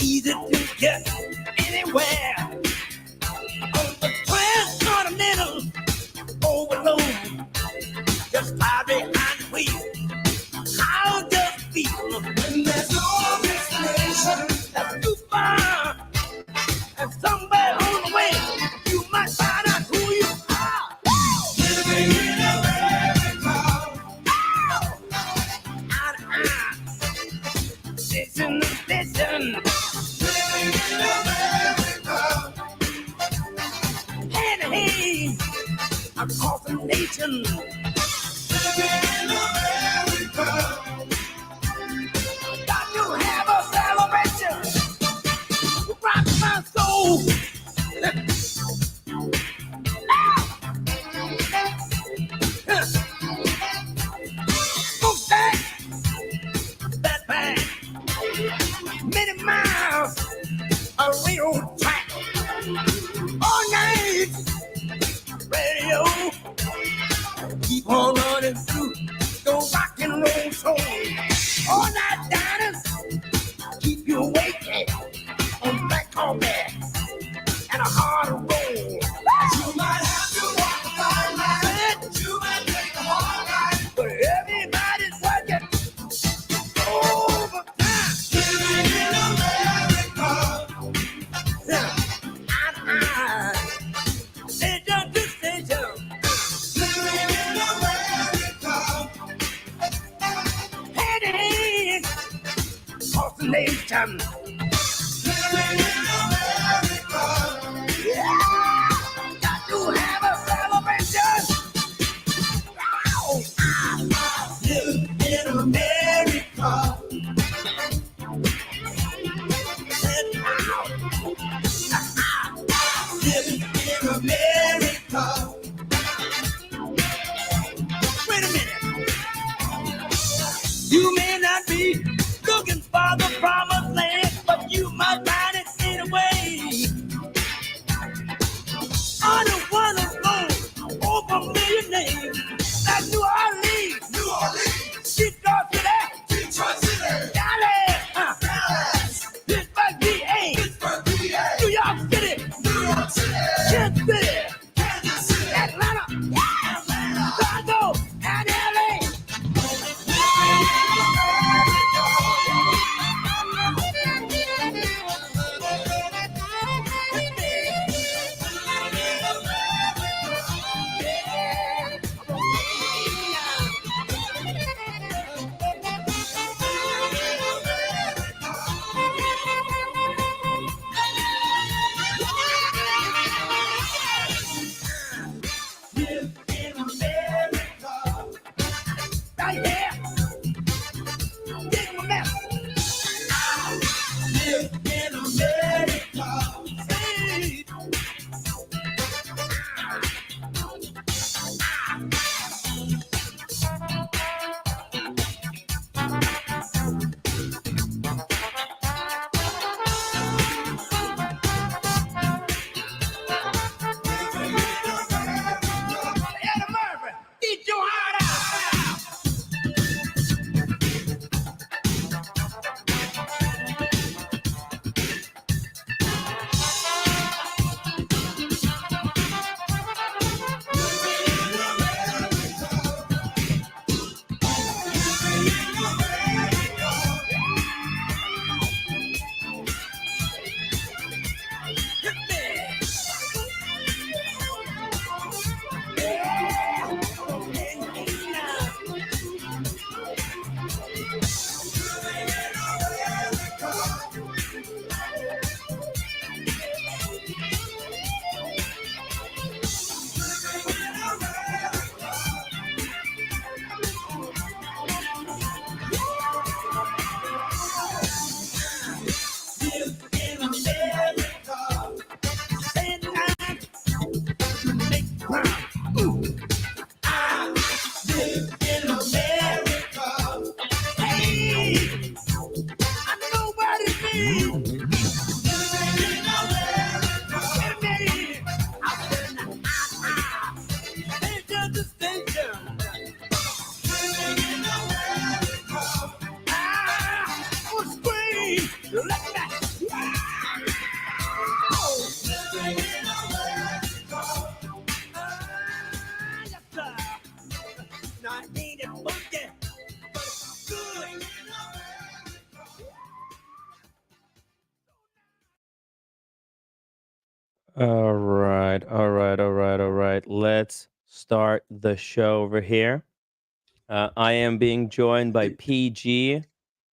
Easy to get anywhere. On the transcontinental overload, just fly behind the wheel. How does it feel when there's no destination? That's too far. And somewhere on the way, you might find out who you are. Living in America. Listen, listen. Living in America. Hand in hand across the nation. Living in America. Got to have a celebration. Rock my soul. Okay. That bad. Many miles of railroad track. All night radio. Keep on running through the rock and roll soul. All night diners keep you awake on black coffee and a hard roll. You might have to walk a fine line. You might take a hard ride. But everybody's working overtime. Living in America. Station to station. Living in America. Hand in hand across the nation. Living in America. Yeah, got to have a celebration. Living in America. Living in America. Wait a minute. You may not be looking for the promised land, but you might find it anyway. On the one of those over a million names, like New Orleans, Detroit City, Dallas, Pittsburgh, PA, New York City, Kansas City, Atlanta, Chicago, and LA. All right, all right, all right, all right. Let's start the show over here. I am being joined by PG.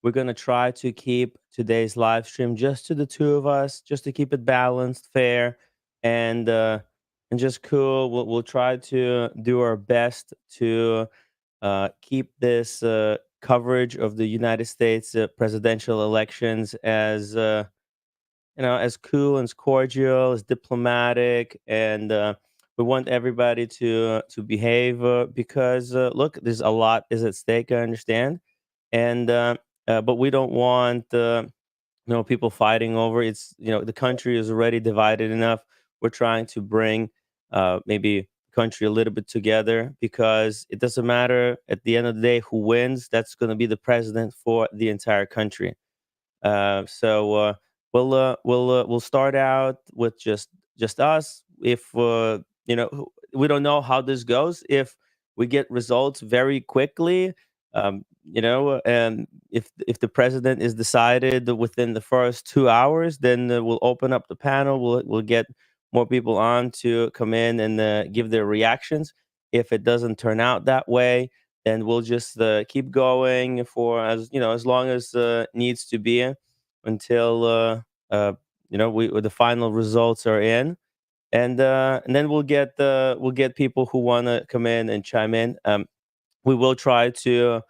We're gonna try to keep today's live stream just to the two of us, just to keep it balanced, fair, and uh, and just cool. We'll try to do our best to keep this coverage of the United States presidential elections as as cool and as cordial, as diplomatic, and we want everybody to behave because look, there's a lot is at stake. I understand, and but we don't want people fighting over. It's the country is already divided enough. We're trying to bring maybe the country a little bit together because it doesn't matter at the end of the day who wins. That's going to be the president for the entire country. So we'll start out with just us. If we don't know how this goes, if we get results very quickly, and if the president is decided within the first 2 hours, then we'll open up the panel. We'll get more people on to come in and give their reactions. If it doesn't turn out that way, then we'll just keep going for as long as needs to be until we the final results are in, and then we'll get people who want to come in and chime in. We will try to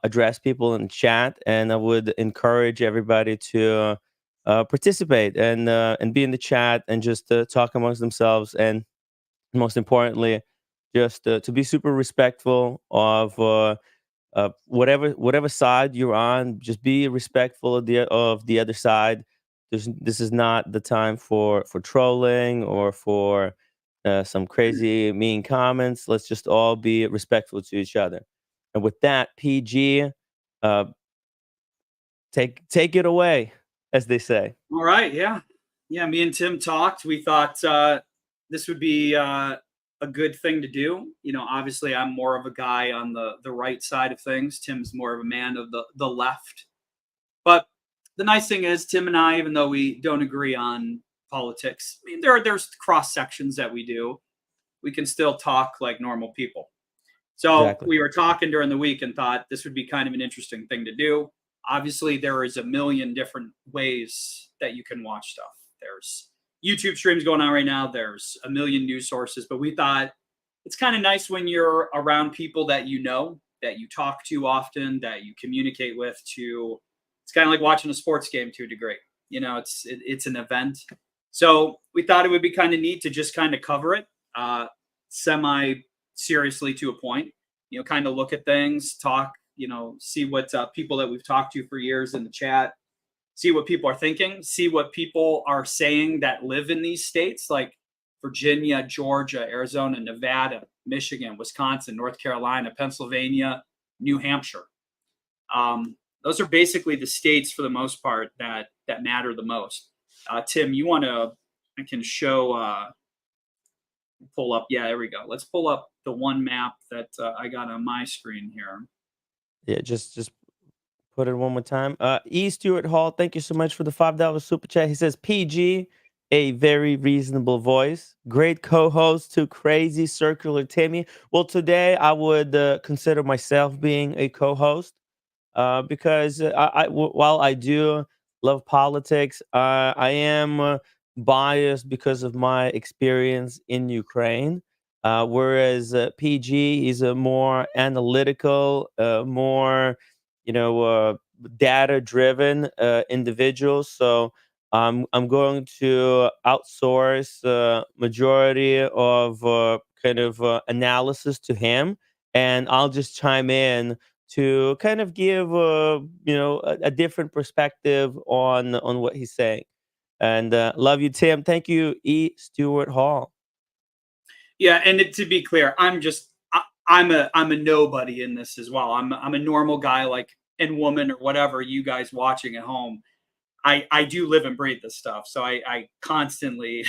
address people in chat, and I would encourage everybody to participate and be in the chat and just talk amongst themselves, and most importantly, just to be super respectful of whatever side you're on. Just be respectful of the other side. This is not the time for trolling or for some crazy mean comments. Let's just all be respectful to each other. And with that, PG, uh, take it away, as they say. All right, yeah, yeah. Me and Tim talked. We thought this would be a good thing to do. Obviously, I'm more of a guy on the right side of things. Tim's more of a man of the left. But the nice thing is, Tim and I, even though we don't agree on politics, I mean, there's cross sections that we do. We can still talk like normal people. So Exactly. we were talking during the week and thought this would be kind of an interesting thing to do. Obviously, there is a million different ways that you can watch stuff. There's YouTube streams going on right now. There's a million news sources, but we thought it's kind of nice when you're around people that you know, that you talk to often, that you communicate with. To It's kind of like watching a sports game to a degree. It's an event. So we thought it would be kind of neat to just kind of cover it semi seriously to a point. Kind of look at things, talk. See what people that we've talked to for years in the chat, see what people are thinking, see what people are saying that live in these states like Virginia, Georgia, Arizona, Nevada, Michigan, Wisconsin, North Carolina, Pennsylvania, New Hampshire. Those are basically the states for the most part that matter the most. Tim, you want to? I can show. Pull up. Yeah, there we go. Let's pull up the one map that I got on my screen here. Yeah, just put it one more time. E. Stewart Hall, thank you so much for the $5 super chat. He says, PG, a very reasonable voice. Great co host to Crazy Circular Timmy. Well, today I would consider myself being a co host because while I do love politics, I am biased because of my experience in Ukraine. Whereas PG is a more analytical, more data driven individual. So I'm going to outsource majority of kind of analysis to him, and I'll just chime in to kind of give a different perspective on what he's saying. And love you, Tim. Thank you, E. Stewart Hall. Yeah, and to be clear, I'm a nobody in this as well. I'm a normal guy, like, and woman or whatever you guys watching at home. I do live and breathe this stuff, so I constantly,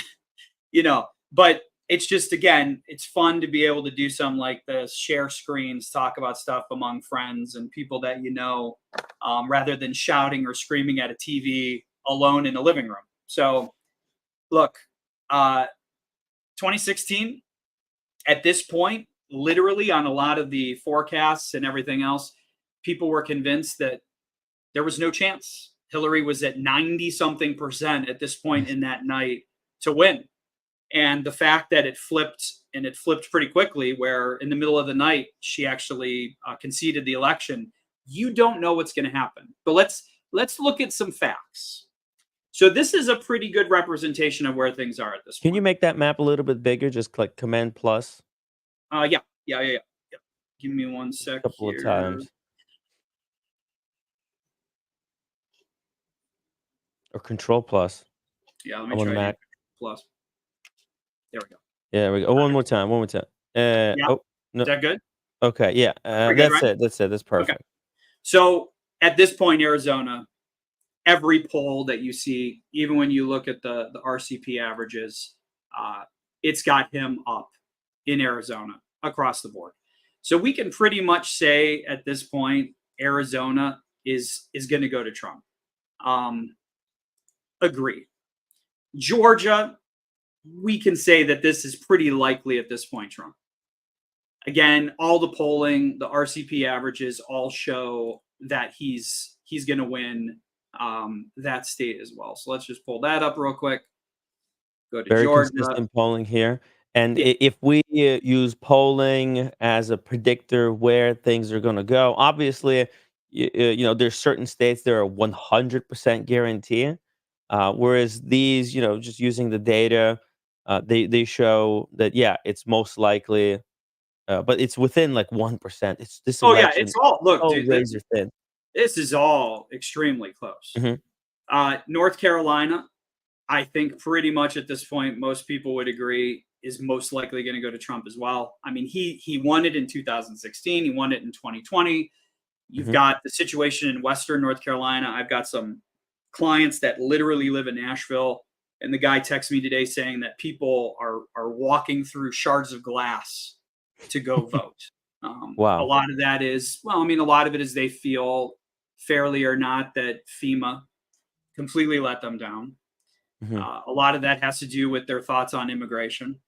but it's just, again, it's fun to be able to do something like this, share screens, talk about stuff among friends and people that rather than shouting or screaming at a TV alone in a living room. So look, 2016, at this point, literally on a lot of the forecasts and everything else, people were convinced that there was no chance. Hillary was at 90 something percent at this point in that night to win. And the fact that it flipped, and it flipped pretty quickly, where in the middle of the night she actually conceded the election, you don't know what's going to happen. But let's look at some facts. So this is a pretty good representation of where things are at this Can point. you make that map a little bit bigger? Just click Command plus Yeah. Give me one a sec couple of here. times. Or Control plus. Yeah, let me on try Mac. plus. There we go. Yeah, there we go. Oh, one more time. One more time. Yeah. Oh, no. Is that good? Okay. Yeah. Pretty good, That's right? it. That's it. That's perfect. So at this point, Arizona, every poll that you see, even when you look at the RCP averages, it's got him up in Arizona across the board. So we can pretty much say at this point, Arizona is going to go to Trump. Agree. Georgia, we can say that this is pretty likely at this point, Trump. Again, all the polling, the RCP averages all show that he's going to win that state as well. So let's just pull that up real quick. Go to Very Georgia. consistent polling here. And Yeah. if we use polling as a predictor where things are going to go, obviously, there's certain states that are 100% guarantee. Whereas these, just using the data, they show that, yeah, it's most likely, but it's within like 1%. It's this Oh yeah, election it's all, look, so dude. razor thin. This is all extremely close. Mhm. North Carolina, I think pretty much at this point, most people would agree is most likely going to go to Trump as well. I mean, he won it in 2016. He won it in 2020. You've Mhm. got the situation in Western North Carolina. I've got some clients that literally live in Nashville, and the guy texted me today saying that people are walking through shards of glass to go vote. A Wow. lot of that is, well, I mean, a lot of it is they feel, fairly or not, that FEMA completely let them down. Mhm. A lot of that has to do with their thoughts on immigration.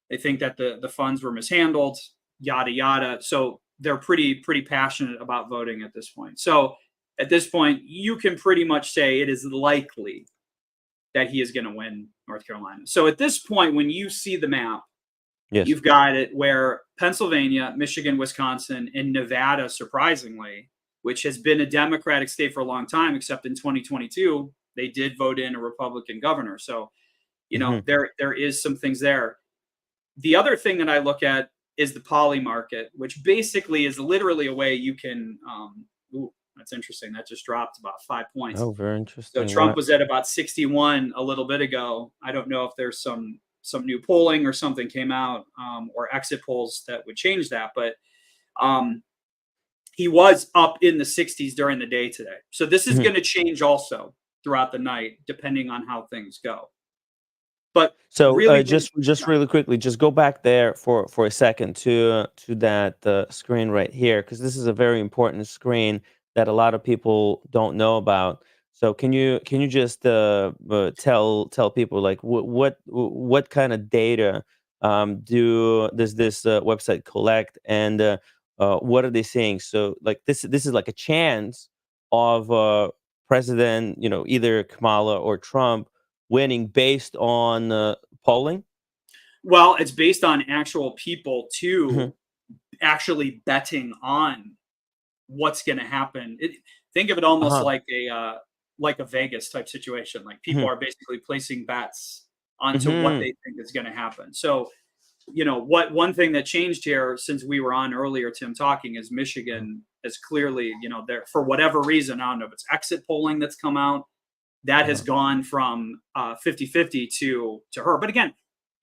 They think that the funds were mishandled, yada yada. So they're pretty passionate about voting at this point. So at this point, you can pretty much say it is likely that he is going to win North Carolina. So at this point, when you see the map, Yes. you've got it where Pennsylvania, Michigan, Wisconsin, and Nevada, surprisingly, which has been a Democratic state for a long time, except in 2022, they did vote in a Republican governor. So, Mhm. there is some things there. The other thing that I look at is the poly market, which basically is literally a way you can. That's interesting. That just dropped about 5 points. Oh, very So interesting. Trump What? was at about 61 a little bit ago. I don't know if there's some new polling or something came out, or exit polls that would change that, but um, he was up in the 60s during the day today. So this is Mhm. going to change also throughout the night, depending on how things go. But So, really, just really quickly, just go back there for a second to that screen right here, because this is a very important screen that a lot of people don't know about. So, can you just tell people like what kind of data does this website collect, and what are they saying? So, like this is like a chance of President, either Kamala or Trump winning based on polling? well, it's based on actual people Mhm. too, actually betting on what's going to happen. Think of it almost Uh-huh. like a Vegas type situation. Like people Mhm. are basically placing bets onto what Mhm. they think is going to happen. So, what one thing that changed here since we were on earlier, Tim, talking, is Uh-huh. Michigan has clearly, there for whatever reason, I don't know if it's exit polling that's come out, that has gone from 50-50 to her. But again,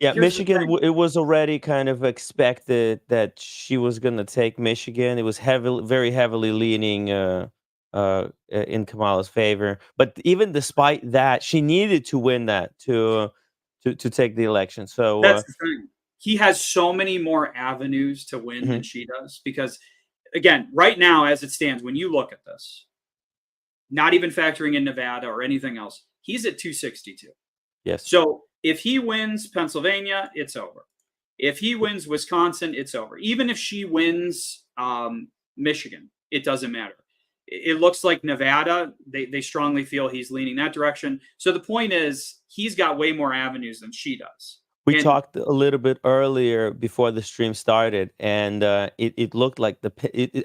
Yeah, here's the Michigan. thing. It was already kind of expected that she was going to take Michigan. It was very heavily leaning in Kamala's favor. But even despite that, she needed to win that to take the election. So That's the thing. He has so many more avenues to win than mhm, she does because, again, right now, as it stands, when you look at this, not even factoring in Nevada or anything else, he's at 262. yes, So if he wins Pennsylvania, it's over. If he wins Wisconsin, it's over. Even if she wins Michigan, it doesn't matter. It looks like Nevada, they strongly feel he's leaning that direction. So the point is, he's got way more avenues than she does. we And talked a little bit earlier before the stream started, and it looked like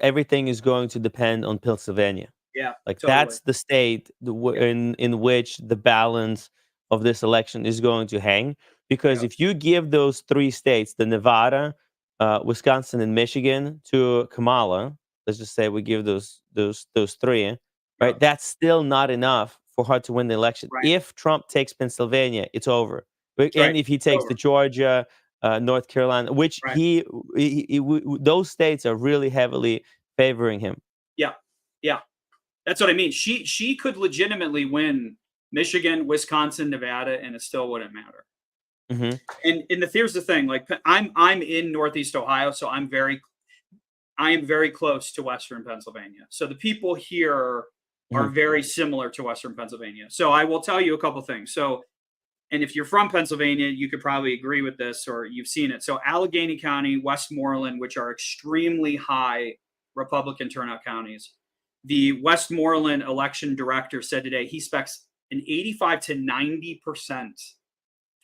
everything is going to depend on Pennsylvania. yeah, Like totally. that's the state Yep, in which the balance of this election is going to hang. Because yep, if you give those three states, the Nevada, Wisconsin, and Michigan, to Kamala, let's just say we give those three, right? yep. That's still not enough for her to win the election. Right. If Trump takes Pennsylvania, it's over. That's right. And if he It's takes over. the Georgia, North Carolina, which Right. those states are really heavily favoring him. Yeah. Yeah. That's what I mean. She could legitimately win Michigan, Wisconsin, Nevada, and it still wouldn't matter. Hmm. And here's the thing, like I'm in Northeast Ohio, so I am very close to Western Pennsylvania. So the people here are Hmm. very similar to Western Pennsylvania. So I will tell you a couple things. So, and if you're from Pennsylvania, you could probably agree with this or you've seen it. So Allegheny County, Westmoreland, which are extremely high Republican turnout counties. The Westmoreland election director said today he expects an 85 to 90%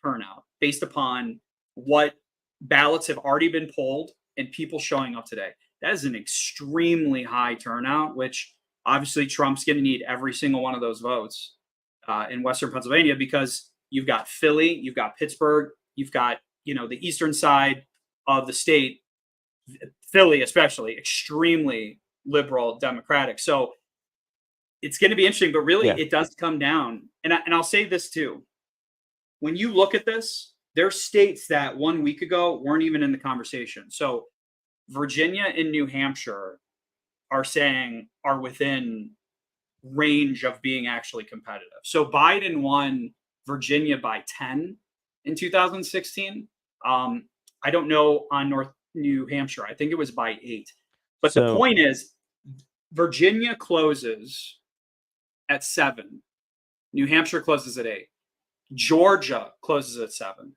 turnout based upon what ballots have already been polled and people showing up today. That is an extremely high turnout, which obviously Trump's going to need every single one of those votes in Western Pennsylvania because you've got Philly, you've got Pittsburgh, you've got, the eastern side of the state, Philly especially, extremely liberal Democratic. So it's going to be interesting, but really Yeah. it does come down. And I'll say this too. When you look at this, there's states that 1 week ago weren't even in the conversation. So Virginia and New Hampshire are within range of being actually competitive. So Biden won Virginia by 10 in 2016. I don't know on North New Hampshire. I think it was by 8. But the So point is, Virginia closes at 7. New Hampshire closes at 8. Georgia closes at 7.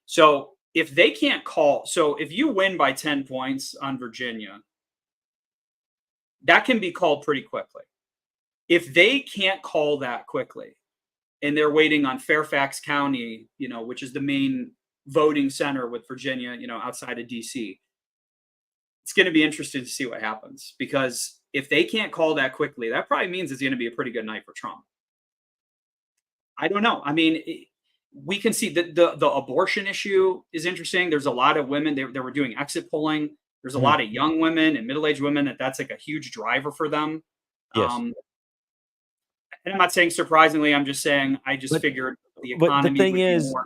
So if they can't so if you win by 10 points on Virginia, that can be called pretty quickly. If they can't call that quickly and they're waiting on Fairfax County, which is the main voting center with Virginia, outside of DC, it's going to be interesting to see what happens because if they can't call that quickly, that probably means it's going to be a pretty good night for Trump. I don't know. I mean, we can see that the abortion issue is interesting. There's a lot of women they were doing exit polling. There's a mhm, lot of young women and middle-aged women that's like a huge driver for them. yes. Um, and I'm not saying surprisingly, I'm just saying I just But figured the the economy thing would be is, more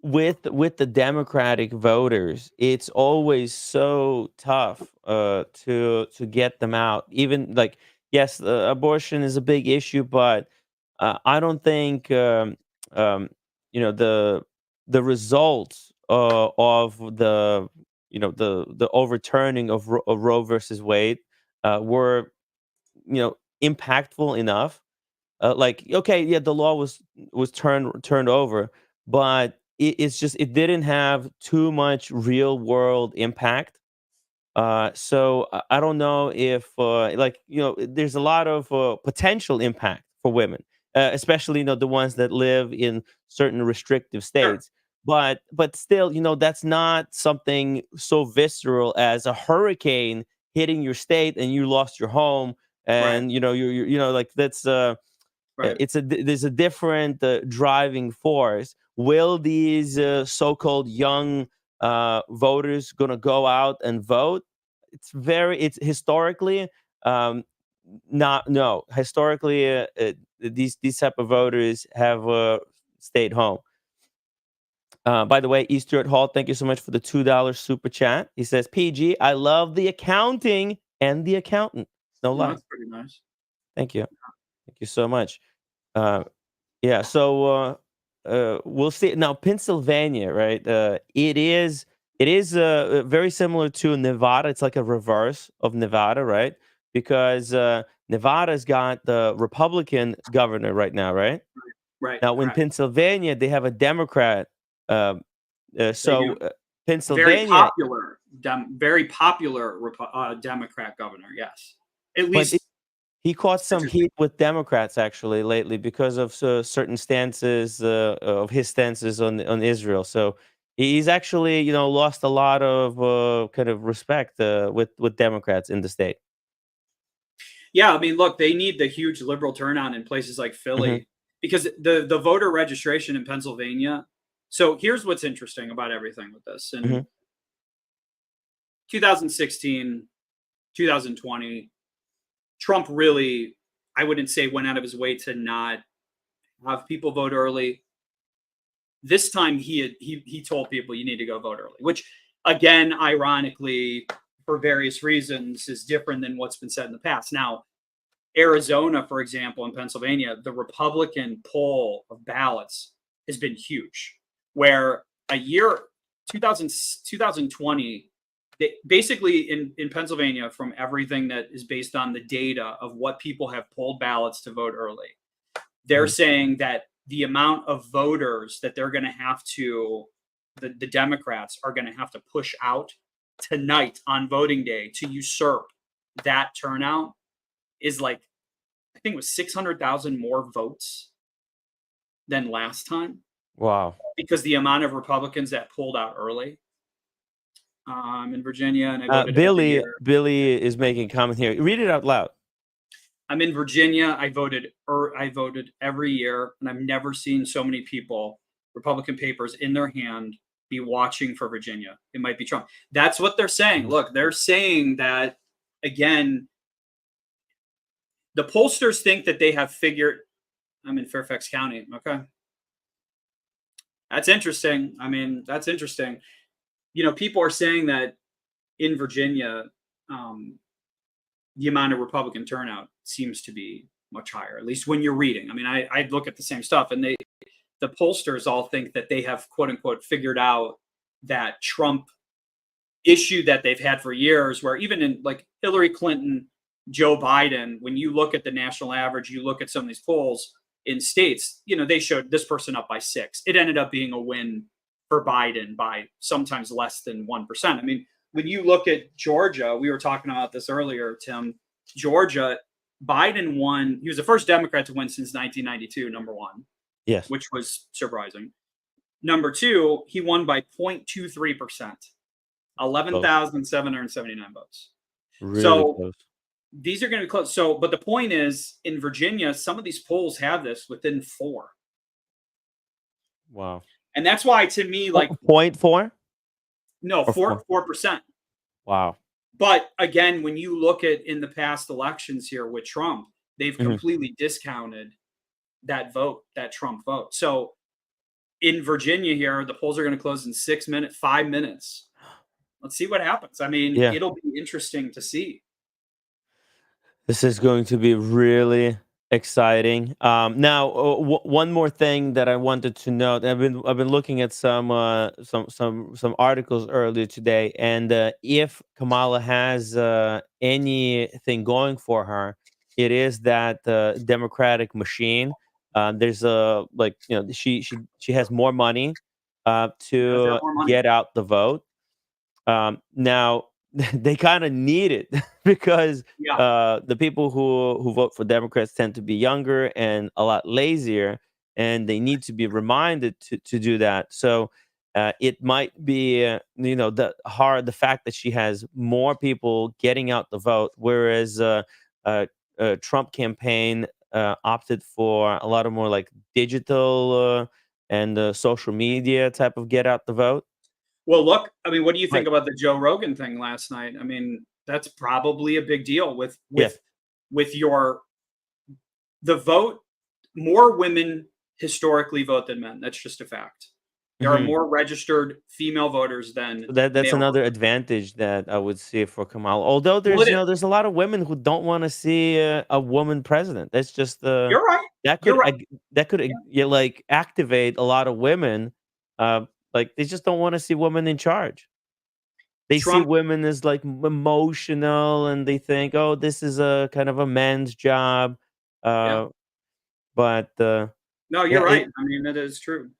with the Democratic voters, it's always so tough to get them out. Even like, yes, abortion is a big issue, but I don't think um, the results of the overturning of Roe versus Wade were impactful enough. Like, okay, yeah, the law was turned over, but it's just it didn't have too much real world impact. So I don't know if there's a lot of potential impact for women, especially the ones that live in certain restrictive sure, states. But still, that's not something so visceral as a hurricane hitting your state and you lost your home, right, and like that's right, there's a different driving force. Will these so-called young voters gonna go out and vote? It's historically Um, not no. Historically, these type of voters have stayed home. By the way, Eastern Hall, thank you so much for the $2 super chat. He says, "PG, I love the accounting and the accountant." No No, lie. that's pretty nice. Thank you. Thank you so much. Uh, yeah. So we'll see. Now, Pennsylvania, right? It is very similar to Nevada. It's like a reverse of Nevada, right? Because Nevada's got the Republican governor right now, right? Right. Now, in Right. Pennsylvania, they have a Democrat. Um, They so do. Very Pennsylvania, popular, very popular Democrat governor. Yes, at but least he caught it's some interesting. heat with Democrats actually lately because of certain stances of his stances on Israel. So he's actually, lost a lot of kind of respect with Democrats in the state. Yeah, I mean, look, they need the huge liberal turnout in places like Hmm. Philly because the voter registration in Pennsylvania. So here's what's interesting about everything with this. In Hmm. 2016, 2020, Trump really, I wouldn't say went out of his way to not have people vote early. This time he told people you need to go vote early, which again, ironically, for various reasons, is different than what's been said in the past. Now, Arizona, for example, and Pennsylvania, the Republican poll of ballots has been huge. Where a year 2000, 2020, basically in Pennsylvania, from everything that is based on the data of what people have polled ballots to vote early, they're Hmm. saying that the amount of voters that they're going to have to, the Democrats are going to have to push out tonight on voting day to usurp that turnout is like, I think it was 600,000 more votes than last time Wow. because the amount of Republicans that pulled out early. In Virginia, and I voted every Billy year. Billy is making a comment here. Read it out loud. I'm in Virginia. I voted every year, and I've never seen so many people, Republican papers in their hand, be watching for Virginia. It might be Trump. That's what they're saying. Mhm. Look, they're saying that again. The pollsters think that they have figured. I'm in Fairfax County. Okay, that's interesting. I mean, that's interesting. People are saying that in Virginia, um, the amount of Republican turnout seems to be much higher. At least when you're reading. I mean, I look at the same stuff, and the pollsters all think that they have quote unquote figured out that Trump issue that they've had for years, where even in like Hillary Clinton, Joe Biden, when you look at the national average, you look at some of these polls in states, they showed this person up by 6. It ended up being a win for Biden by sometimes less than 1%. I mean, when you look at Georgia, we were talking about this earlier, Tim. Georgia, Biden won. He was the first Democrat to win since 1992, number one, Yes. which was surprising. Number two, he won by 0.23%, Close. 11,779 votes. Really So close. these are going to be close. So, but the point is, in Virginia, some of these polls have this within 4, Wow. and that's why, to me, like, 0.4 no, or 4? 4%. Wow. But again, when you look at in the past elections here with Trump, they've Mhm. completely discounted that vote, that Trump vote. So in Virginia here, the polls are going to close in 6 minutes, 5 minutes. Let's see what happens. I mean, Yeah. it'll be interesting to see. This is going to be really exciting. Now, one more thing that I wanted to note. I've been looking at some articles earlier today, and if Kamala has anything going for her, it is that Democratic machine. There's a like she has more money Does have to more money? get out the vote. Now they kind of need it because Yeah. the people who vote for Democrats tend to be younger and a lot lazier, and they need to be reminded to do that. So it might be the fact that she has more people getting out the vote, whereas uh, Trump campaign opted for a lot of more like digital and social media type of get out the vote. Well, look, I mean, what do you think But about the Joe Rogan thing last night? I mean, that's probably a big deal with Yeah. the vote. More women historically vote than men. That's just a fact. There are Mhm. more registered female voters than That's male another voters. advantage that I would see for Kamala. Although Well, there's it is. there's a lot of women who don't want to see a woman president. That's just You're right. that You're could right. that could like activate a lot of women. Like they just don't want to see women in charge. They see Trump. women as like emotional, and they think, oh, this is a kind of a man's job. Yeah. Uh, but No, yeah, you're right. I mean, that is true.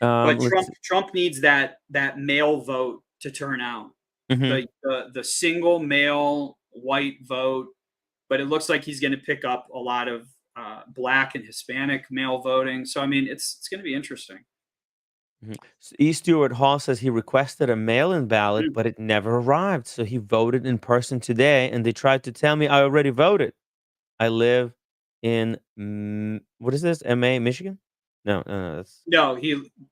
But let's. Trump needs that male vote to turn out. Mhm. The single male white vote, but it looks like he's going to pick up a lot of black and Hispanic male voting. So I mean, it's going to be interesting. Mhm. E. Stewart Hall says he requested a mail-in ballot, Mm. but it never arrived. So he voted in person today, and they tried to tell me I already voted. I live in what is this? MA, Michigan? No, that's No,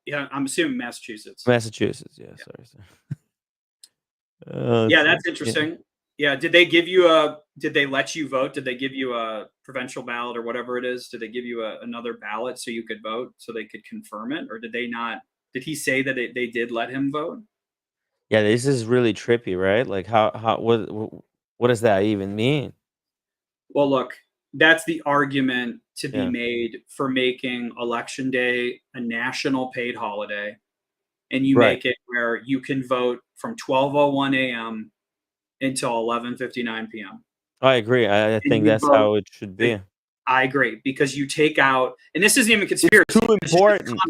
yeah, I'm assuming Massachusetts. Massachusetts. Yeah, Yeah, sorry. Let's yeah, see. that's Yeah. interesting. Yeah, did they give you a? Did they let you vote? Did they give you a provincial ballot or whatever it is? Did they give you another ballot so you could vote, so they could confirm it, or did they not? Did he say that they did let him vote? Yeah, this is really trippy, right? Like how what does that even mean? Well, look, that's the argument to be Yeah. made for making Election Day a national paid holiday, and you Right. make it where you can vote from 12:01 a.m. until 11:59 p.m. I agree. I And think you that's vote. how it should be. I agree because you take out, and this isn't even It's too conspiracy. important.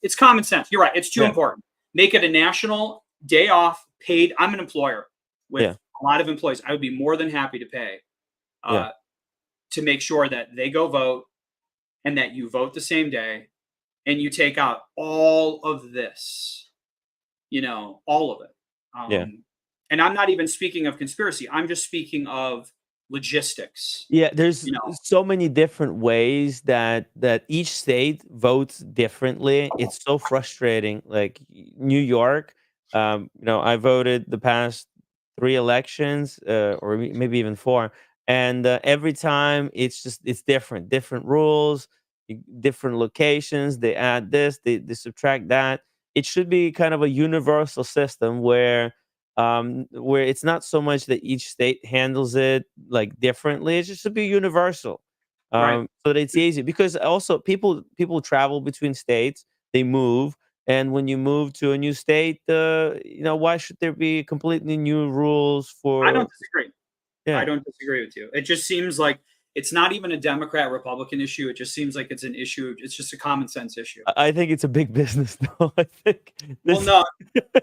It's common sense. You're right. It's too Yeah. important. Make it a national day off, paid. I'm an employer with Yeah. a lot of employees. I would be more than happy to pay Yeah. uh, to make sure that they go vote and that you vote the same day, and you take out all of this, all of it. Yeah. And I'm not even speaking of conspiracy. I'm just speaking of logistics. Yeah, there's You know, so many different ways that each state votes differently. It's so frustrating. Like New York, I voted the past 3 elections, or maybe even four, and every time it's different, different rules, different locations. They add this, they subtract that. It should be kind of a universal system where it's not so much that each state handles it like differently. It just should be universal, right? so that it's easy. Because also people travel between states, they move, and when you move to a new state, why should there be completely new rules I for? don't disagree. I Yeah, don't disagree with you. It just seems like it's not even a Democrat Republican issue. It just seems like it's an issue. It's just a common sense issue. I think it's a big business though. I think Well, this. no,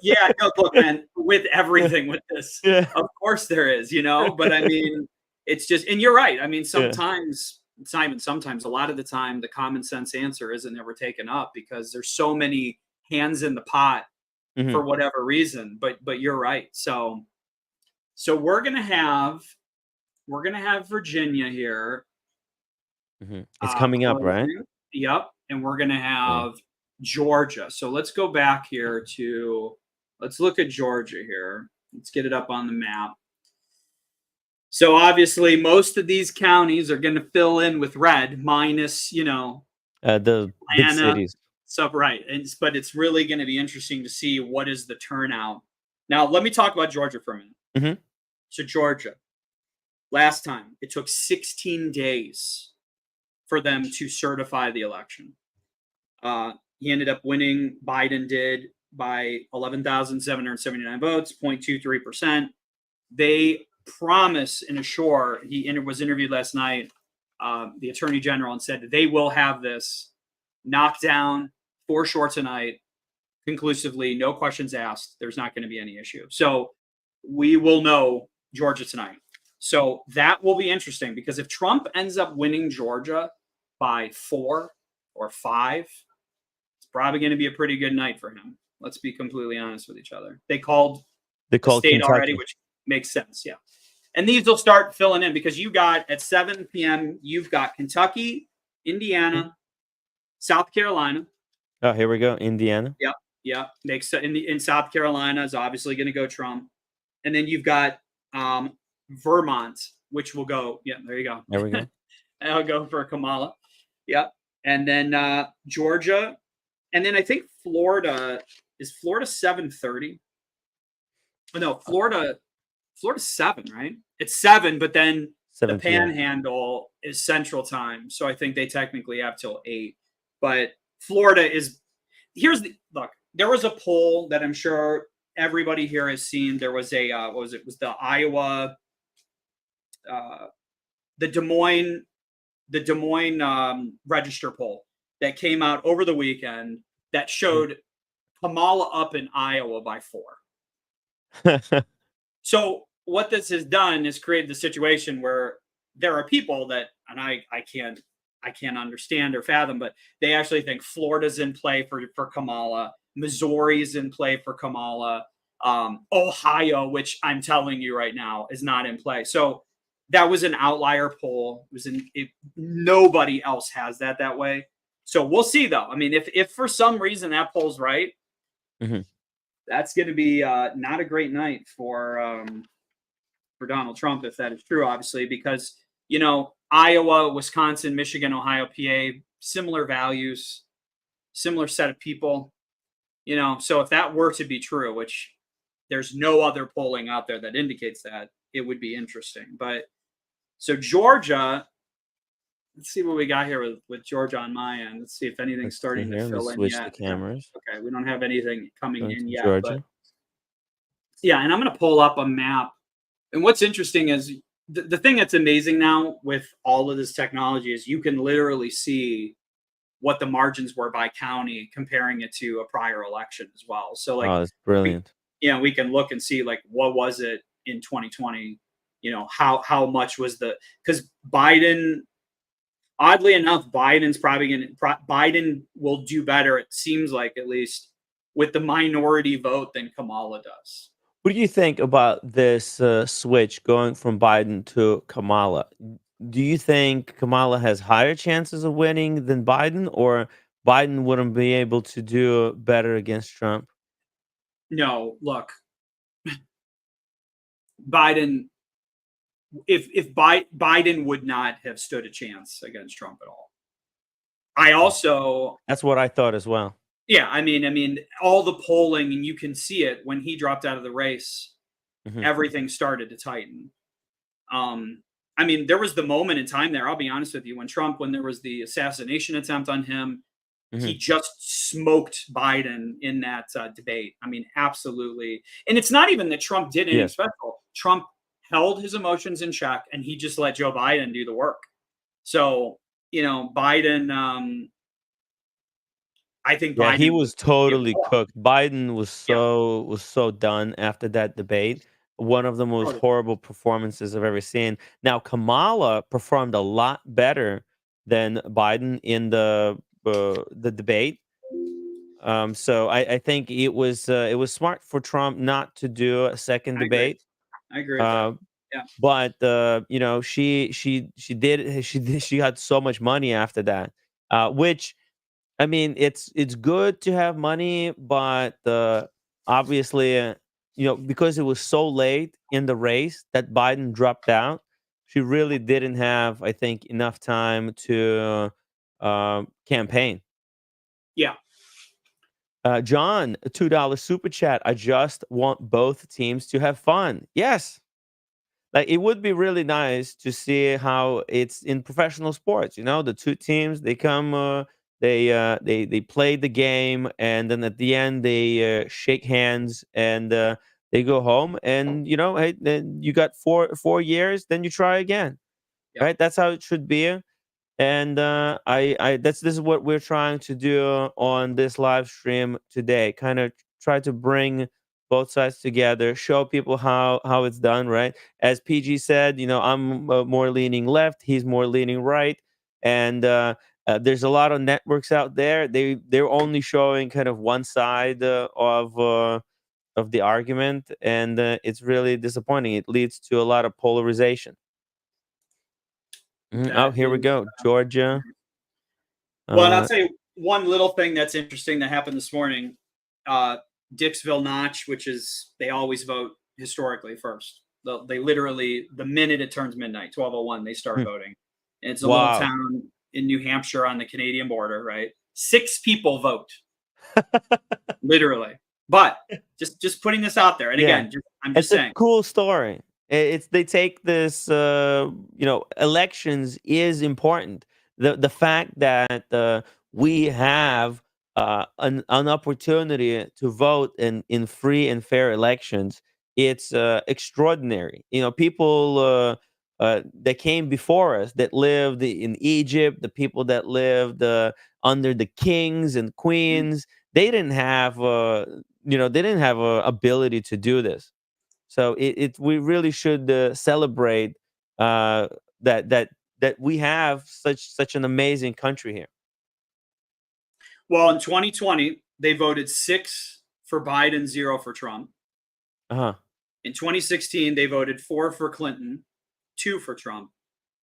yeah, no, look, man, with Yeah, everything with this, yeah, of course there is, but I mean, it's just, and you're right. I mean, yeah. sometimes, it's not even sometimes, a lot of the time, the common sense answer isn't ever taken up because there's so many hands in the pot Hmm. for whatever reason. But you're right. So we're gonna have Virginia here It's coming up, right? closing. Yep, and we're gonna Yeah. have Georgia. So let's go back here to let's look at Georgia here. Let's get it up on the map. So obviously, most of these counties are going to fill in with red, minus The big Atlanta. cities. So right, but it's really going to be interesting to see what is the turnout. Now, let me talk about Georgia for a minute. Hmm. So Georgia, last time it took 16 days for them to certify the election. He ended up winning. Biden did by 11,779 votes, 0.23%. They promise and assure. He was interviewed last night, the attorney general, and said that they will have this knocked down for sure tonight, conclusively, no questions asked. There's not going to be any issue. So we will know Georgia tonight. So that will be interesting because if Trump ends up winning Georgia by 4 or 5, it's probably going to be a pretty good night for him. Let's be completely honest with each other. They called They the called state already, Kentucky. which makes sense. Yeah. And these will start filling in because you got at 7 p.m., you've got Kentucky, Mhm. Indiana, South Carolina. Oh, here we go. Indiana. Yep. Yep. In South Carolina is obviously going to go Trump. and then you've got Vermont, which will go. Yeah, there you go. There we go. I'll go for Kamala. Yep. And then Georgia. And then I think Florida is Florida 7:30. Oh, no, Florida's 7, right? It's 7, but then 7 the p.m. Panhandle is Central Time, so I think they technically have till 8. But Florida is. Here's the look. There was a poll that I'm sure everybody here has seen. There was a what was it? It was the Iowa, the Des Moines Register poll that came out over the weekend that showed Kamala up in Iowa by 4. So what this has done is created the situation where there are people that, and I can't understand or fathom, but they actually think Florida's in play for Kamala, Missouri's in play for Kamala, Ohio, which I'm telling you right now is not in play. So that was an outlier poll. Nobody else has that way. So we'll see though. I mean, if for some reason that poll's right, that's going to be not a great night for Donald Trump if that is true, obviously, because Iowa, Wisconsin, Michigan, Ohio, PA, similar values, similar set of people. So if that were to be true, which there's no other polling out there that indicates that, it would be interesting. But so Georgia, let's see what we got here with Georgia on my end. Let's see if anything's starting to fill in switch yet. the cameras. Okay, we don't have anything coming in yet. Georgia. But yeah, and I'm going to pull up a map. And what's interesting is the thing that's amazing now with all of this technology is you can literally see what the margins were by county, comparing it to a prior election as well. So like, that's brilliant. We can look and see like what was it in 2020. How much was because Biden. Oddly enough, Biden will do better. It seems like, at least with the minority vote, than Kamala does. What do you think about this switch going from Biden to Kamala? Do you think Kamala has higher chances of winning than Biden, or Biden wouldn't be able to do better against Trump? No, look, Biden. If Biden would not have stood a chance against Trump at all. That's what I thought as well. Yeah, I mean, all the polling, and you can see it when he dropped out of the race. Everything started to tighten. I mean, there was the moment in time there. I'll be honest with you, when there was the assassination attempt on him, he just smoked Biden in that debate. I mean, absolutely. And it's not even that Trump did anything special. Trump held his emotions in check, and he just let Joe Biden do the work. So, Biden, I think Biden, he was totally cooked. Biden was so done after that debate. One of the most horrible performances I've ever seen. Now, Kamala performed a lot better than Biden in the debate. So I think it was smart for Trump not to do a second debate. I agree with that. Yeah. But she got so much money after that, which, I mean, it's good to have money, but obviously, because it was so late in the race that Biden dropped out, she really didn't have, I think, enough time to campaign. Yeah. John, a $2 super chat. I just want both teams to have fun. Yes. Like, it would be really nice to see how it's in professional sports. The two teams, they come, they play the game, and then at the end they shake hands, and they go home. And hey, then you got 4 years, then you try again. Yeah. Right? That's how it should be. And this is what we're trying to do on this live stream today. Kind of try to bring both sides together, show people how it's done, right? As PG said, I'm more leaning left, he's more leaning right, and there's a lot of networks out there. They're only showing kind of one side of the argument, and it's really disappointing. It leads to a lot of polarization. Oh, here we go, Georgia. Well, and I'll tell you one little thing that's interesting that happened this morning. Dixville Notch, which is, they always vote historically first. They literally, the minute it turns midnight, 12:01, they start Hmm. voting. And it's a little Wow. town in New Hampshire on the Canadian border, right? 6 people vote, literally. But just putting this out there, and Yeah. again, I'm just It's a saying, cool story. It's they take this, elections is important. The fact that we have an opportunity to vote in free and fair elections, it's extraordinary. People that came before us that lived in Egypt, the people that lived under the kings and queens, they didn't have they didn't have a ability to do this. So we really should celebrate uh, that that that we have such an amazing country here. well, in 2020, they voted 6 for Biden, 0 for Trump. Uh huh. In 2016, they voted 4 for Clinton, 2 for Trump.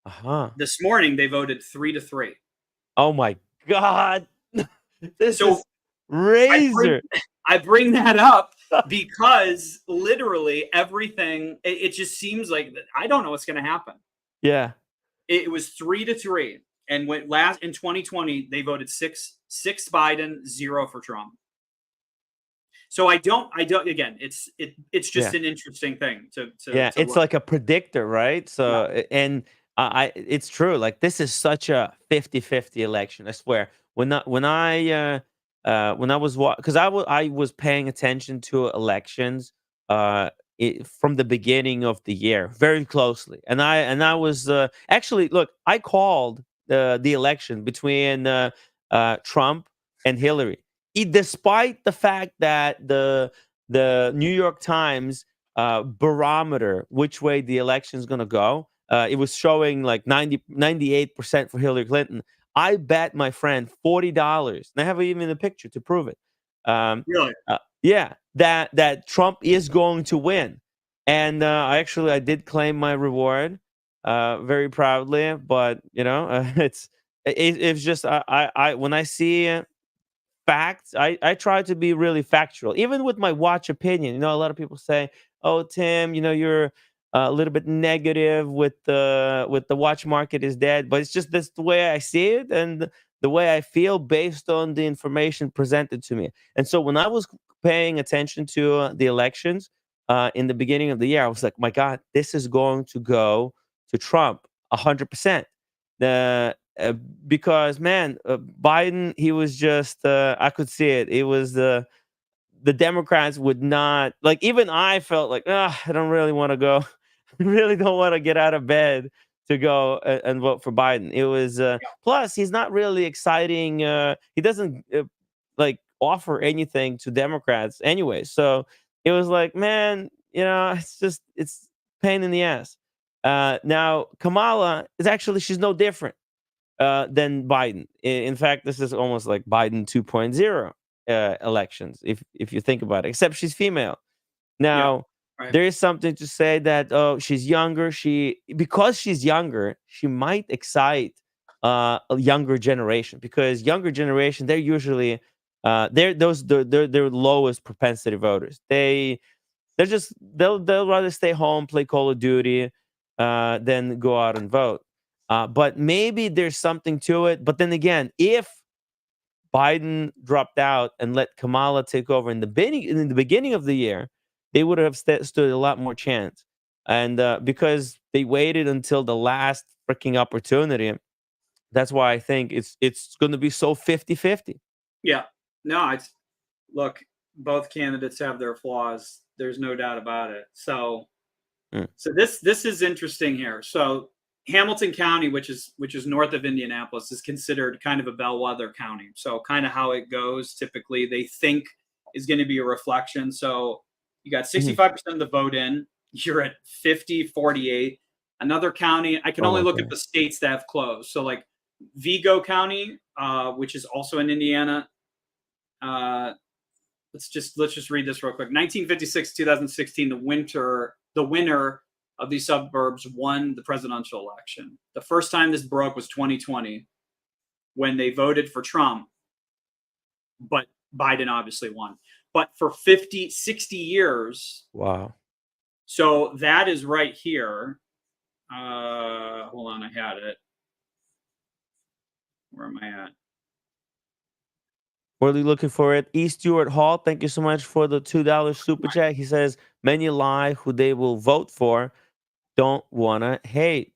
Uh huh. This morning, they voted 3-3. Oh my God, this So is I bring razor. I bring that up because literally everything. It just seems like I don't know what's going to happen. Yeah. It was 3-3, and when last in 2020 they voted 6 Biden, 0 for Trump. So I don't. Again, it's just Yeah. an interesting thing Yeah, to it's look. like a predictor, right? Yeah, So, and it's true. Like this is such a 50-50 election. I swear. When I was because I was paying attention to elections from the beginning of the year very closely, and I was actually look. I called the election between Trump and Hillary, despite the fact that the New York Times barometer which way the election is going to go. It was showing like 98% for Hillary Clinton. I bet my friend $40, and I have even a picture to prove it. really. Yeah, that Trump is going to win, and I did claim my reward very proudly. But it's just I when I see facts. I try to be really factual, even with my watch opinion. A lot of people say, "Oh, Tim, you're a little bit negative with the watch market is dead," but it's just that's the way I see it and the way I feel based on the information presented to me. And so when I was paying attention to the elections in the beginning of the year, I was like, "My God, this is going to go to Trump 100%." The because man, Biden, he was just I could see it. It was the Democrats would not like. Even I felt like, I don't really want to go. I really don't want to get out of bed to go and vote for Biden. It was plus he's not really exciting. He doesn't like offer anything to Democrats anyway. So it was like, man, it's pain in the ass. Now Kamala is actually she's no different than Biden. In fact, this is almost like Biden 2.0 elections, if you think about it. Except she's female. Yeah, Now, right. there is something to say that she's younger. Because she's younger, she might excite a younger generation because younger generation they're usually they're lowest propensity voters. They'll rather stay home, play Call of Duty, than go out and vote. But maybe there's something to it. But then again, if Biden dropped out and let Kamala take over in the beginning of the year, they would have stood a lot more chance. And because they waited until the last freaking opportunity, that's why I think it's going to be so 50-50. Yeah. No, it's look. Both candidates have their flaws. There's no doubt about it. Mm. So this is interesting here. So Hamilton County, which is north of Indianapolis, is considered kind of a bellwether county. So kind of how it goes typically they think is going to be a reflection. So you got Mhm. 65% of the vote in, you're at 50-48. Another county, I can Oh only my look at God. the states that have closed. So like Vigo County, which is also in Indiana, uh, let's just read this real quick. 1956, 2016, the winner of these suburbs won the presidential election. The first time this broke was 2020 when they voted for Trump, but Biden obviously won. But for 50, 60 years, Wow. So that is right here. Hold on, I had it. Where am I at? Really looking for it. E. Stewart Hall, thank you so much for the $2 super chat. He says, many lie who they will vote for, don't want to hate.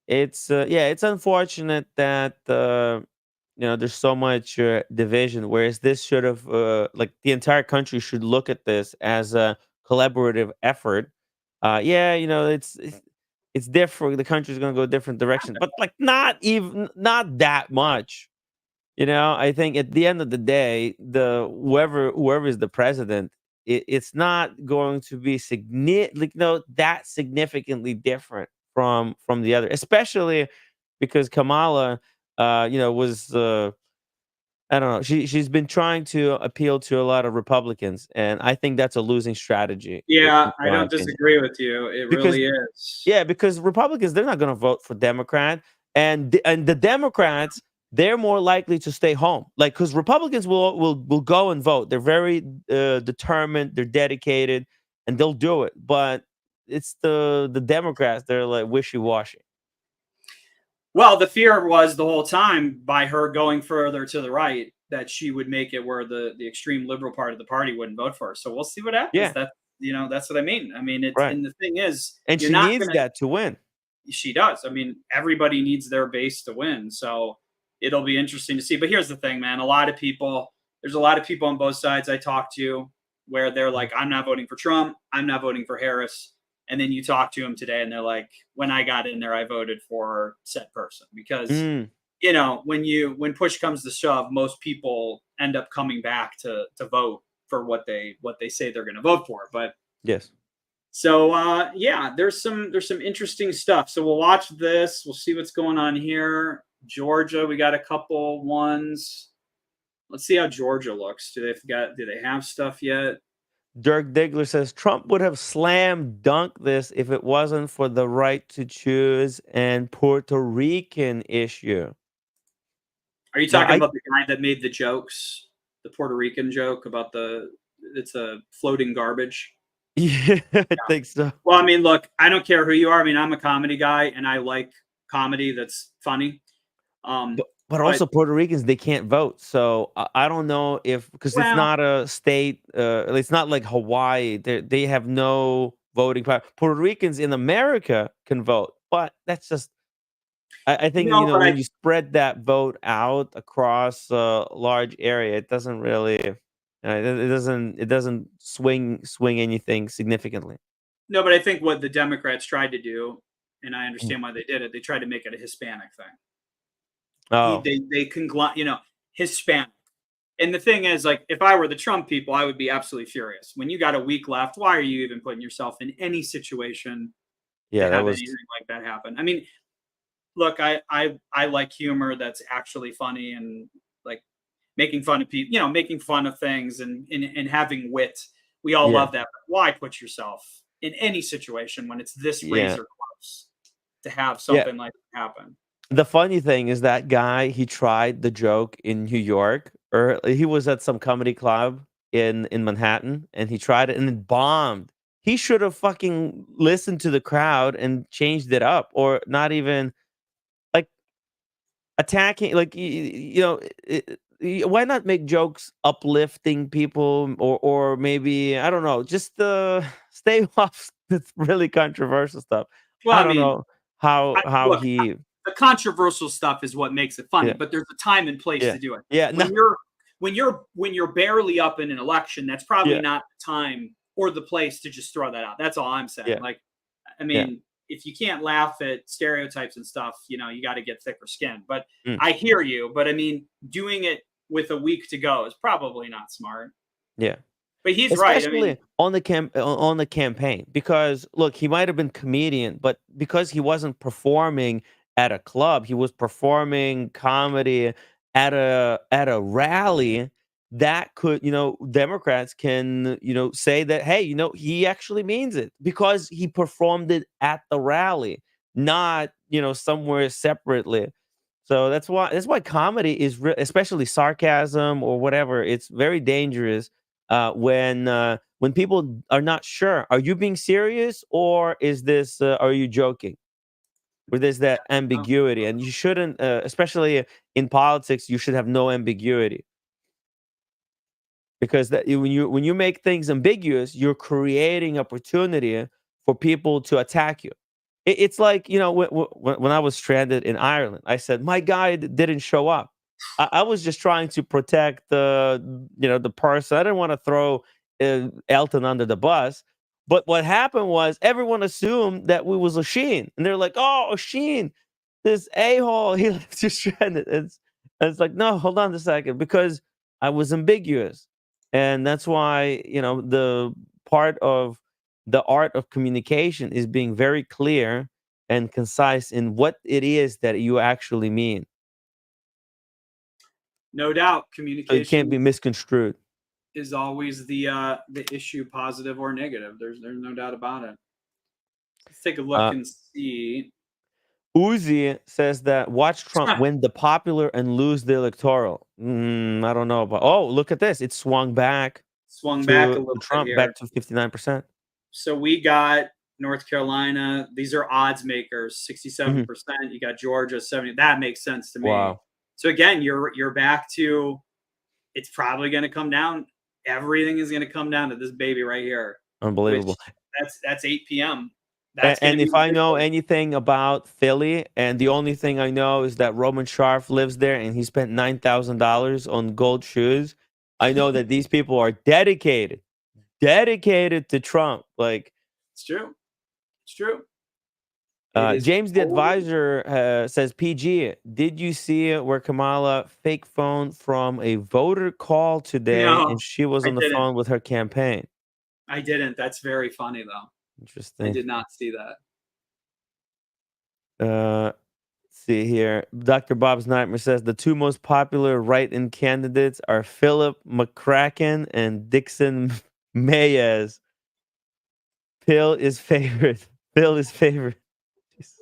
It's yeah, it's unfortunate that there's so much division. Whereas this should have like the entire country should look at this as a collaborative effort. Yeah, it's different. The country's gonna go a different direction, but like not that much. I think at the end of the day, the whoever is the president, it's not going to be that significantly different from the other, especially because Kamala, was I don't know, she's been trying to appeal to a lot of Republicans, and I think that's a losing strategy, Yeah, in I my don't opinion, disagree with you. It because really is. yeah, because Republicans, they're not going to vote for Democrat, and the Democrats, they're more likely to stay home. Like, because Republicans will go and vote. They're very determined. They're dedicated, and they'll do it. But it's the Democrats. They're like wishy washy. Well, the fear was the whole time by her going further to the right that she would make it where the extreme liberal part of the party wouldn't vote for her. So we'll see what happens. Yeah, That's what I mean. I mean, it's right. and the thing is, And you're she not needs gonna. that to win. She does. I mean, everybody needs their base to win. So it'll be interesting to see. But here's the thing, man. There's a lot of people on both sides I talk to where they're like, I'm not voting for Trump. I'm not voting for Harris. And then you talk to them today and they're like, when I got in there, I voted for said person because, Mm, when push comes to shove, most people end up coming back to vote for what they say they're going to vote for. But yes. so yeah, there's some interesting stuff. So we'll watch this. We'll see what's going on here. Georgia, we got a couple ones. Let's see how Georgia looks. Do they have stuff yet? Dirk Diggler says Trump would have slam dunked this if it wasn't for the right to choose and Puerto Rican issue. Are you Now, talking about the guy that made the jokes, the Puerto Rican joke about it's a floating garbage? yeah, I think so. Well, I mean, look, I don't care who you are. I mean, I'm a comedy guy and I like comedy that's funny. But also Puerto Ricans, they can't vote. So I don't know if because it's Well, not a state. It's not like Hawaii. They have no voting power. Puerto Ricans in America can vote, but that's just. I think no, but when you spread that vote out across a large area, it doesn't really. It doesn't swing anything significantly. no, but I think what the Democrats tried to do, and I Mm. understand why they did it, they tried to make it a Hispanic thing. Oh, They Hispanic. And the thing is, like, if I were the Trump people, I would be absolutely furious. When you got a week left, why are you even putting yourself in any situation to yeah, that have was. anything like that happen? I mean, look, I like humor that's actually funny and like making fun of people, making fun of things and having wit. We all Yeah, love that. But why put yourself in any situation when it's this yeah, razor close to have yeah. something like that happen? The funny thing is that guy, he tried the joke in New York, or he was at some comedy club in Manhattan, and he tried it and it bombed. He should have fucking listened to the crowd and changed it up, or not even like attacking. Like why not make jokes uplifting people, or maybe I don't know, just stay off this really controversial stuff. Well, I I don't mean, know how look, he. the controversial stuff is what makes it funny, Yeah, but there's a time and place yeah, to do it. yeah. No, When you're barely up in an election, that's probably yeah. not the time or the place to just throw that out. That's all I'm saying. Yeah, Like, I yeah. mean, if you can't laugh at stereotypes and stuff, you got to get thicker skin. But Mm, I hear you. But I mean, doing it with a week to go is probably not smart. yeah. But he's right. I mean, Especially on the campaign, because look, he might have been comedian, but because he wasn't performing at a club, he was performing comedy at a rally. That could, Democrats can, say that, hey, he actually means it because he performed it at the rally, not, somewhere separately. So that's why comedy is especially sarcasm or whatever. It's very dangerous when people are not sure, are you being serious or is this are you joking? Where there's that ambiguity, and you shouldn't, especially in politics, you should have no ambiguity, because when you make things ambiguous, you're creating opportunity for people to attack you. It's like, when I was stranded in Ireland, I said my guide didn't show up. I was just trying to protect the person. I didn't want to throw Elton under the bus. But what happened was everyone assumed that we was O'Sheen, and they're like, "Oh, O'Sheen, this a hole, he left you stranded." It's like, no, hold on a second, because I was ambiguous, and that's why the part of the art of communication is being very clear and concise in what it is that you actually mean. No doubt, So it can't be communication misconstrued. is always the issue, positive or negative. There's no doubt about it. Let's take a look Uh, and see. Uzi says that watch Trump win the popular and lose the electoral. I don't know about. Oh, look at this! It swung back Swung back a to little bit Trump, here. back to 59%. So we got North Carolina. These are odds makers, 67%. You got Georgia, 70. That makes sense to me. Wow, So again, you're back to, it's probably going to come down. Everything is going to come down to this baby right here, which unbelievable. that's 8 p.m. That's going to And be if I know the anything about Philly, and the only thing I know is that Roman Sharf lives there and he spent $9,000 on gold shoes, I know that these people are dedicated to Trump. Like, It's true. It's true. It is James the totally. advisor says, PG, did you see where Kamala fake phone from a voter call today No, and she was I on the didn't. phone with her campaign? I didn't. That's very funny though. I Interesting. did not see that. Let's see here. Dr. Bob's Nightmare says the two most popular write-in candidates are Philip McCracken and Dixon Mayes. Pill is favorite. Bill is favorite. Jesus.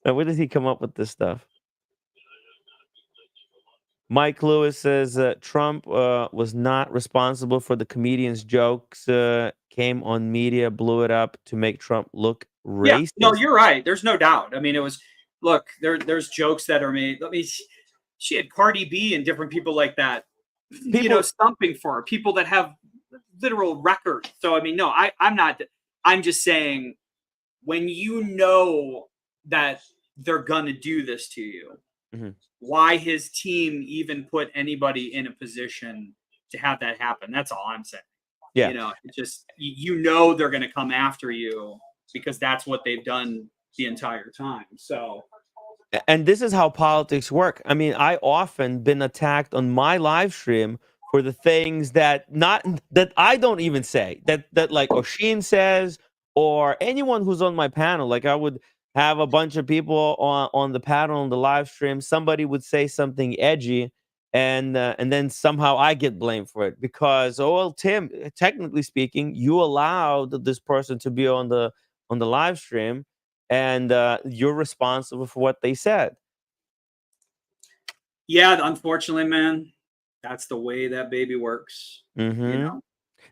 Now, where does he come up with this stuff? Mike Lewis says Trump was not responsible for the comedian's jokes. Came on media, blew it up to make Trump look Yeah, no, racist. you're right. There's no doubt. I mean, it was, look, there's jokes that are made. Let me, she had Cardi B and different people like that, People, stumping for her, people that have literal records. So I mean, no, I'm not. I'm just saying, when you know that they're gonna do this to you, Mhm. why his team even put anybody in a position to have that happen? That's all I'm saying. Yeah. It's just, you know they're gonna come after you because that's what they've done the entire time. So And this is how politics work. I mean, I often been attacked on my live stream for the things that I don't even say, that like Oshin says, or anyone who's on my panel. Like, I would have a bunch of people on the panel on the live stream. Somebody would say something edgy, and then somehow I get blamed for it because, oh well, Tim, technically speaking, you allowed this person to be on the live stream, and you're responsible for what they said. yeah, unfortunately, man, that's the way that baby works. You Hmm. know.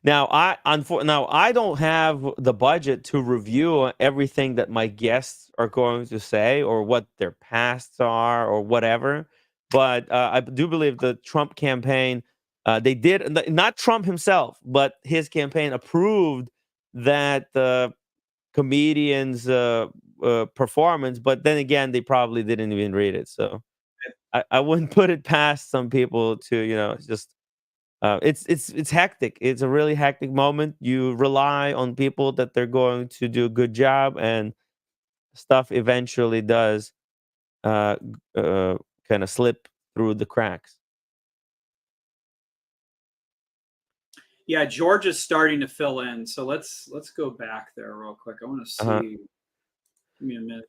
Now, I don't have the budget to review everything that my guests are going to say or what their pasts are or whatever. But I do believe the Trump campaign, they did not Trump himself, but his campaign approved that comedian's performance. But then again, they probably didn't even read it. So I wouldn't put it past some people to just it's hectic. It's a really hectic moment. You rely on people that they're going to do a good job, and stuff eventually does kind of slip through the cracks. Yeah, Georgia's starting to fill in. So let's go back there real quick. I want to Uh-huh. see. Give me a minute.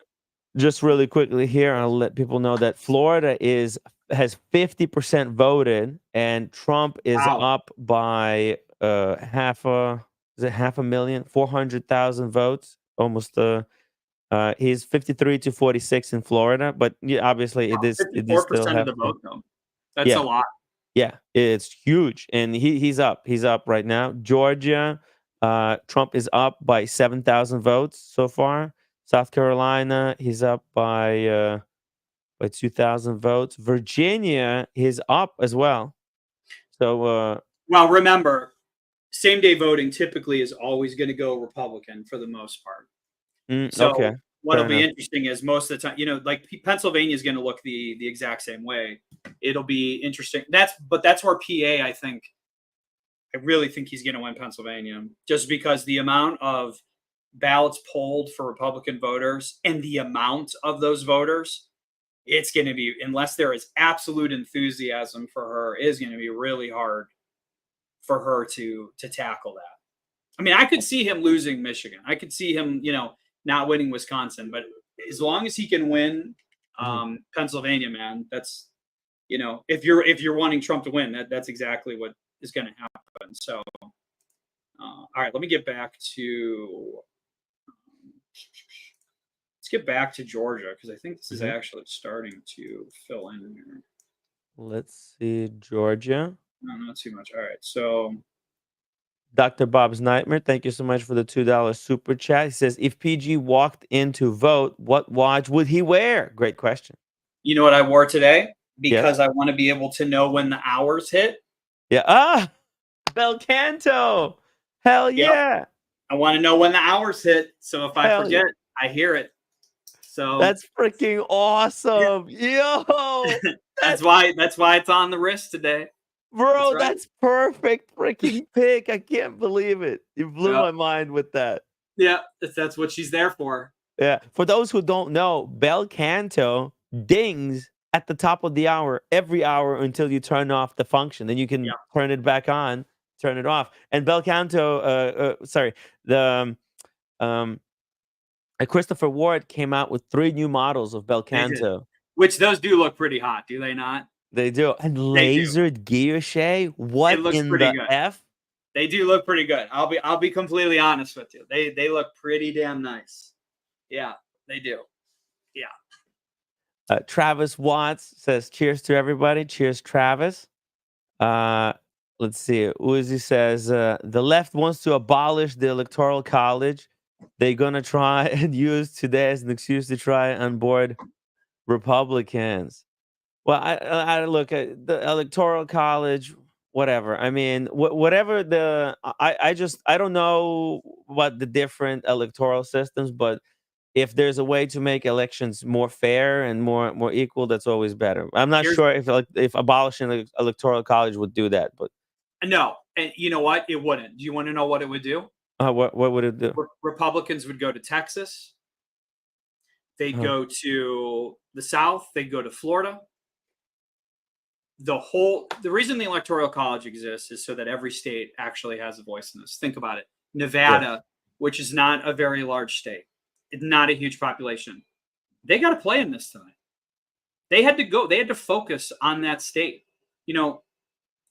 Just really quickly here, I'll let people know that Florida has 50% voted, and Trump is Wow. up by half a million, 400,000 votes, almost he's 53 to 46 in Florida, but yeah, obviously it is still 54% of the happening. vote, though. That's a Yeah, lot. Yeah, it's huge, and he's up. He's up right now. Georgia, Trump is up by 7,000 votes so far. South Carolina, he's up by 2,000 votes. Virginia, he's up as well. So Well, remember, same day voting typically is always going to go Republican for the most part. So okay, what'll fair be enough. interesting is most of the time, like Pennsylvania is going to look the exact same way. It'll be interesting. That's where PA, I really think he's going to win Pennsylvania, just because the amount of ballots polled for Republican voters and the amount of those voters, it's going to be, unless there is absolute enthusiasm for her, is going to be really hard for her to tackle that. I mean, I could see him losing Michigan. I could see him, not winning Wisconsin. But as long as he can win Mhm. Pennsylvania, man, that's if you're wanting Trump to win, that's exactly what is going to happen. So, all right, let me get back to let's get back to Georgia, because I think this is Mhm. actually starting to fill in here. Let's see, Georgia. No, not too much. All right, so Dr. Bob's Nightmare, thank you so much for the $2 super chat. He says, if PG walked in to vote, what watch would he wear? Great question. you know what I wore today? Yes. Because I want to be able to know when the hours hit. Yeah. Ah, Bel Canto. Hell Yep. yeah. I want to know when the hours hit. So if I Hell yeah. forget, I hear it. So That's freaking yeah, awesome. Yo, that's that's why it's on the wrist today. That's bro, right. that's perfect freaking pick. I can't believe it. You blew Yeah. my mind with that. Yeah, that's what she's there for. Yeah. For those who don't know, Bel Canto dings at the top of the hour every hour until you turn off the function. Then you can Yeah. turn it back on, turn it off. And Bel Canto, sorry, the Christopher Ward came out with 3 new models of Bel They did. Canto. Which those do look pretty hot, do they not? They do. And They do. lasered guilloche. It What looks in pretty the good. F? They do look pretty good. I'll be completely honest with you. They look pretty damn nice. Yeah, they do. Yeah. Travis Watts says, cheers to everybody. Cheers, Travis. Uh, let's see. Uzi says, the left wants to abolish the Electoral College. They're going to try and use today as an excuse to try and board Republicans. Well, I look at the Electoral College, whatever. I mean, whatever I don't know what the different electoral systems, but if there's a way to make elections more fair and more equal, that's always better. I'm not Here's sure if abolishing the Electoral College would do that, but no, and you know what? It wouldn't. Do you want to know what it would do? what would it do? Republicans would go to Texas. They'd Uh, go to the South. They'd go to Florida. The reason the Electoral College exists is so that every state actually has a voice in this. Think about it. yeah. Nevada, which is not a very large state, it's not a huge population. They got to play in this tonight. They had to focus on that state. You know,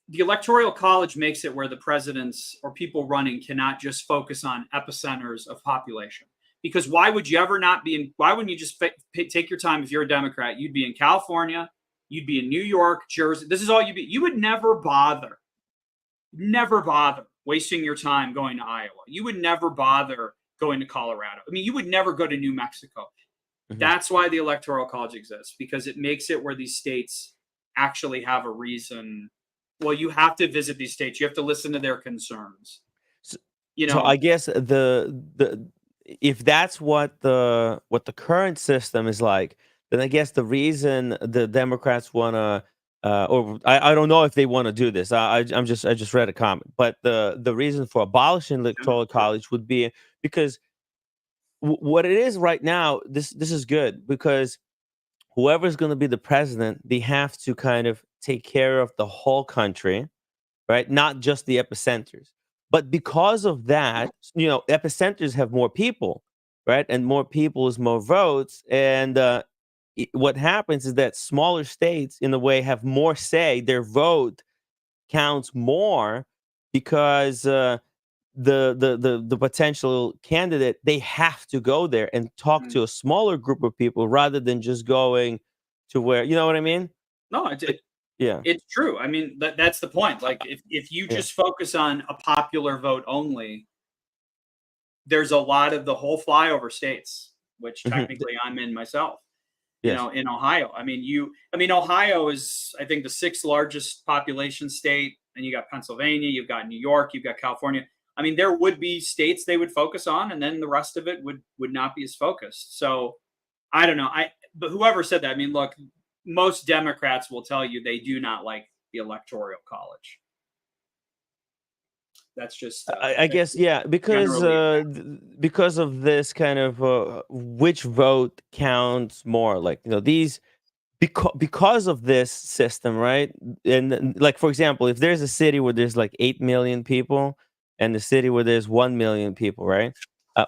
the Electoral College makes it where the presidents or people running cannot just focus on epicenters of population. Because why would you ever not be in? Why wouldn't you just take your time? If you're a Democrat, you'd be in California, you'd be in New York, Jersey. This is all you'd be. You would never bother wasting your time going to Iowa. You would never bother going to Colorado. I mean, you would never go to New Mexico. Mhm. That's why the Electoral College exists, because it makes it where these states actually have a reason. Well, you have to visit these states. You have to listen to their concerns. So, You so I know, guess the if that's what the current system is like, then I guess the reason the Democrats want to or I don't know if they want to do this. I just read a comment, but the reason for abolishing electoral college would be because what it is right now. This is good because whoever's going to be the president, they have to kind of take care of the whole country, right? Not just the epicenters. But because of that, epicenters have more people, right? And more people is more votes. And what happens is that smaller states, in a way, have more say. Their vote counts more because the potential candidate, they have to go there and talk mm, to a smaller group of people rather than just going to where, you know what I mean? no, I did. Yeah. It's true. I mean, that's the point. Like, if you Yeah. just focus on a popular vote only, there's a lot of the whole flyover states, which Mhm. technically I'm in myself. Yes. In Ohio. I mean, Ohio is, I think, the sixth largest population state, and you got Pennsylvania, you've got New York, you've got California. I mean, there would be states they would focus on, and then the rest of it would not be as focused. So I don't know. But whoever said that, I mean, look, most Democrats will tell you they do not like the Electoral College. That's just I guess yeah, generally. because of this kind of which vote counts more, like these because of this system, right? And like for example, if there's a city where there's like 8 million people and the city where there's 1 million people, right?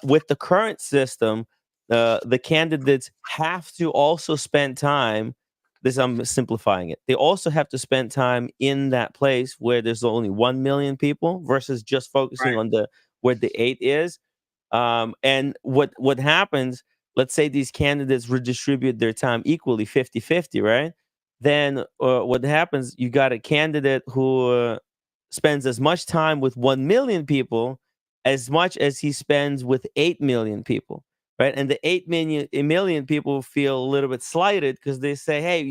With the current system, the candidates have to also spend time. This I'm simplifying it. They also have to spend time in that place where there's only 1 million people versus just focusing Right. on the where the eight is. And what happens, let's say these candidates redistribute their time equally 50-50, right? Then what happens, you got a candidate who spends as much time with 1 million people as much as he spends with 8 million people, right? And the 8 million people feel a little bit slighted because they say, hey,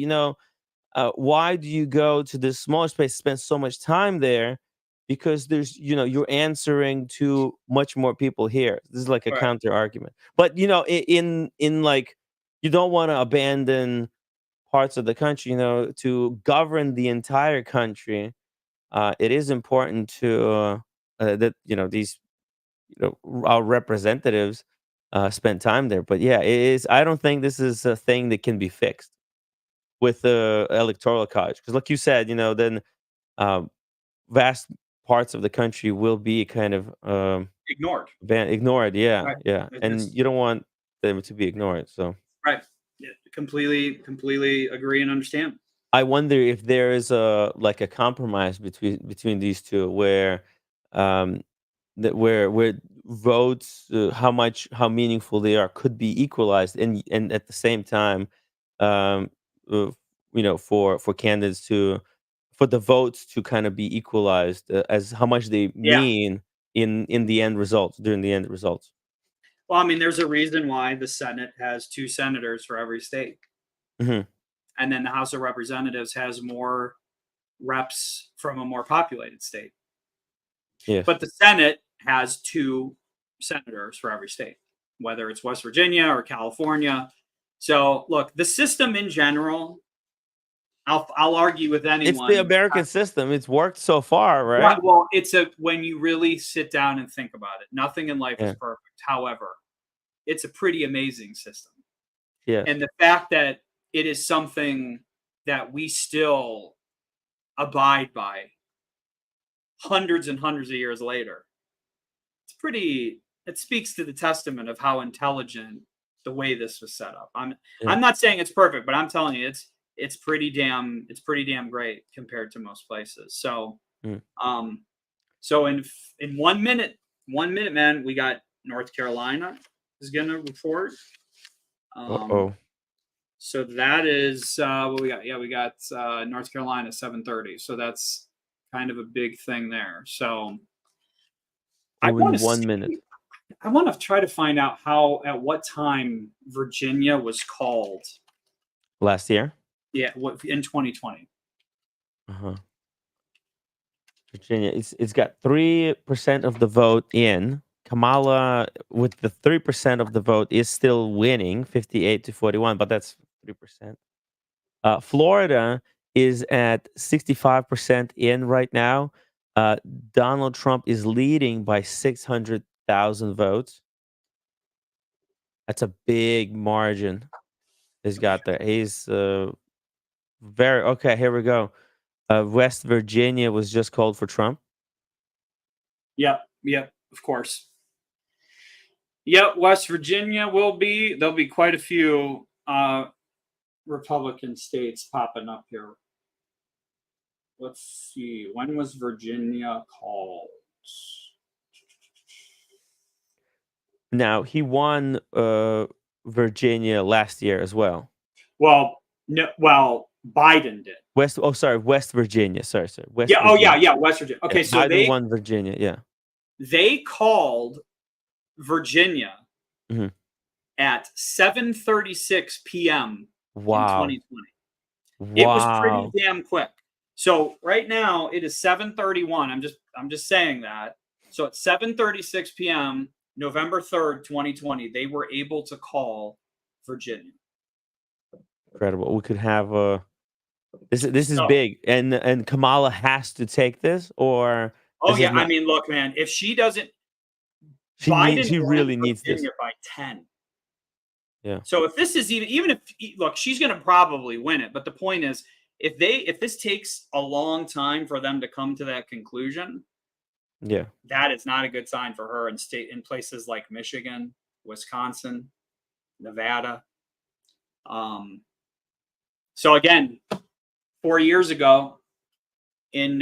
why do you go to this smaller space, spend so much time there? Because you're answering to much more people here. This is like a Right. counter argument. But in like, you don't want to abandon parts of the country, to govern the entire country. It is important to that these our representatives spend time there. But yeah, it is. I don't think this is a thing that can be fixed with the electoral college, because like you said, then um, vast parts of the country will be kind of Ignored. ignored. Yeah, Right. yeah, It's and just you don't want them to be ignored. So right. Yeah, completely agree and understand. I wonder if there is a like a compromise between these two, where um, where votes, how meaningful they are, could be equalized, and at the same time, um, uh, for candidates to for the votes to kind of be equalized, as how much they Yeah. mean in the end results, during the end results. Well, I mean, there's a reason why the Senate has two senators for every state, Hmm. and then the House of Representatives has more reps from a more populated state. Yes. But the Senate has two senators for every state, whether it's West Virginia or California. So, look, the system in general, I'll argue with It's the anyone. American system. It's worked so far, Right. right? Well, it's a when you really sit down and think about it, nothing in life is Yeah. perfect. However, it's a pretty amazing system. Yes. And the fact that it is something that we still abide by hundreds and hundreds of years later, it speaks to the testament of how intelligent the way this was set up. Yeah. I'm not saying it's perfect, but I'm telling you it's pretty damn great compared to most places. So Mm. um so in 1 minute, man, we got North Carolina is gonna report. Um Uh-oh. so that is what we got. Yeah, we got North Carolina 7:30. So that's kind of a big thing there. So I Oh, want in to see 1 minute. I want to try to find out at what time Virginia was called. Last year. Yeah, what in 2020. Uh-huh. Virginia, it's got 3% of the vote in. Kamala, with the 3% of the vote, is still winning 58-41, but that's 3%. Florida is at 65% in right now. Uh, Donald Trump is leading by 600,000 votes. That's a big margin he's got there. He's very okay. Here we go. West Virginia was just called for Trump. Yep, of course. Yep, West Virginia there'll be quite a few Republican states popping up here. Let's see. When was Virginia called? Now he won Virginia last year as well. Well, no, well, Biden did. West Virginia. Sorry. West Yeah. Oh, Virginia. yeah. West Virginia. Okay, so Biden won Virginia. Yeah. they called Virginia Mhm. at 7:36 p.m. in Wow. 2020. It was pretty Wow. damn quick. So right now it is 7:31. I'm just saying that. So at 7:36 p.m. November 3rd, 2020, they were able to call Virginia. Incredible. We could have this is So, big, and Kamala has to take this, or oh this is yeah, I not. mean, look, man, if she doesn't, Biden She won really needs this. Virginia by 10. Yeah. So if this is even if look, she's going to probably win it, but the point is, if this takes a long time for them to come to that conclusion, Yeah. that is not a good sign for her in places like Michigan, Wisconsin, Nevada. So again, 4 years ago, in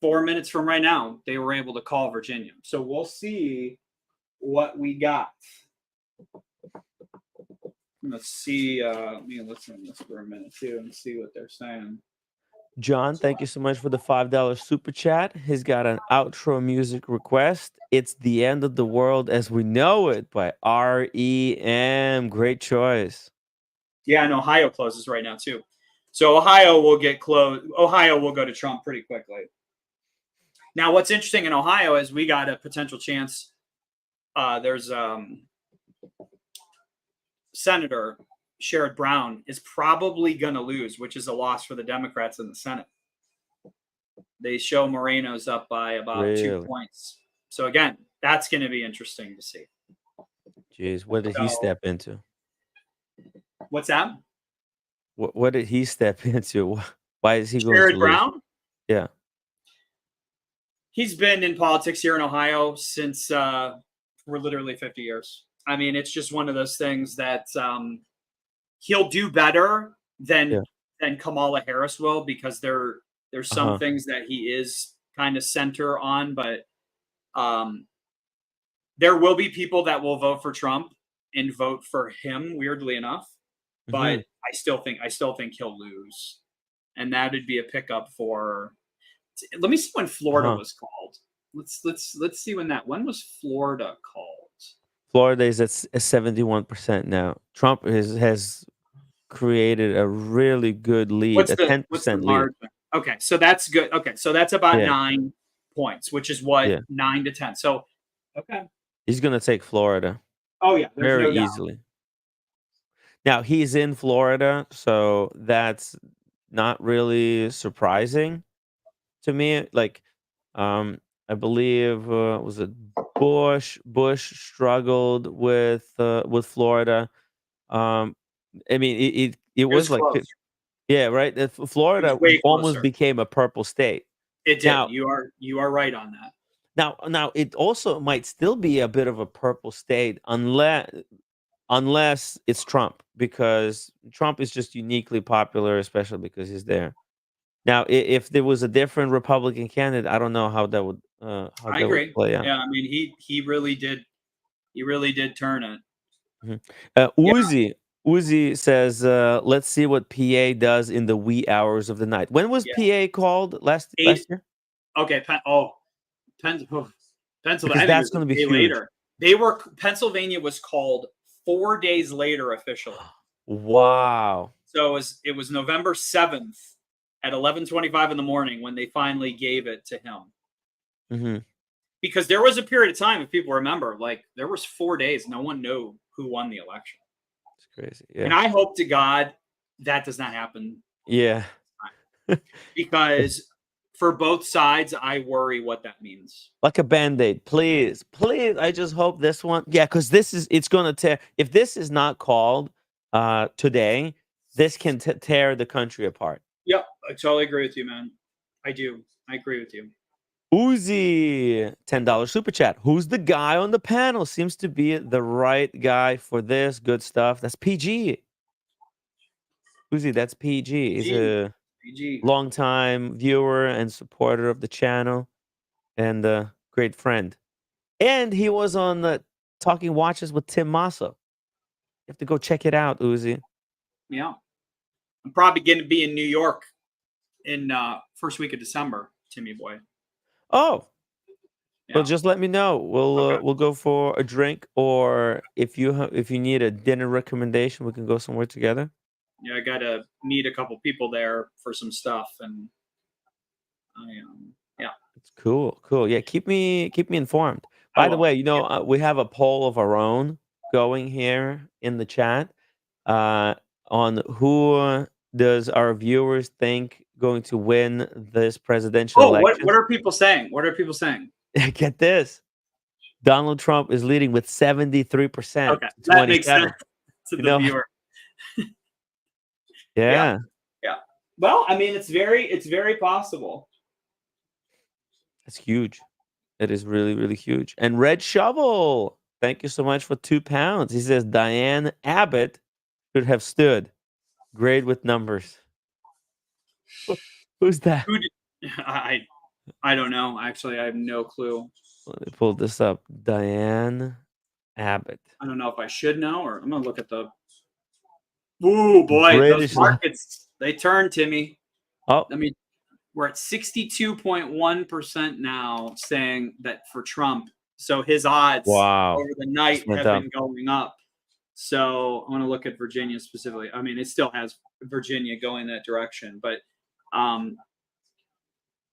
4 minutes from right now, they were able to call Virginia. So we'll see what we got. Let's see. Let me listen to this for a minute too and see what they're saying. John, thank you so much for the $5 super chat. He's got an outro music request. It's The End of the World as We Know It by REM. Great choice. Yeah, and Ohio closes right now too. So Ohio will get closed. Ohio will go to Trump pretty quickly. Now, what's interesting in Ohio is we got a potential chance. There's Senator Sherrod Brown is probably going to lose, which is a loss for the Democrats in the Senate. They show Moreno's up by about 2 points. So again, that's going to be interesting to see. Jeez, what did he step into? What's that? What did he step into? Why is he going to Sherrod lose? Brown? Yeah. He's been in politics here in Ohio since for literally 50 years. I mean, it's just one of those things that he'll do better than Kamala Harris will, because there's some things that he is kind of center on, but there will be people that will vote for Trump and vote for him, weirdly enough. But I still think he'll lose, and that would be a pickup for. Let me see when Florida was called. Let's see when was Florida called. Florida is at 71% now. Trump has created a really good lead, a 10% lead. Okay, so that's good. Okay, so that's about 9 points, which is what 9 to 10. So, okay, he's gonna take Florida. Oh yeah, there's very no doubt. easily. Now he's in Florida, so that's not really surprising to me. Like, I believe was it Bush? Bush struggled with Florida. I mean, it was like, close. yeah, right. Florida almost became a purple state. It did. Now, you are right on that. Now it also might still be a bit of a purple state unless it's Trump, because Trump is just uniquely popular, especially because he's there. Now, if there was a different Republican candidate, I don't know how that would I agree. would play out. Yeah, I mean, he really did turn it. Uzi says, let's see what PA does in the wee hours of the night. When was PA called last year? Okay, Pennsylvania. Because that's going to be huge. Later. Pennsylvania was called 4 days later officially. Wow. So it was November 7th at 11:25 in the morning when they finally gave it to him. Because there was a period of time, if people remember, like there was 4 days no one knew who won the election. It's crazy. Yeah. And I hope to God that does not happen. Yeah. Because for both sides, I worry what that means. Like a Band-Aid. Please. I just hope this one. Yeah, because it's going to tear. If this is not called today, this can tear the country apart. Yep. I totally agree with you, man. I do. I agree with you. Uzi, $10 super chat. Who's the guy on the panel? Seems to be the right guy for this. Good stuff. That's PG. Uzi, that's PG. He's a longtime viewer and supporter of the channel, and a great friend. And he was on the Talking Watches with Tim Massa. You have to go check it out, Uzi. Yeah. I'm probably going to be in New York in first week of December, Timmy boy. Oh, Yeah. well, just let me know. We'll go for a drink, or if you need a dinner recommendation, we can go somewhere together. Yeah, I got to meet a couple people there for some stuff, and yeah. It's cool, cool. Yeah, keep me informed. I By the will. way, we have a poll of our own going here in the chat uh, on who does our viewers think going to win this presidential Oh, election. what are people saying? What are people saying? Get this. Donald Trump is leading with 73% Okay, to that makes 27. sense to You the know, viewer. Yeah, yeah, yeah. Well, I mean, it's very possible. it's huge. It is really, really huge. And Red Shovel, thank you so much for £2. He says Diane Abbott should have stood. Great with numbers. Who's that? Who did, I don't know. Actually, I have no clue. Let me pull this up. Diane Abbott. I don't know if I should know, or I'm gonna look at the. Ooh, boy, those British. markets, they turn, Timmy. Oh, I mean, we're at 62.1% now, saying that for Trump. So his odds wow. over the Just night went have up. been going up. So I want to look at Virginia specifically. I mean, it still has Virginia going that direction, but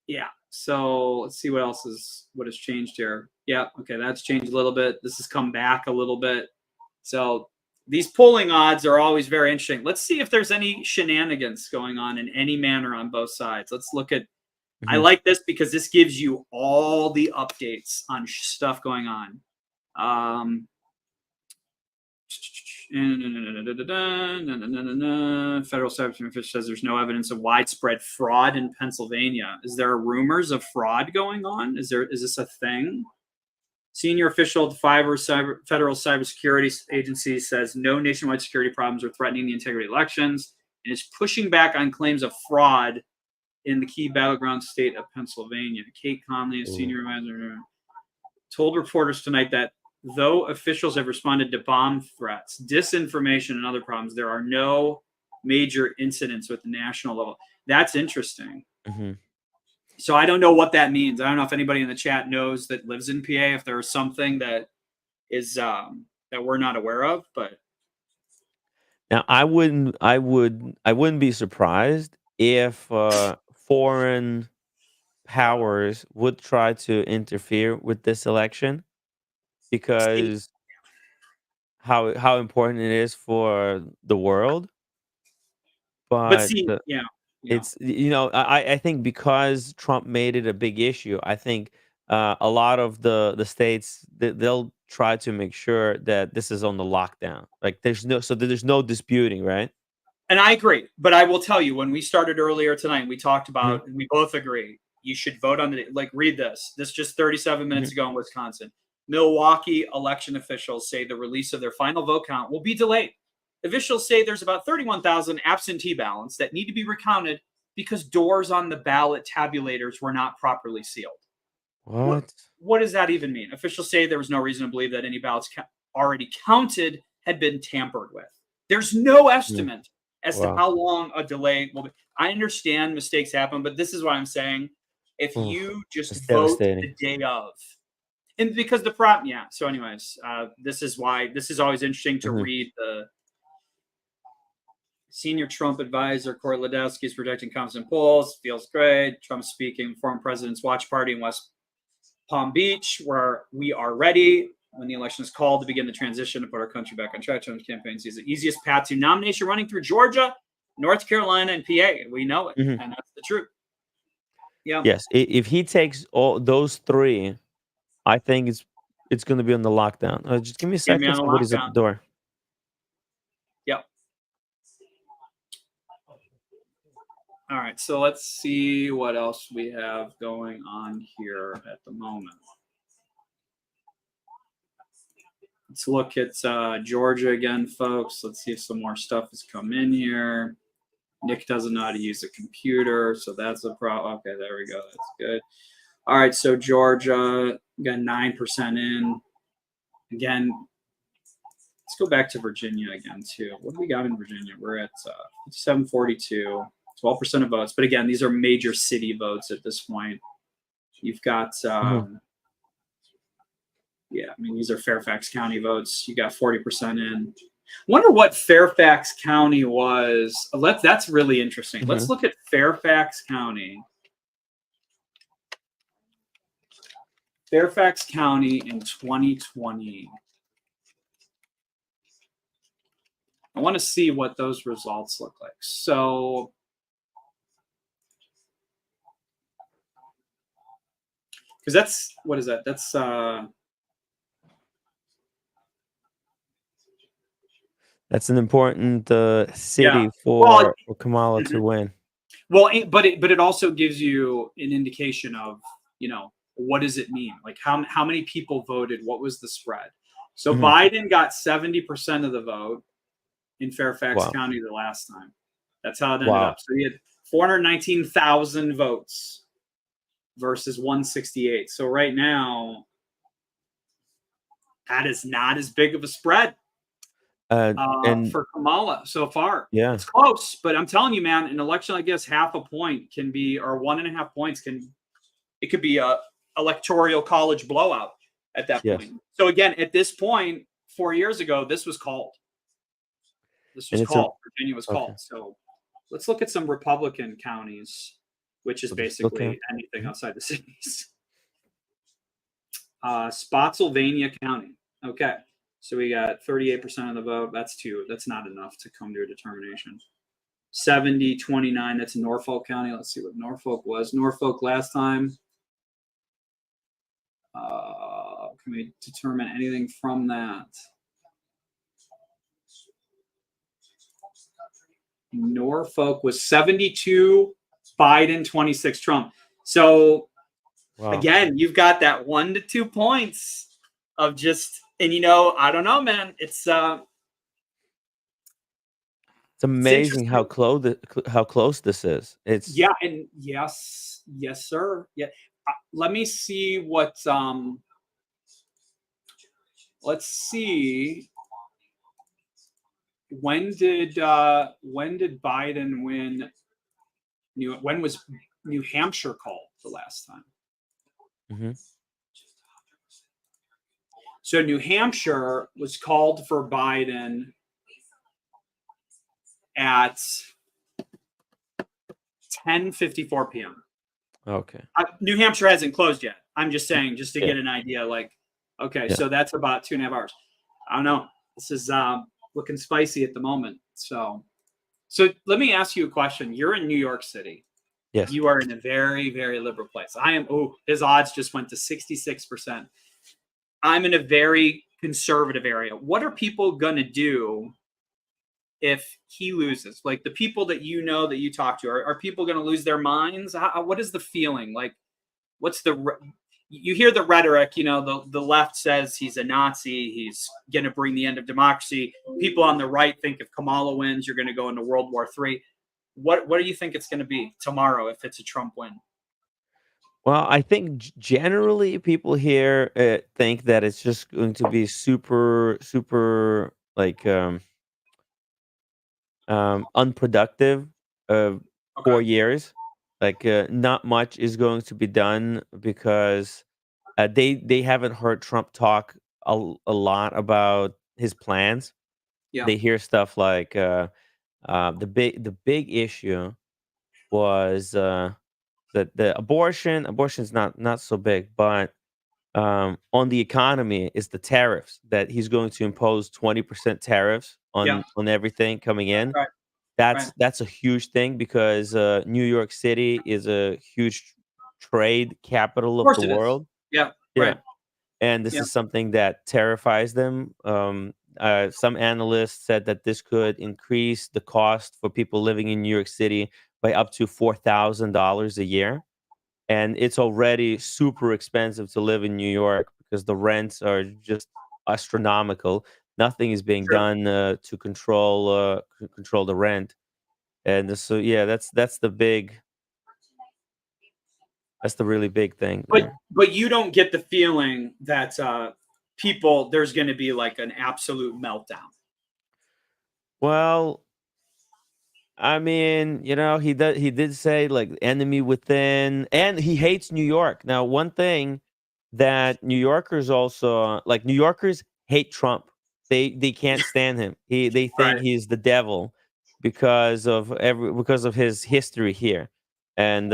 yeah. So let's see what has changed here. Yeah, okay, that's changed a little bit. This has come back a little bit. So these polling odds are always very interesting. Let's see if there's any shenanigans going on in any manner on both sides. Let's look at. I Mhm. like this because this gives you all the updates on stuff going on. Federal Secretary says there's no evidence of widespread fraud in Pennsylvania. Is there rumors of fraud going on? Is this a thing? Senior official at the Federal Cybersecurity Agency says no nationwide security problems are threatening the integrity of elections, and is pushing back on claims of fraud in the key battleground state of Pennsylvania. Kate Conley, a senior advisor, told reporters tonight that though officials have responded to bomb threats, disinformation, and other problems, there are no major incidents with the national level. That's interesting. Mhm. So I don't know what that means. I don't know if anybody in the chat knows that lives in PA, if there's something that is that we're not aware of, but Now, I wouldn't be surprised if foreign powers would try to interfere with this election, because how important it is for the world. But see, yeah. it's I think because Trump made it a big issue, I think a lot of the states, they'll try to make sure that this is on the lockdown. Like there's no disputing, right? And I agree, but I will tell you, when we started earlier tonight, we talked Mhm, about, and we both agree, you should vote on the, like, read this. This just 37 minutes mhm. ago in Wisconsin. Milwaukee election officials say the release of their final vote count will be delayed. Officials say there's about 31,000 absentee ballots that need to be recounted because doors on the ballot tabulators were not properly sealed. What What? what does that even mean? Officials say there was no reason to believe that any ballots already counted had been tampered with. There's no Mm, estimate as to wow. how long a delay will be. I understand mistakes happen, but this is what I'm saying. If Oof, you just that's vote the devastating. day of, and because the problem, yeah. So, anyways, this is why this is always interesting to Mhm. read. The senior Trump advisor Corey Ladowski is projecting confidence in polls. Feels great. Trump speaking, former president's watch party in West Palm Beach, where we are ready when the election is called to begin the transition to put our country back on track. Trump's campaign sees the easiest path to nomination running through Georgia, North Carolina, and PA. We know it, Mhm. and that's the truth. Yeah. Yes, if he takes all those three, I think it's going to be on the lockdown. Just give me a Get me second. on a Somebody's at lockdown. the door. Yep. All right. So let's see what else we have going on here at the moment. Let's look at Georgia again, folks. Let's see if some more stuff has come in here. Nick doesn't know how to use a computer, so that's a problem. Okay, there we go. That's good. All right, so Georgia got 9% in. Again, let's go back to Virginia again too. What do we got in Virginia? We're at 742, 12% of votes. But again, these are major city votes at this point. You've got, yeah, I mean, these are Fairfax County votes. You got 40% in. Wonder what Fairfax County was. That's really interesting. Let's look at Fairfax County. Fairfax County in 2020. I want to see what those results look like. So, because that's, what is that? That's an important city yeah. for Kamala to win. Well, but it also gives you an indication of, you know, what does it mean? Like how many people voted? What was the spread? So Biden got 70% of the vote in Fairfax County the last time. That's how it ended up. So he had 419,000 votes versus 168. So right now, that is not as big of a spread and for Kamala so far. Yeah, it's close, but I'm telling you, man, an election like this, half a point can be, or 1.5 points it could be a electoral college blowout at that point. So again, at this point, 4 years ago, this was called. Virginia was called. So let's look at some Republican counties, which is basically anything outside the cities. Spotsylvania County. Okay. So we got 38% of the vote. That's not enough to come to a determination. 70-29. That's Norfolk County. Let's see what Norfolk was. Norfolk last time. Can we determine anything from that? Norfolk was 72 Biden, 26 Trump. So again, you've got that 1 to 2 points of just, and you know, I don't know, man. It's amazing how close this is. It's and yes, sir. Yeah. Let me see what let's see. When did Biden win? When was New Hampshire called the last time? So New Hampshire was called for Biden at 10:54 p.m. Okay. New Hampshire hasn't closed yet. I'm just saying, just to get an idea. Like, okay, so that's about 2.5 hours. I don't know. This is looking spicy at the moment. So let me ask you a question. You're in New York City. Yes. You are in a very, very liberal place. I am. Oh, his odds just went to 66%. I'm in a very conservative area. What are people gonna do if he loses? Like the people that you know, that you talk to, are people gonna lose their minds? What is the feeling? Like, what's you hear the rhetoric, you know, the left says he's a Nazi, he's going to bring the end of democracy. People on the right think if Kamala wins, you're going to go into World War III. What do you think it's going to be tomorrow if it's a Trump win? Well, I think generally people here think that it's just going to be super like unproductive 4 years. Like not much is going to be done because they haven't heard Trump talk a lot about his plans. They hear stuff like the big issue was that the abortion's not so big, but on the economy is the tariffs, that he's going to impose 20% tariffs on everything coming in. That's a huge thing because New York City is a huge trade capital of the world. Yeah. And this is something that terrifies them. Some analysts said that this could increase the cost for people living in New York City by up to $4,000 a year. And it's already super expensive to live in New York because the rents are just astronomical. Nothing is being done to control the rent. And so that's the really big thing there. But you don't get the feeling that people, there's going to be like an absolute meltdown. Well, I mean, he did say like enemy within, and he hates New York. Now, one thing that New Yorkers also like, New Yorkers hate Trump. They can't stand him. They think Right. he's the devil because of his history here. And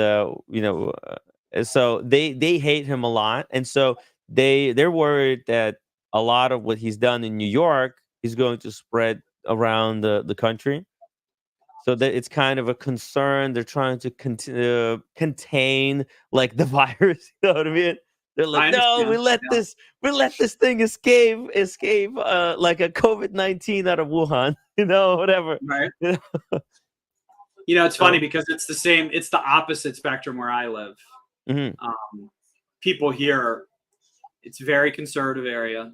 so they hate him a lot. And so they're worried that a lot of what he's done in New York is going to spread around the country, so that it's kind of a concern. They're trying to contain like the virus. You know what I mean? They're like, I no, understand. Yeah. we let this thing escape like a COVID-19 out of Wuhan. Whatever. Right. You know? It's funny So, because it's the opposite spectrum where I live. mhm. People here, it's a very conservative area.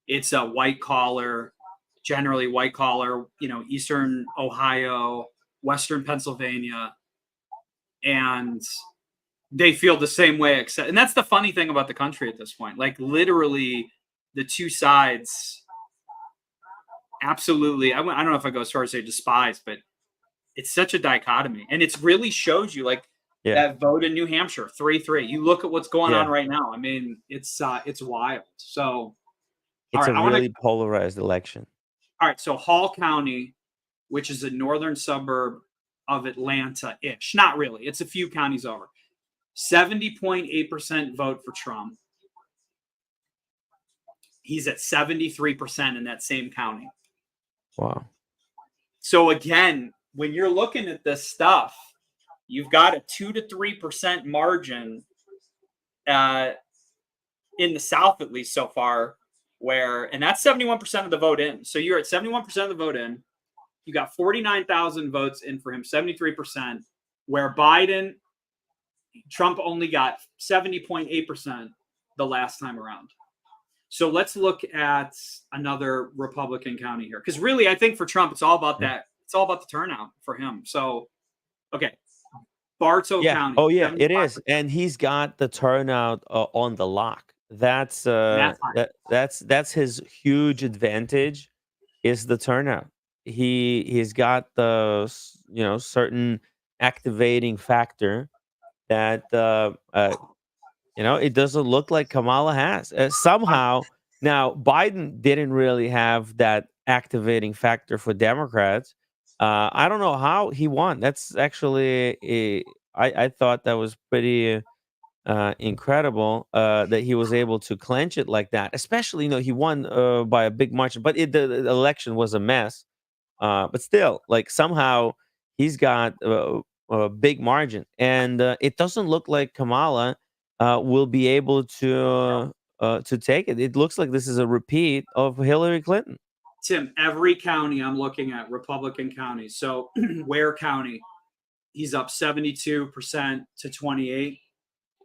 It's a white collar, generally white collar, Eastern Ohio, Western Pennsylvania, and they feel the same way. And that's the funny thing about the country at this point. Like literally, the two sides, absolutely. I don't know if I go as far as say despise, but it's such a dichotomy, and it really shows you like Yeah, that vote in New Hampshire 3-3. You look at what's going yeah. on right now. I mean, it's wild. So, all It's right, a I want to. really polarized election. All right, so Hall County, which is a northern suburb of Atlanta-ish, not really. It's a few counties over. 70.8% vote for Trump. He's at 73% in that same county. Wow. So again, when you're looking at this stuff, you've got a 2 to 3% margin in the South, at least so far, and that's 71% of the vote in. So you're at 71% of the vote in. You got 49,000 votes in for him, 73%, where Trump only got 70.8% the last time around. So let's look at another Republican county here. Because really, I think for Trump, it's all about that. It's all about the turnout for him. So, okay. Bartow Yeah. County. Oh, yeah, it 75%. is, and he's got the turnout on the lock. That's That's high. that's his huge advantage, is the turnout. He's got the certain activating factor that it doesn't look like Kamala has. Somehow, now Biden didn't really have that activating factor for Democrats. I don't know how he won. That's actually I thought that was pretty incredible that he was able to clench it like that. Especially, he won by a big margin, but the election was a mess. But still, like somehow he's got a big margin, and it doesn't look like Kamala will be able to take it. It looks like this is a repeat of Hillary Clinton. Tim, every county I'm looking at, Republican counties. So Ware County, he's up 72% to 28.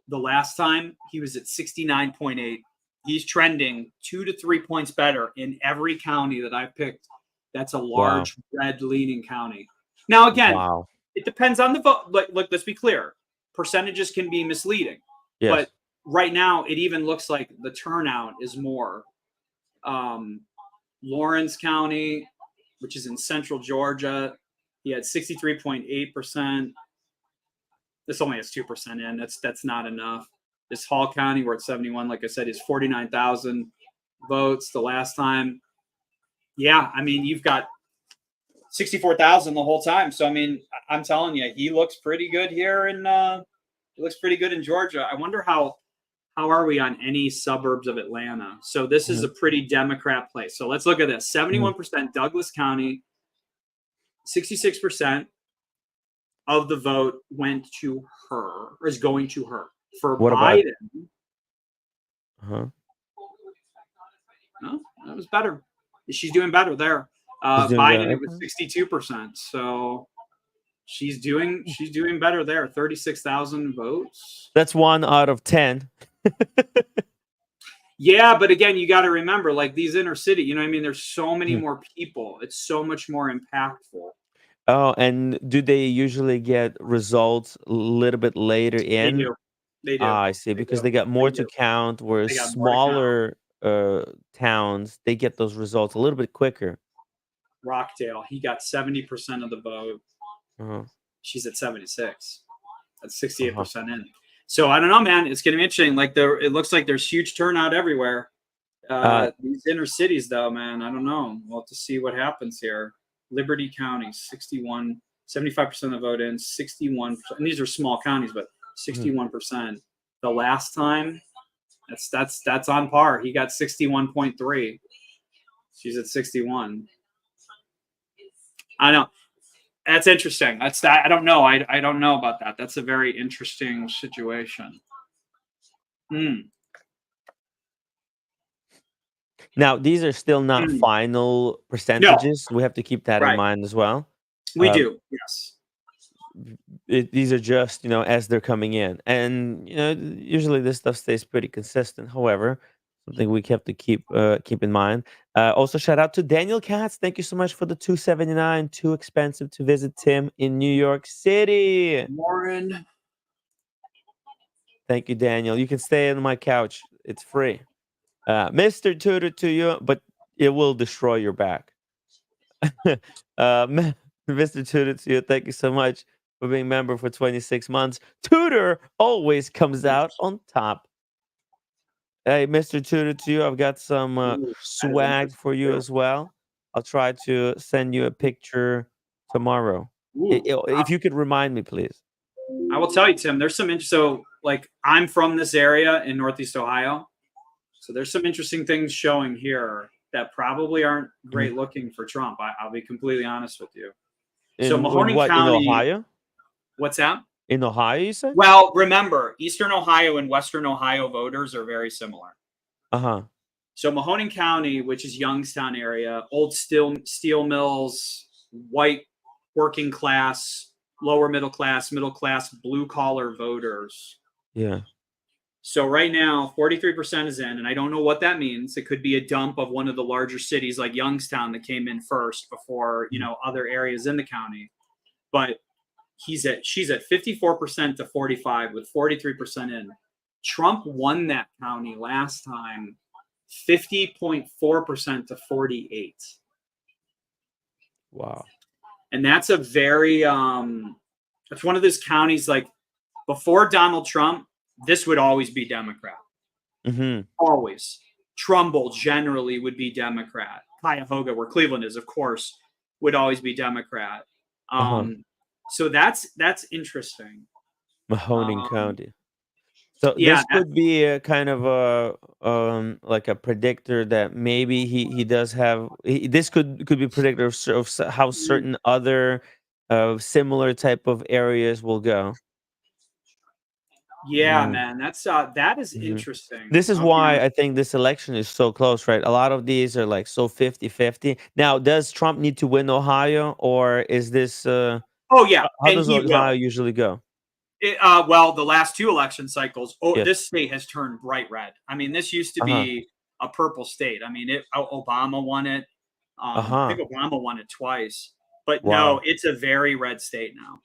The last time he was at 69.8. He's trending 2 to 3 points better in every county that I've picked. That's a Wow. large red leaning county. Now, again, Wow. it depends on the vote. Look, let's be clear. Percentages can be misleading. Yes. But right now, it even looks like the turnout is more. Lawrence County, which is in central Georgia, he had 63.8%. This only has 2% in. That's not enough. This Hall County, we're at 71, like I said, is 49,000 votes the last time. Yeah, I mean, you've got 64,000 the whole time. So, I mean, I'm telling you, he looks pretty good here, he looks pretty good in Georgia. I wonder how are we on any suburbs of Atlanta? So this is a pretty Democrat place. So let's look at this. 71% Douglas County, 66% of the vote went to her, or is going to her. For What about? Biden, No, that was better. She's doing better there. he's doing Biden, better. it was 62%. So she's doing better there. 36,000 votes. That's 1 out of 10. Yeah, but again, you got to remember, like these inner city, you know what I mean? There's so many more people. It's so much more impactful. Oh, and do they usually get results a little bit later They in? do. They do. Ah, I see, They because do. they got more They to do. count, whereas They got more to count. smaller towns, they get those results a little bit quicker. Rockdale, he got 70% of the vote. Uh-huh. She's at 76. That's 68% Uh-huh. in. So I don't know, man. It's going to be interesting. Like it looks like there's huge turnout everywhere. These inner cities, though, man, I don't know. We'll have to see what happens here. Liberty County, 75% of the vote in, 61%. And these are small counties, but 61%. The last time, that's on par. He got 61.3. She's at 61. I know. That's interesting. That's that. I don't know. I don't know about that. That's a very interesting situation. Now, these are still not final percentages. We have to keep that in Right. mind as well. We do. Yes. These are just, as they're coming in. And, usually this stuff stays pretty consistent. However, something we have to keep in mind. Also, shout out to Daniel Katz. Thank you so much for the $2.79. Too expensive to visit Tim in New York City. Warren. Thank you, Daniel. You can stay on my couch. It's free. Mr. Tutor to you, but it will destroy your back. Mr. Tutor to you, thank you so much for being a member for 26 months. Tutor always comes out on top. Hey, Mr. Tutor to you, I've got some swag for you as well. I'll try to send you a picture tomorrow. If you could remind me, please. I will tell you, Tim, there's some so like I'm from this area in Northeast Ohio. So there's some interesting things showing here that probably aren't great looking for Trump. I'll be completely honest with you. So In Mahoning what? In County. Ohio? What's that? In Ohio, you said? Well, remember, Eastern Ohio and Western Ohio voters are very similar. Uh-huh. So Mahoning County, which is Youngstown area, old steel mills, white working class, lower middle class, blue collar voters. Yeah. So right now, 43% is in, and I don't know what that means. It could be a dump of one of the larger cities like Youngstown that came in first before, other areas in the county. But she's at 54% to 45 with 43% in. Trump won that county last time 50.4% to 48. Wow. And that's a very it's one of those counties like before Donald Trump, this would always be Democrat. Always. Trumbull generally would be Democrat. Cuyahoga, where Cleveland is, of course, would always be Democrat. So that's interesting. Mahoning County. So yeah, this could be a kind of like a predictor that maybe he does have. This could be predictor of how certain other similar type of areas will go. Yeah, man, that is interesting. This is why I think this election is so close, right? A lot of these are like so 50-50. Now, does Trump need to win Ohio, or is this? Oh yeah, How and does he Ohio will. usually go? Well, the last two election cycles, Yes. this state has turned bright red. I mean, this used to be a purple state. I mean, Obama won it. I think Obama won it twice. But no, it's a very red state now.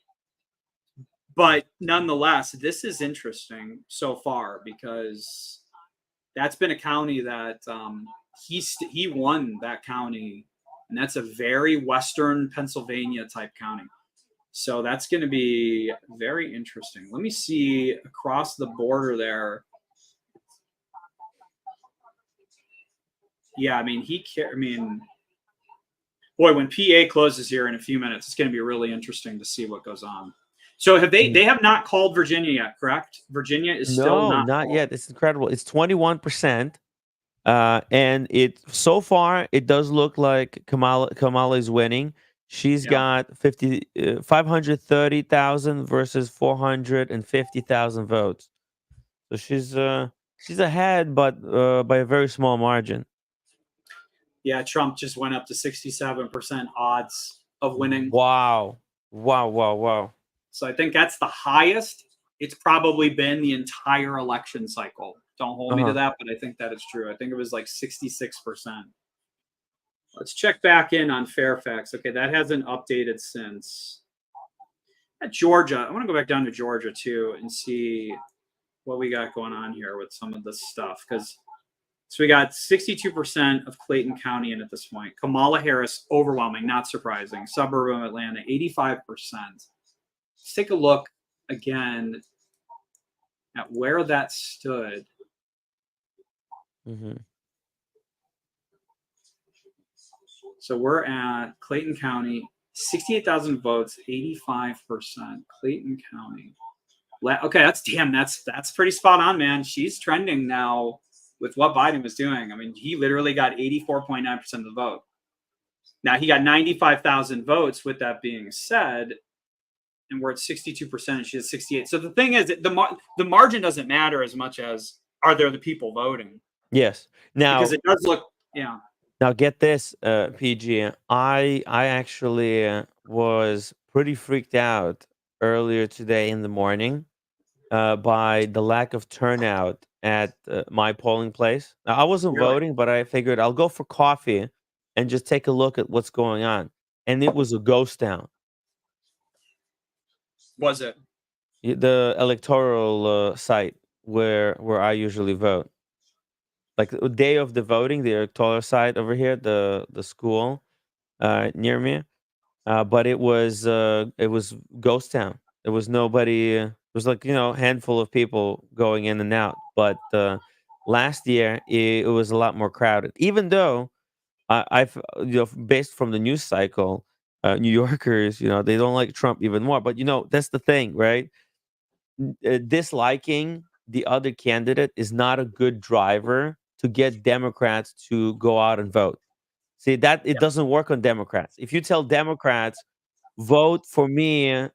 But nonetheless, this is interesting so far because that's been a county that he won that county, and that's a very Western Pennsylvania type county. So that's going to be very interesting. Let me see across the border there. Yeah, I mean, boy, when PA closes here in a few minutes, it's going to be really interesting to see what goes on. So they have not called Virginia yet, correct? Virginia is still not not called. yet. It's incredible. It's 21%. And so far it does look like Kamala is winning. She's got 530,000 versus 450,000 votes. So she's ahead, but by a very small margin. Yeah, Trump just went up to 67% odds of winning. Wow. So I think that's the highest it's probably been the entire election cycle. Don't hold me to that, but I think that is true. I think it was like 66%. Let's check back in on Fairfax. Okay, that hasn't updated since. At Georgia, I want to go back down to Georgia too and see what we got going on here with some of this stuff because So we got 62% of Clayton County in at this point. Kamala Harris, overwhelming, not surprising. Suburb of Atlanta, 85%. Let's take a look again at where that stood. Mm-hmm. So we're at Clayton County, 68,000 votes, 85%. Clayton County. Okay, that's pretty spot on, man. She's trending now with what Biden was doing. I mean, he literally got 84.9% of the vote. Now he got 95,000 votes. With that being said, and we're at 62%, and she has 68. So the thing is, the margin doesn't matter as much as are there the people voting. Yes. Now, because it does look, yeah. Now get this, PG. I actually was pretty freaked out earlier today in the morning by the lack of turnout at my polling place. Now, I wasn't Really? voting, but I figured I'll go for coffee and just take a look at what's going on. And it was a ghost town. Was it? The electoral site where I usually vote. Like the day of the voting, the electoral site over here, the school near me. But it was ghost town. There was nobody. It was like handful of people going in and out. But last year it was a lot more crowded. Even though I've based from the news cycle, New Yorkers they don't like Trump even more. But that's the thing, right? Disliking the other candidate is not a good driver to get Democrats to go out and vote. See that it doesn't work on Democrats. If you tell Democrats vote for me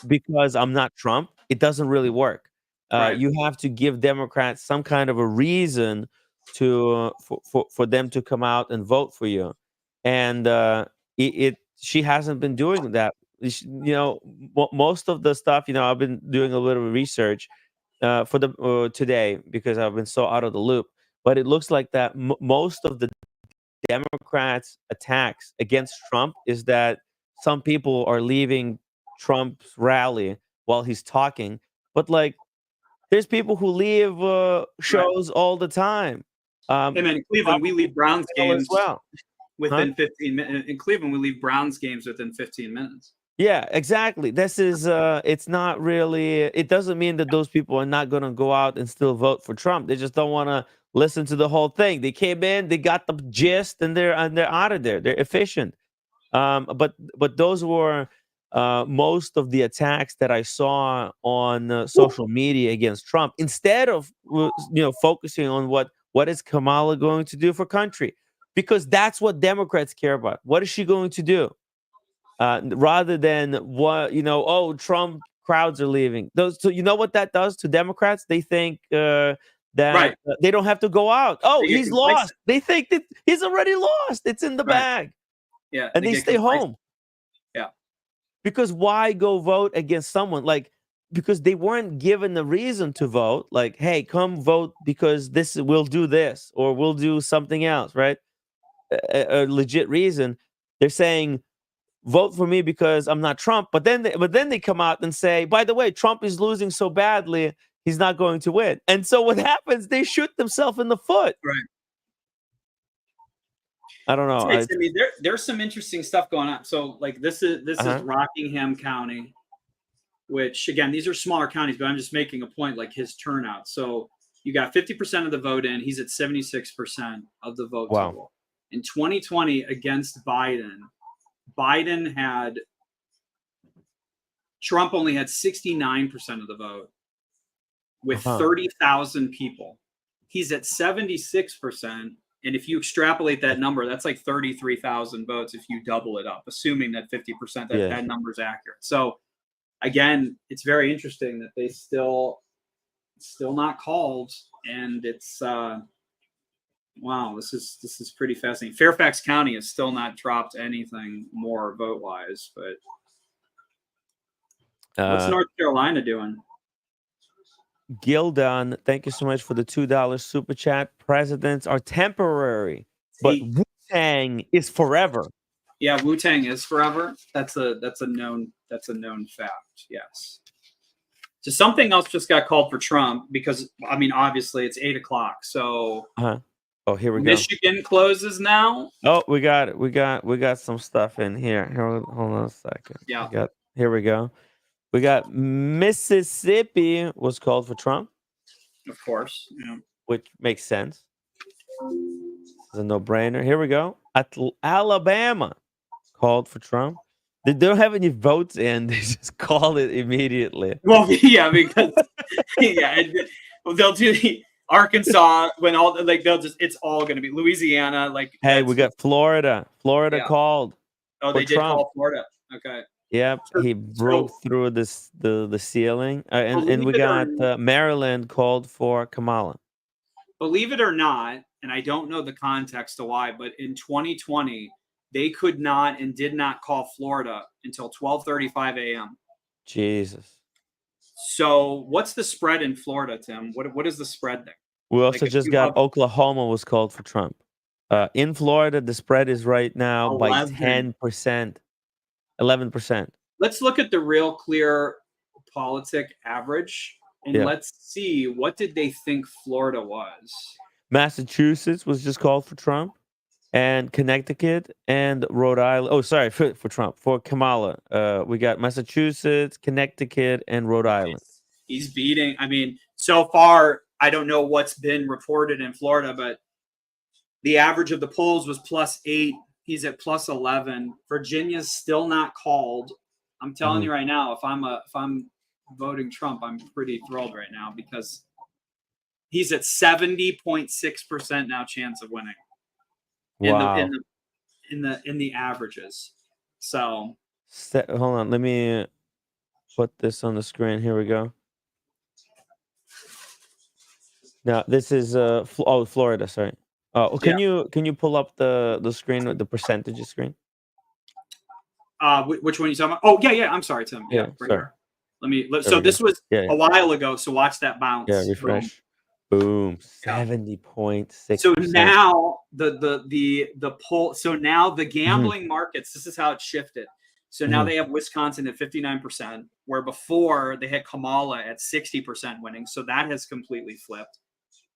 because I'm not Trump, it doesn't really work. Right. You have to give Democrats some kind of a reason to for them to come out and vote for you. And she hasn't been doing that. Most of the stuff. I've been doing a little research for the today because I've been so out of the loop. But it looks like that most of the Democrats' attacks against Trump is that some people are leaving Trump's rally while he's talking. But like, there's people who leave shows all the time. Hey man, in Cleveland, we leave Browns games as well. within 15 minutes. In Cleveland, we leave Browns games within 15 minutes. Yeah, exactly. This is it's not really it doesn't mean that those people are not going to go out and still vote for Trump. They just don't want to listen to the whole thing. They came in, they got the gist and they're out of there. They're efficient. But those were most of the attacks that I saw on social media against Trump instead of focusing on what is Kamala going to do for country, because that's what Democrats care about. What is she going to do? Rather than oh, Trump crowds are leaving. So you know what that does to Democrats? They think that Right. they don't have to go out. Oh, They get he's complacent. lost. They think that he's already lost. It's in the Right. bag. Yeah. And they stay home. Yeah. Because why go vote against someone because they weren't given the reason to vote. Like, hey, come vote because we'll do this or we'll do something else, right? A legit reason. They're saying vote for me because I'm not Trump. But then they come out and say, by the way, Trump is losing so badly, he's not going to win. And so what happens? They shoot themselves in the foot. Right. I don't know. I mean, there's some interesting stuff going on. So like this is Rockingham County, which again, these are smaller counties, but I'm just making a point, like his turnout. So you got 50% of the vote in. He's at 76% of the vote total. In 2020 against Trump only had 69% of the vote with 30,000 people. He's at 76%. And if you extrapolate that number, that's like 33,000 votes if you double it up, assuming that 50% that number is accurate. So again, it's very interesting that they still not called, and it's wow, this is pretty fascinating. Fairfax County has still not dropped anything more vote wise, but what's North Carolina doing? Gildon, thank you so much for the $2 super chat. Presidents are temporary, but Wu-Tang is forever. Yeah, Wu-Tang is forever. That's a known fact. Yes. So something else just got called for Trump because I mean, obviously it's 8:00, so Oh, here we go. Michigan closes now. Oh, we got it. We got some stuff in here. Hold on a second. Yeah, Here we go. We got Mississippi was called for Trump, of course. Yeah. which makes sense. It's a no-brainer. Here we go. Alabama called for Trump. They don't have any votes in. They just call it immediately. Well, yeah, because they'll do the Arkansas when all like they'll just it's all going to be Louisiana. Like Hey, we got Florida. Florida Yeah. called Oh, for they did Trump. call Florida. Okay. Yep, he broke through the ceiling, and we Believe it or got Maryland called for Kamala. Believe it or not, and I don't know the context of why, but in 2020 they could not and did not call Florida until 12:35 a.m. Jesus. So, what's the spread in Florida, Tim? What is the spread there? We Like also if just you got have Oklahoma was called for Trump. In Florida, the spread is right now by 11. 10%, 11%. Let's look at the real clear politic average and Yeah. let's see what did they think Florida was. Massachusetts was just called for Trump, and Connecticut and Rhode Island. Oh, sorry, for Trump, for Kamala. We got Massachusetts, Connecticut, and Rhode Island. He's beating. I mean, so far, I don't know what's been reported in Florida, but the average of the polls was +8. He's at +11. Virginia's still not called. I'm telling you right now, if I'm voting Trump, I'm pretty thrilled right now because he's at 70.6% now chance of winning Wow. in the averages. So Hold on, let me put this on the screen. Here we go. Now this is Florida. Sorry. Can you pull up the screen with the percentages screen? Which one are you talking about? Oh yeah. I'm sorry, Tim. Yeah, right sorry. here. So this was a while ago. So watch that bounce. Yeah, refresh. Boom. 70.6%. So now the poll. So now the gambling markets. This is how it shifted. So now they have Wisconsin at 59%, where before they had Kamala at 60% winning. So that has completely flipped.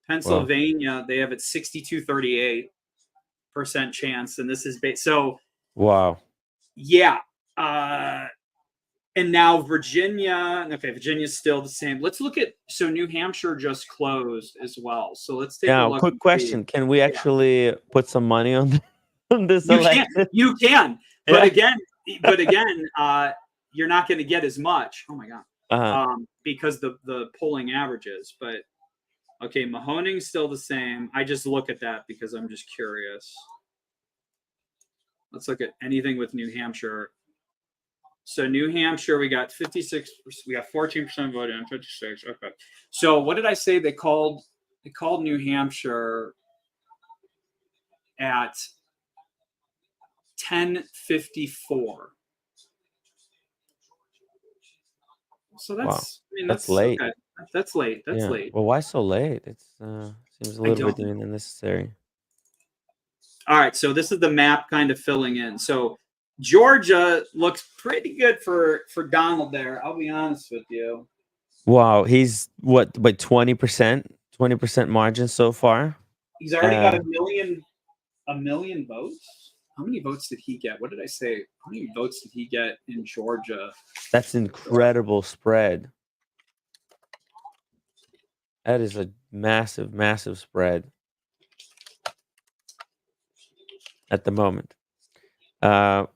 Pennsylvania, they have it 62.38% chance, and this is so. Wow. Yeah, and now Virginia. Okay, Virginia's still the same. Let's look at New Hampshire just closed as well. So let's take a look. Quick question: can we actually put some money on this election? You can, but again, you're not going to get as much. Oh my god, because the polling averages. But okay, Mahoning's still the same. I just look at that because I'm just curious. Let's look at anything with New Hampshire. So New Hampshire, we got 56. We got 14% voted in 56. Okay. So what did I say? They called New Hampshire at 10:54. So that's that's late. Okay. That's late. That's late. Well, why so late? It seems a little bit unnecessary. All right, so this is the map kind of filling in. So Georgia looks pretty good for Donald there. I'll be honest with you. Wow, he's what by 20% margin so far. He's already got a million votes. How many votes did he get? What did I say? How many votes did he get in Georgia? That's incredible spread. That is a massive, massive spread at the moment. By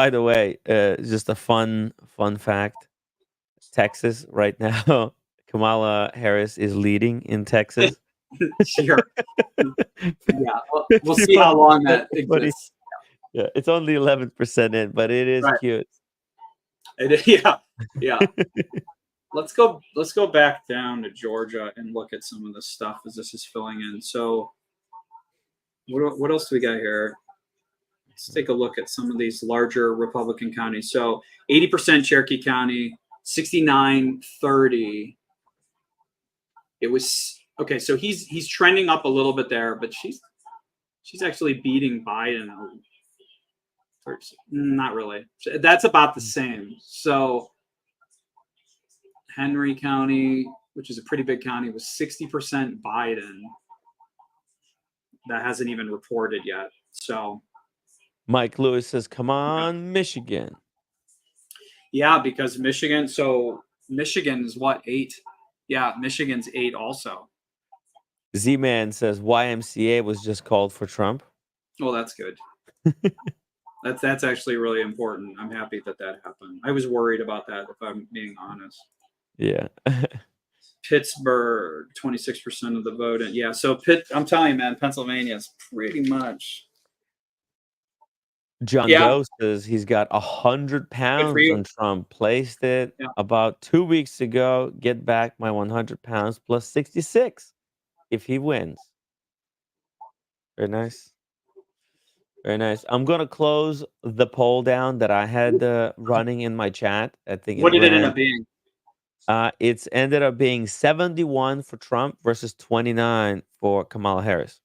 the way, just a fun fact. Texas right now, Kamala Harris is leading in Texas. Sure. Yeah, we'll see how long that exists. Yeah, it's only 11% in, but it is cute. Yeah. Let's go back down to Georgia and look at some of the stuff as this is filling in. So what else do we got here? Let's take a look at some of these larger Republican counties. So 80% Cherokee County, 69-30. It was okay. So he's trending up a little bit there, but she's actually beating Biden. Not really. That's about the same. So Henry County, which is a pretty big county, was 60% Biden. that hasn't even reported yet. So Mike Lewis says, "Come on, Michigan." yeah, because Michigan. So Michigan is what, 8? Yeah, Michigan's 8 also. Z-Man says YMCA was just called for Trump. Well, that's good. That's actually really important. I'm happy that happened. I was worried about that, if I'm being honest. Yeah. Pittsburgh, 26% of the vote, and yeah. So I'm telling you, man, Pennsylvania is pretty much. John Yeah, Doe says he's got 100 good for pounds you. on Trump. Placed it Yeah. about 2 weeks ago. Get back my 100 pounds plus 66 if he wins. Very nice. Very nice. I'm gonna close the poll down that I had running in my chat. I think it What did it end ran. up being? It's ended up being 71 for Trump versus 29 for Kamala Harris,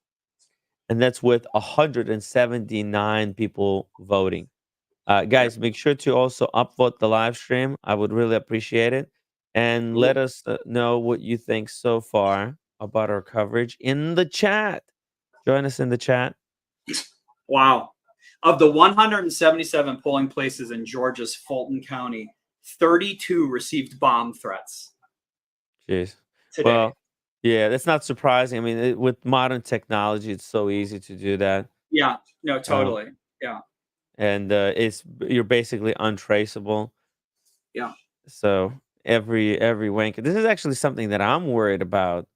and that's with 179 people voting. Guys, make sure to also upvote the live stream. I would really appreciate it, and let us know what you think so far about our coverage in the chat. Join us in the chat. Wow. Of the 177 polling places in Georgia's Fulton County, 32 received bomb threats Jeez. today. Well, yeah, that's not surprising. I mean, with modern technology, it's so easy to do that. Yeah, no, Um, totally. Yeah, and you're basically untraceable. yeah. So every wanker. This is actually something that I'm worried about.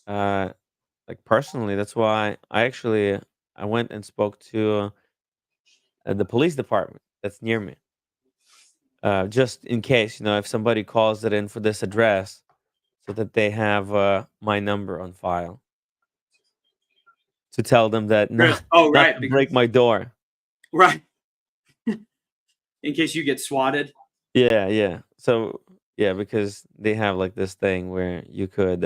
Like personally, that's why I went and spoke to the police department that's near me. Just in case, if somebody calls it in for this address, so that they have my number on file to tell them that not Oh, not right. to break my door. Right. In case you get swatted. Yeah, yeah. So yeah, because they have like this thing where you could,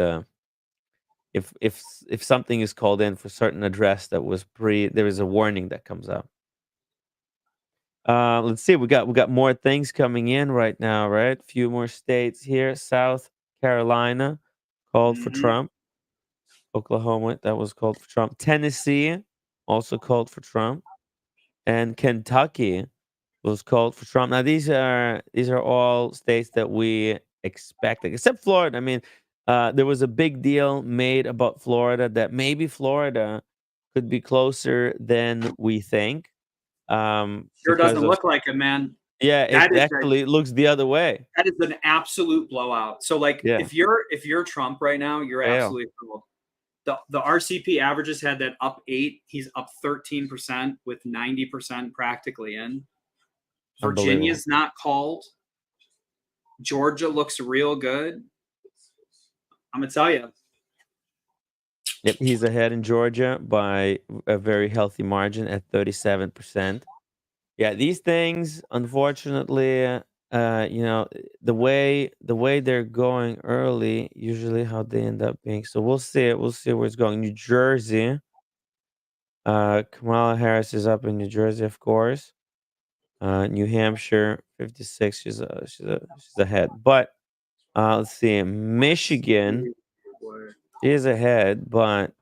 if something is called in for certain address that was there is a warning that comes up. Let's see. We got more things coming in right now, right? Few more states here. South Carolina called for Mhm. Trump. Oklahoma, that was called for Trump. Tennessee also called for Trump, and Kentucky was called for Trump. Now these are all states that we expected, except Florida. I mean, there was a big deal made about Florida that maybe Florida could be closer than we think. Sure Because doesn't of look like it, man. yeah, That it is actually looks the other way. that is an absolute blowout. So like Yeah, if you're Trump right now, you're fail. absolutely thrilled. The RCP averages had that up 8. He's up 13% with 90% practically in. Unbelievable. Virginia's not called. Georgia looks real good. I'm gonna tell you. Yep, he's ahead in Georgia by a very healthy margin at 37%. Yeah, these things, unfortunately, the way they're going early, usually how they end up being. So we'll see it. We'll see where it's going. New Jersey, Kamala Harris is up in New Jersey, of course. New Hampshire, 56. She's ahead. But let's see, Michigan is ahead, but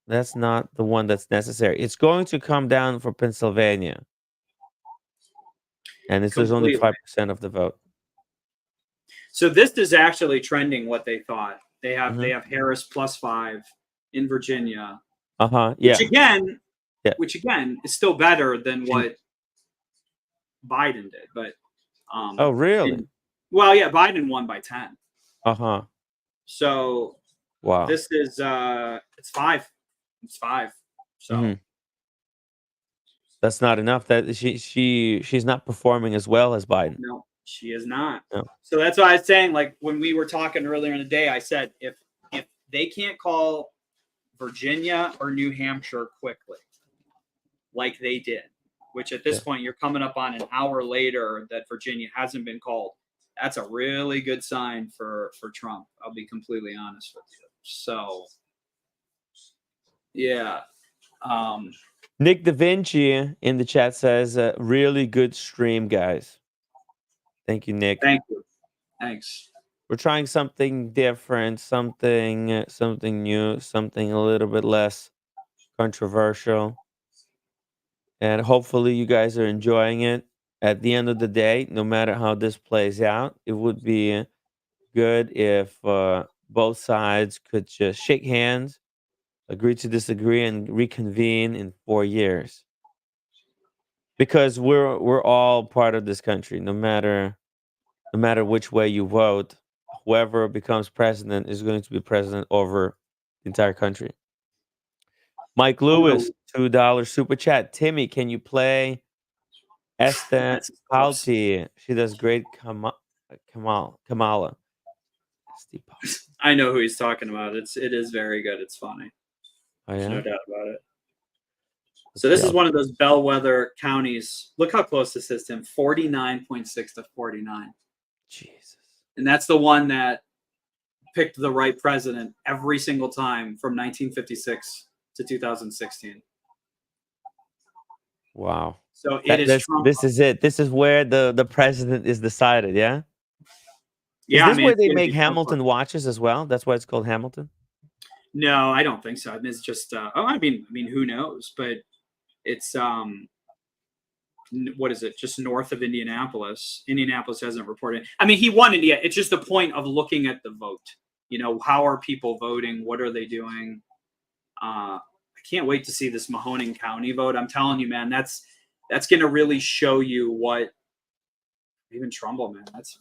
that's not the one that's necessary. It's going to come down for Pennsylvania, and this is only Completely. 5% of the vote. So this is actually trending what they thought. They have Hmm. they have Harris +5 in Virginia, which Yeah. again, Yeah. is still better than In- what Biden did. But oh, really? well, yeah, Biden won by 10. Uh-huh. So Wow. this is it's 5. It's 5. So Hmm. That's not enough. That she's not performing as well as Biden. no, she is not. No. So that's why I was saying, like when we were talking earlier in the day, I said if they can't call Virginia or New Hampshire quickly, like they did, which at this Yeah. point you're coming up on an hour later that Virginia hasn't been called. That's a really good sign for Trump. I'll be completely honest with you. So yeah. Nick Da Vinci in the chat says, really good stream, guys. Thank you, Nick. Thank you. Thanks. We're trying something different, something new, something a little bit less controversial, and hopefully you guys are enjoying it. At the end of the day, no matter how this plays out, it would be good if both sides could just shake hands, agree to disagree, and reconvene in 4 years. Because we're all part of this country, no matter which way you vote, whoever becomes president is going to be president over the entire country. Mike I'm gonna Lewis, $2 super chat. Timmy, can you play Esther that's gross. Palti? She does great Kamala. Esther Palti. I know who he's talking about. It is very good. It's funny. Oh There's no yeah? doubt about it. So Let's see. this is one of those bellwether counties. Look how close this is to him. 49.6 to 49. Jesus. And that's the one that picked the right president every single time from 1956 to 2016. Wow. So it is Trump. This is it. This is where the president is decided, yeah? Is Yeah, I this mean, where it's they going to make be Trump. Hamilton watches as well? That's why it's called Hamilton? No, I don't think so. I mean, it's just. I mean, who knows? But it's what is it? Just north of Indianapolis. Indianapolis hasn't reported. I mean, he won India. It's just the point of looking at the vote. You know, how are people voting? What are they doing? I can't wait to see this Mahoning County vote. I'm telling you, man, that's going to really show you what. Even Trumbull, man, that's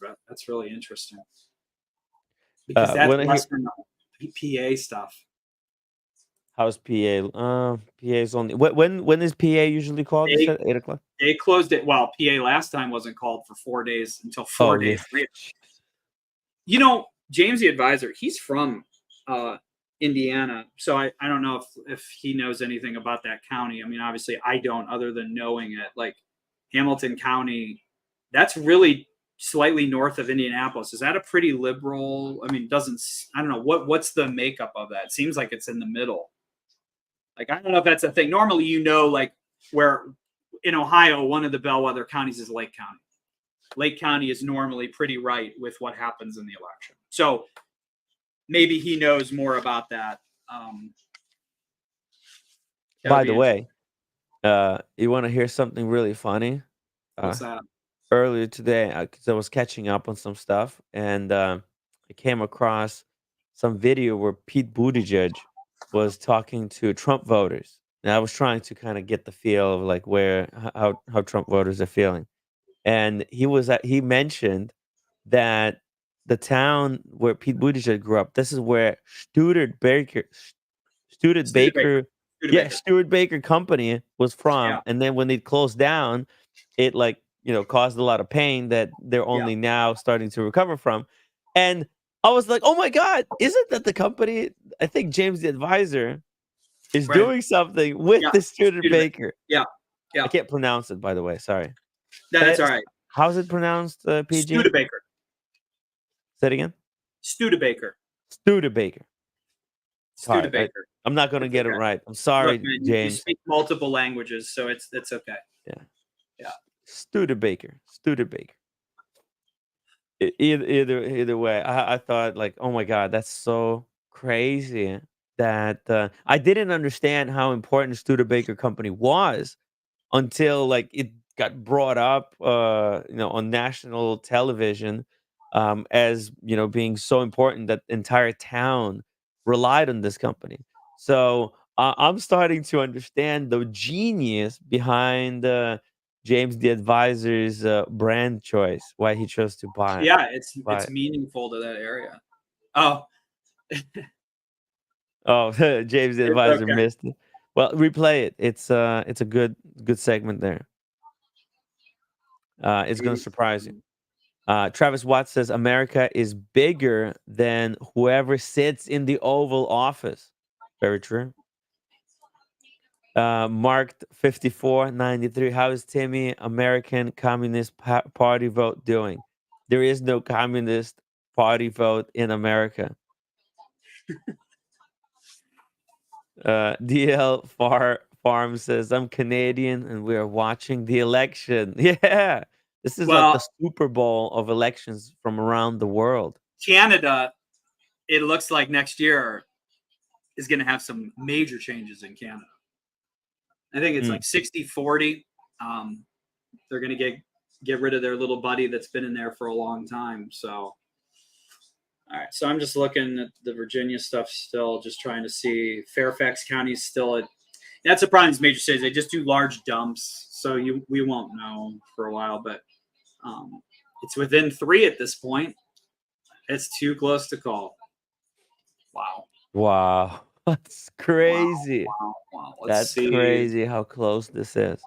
really interesting because that's When I hear Western PA stuff. how's PA? PA's only when is PA usually called? You They said 8 o'clock. they closed it. Well, PA last time wasn't called for 4 days until four Oh yeah. days later. You know, James the advisor, he's from Indiana, so I don't know if he knows anything about that county. I mean, obviously, I don't, other than knowing it. Like Hamilton County, that's really slightly north of Indianapolis. Is that a pretty liberal? I mean, doesn't I don't know what's the makeup of that? It seems like it's in the middle. Like I don't know if that's a thing. Normally, like where in Ohio, one of the bellwether counties is Lake County. Lake County is normally pretty right with what happens in the election. So maybe he knows more about that. By the way, you want to hear something really funny? What's that? Earlier today, because I was catching up on some stuff, and I came across some video where Pete Buttigieg was talking to Trump voters, and I was trying to kind of get the feel of like how Trump voters are feeling, and he mentioned that the town where Pete Buttigieg grew up, this is where Stuart Studebaker. Baker, yeah, Studebaker. Stuart Baker Company was from, Yeah. and then when it closed down, it caused a lot of pain that they're Yeah. only now starting to recover from. And I was like, oh my God, isn't that the company? I think James the advisor is Right. doing something with Yeah. the Stuart Studebaker. Baker. Yeah. Yeah. I can't pronounce it, by the way. Sorry. That's all right. How's it pronounced, PG? Studebaker. Say it again. Studebaker. Studebaker. Sorry, Studebaker. I'm not going to It's get it okay. right. I'm sorry, Look, man, you James. speak multiple languages, so it's okay. Yeah. Yeah. Studebaker. Either way, I thought like, oh my God, that's so crazy that I didn't understand how important Studebaker Company was until like it got brought up, on national television, as being so important that the entire town relied on this company. So I'm starting to understand the genius behind James the advisor's brand choice, why he chose to Yeah, buy it's it. meaningful to that area. Oh, Oh, James the it's advisor okay. missed it. Well, replay it. It's a good segment there. It's gonna surprise you. Travis Watts says America is bigger than whoever sits in the Oval Office. Very true. Marked 5493. How is Timmy American Communist Party vote doing? There is no Communist Party vote in America. DL Farm says I'm Canadian and we are watching the election. Yeah, this is like Well, the Super Bowl of elections from around the world. Canada, it looks like next year is going to have some major changes in Canada. I think it's like 60-40. They're going to get rid of their little buddy that's been in there for a long time. So, all right. So I'm just looking at the Virginia stuff still, just trying to see. Fairfax County is still at. That's a problem in these major cities. They just do large dumps, so we won't know for a while. But it's within 3 at this point. It's too close to call. Wow. Wow. That's crazy. Wow. That's crazy how close this is.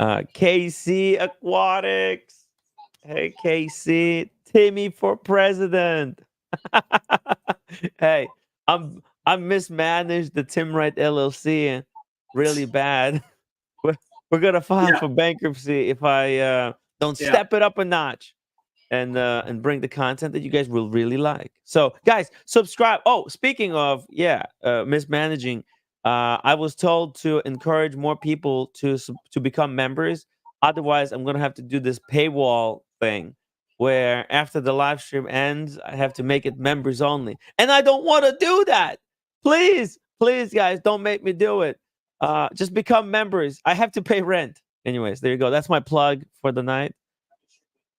KC Aquatics. Hey, KC. Timmy for president. Hey, I mismanaged the Tim Wright LLC really bad. We're gonna file for bankruptcy if I don't step it up a notch and bring the content that you guys will really like. So, guys, subscribe. Oh, speaking of mismanaging, I was told to encourage more people to become members. Otherwise, I'm gonna have to do this paywall thing where after the live stream ends, I have to make it members only, and I don't want to do that. Please, guys, don't make me do it. Just become members. I have to pay rent. Anyways, there you go. That's my plug for the night.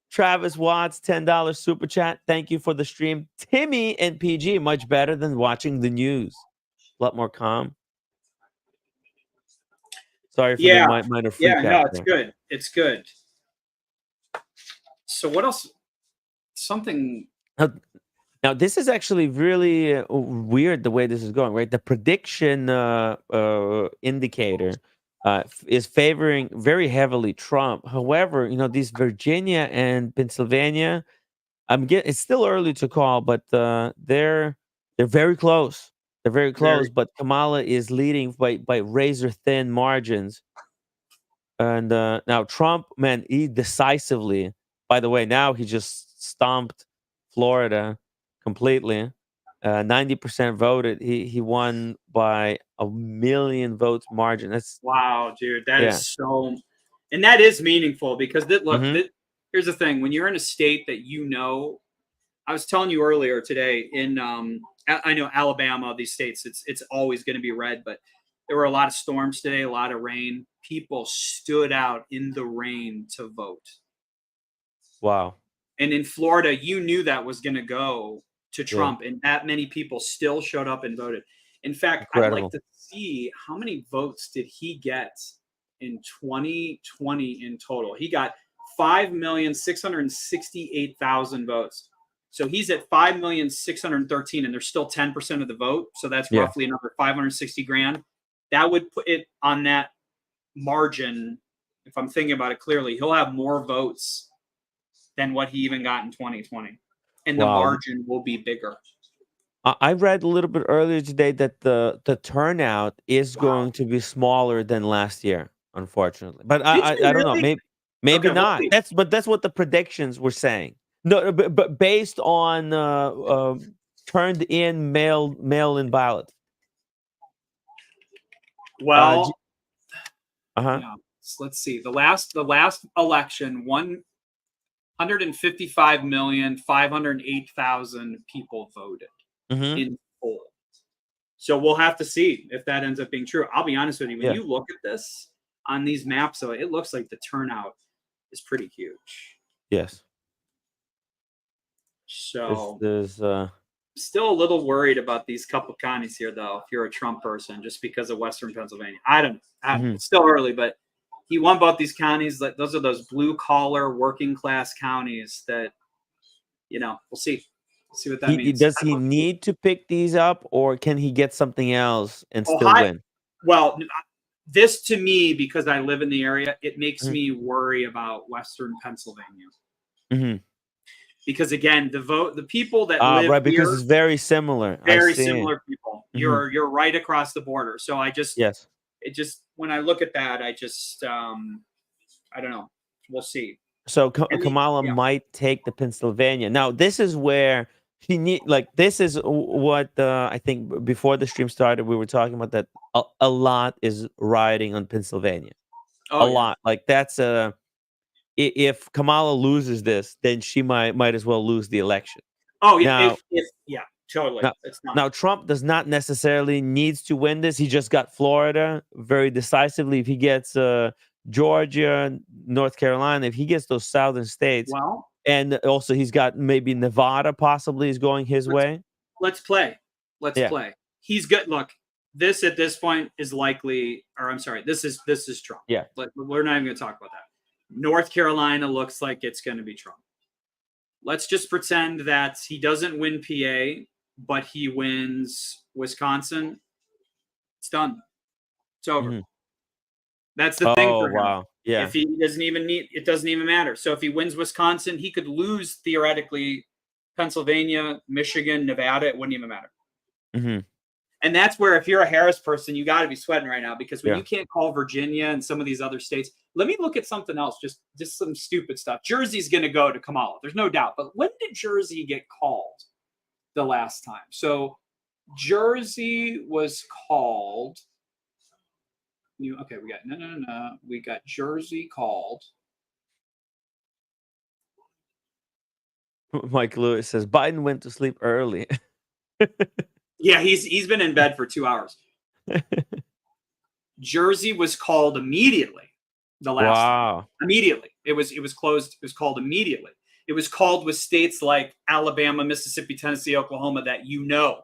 Travis Watts, $10 super chat. Thank you for the stream. Timmy and PG, much better than watching the news. A lot more calm. Sorry for the minor freak out. No, it's good. It's good. So what else? Something. Now this is actually really weird the way this is going, right? The prediction indicator is favoring very heavily Trump. However, these Virginia and Pennsylvania, it's still early to call, but they're very close. They're very close, but Kamala is leading by razor thin margins. And now Trump, man, he decisively. By the way, now he just stomped Florida completely. 90% voted. He won by 1 million votes margin. That's wow, dude. That is so, and that is meaningful because here's the thing: when you're in a state that I was telling you earlier today in I know Alabama, these states, it's always going to be red, but there were a lot of storms today, a lot of rain. People stood out in the rain to vote. Wow. And in Florida, you knew that was going to go to Trump, and that many people still showed up and voted. In fact, incredible. I'd like to see how many votes did he get in 2020 in total. He got 5,668,000 votes. So he's at 5,613,000, and there's still 10% of the vote. So that's roughly another 560 grand. That would put it on that margin. If I'm thinking about it clearly, he'll have more votes than what he even got in 2020. And the margin will be bigger. I read a little bit earlier today that the turnout is going to be smaller than last year, unfortunately. But I don't know. Maybe not. That's what the predictions were saying. No, but based on turned in mail-in ballots. Well, let's see. The last election, 155,508,000 people voted in full. So we'll have to see if that ends up being true. I'll be honest with you. When you look at this on these maps, so it looks like the turnout is pretty huge. Yes. So there's still a little worried about these couple counties here, though, if you're a Trump person, just because of Western Pennsylvania. It's still early, but he won both these counties. Like those are those blue collar working class counties that, we'll see. We'll see what that means. Does he need to pick these up, or can he get something else and still win? Well, this to me, because I live in the area, it makes me worry about Western Pennsylvania. Because again, the people that live right, because here, it's very similar. Very similar people. You're right across the border. So when I look at that, I don't know. We'll see. So Kamala might take the Pennsylvania. Now, this is where this is what I think before the stream started, we were talking about that a lot is riding on Pennsylvania. A lot. Like that's if Kamala loses this, then she might as well lose the election. Oh yeah. Totally. Now, It's not. now Trump does not necessarily needs to win this. He just got Florida very decisively. If he gets Georgia, North Carolina, if he gets those southern states, Well, and also he's got maybe Nevada possibly is going his let's way. let's play. Let's Yeah. play. He's good. Look, this at this point is likely, or I'm sorry, this is Trump. Yeah. We're not even going to talk about that. North Carolina looks like it's going to be Trump. Let's just pretend that he doesn't win PA, but he wins Wisconsin. It's done. It's over. Mhm. That's the thing Oh for him. wow. Yeah. If he doesn't even need, it doesn't even matter. So if he wins Wisconsin, he could lose theoretically Pennsylvania, Michigan, Nevada. It wouldn't even matter. hmm And that's where, if you're a Harris person, you got to be sweating right now, because when Yeah. you can't call Virginia and some of these other states, let me look at something else, just some stupid stuff. Jersey's going to go to Kamala. There's no doubt. But when did Jersey get called the last time? So Jersey was called. Okay, we got no. We got Jersey called. Mike Lewis says Biden went to sleep early. Yeah, he's been in bed for 2 hours. Jersey was called immediately. The last time. Wow. Immediately. It was closed. It was called immediately. It was called with states like Alabama, Mississippi, Tennessee, Oklahoma that you know.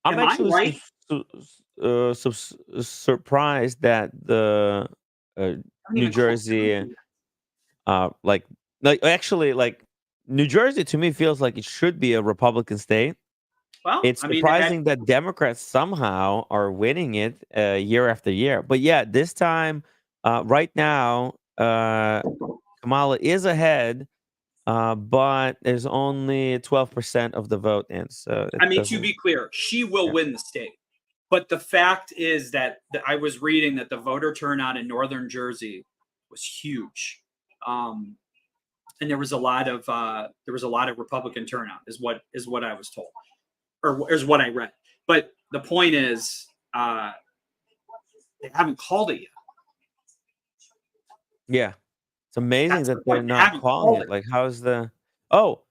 I'm Am I actually right? surprised that the Don't New even close Jersey, Jersey. like actually like New Jersey to me feels like it should be a Republican state. Well, It's I mean, they had, surprising that Democrats somehow are winning it year after year. But yeah, this time, right now, Kamala is ahead, but there's only 12% of the vote in, so it I mean, to doesn't. be clear, she will Yeah. win the state. But the fact is that I was reading that the voter turnout in northern Jersey was huge. And there was a lot of Republican turnout, is what I was told, or is what I read. But the point is, they haven't called it yet. Yeah, it's amazing That's the that they're point. They not haven't calling called it. it. Like, how's the? Oh,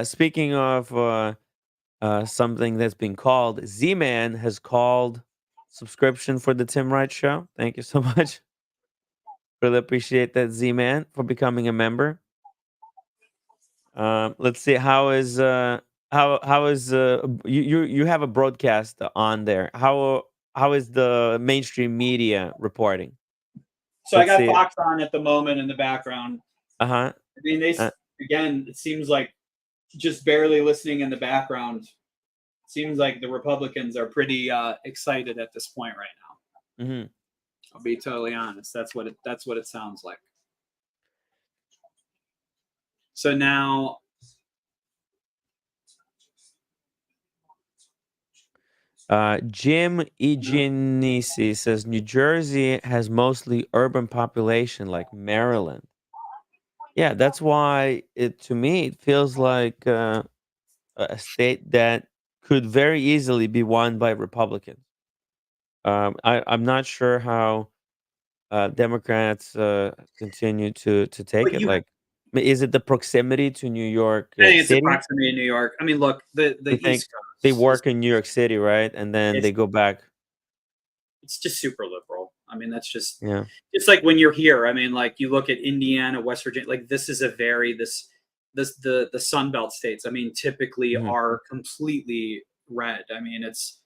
speaking of something that's been called, Z-Man has called subscription for the Tim Wright Show. Thank you so much. Really appreciate that, Z-Man, for becoming a member. Let's see how is you have a broadcast on there. How is the mainstream media reporting? So I Let's got see. Fox on at the moment in the background. Uh-huh. I mean, Uh, again, it seems like just barely listening in the background. Seems like the Republicans are pretty excited at this point right now. mhm. I'll be totally honest. That's what it sounds like. So now, Jim Egenisi says New Jersey has mostly urban population like Maryland. Yeah, that's why to me it feels like a state that could very easily be won by Republicans. I'm not sure how Democrats continue to take but it. you, Like, is it the proximity to New York I think it's a City? proximity in New York. I mean, look, the They think East they Coast is, work in New York City, right? And then it's they go back. it's just super liberal. I mean, that's just Yeah. it's like when you're here. I mean, like you look at Indiana, West Virginia. Like this is a very the Sun Belt states. I mean, typically hmm are completely red. I mean, it's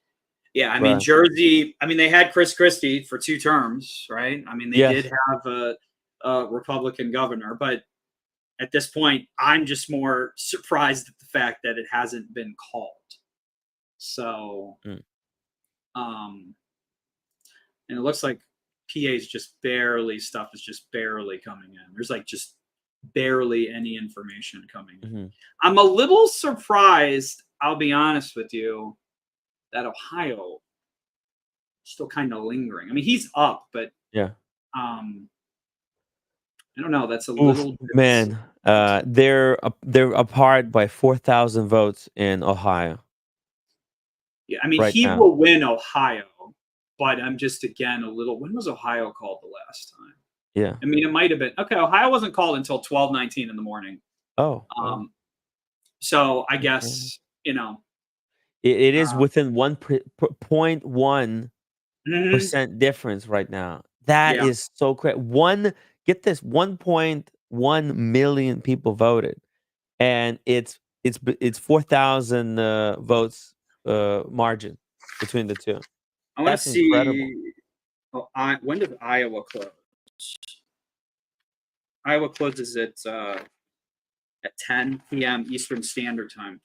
yeah. I mean, Right. Jersey. I mean, they had Chris Christie for 2 terms, right? I mean, they Yes. did have a Republican governor, but at this point, I'm just more surprised at the fact that it hasn't been called. So, Mm. and it looks like PA's just barely stuff is just barely coming in. There's like just barely any information coming in. hmm I'm a little surprised, I'll be honest with you, that Ohio is still kind of lingering. I mean, he's up, but Yeah. I don't know. That's a Oof, little bit. man. They're apart by 4,000 votes in Ohio Yeah, I mean, right he now. will win Ohio, but I'm just again a little. When was Ohio called the last time? Yeah. I mean, it might have been okay. Ohio wasn't called until 12:19 in the morning. Oh. Oh. So I Okay. guess It is Uh, within 1.1% mhm. difference right now. That Yeah. is so crazy. Get this, 1.1 million people voted, and it's 4,000 votes margin between the two. I want to That's incredible. see. Oh, when does Iowa close? Iowa closes at 10 p.m. Eastern Standard Time.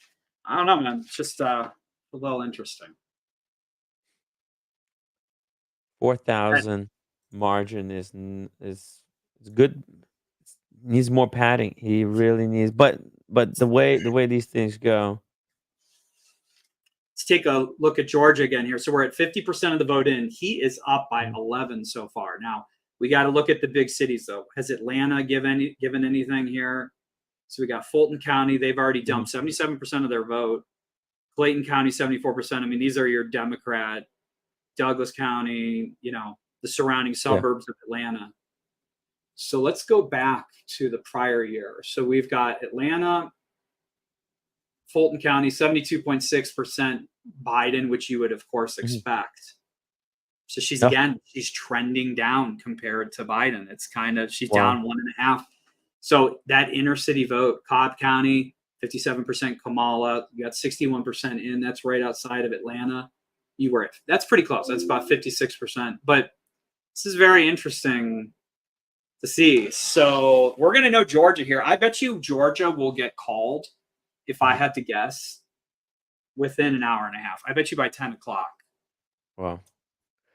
I don't know, man. It's just a little interesting. 4,000 margin is good. Needs more padding. He really needs, but the way these things go. Let's take a look at Georgia again here. So we're at 50% of the vote in. He is up by Mhm. 11 so far. Now we got to look at the big cities though. Has Atlanta given anything here? So we got Fulton County. They've already Mhm. dumped 77% of their vote. Clayton County 74%. I mean, these are your Democrat. Douglas County. The surrounding Yeah. suburbs of Atlanta. So let's go back to the prior year. So we've got Atlanta, Fulton County, 72.6% Biden, which you would, of course, Mhm. expect. So Oh, she's trending down compared to Biden. She's wow. down 1.5. So that inner city vote, Cobb County, 57% Kamala, you got 61% in. That's right outside of Atlanta. That's pretty close. That's about 56%. But this is very interesting to see. So we're going to know Georgia here. I bet you Georgia will get called, if I Mhm. had to guess, within an hour and a half. I bet you by 10 o'clock, Wow.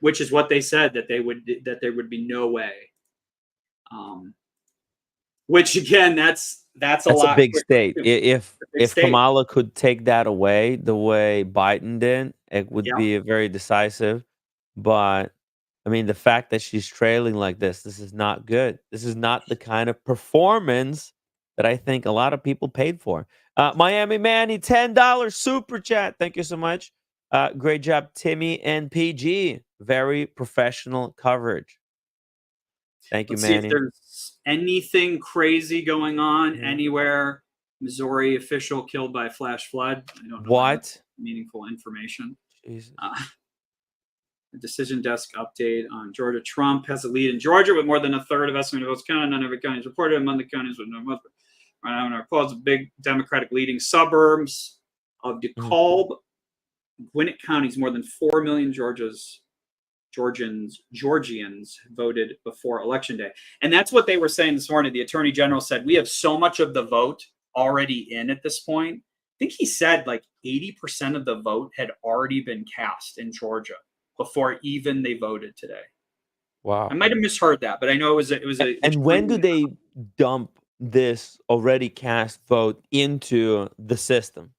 which is what they said that there would be no way. Which again, that's a That's a lot big quicker state. too. If A big if state. Kamala could take that away the way Biden did, it would Yeah. be very decisive. But I mean, the fact that she's trailing like this is not good. This is not the kind of performance that I think a lot of people paid for. Miami Manny, $10 super chat. Thank you so much. Great job, Timmy and PG. Very professional coverage. Thank you, Let's see if Manny. there's anything crazy going on Mhm. anywhere. Missouri official killed by flash flood. I don't know why that's What? meaningful information. Jesus. Uh, a decision desk update on Georgia. Trump has a lead in Georgia with more than a third of estimated votes counted. None every county is reported. Among the counties with no votes. Right now, in our polls, big Democratic leading suburbs of Mhm. DeKalb, Gwinnett counties, more than 4 million Georgians voted before election day. And that's what they were saying this morning. The attorney general said, we have so much of the vote already in at this point. I think he said like 80% of the vote had already been cast in Georgia before even they voted today. I Wow. might have misheard that, but I know it was a And when do extremely they dump this already cast vote into the system?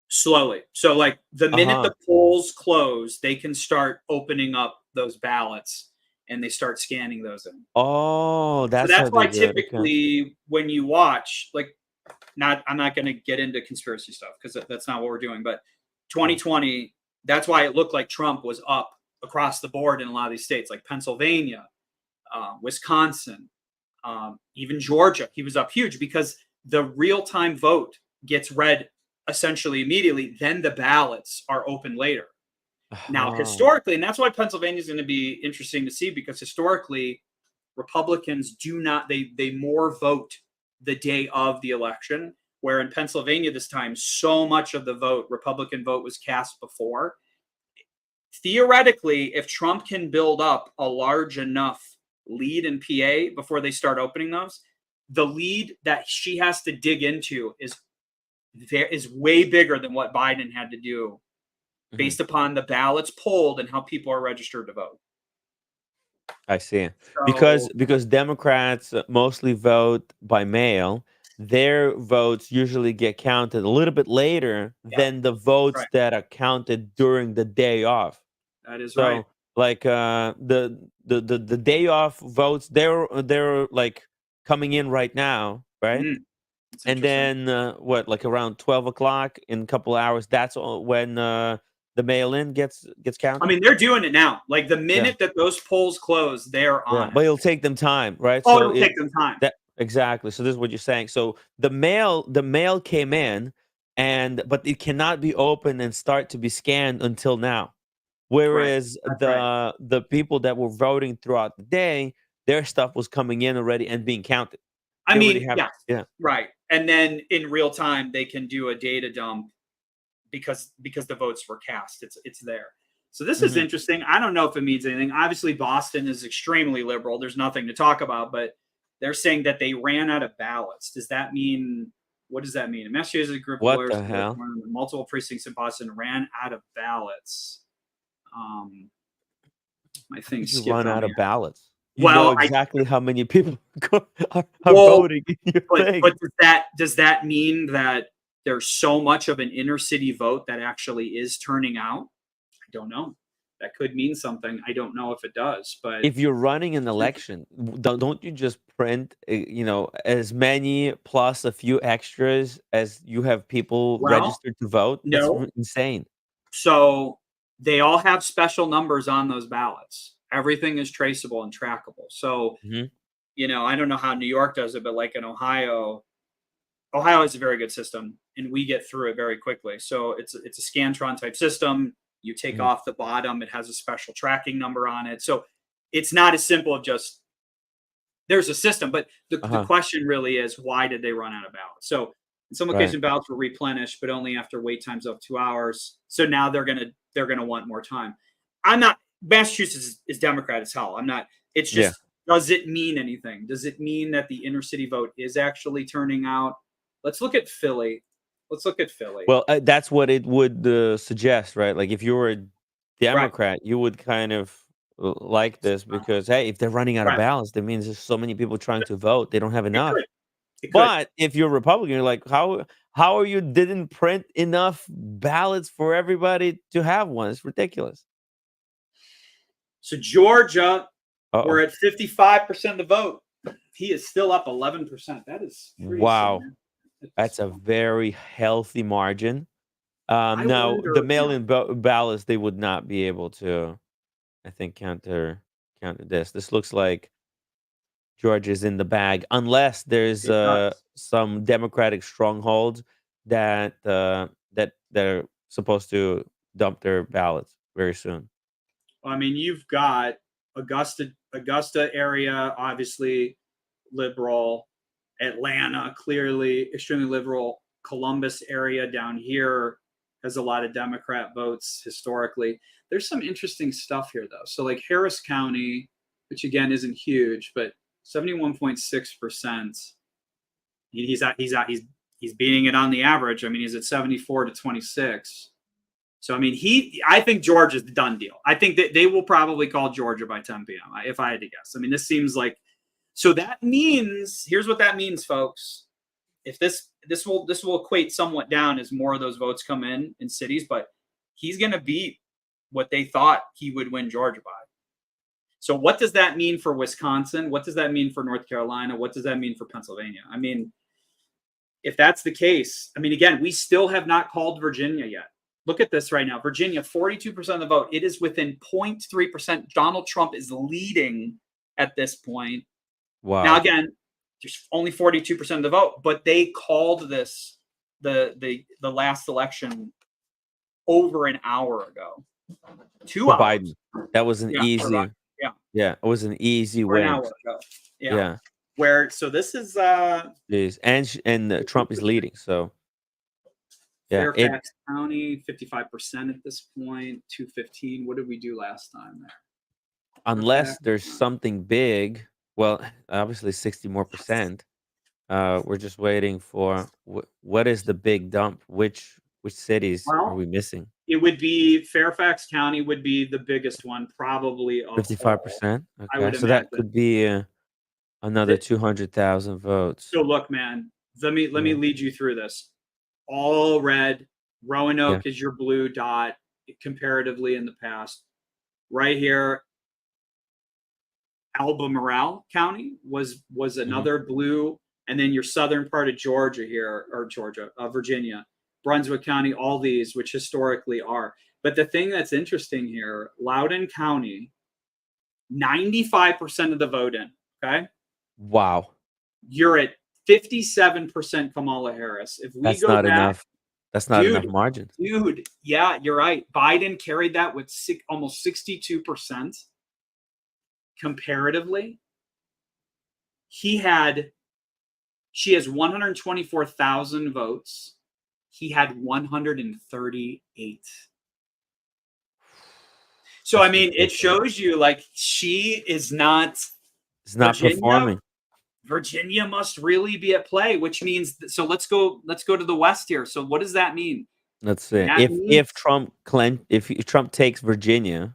slowly. So like the minute Uh-huh. the polls close, they can start opening up those ballots and they start scanning those in. Oh, So that's that's how why they do it. Okay. typically when you watch, like, I'm not going to get into conspiracy stuff because that's not what we're doing. But Mhm. 2020, that's why it looked like Trump was up across the board in a lot of these states, like Pennsylvania, Wisconsin, even Georgia. He was up huge because the real time vote gets read essentially immediately. Then the ballots are open later. Now, Uh-huh. historically, and that's why Pennsylvania is going to be interesting to see because historically, Republicans do not they more vote the day of the election, where in Pennsylvania this time so much of the Republican vote was cast before. Theoretically, if Trump can build up a large enough lead in PA before they start opening those, the lead that she has to dig into is way bigger than what Biden had to do Mhm. based upon the ballots polled and how people are registered to vote. I see. Because So because Democrats mostly vote by mail, their votes usually get counted a little bit later yeah, than the that's votes right. that are counted during the day off. That is right. So, like, the day off votes, they're like coming in right now, right? It's And interesting. then what, like around 12 o'clock in a couple of hours, that's when the mail-in gets I counted. mean, they're doing it now. Like the Yeah, minute that those polls close, they're yeah, on it. but it'll take them time, right? Oh, So it'll take them time. that exactly. So this is what you're saying. So the mail came in, but it cannot be opened and start to be scanned until now. Whereas That's right. the people that were voting throughout the day, their stuff was coming in already and being counted. I They already mean, have, yes, yeah. right. And then in real time, they can do a data dump because the votes were cast. It's there. So this is Mhm. interesting. I don't know if it means anything. Obviously, Boston is extremely liberal. There's nothing to talk about, but they're saying that they ran out of ballots. Does that mean what does that mean? A Massachusetts group of What lawyers the hell? multiple precincts in Boston ran out of ballots. Um, my How thing could you skipped run on out me. of ballots? You know Well, I exactly how many people are well, voting in your but thing. does that mean that there's so much of an inner city vote that actually is turning out? I don't know. That could mean something. I don't know if it does, but If you're running an election, don't you just print, as many plus a few extras as you have people well, registered to vote? That's no. insane. So they all have special numbers on those ballots. Everything is traceable and trackable. So, Mhm. I don't know how New York does it, but like in Ohio is a very good system, and we get through it very quickly. So it's a Scantron type system. You take Mhm. off the bottom; it has a special tracking number on it. So it's not as simple of just there's a system, but the Uh-huh. question really is why did they run out of ballots? So in some Right. occasion ballots were replenished, but only after wait times of 2 hours. So now they're gonna want more time. I'm not Massachusetts is Democrat as hell. I'm not. It's Yeah. just does it mean anything? Does it mean that the inner city vote is actually turning out? Let's look at Philly. Let's look at Philly. Well, that's what it would suggest, right? Like if you were a Right. Democrat, you would kind of like this because, hey, if they're running out of Right. ballots, that means there's so many people trying to vote, they don't have It enough. could. It could. But if you're Republican, you're like, how are you didn't print enough ballots for everybody to have one? It's ridiculous. So Georgia, we're Uh-oh. at 55% of the vote. He is still up 11%. That is pretty Wow. significant at this That's a point. very healthy margin. I Now the wonder, mail-in ballots, they would not be able to, I think, counter this. This looks like Georgia's in the bag, unless there's it does. some Democratic strongholds that they're supposed to dump their ballots very soon. I mean, you've got Augusta area, obviously liberal. Atlanta, clearly extremely liberal. Columbus area down here has a lot of Democrat votes historically. There's some interesting stuff here though. So like Harris County, which again isn't huge, but 71.6%. He's beating it on the average. I mean, he's at 74 to 26. So I mean, I think Georgia's the done deal. I think that they will probably call Georgia by 10 p.m. if I had to guess. I mean, this seems like so that means here's what that means, folks. If this will equate somewhat down as more of those votes come in cities, but he's going to beat what they thought he would win Georgia by. So what does that mean for Wisconsin? What does that mean for North Carolina? What does that mean for Pennsylvania? I mean, if that's the case, I mean, again, we still have not called Virginia yet. Look at this right now. Virginia, 42% of the vote. It is within 0.3%. Donald Trump is leading at this point. Now, Wow. again, there's only 42% of the vote, but they called this the last election over an hour ago. 2 For hours. Biden, that was an Yeah. easy, Yeah. yeah, it was an easy Over an win. hour ago. Yeah. Yeah, So this is jeez, and Trump is leading, so yeah, it Fairfax County, 55% at this point, 215. What did we do last time there? unless Fairfax. there's something big, well, obviously 60 more percent. We're just waiting for what is the big dump? Which cities are Well, we missing? it would be Fairfax County would be the biggest one, probably of all. 55%. I Okay, would so that imagine. could be another Th- 200,000 votes. So look, man, let me Yeah, lead you through this. All red. yeah. Roanoke is your blue dot comparatively in the past. Right here, Albemarle County was Mhm. another blue, and then your southern part of Georgia here, or Virginia, Brunswick County, all these, which historically are. But the thing that's interesting here, Loudoun County, 95% of the vote in. Okay, Wow, you're at 57% Kamala Harris. If we that's go not back, enough. That's not enough margin. Dude, yeah, you're right. Biden carried that with almost 62% comparatively. She has 124,000 votes. He had 138. So, That's I mean, it ridiculous. shows you like she is not It's not performing. Virginia must really be at play, which means so let's go to the West here. So what does that mean? Let's see. That If Trump takes Virginia,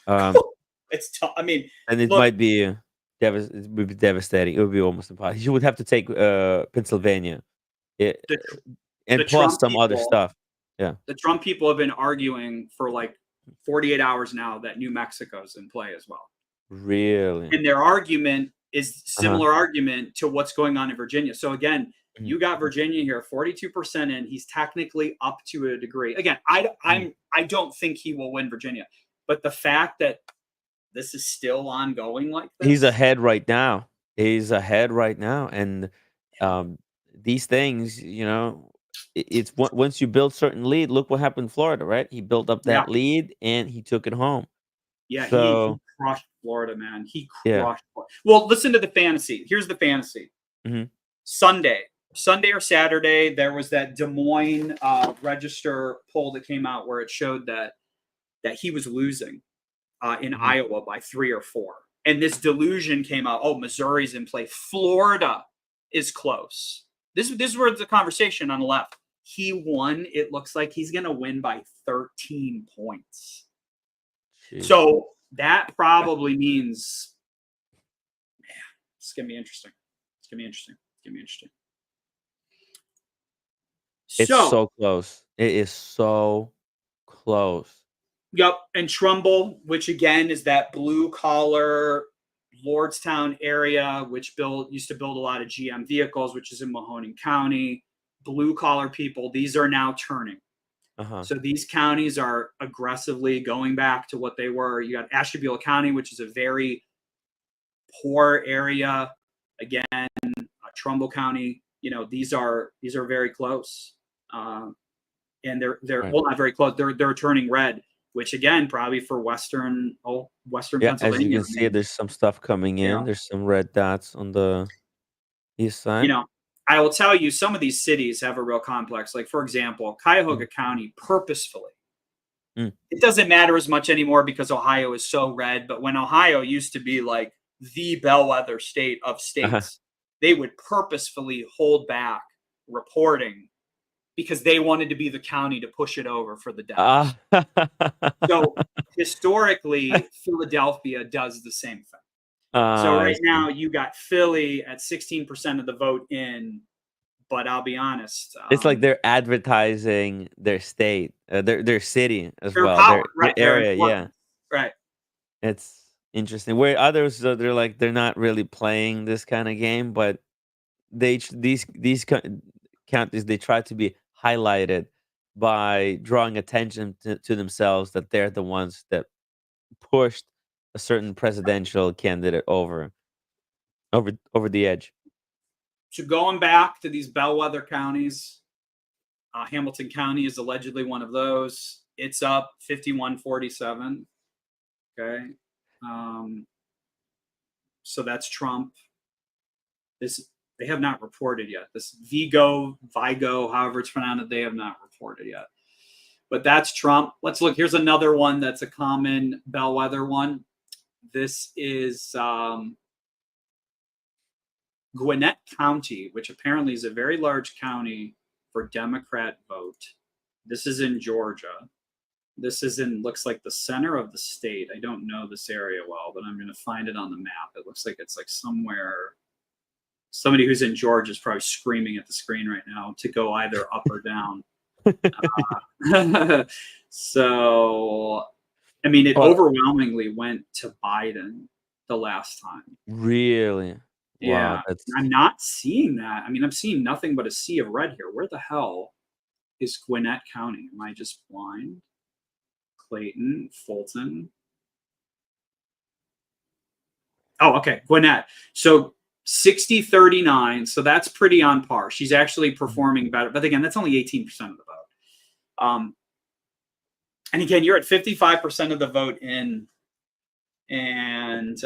it's tough. I mean, and it look, might be it would be devastating. It would be almost impossible. He would have to take Pennsylvania, it, the, and the plus Trump some other people, stuff. Yeah, the Trump people have been arguing for like 48 hours now that New Mexico's in play as well. really. And their argument is Uh-huh. similar argument to what's going on in Virginia. So again, Mhm. you got Virginia here, 42% in. He's technically up to a degree. Again, I don't think he will win Virginia, but the fact that this is still ongoing like this, He's ahead right now. And these things, it's once you build certain lead. Look what happened in Florida, right? He built up yeah, that lead and he took it home. yeah, he So crushed Florida, man. He yeah. crushed. Well, listen to the fantasy. Here's the fantasy. Hmm. Sunday or Saturday, there was that Des Moines Register poll that came out where it showed that he was losing in Hmm. Iowa by 3 or 4. And this delusion came out. Oh, Missouri's in play. Florida is close. This is where the conversation on the left. He won. It looks like he's going to win by 13 points. Jeez. So that probably means, man, it's going to be interesting. It's going to be interesting. It's going to be interesting. It's so close. It is so close. Yep, and Trumbull, which again is that blue collar Lordstown area, which used to build a lot of GM vehicles, which is in Mahoning County. Blue collar people, these are now turning. Uh-huh. So these counties are aggressively going back to what they were. You got Ashtabula County, which is a very poor area. Again, Trumbull County. These are very close, and they're Right. well, not very close. They're turning red, which again probably for Western Yeah, as you Pennsylvania. can see, there's some stuff coming in. There's some red dots on the east side. I will tell you, some of these cities have a real complex. Like, for example, Cuyahoga County purposefully. Mm. It doesn't matter as much anymore because Ohio is so red. But when Ohio used to be like the bellwether state of states, they would purposefully hold back reporting because they wanted to be the county to push it over for the Dems. So historically, Philadelphia does the same thing. So I right now see. you got Philly at 16% of the vote in, but I'll be honest, It's like they're advertising their state, their city as their well, power, their right? Their area. Yeah, importance, right? it's interesting. Where others, they're like they're not really playing this kind of game, but counties, they try to be highlighted by drawing attention to themselves that they're the ones that pushed a certain presidential candidate over the edge. So going back to these bellwether counties, Hamilton County is allegedly one of those. It's up 51-47. Okay, so that's Trump. They have not reported yet. This Vigo, however it's pronounced, they have not reported yet. But that's Trump. Let's look. Here's another one that's a common bellwether one. This is Gwinnett County, which apparently is a very large county for Democrat vote. This is in Georgia. This is looks like the center of the state. I don't know this area well, but I'm going to find it on the map. It looks like it's like somewhere. Somebody who's in Georgia is probably screaming at the screen right now to go either up or down. So, I mean, it Well, overwhelmingly went to Biden the last time. really? Wow, Yeah, that's I'm not seeing that. I mean, I'm seeing nothing but a sea of red here. Where the hell is Gwinnett County? Am I just blind? Clayton, Fulton. Oh, okay, Gwinnett. So 60-39. So that's pretty on par. She's actually performing better. But again, that's only 18% of the vote. And again, you're at 55% of the vote in, and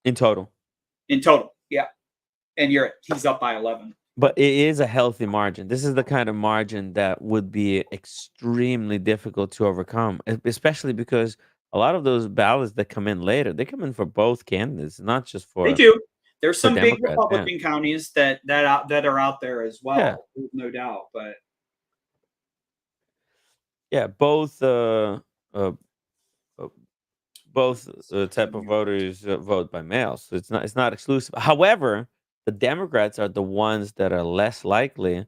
in total. in total, yeah. And he's up by 11. But it is a healthy margin. This is the kind of margin that would be extremely difficult to overcome, especially because a lot of those ballots that come in later, they come in for both candidates, not just They for do. There's some big Democrats. Yeah. Republican counties that are out there as well, Yeah. no doubt. But Yeah, both type of voters vote by mail, so it's not exclusive. However, the Democrats are the ones that are less likely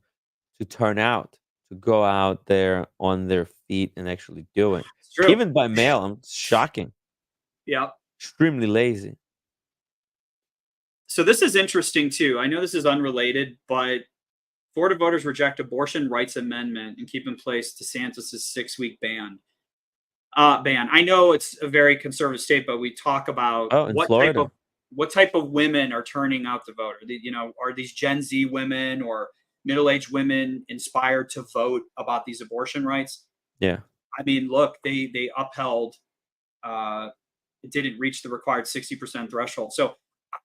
to turn out, to go out there on their feet and actually do it. it's true. Even by mail, it's shocking. Yeah. Extremely lazy. So this is interesting too. I know this is unrelated, but Florida voters reject abortion rights amendment and keep in place DeSantis' 6-week ban. I know it's a very conservative state, but we talk about In Florida. what type of women are turning out to vote. Are these Gen Z women or middle-aged women inspired to vote about these abortion rights? Yeah. I mean, look, they upheld. It didn't reach the required 60% threshold. So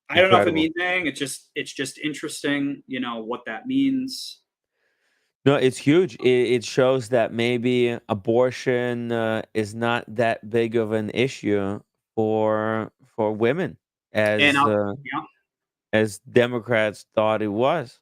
I don't know if it means anything. It's just interesting, what that means. No, it's huge. It shows that maybe abortion is not that big of an issue for women And as Democrats thought it was.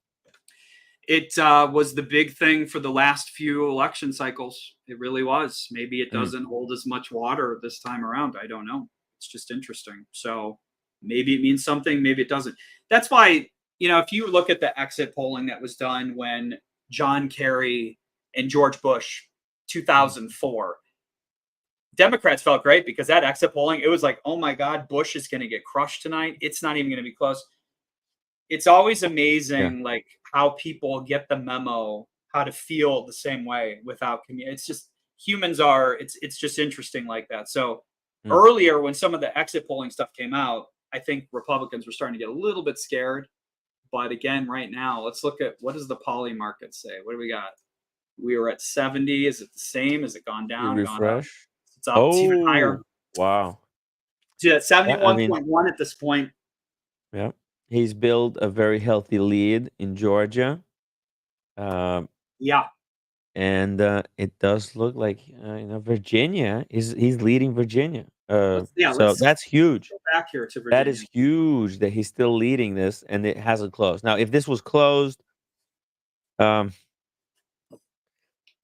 It was the big thing for the last few election cycles. It really was. Maybe it doesn't hold as much water this time around. I don't know. It's just interesting. So maybe it means something. Maybe it doesn't. That's why, if you look at the exit polling that was done when John Kerry and George Bush, 2004, Democrats felt great because that exit polling, it was like, oh my God, Bush is going to get crushed tonight. It's not even going to be close. It's always amazing, like how people get the memo, how to feel the same way without community. It's just humans are. It's just interesting like that. So earlier, when some of the exit polling stuff came out, I think Republicans were starting to get a little bit scared. But again, right now, let's look at what does the poly market say. What do we got? We were at 70. Is it the same? Has it gone down? Refresh. Gone up? It's up. It's even higher. Wow. So at 71.1 at this point. Yeah. He's built a very healthy lead in Georgia. Yeah. And it does look like Virginia he's leading Virginia. So that's huge. Go back here to Virginia. That is huge that he's still leading this and it hasn't closed. Now, if this was closed, it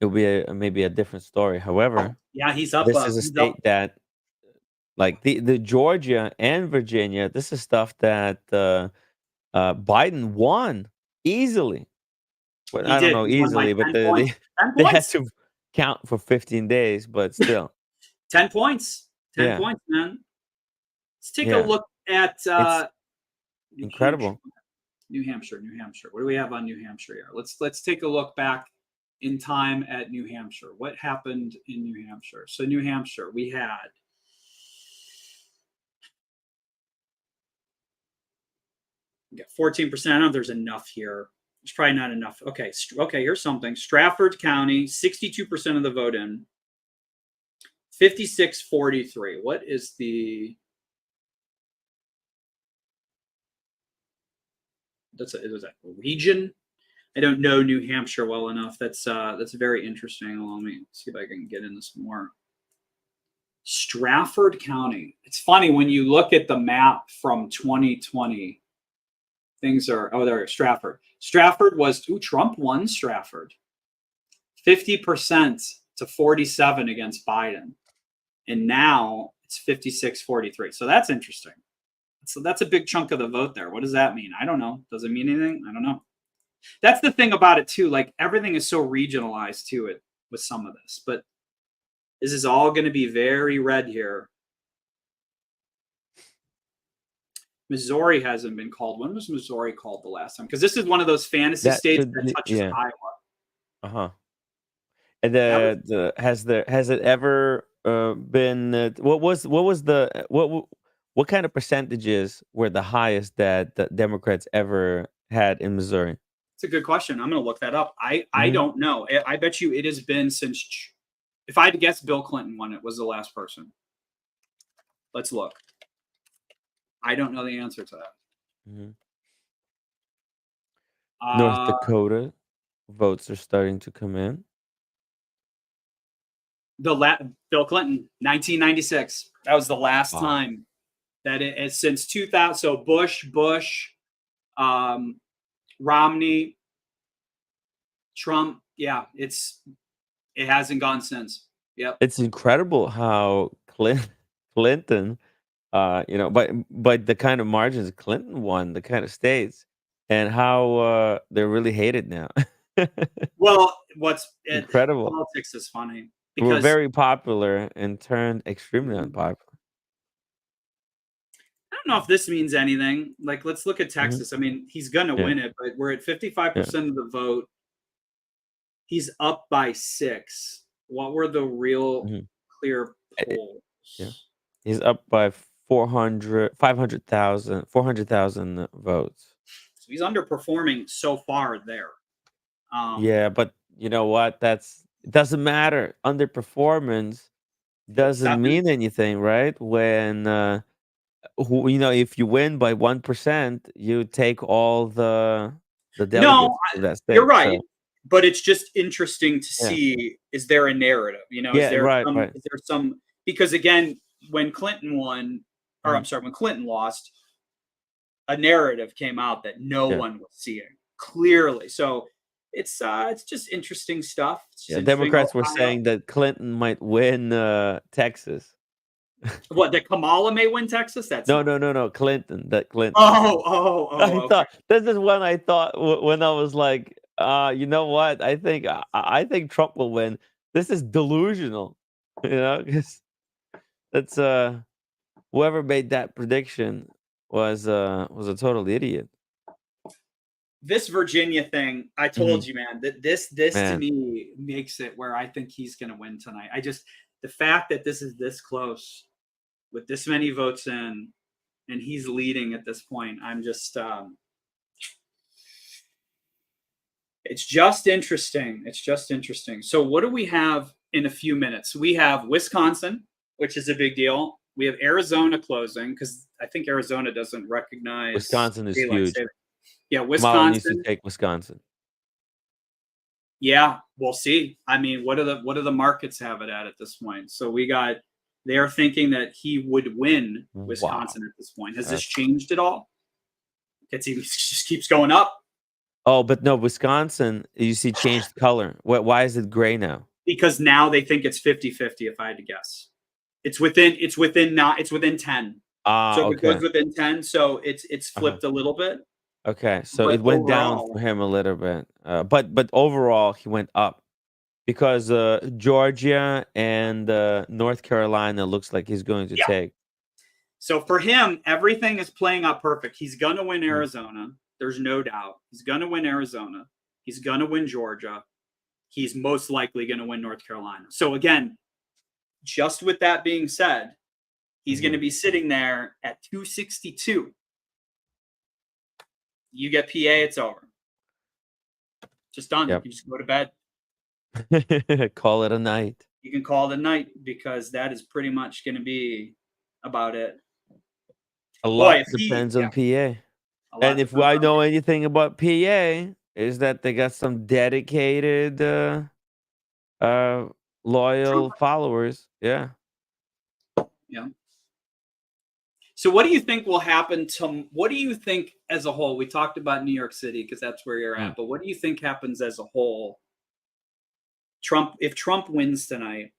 would be maybe a different story. However, he's up. This is a state that, like the Georgia and Virginia, this is stuff that Biden won easily. Well, I don't know easily, but they had to count for 15 days, but still. 10 points. 10 points, man. Let's take a look at incredible. New Hampshire. What do we have on New Hampshire here? Let's take a look back in time at New Hampshire. What happened in New Hampshire? So New Hampshire, we got 14%. I don't know if there's enough here. There's probably not enough. Okay, here's something. Strafford County, 62% of the vote in. 56-43. What is the... Was that region? I don't know New Hampshire well enough. That's very interesting. Let me see if I can get in this more. Strafford County. It's funny when you look at the map from 2020. Things are there. Strafford. Strafford was Trump won Strafford. 50% to 47 against Biden, and now it's 56-43. So that's interesting. So that's a big chunk of the vote there. What does that mean? I don't know. Does it mean anything? I don't know. That's the thing about it too. Like everything is so regionalized to it with some of this, but this is all going to be very red here. Missouri hasn't been called. When was Missouri called the last time? Because this is one of those fantasy states that touches Iowa. And has it ever been? What was what kind of percentages were the highest that the Democrats ever had in Missouri? It's a good question. I'm going to look that up. I Mhm. don't know. I bet you it has been since. If I had to guess, Bill Clinton won. It was the last person. Let's look. I don't know the answer to that. Mhm. North Uh, Dakota votes are starting to come in. Bill Clinton, 1996. That was the last Wow. time that it since 2000. So Bush, um, Romney, Trump. Yeah, it hasn't gone since. Yep. It's incredible how Clinton, by the kind of margins Clinton won, the kind of states, and how they're really hated now. Well, Incredible. politics is funny Were because very popular and turned extremely mhm, unpopular. I don't know if this means anything. Like, let's look at Mhm. Texas. I mean, he's going to Yeah, win it, but we're at 55% yeah, of the vote. He's up by 6. What were the real mhm. clear Eh, polls? yeah. He's up by 400,000 votes. So he's underperforming so far there. Yeah, but you know what? It doesn't matter. Underperformance doesn't Seven? mean anything, right? When if you win by 1%, you take all the No, delegates of that you're state. right. So But it's just interesting to yeah, see, is there a narrative? yeah, right, right. Is there some, because again, when Clinton won, or I'm Mhm. sorry, when Clinton lost, a narrative came out that no Yeah, one was seeing clearly. So it's just interesting stuff. It's just yeah. interesting. Democrats were Ohio. saying that Clinton might win Texas. What, that Kamala may win Texas? That's No, not no, true. no, no. Clinton. That Clinton. Oh, I okay. thought this is when I thought when I was like, you know what? I think Trump will win. This is delusional, 'cause that's whoever made that prediction was a total idiot, This Virginia thing, I told Mhm. you, man, that this to Man. me makes it where I think he's gonna win tonight. The fact that this is this close with this many votes in and he's leading at this point, I'm just it's just interesting. It's just interesting. So what do we have in a few minutes? We have Wisconsin, which is a big deal. We have Arizona closing because I think Arizona doesn't recognize Wisconsin is daylight huge. saving. Yeah, Kamala needs to Wisconsin. take Wisconsin. Yeah, we'll see. I mean, what do the markets have it at this point? So they're thinking that he would win Wow. Wisconsin at this point. Has this That's changed at all? It just keeps going up Oh, but no, Wisconsin, you see changed color. Why is it gray now? because now they think it's 50-50 if I had to guess. It's within 10. So Ah, if it okay. goes within 10, so it's Uh-huh. flipped a little bit, Okay, so but it went down for overall, him a little bit, but overall he went up because Georgia and North Carolina looks like he's going to yeah. take. So for him, everything is playing out perfect. He's going to win Mhm. Arizona. There's no doubt. He's going to win Arizona. He's going to win Georgia. He's most likely going to win North Carolina. So again, just with that being said, he's going to Mhm. be sitting there at 262. You get PA, it's over. Just done. Yep. You just go to bed. Call it a night. You can call it a night because that is pretty much going to be about it. A Boy, lot depends on yeah, PA. a And lot if depends I on know anything about PA, is that they got some dedicated uh Trump. loyal followers. Yeah. Yeah. So what do you think will happen to what do you think as a whole? We talked about New York City because that's where you're Mm. at, but what do you think happens as a whole? If Trump wins tonight,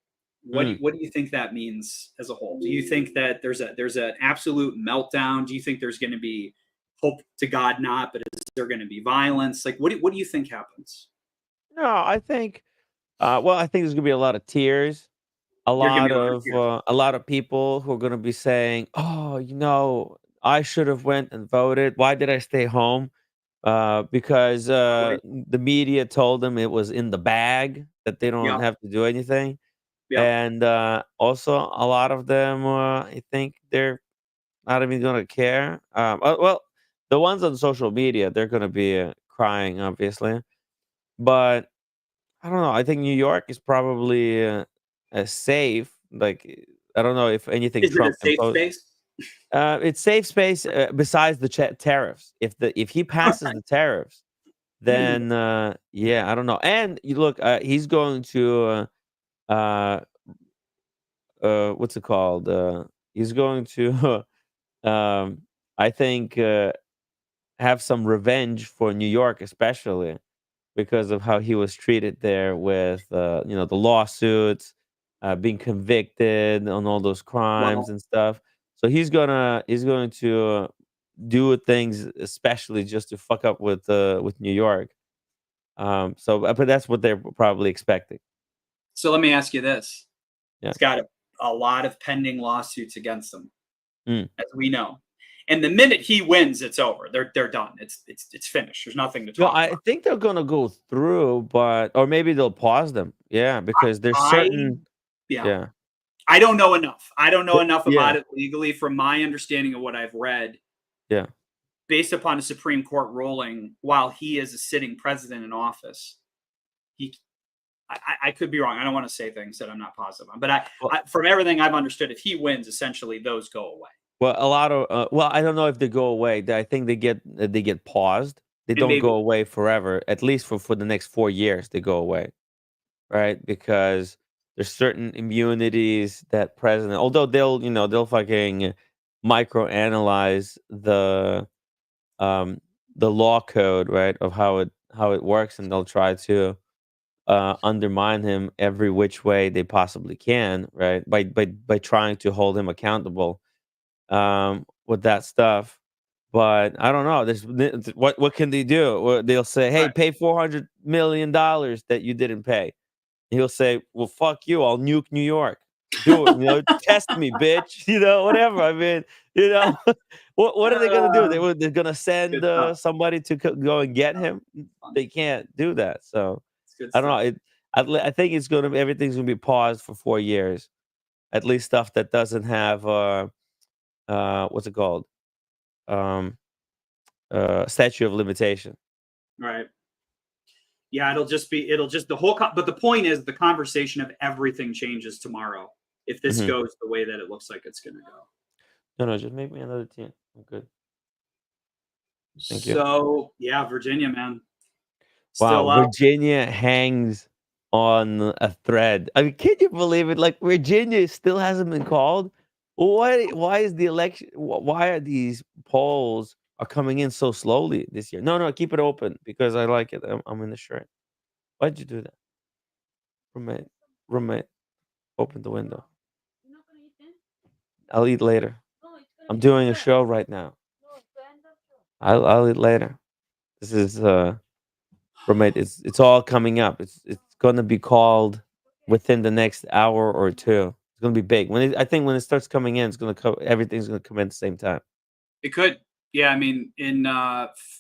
Mm. what do you think that means as a whole? Do you think that there's an absolute meltdown? Do you think there's going to be hope to God not, but is there going to be violence? Like what do you think happens? No, I think I think there's gonna be a lot of tears, You're going to be a lot of tears. a lot of people who are gonna be saying, "Oh, I should have went and voted. Why did I stay home?" Because Right. the media told them it was in the bag that they don't Yep. have to do anything, Yep. and also a lot of them, I think they're not even gonna care. Well, the ones on social media, they're gonna be crying, obviously. But I don't know. I think New York is probably safe. Like I don't know if anything Is it a Trump safe imposed. space? It's safe space besides the tariffs. If he passes the tariffs, then yeah, I don't know. And you look, he's going to what's it called? He's going to I think have some revenge for New York, especially because of how he was treated there with the lawsuits, being convicted on all those crimes Well, and stuff. So he's going to do things especially just to fuck up with New York. But that's what they're probably expecting. so let me ask you this: Yeah. he's got a lot of pending lawsuits against him, Mm. as we know. And the minute he wins, it's over. They're done. It's finished. There's nothing to No, talk I about. think they're gonna go through, but or maybe they'll pause them. Yeah, because there's I certain. yeah. Yeah. I don't know enough. I don't know enough Yeah. about it legally. From my understanding of what I've read, Yeah. based upon a Supreme Court ruling, while he is a sitting president in office, he I could be wrong. I don't want to say things that I'm not positive on, but Well, from everything I've understood, if he wins, essentially those go away. well, a lot of I don't know if they go away. I think they get paused. They And don't maybe go away forever. At least for the next 4 years, they go away, right? Because there's certain immunities that president, although they'll fucking microanalyze the law code, right, of how it works, and they'll try to undermine him every which way they possibly can, right? By trying to hold him accountable with that stuff. But I don't know. What can they do? Well, they'll say, "Hey, right. pay $400 million that you didn't pay." He'll say, "Well, fuck you. I'll nuke New York. Do it. Test me, bitch. Whatever. I mean, you know, what are they gonna do? They're gonna send Good stuff. somebody to go and get him. Fun. They can't do that. So It's good I don't know. stuff. I think everything's gonna be paused for 4 years. At least stuff that doesn't have what's it called? Um, statute of limitation. Right. Yeah, it'll just but the point is the conversation of everything changes tomorrow if this Hmm. goes the way that it looks like it's going to go. No, no, just make me another 10. I'm good. Thank you. So yeah, Virginia, man, Wow, still up. Virginia hangs on a thread. I mean, can you believe it? Like Virginia still hasn't been called. Why is the election? Why are these polls are coming in so slowly this year? No, no, keep it open because I like it. I'm in the shirt. Why'd you do that, roommate? Roommate, open the window. I'll eat later. I'm doing a show right now. I'll eat later. This is roommate. It's all coming up. It's gonna be called within the next hour or two. It's gonna be big. I think when it starts coming in, it's gonna come. Everything's gonna come in at the same time. It could. Yeah, I mean, in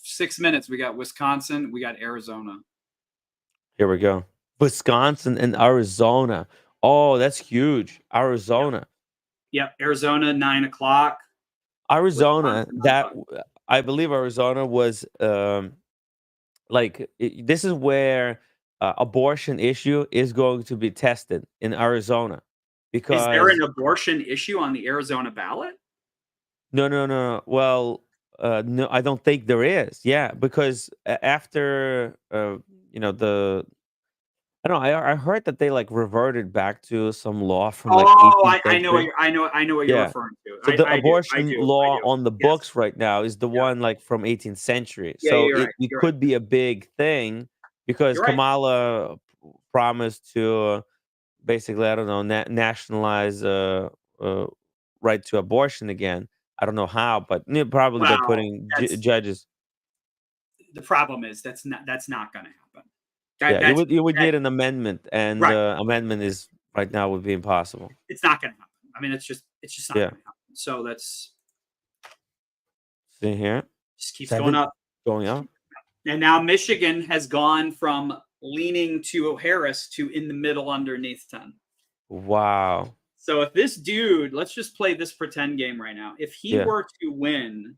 6 minutes we got Wisconsin, we got Arizona. Here we go. Wisconsin and Arizona. Oh, that's huge. Yep. Arizona. Yep. Arizona 9 o'clock. Arizona. Wisconsin 9 o'clock. I believe Arizona was this is where abortion issue is going to be tested in Arizona Is there an because abortion issue on the Arizona ballot? no, no, no. Well, no, I don't think there is. Yeah, because after the I don't know. I heard that they like reverted back to some law from like Oh, 18th I know what century. you're Yeah. referring to. So the I abortion do. law on the Yes. books right now is the Yeah. one like from 18th century. Yeah, So you're right. it You're right. could be a big thing because You're right. Kamala promised to basically, I don't know, nationalize uh, right to abortion again. I don't know how, but probably by Wow. putting That's judges. the problem is that's not going to happen. Yeah, you That's would that need an amendment, and right. amendment is right now would be impossible. It's not going to happen. I mean, it's just not Yeah, going to happen. So that's see here, just keeps going 7 up. going up. And now Michigan has gone from leaning to Harris to in the middle underneath 10. Wow. So if this dude, let's just play this pretend game right now. If he Yeah. were to win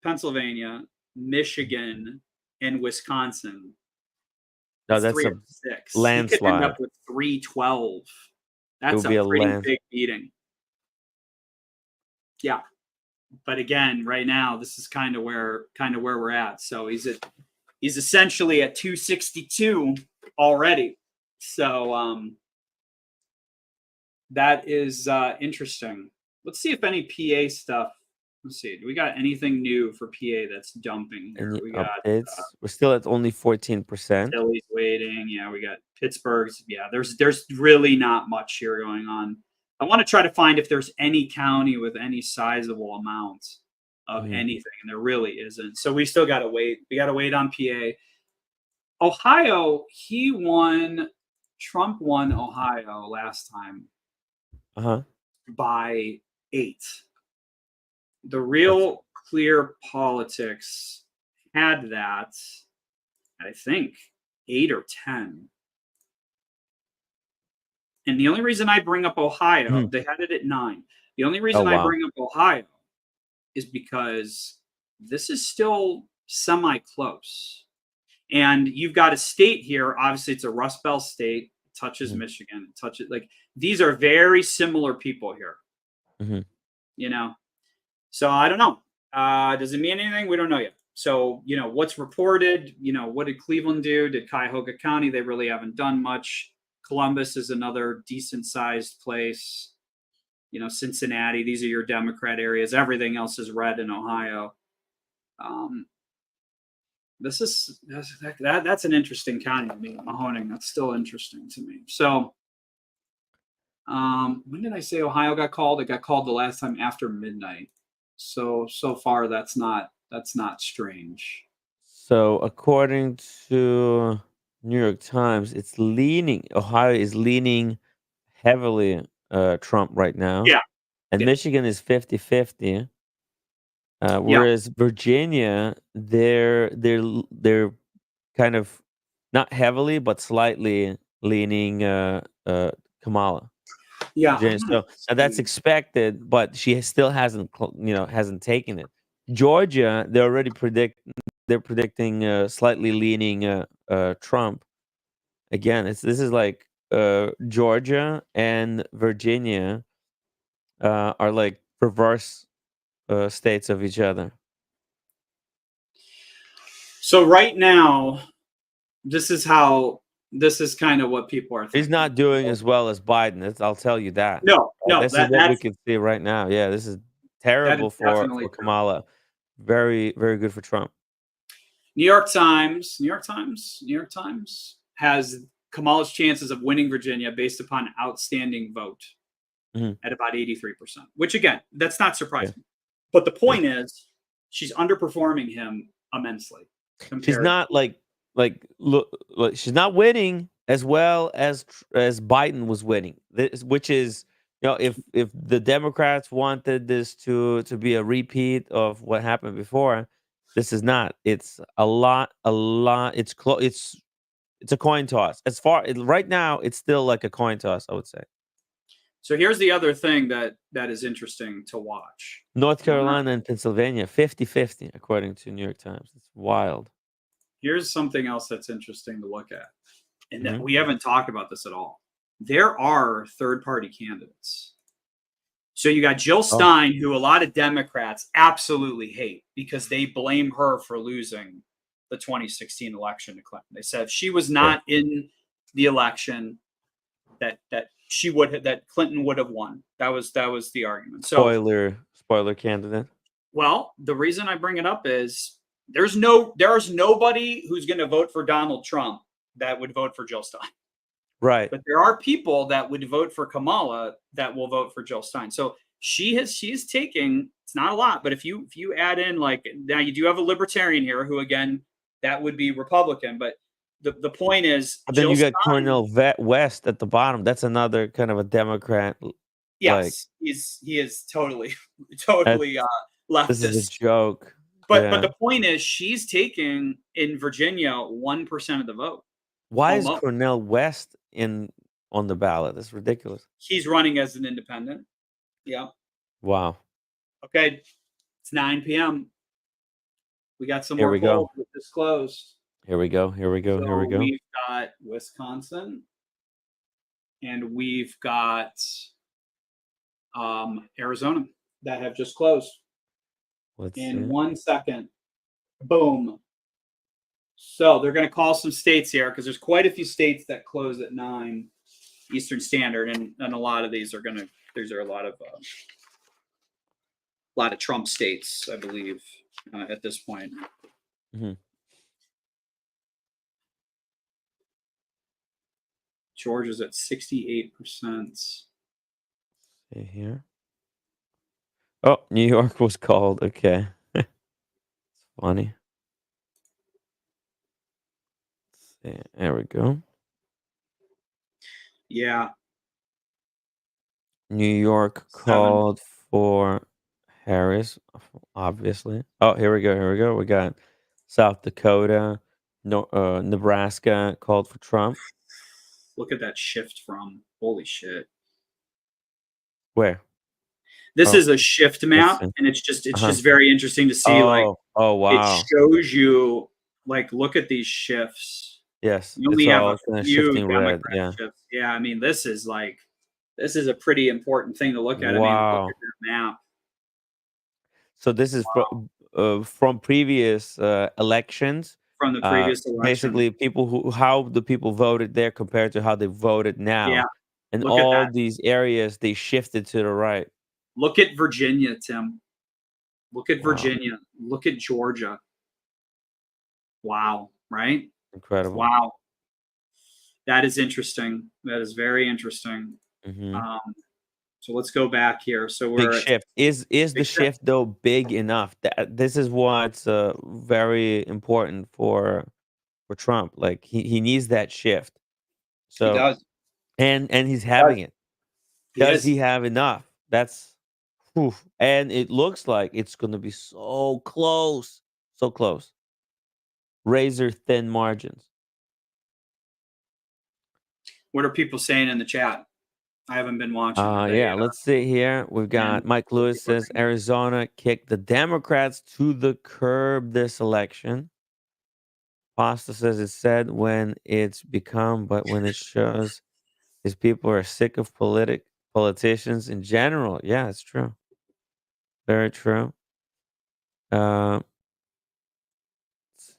Pennsylvania, Michigan, and Wisconsin, No, it's that's 3 a or 6. He could end landslide. up with 312. That's would a be a pretty land. big beating. Yeah. But again, right now, this is kind of where we're at. So he's essentially at 262 already. So that is interesting. Let's see if any PA stuff. Let's see. Do we got anything new for PA that's dumping here? Any We got updates? We're still at only 14%. Philly's waiting. Yeah, we got Pittsburgh's. Yeah, there's really not much here going on. I want to try to find if there's any county with any sizable amount of anything, and there really isn't. So we still got to wait. We got to wait on PA. Ohio, he won. Trump won Ohio last time by 8. The Real Clear Politics had that, I think, 8 or 10. And the only reason I bring up Ohio, they had it at 9. The only reason I bring up Ohio is because this is still semi-close. And you've got a state here. Obviously, it's a Rust Belt state. It touches Michigan. It touches, like, these are very similar people here. You know? So I don't know. Does it mean anything? We don't know yet. So, what's reported? What did Cleveland do? Did Cuyahoga County? They really haven't done much. Columbus is another decent-sized place. Cincinnati. These are your Democrat areas. Everything else is red in Ohio. That's an interesting county to me, Mahoning. That's still interesting to me. So, when did I say Ohio got called? It got called the last time after midnight. So far that's not strange. So according to New York Times, Ohio is leaning heavily Trump right now. Yeah. And Michigan is 50-50. Whereas Virginia, they're kind of not heavily but slightly leaning Kamala. Yeah. So that's expected, but she still hasn't taken it. Georgia, they're predicting slightly leaning Trump. Again, this is like Georgia and Virginia are like reverse states of each other. So right now, this is kind of what people are thinking. He's not doing as well as Biden. I'll tell you that. No, This is what we can see right now. Yeah, this is terrible for Kamala. Very, very good for Trump. New York Times has Kamala's chances of winning Virginia based upon outstanding vote at about 83%, which again, that's not surprising. Yeah. But the point is, she's underperforming him immensely. She's not she's not winning as well as Biden was winning, which is, if the Democrats wanted this to be a repeat of what happened before, this is not. It's a lot. It's close. It's a coin toss. Right now, it's still like a coin toss, I would say. So here's the other thing that is interesting to watch. North Carolina and Pennsylvania, 50-50, according to New York Times. It's wild. Here's something else that's interesting to look at. And that we haven't talked about this at all. There are third-party candidates. So you got Jill Stein, who a lot of Democrats absolutely hate because they blame her for losing the 2016 election to Clinton. They said if she was not in the election, that Clinton would have won. That was the argument. So spoiler candidate. Well, the reason I bring it up is there's nobody who's going to vote for Donald Trump that would vote for Jill Stein. Right. But there are people that would vote for Kamala that will vote for Jill Stein. So she's taking, it's not a lot, but if you add in, like, now you do have a libertarian here who, again, that would be Republican, but the point is, but then you got Cornel West at the bottom. That's another kind of a Democrat. Yes, he is totally leftist. This is a joke. But the point is, she's taking in Virginia 1% of the vote. Why is Cornel West on the ballot. That's ridiculous. He's running as an independent. Yeah. Wow. Okay. It's 9 p.m. We got some Here more we go. polls with this closed. Here we go. Here we go. Here we So go. we've got Wisconsin, and we've got Arizona that have just closed. Let's In see. 1 second, boom. So they're going to call some states here because there's quite a few states that close at 9 Eastern Standard, and a lot of these are going to. There's a lot of Trump states, I believe, at this point. Mhm. Georgia's at 68%. See here. Oh, New York was called. Okay. It's funny. Let's see. There we go. Yeah, New York 7. called for Harris, obviously. Oh, here we go. Here we go. We got South Dakota, Nebraska called for Trump. Look at that shift from. Holy shit. Where? This Oh, is a shift let's map, see. and it's just Uh-huh. very interesting to see. Like, Oh, it wow. shows you, like, look at these shifts. Yes, You only it's have a all kind of few shifting red. Democrat Yeah. shifts. Yeah, I mean, this is a pretty important thing to look at. I mean, look Wow. at that map. So this is from previous elections. From the previous election. Basically, how the people voted there compared to how they voted now. Yeah, And look at all that. these areas they shifted to the right. Look at Virginia, Tim. Look at Wow. Virginia. Look at Georgia. Wow, right? Incredible. Wow. That is interesting. That is very interesting. Mhm. So let's go back here. So Big we're at shift. Is the big shift. shift though big enough? That this is what's very important for Trump. Like he needs that shift. He So does. and he's He having does. it. He Does is. he have enough? That's oof. And it looks like it's gonna be so close. So close. Razor thin margins. What are people saying in the chat? I haven't been watching. Are they? Yeah, let's see here. We've got And Mike what Lewis people are says saying? Arizona kicked the Democrats to the curb this election. Pasta says it's said when it's become, but when it shows is people are sick of politicians in general. Yeah, it's true. Very true. Let's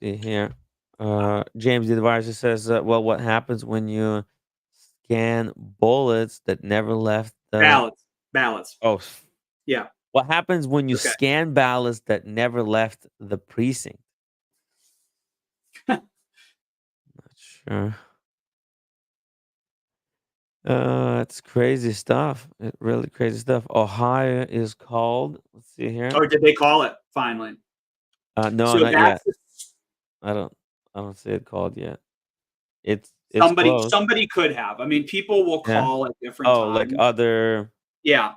see here. James the advisor says, well, what happens when you scan bullets that never left the Ballots. oh Yeah. what happens when you Okay. scan ballots that never left the precinct? Not sure. It's crazy stuff. Really crazy stuff. Ohio is called. Let's see here. Or did they call it finally? No, So not yet. that's I don't see it called yet. It's close. somebody could have. I mean, people will Yeah. call at different Oh, like times. other. Yeah.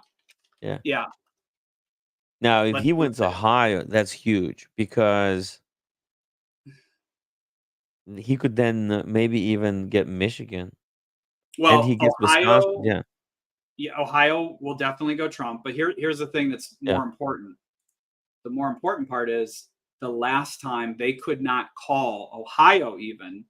Yeah. Yeah. Now, if Let's he look wins at it. Ohio, that's huge because he could then maybe even get Michigan, and he Well, gets Wisconsin. Yeah. Ohio will definitely go Trump. But here's the thing that's Yeah. more important. The more important part is the last time they could not call Ohio even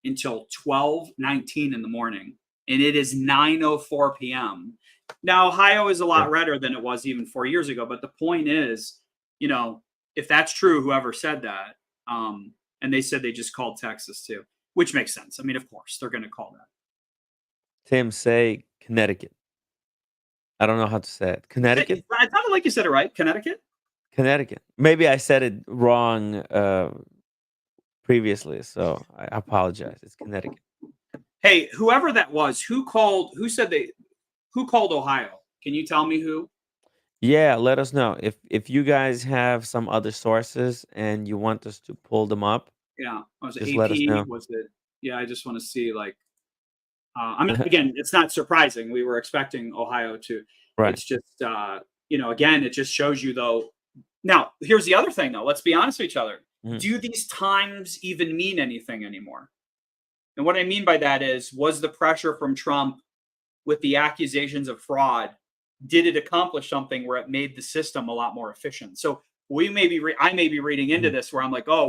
until 12:19 in the morning, and it is 9:04 p.m. Now, Ohio is a Yeah. lot redder than it was even 4 years ago, but the point is, if that's true, whoever said that, and they said they just called Texas too, which makes sense. I mean, of course, they're going to call that. Tim, say Connecticut. I don't know how to say it. Connecticut? I sounded like you said it right. Connecticut? Connecticut. Maybe I said it wrong previously, so I apologize. It's Connecticut. Hey, whoever that was, who called Ohio? Can you tell me who? Yeah, let us know if you guys have some other sources and you want us to pull them up. Yeah, was it Just let us know. AP? Was it? Yeah, I just want to see I mean, again, it's not surprising. We were expecting Ohio to. Right. It's just, again, it just shows you though. Now, here's the other thing though. Let's be honest with each other. Mhm. Do these times even mean anything anymore? And what I mean by that is, was the pressure from Trump with the accusations of fraud, did it accomplish something where it made the system a lot more efficient? So I may be reading into Mhm. this where I'm like, oh,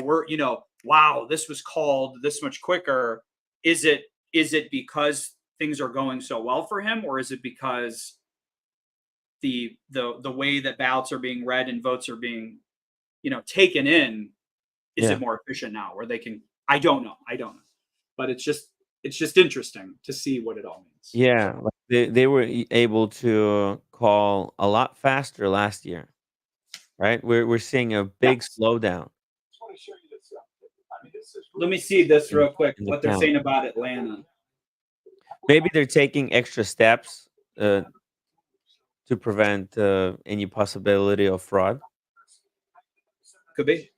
wow, this was called this much quicker. Is it because things are going so well for him, or is it because the way that ballots are being read and votes are being taken in, is it Yeah. more efficient now where they can? I don't know, but it's just interesting to see what it all means. Yeah, So like they were able to call a lot faster last year, right? We're seeing a big yes, slowdown let me see this in real quick, in the what they're count. saying about Atlanta. Maybe they're taking extra steps to prevent any possibility of fraud. Could be.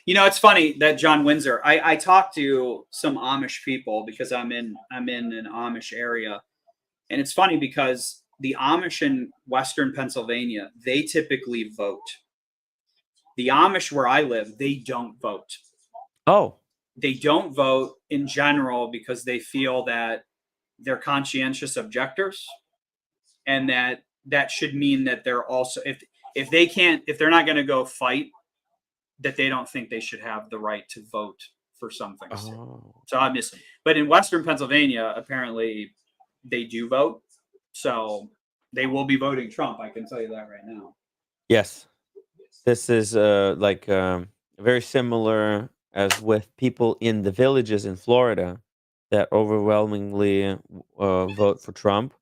It's funny that John Windsor. I talked to some Amish people because I'm in an Amish area, and it's funny because the Amish in Western Pennsylvania, they typically vote. The Amish where I live, they don't vote. Oh, They don't vote in general because they feel that they're conscientious objectors, and that should mean that they're also, if they're not going to go fight, that they don't think they should have the right to vote for some things too. oh, So I'm just, but in Western Pennsylvania, apparently they do vote. So they will be voting Trump. I can tell you that right now. yes. This is very similar as with people in the villages in Florida that overwhelmingly vote for Trump.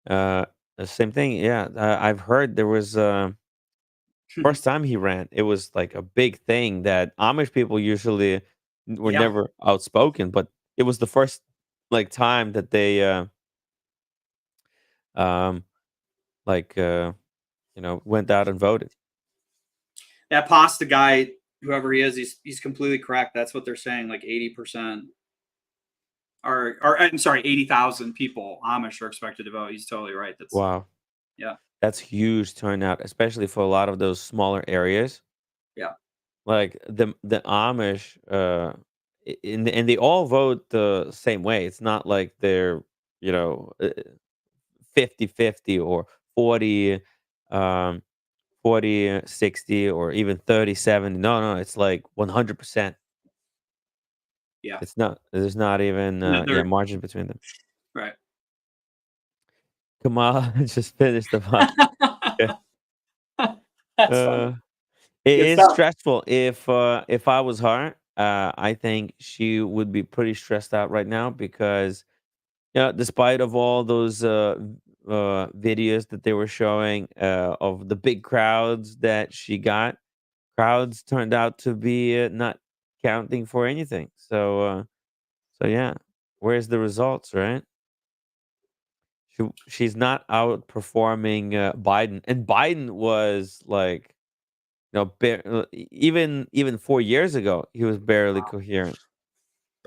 Uh, the same thing. Yeah, I've heard there was first time he ran. It was like a big thing that Amish people usually were Yeah. never outspoken, but it was the first like time that they um like went out and voted. That pasta guy, whoever he is, he's completely correct. That's what they're saying. Like 80% or I'm sorry, 80,000 people Amish are expected to vote. He's totally right. Wow, Yeah, that's huge turnout, especially for a lot of those smaller areas. yeah, Like the Amish, and they all vote the same way. It's not like they're you know uh, 50-50 or 40 um 40 60 or even 37. No, no, it's like 100%. yeah. It's not, there's not even No, yeah, they're margin between them. right. Kamal just finished the podcast. That's funny. uh it Good is stuff. stressful. If I was her, I think she would be pretty stressed out right now because despite of all those videos that they were showing of the big crowds that she got, crowds turned out to be not counting for anything. So yeah, where's the results, right? She's not outperforming Biden, and Biden was like, even 4 years ago, he was barely coherent.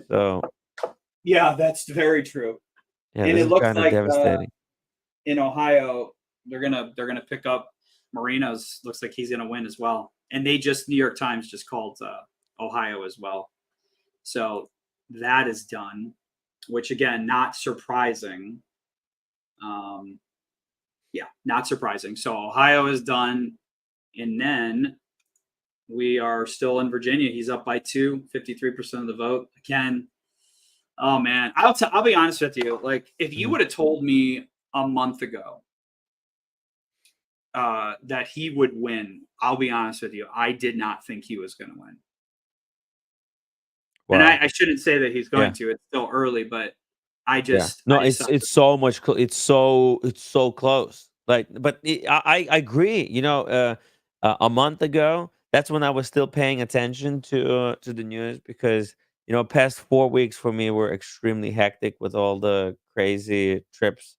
So Yeah, that's very true. yeah, And this it is looks kind of like devastating. in Ohio they're gonna pick up Marino's. Looks like he's gonna win as well. And New York Times just called Ohio as well. So that is done, which again, not surprising. Um, yeah, not surprising. So Ohio is done, and then we are still in Virginia. He's up by 53% of the vote. Again, oh man, I'll be honest with you. Like, if you Mhm. would have told me a month ago that he would win, I'll be honest with you, I did not think he was going to win. And Wow. I shouldn't say that he's going Yeah. to. It's still early, but Yeah. I No, just thought, it's so much. It's so close. Like, but I agree. A month ago, that's when I was still paying attention to the news because past 4 weeks for me were extremely hectic with all the crazy trips.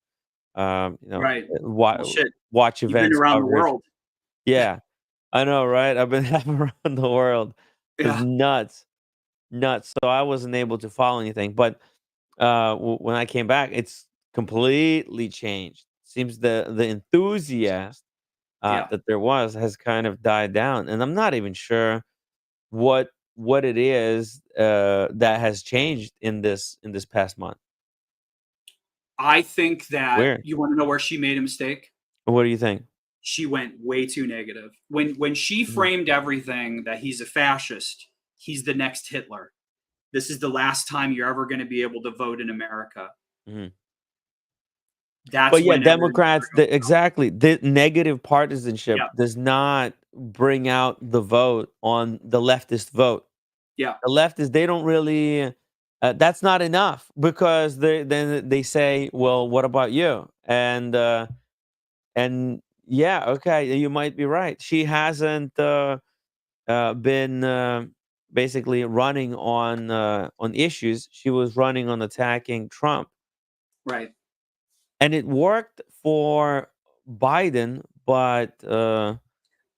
right. Well, shit, Watch you've been events around the coverage. world. Yeah, I know, right? I've been around the world. It was Yeah, nuts, nuts. So I wasn't able to follow anything, but when I came back, it's completely changed. Seems the enthusiast yeah. that there was has kind of died down, and I'm not even sure what what it is that has changed in this past month. I think that Weird. you want to know where she made a mistake. What do you think? She went way too negative when she Mhm. framed everything that he's a fascist. He's the next Hitler. This is the last time you're ever going to be able to vote in America. Mhm. That's But yeah, when everyone Democrats, exactly. The negative partisanship Yeah. does not bring out the vote on the leftist vote. Yeah. The leftists, they don't really. That's not enough because then they say, "Well, what about you?" And yeah, okay, you might be right. She hasn't been basically running on issues. She was running on attacking Trump, Right. and it worked for Biden, but it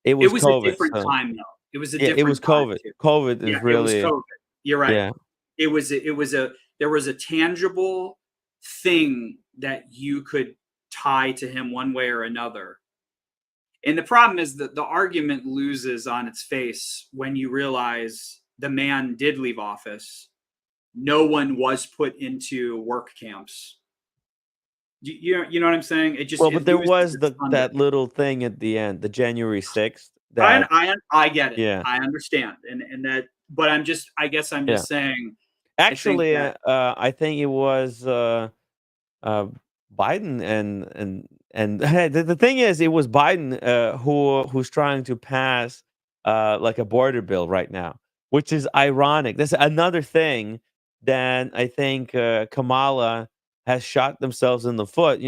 It was was a COVID. different So time, though. It was a yeah, it different was time COVID. too. COVID Yeah, is it was really, COVID. You're right. yeah. There was a tangible thing that you could tie to him one way or another. And the problem is that the argument loses on its face when you realize the man did leave office. No one was put into work camps. You know what I'm saying? Well, but It there loses was its thunder. that little thing at the end, the January 6th. That I get it. yeah, I understand, and that. But I guess I'm yeah. just saying. I think Actually, that I think it was uh, Biden and the thing is, it was Biden who's trying to pass like a border bill right now, which is ironic. That's another thing that I think Kamala has shot themselves in the foot.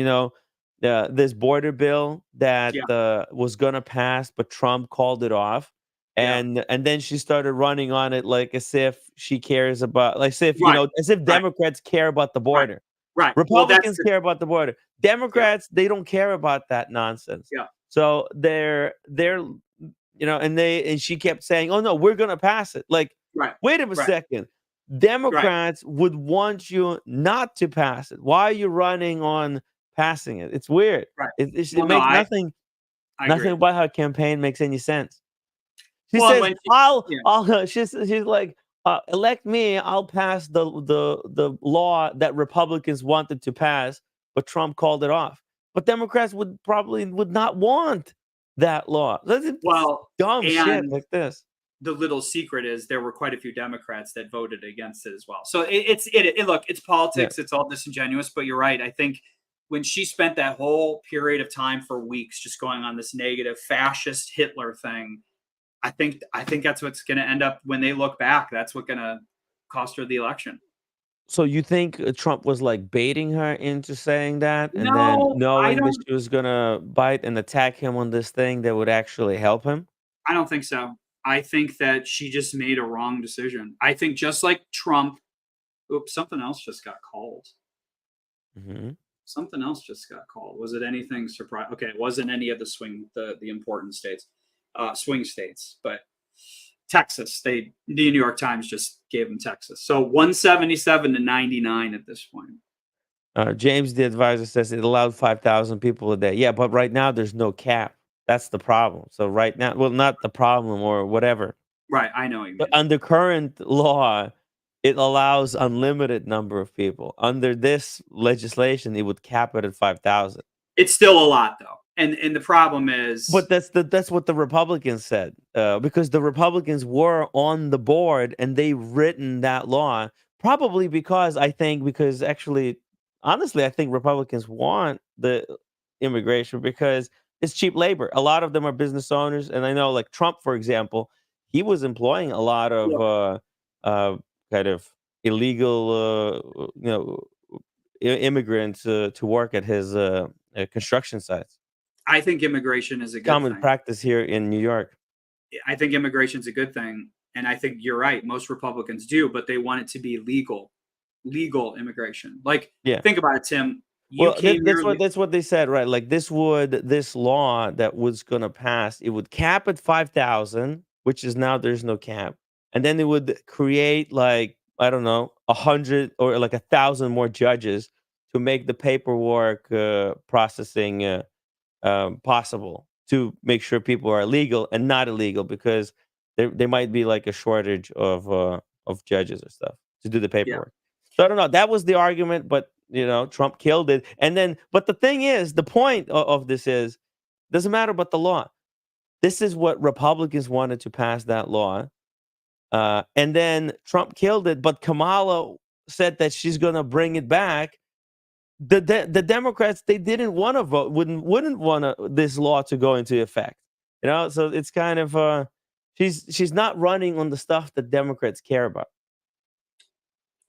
This border bill that yeah, was gonna pass, but Trump called it off. yeah, And then she started running on it like as if she cares about, like, as if right, as if right, Democrats care about the right, border. right. Well, that's Republicans the care about the border. yeah, Democrats, they don't care about that nonsense. yeah, So and she kept saying, "Oh no, we're gonna pass it." Like, right, wait a right, second. right, Democrats would want you not to pass it. Why are you running on passing it? It's weird. right. It Well, no, makes I nothing agree. about her campaign makes any sense. She Well, and says, when yeah, I'll." She's like, "Elect me. I'll pass the law that Republicans wanted to pass, but Trump called it off." But Democrats would not want that law. It's well, dumb shit and like this. the little secret is there were quite a few Democrats that voted against it as well. So look, it's Yeah. politics, it's all disingenuous, but you're right. I think when she spent that whole period of time for weeks just going on this negative fascist Hitler thing, I think that's what's going to end up when they look back. That's what's going to cost her the election. So you think Trump was like baiting her into saying that, and then No, I knowing that don't. she was gonna bite and attack him on this thing that would actually help him? I don't think so. I think that she just made a wrong decision. I think just like Trump. Oops, something else just got called. Hmm. Something else just got called. Was it anything surprise? Okay, it wasn't any of the important states, swing states, but Texas. The New York Times just gave them Texas. So 177 to 99 at this point. James, the advisor, says it allowed 5,000 people a day. Yeah, but right now there's no cap. That's the problem. So right now, well, not the problem or whatever. Right, I know what you But mean. under current law, it allows unlimited number of people. Under this legislation, it would cap it at 5,000. It's still a lot though, and the problem is But that's what the Republicans said, because the Republicans were on the board and they written that law. Probably because actually, honestly, I think Republicans want the immigration because it's cheap labor. A lot of them are business owners, and I know, like Trump, for example, he was employing a lot of uh, kind of illegal, immigrants to work at his construction sites. I think immigration is a good Common thing. practice here in New York. I think immigration is a good thing, and I think you're right. Most Republicans do, but they want it to be legal immigration. Like, Yeah. think about it, Tim. You Well, came here. that's what they said, right? Like this law that was gonna pass, it would cap at 5,000, which is now there's no cap, and then it would create like I don't know 100 or like 1,000 more judges to make the paperwork processing possible to make sure people are legal and not illegal because there might be like a shortage of judges or stuff to do the Yeah. paperwork. So I don't know. That was the argument, but Trump killed it. And then, but the thing is, the point of this is, doesn't matter about the law. This is what Republicans wanted to pass that law, and then Trump killed it. But Kamala said that she's going to bring it back. The Democrats, they didn't want to vote, wouldn't want this law to go into effect. So it's kind of she's not running on the stuff that Democrats care about.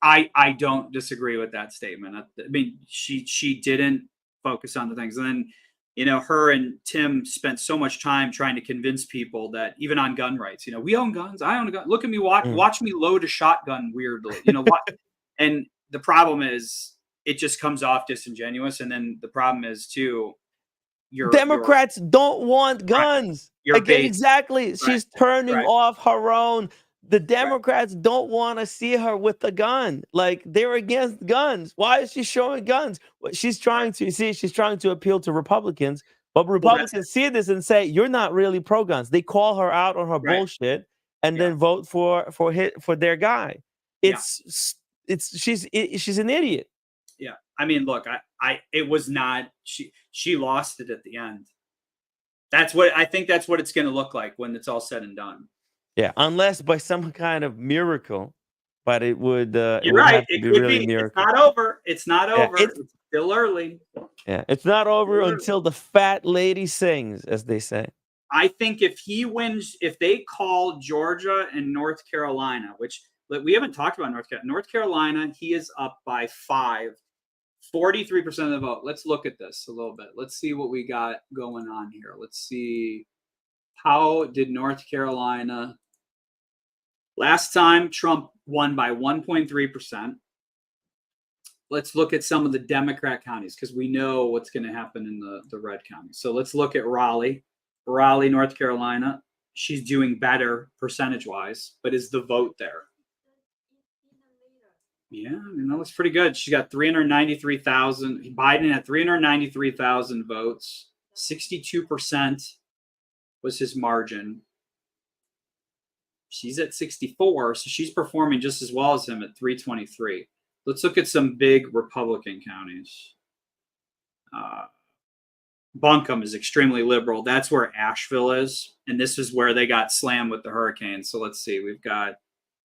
I don't disagree with that statement. I mean, she didn't focus on the things, and then her and Tim spent so much time trying to convince people that even on gun rights, we own guns. I own a gun. Look at me, watch me load a shotgun weirdly. What? And the problem is, it just comes off disingenuous. And then the problem is too, Democrats don't want guns. Again, exactly. Right. She's turning Right. off her own. The Democrats don't want to see her with a gun. Like, they're against guns. Why is she showing guns? She's trying to appeal to Republicans, but Republicans see this and say, "You're not really pro guns." They call her out on her bullshit and then vote for their guy. She's an idiot. Yeah. I mean, look, it was not, she lost it at the end. I think that's what it's going to look like when it's all said and done. Yeah, unless by some kind of miracle, but it would. You're right. It could be. Miracle. It's not over. It's not over. It's still early. Yeah, it's not over until the fat lady sings, as they say. I think if he wins, if they call Georgia and North Carolina, which we haven't talked about North Carolina, he is up by 5, 43% of the vote. Let's look at this a little bit. Let's see what we got going on here. Let's see. How did North Carolina? Last time, Trump won by 1.3%. Let's look at some of the Democrat counties, because we know what's going to happen in the red counties. So let's look at Raleigh, North Carolina. She's doing better percentage-wise, but is the vote there? Yeah, I mean, that looks pretty good. She got 393,000. Biden had 393,000 votes. 62% was his margin. She's at 64, so she's performing just as well as him at 323. Let's look at some big Republican counties. Buncombe is extremely liberal. That's where Asheville is, and this is where they got slammed with the hurricane. So let's see. We've got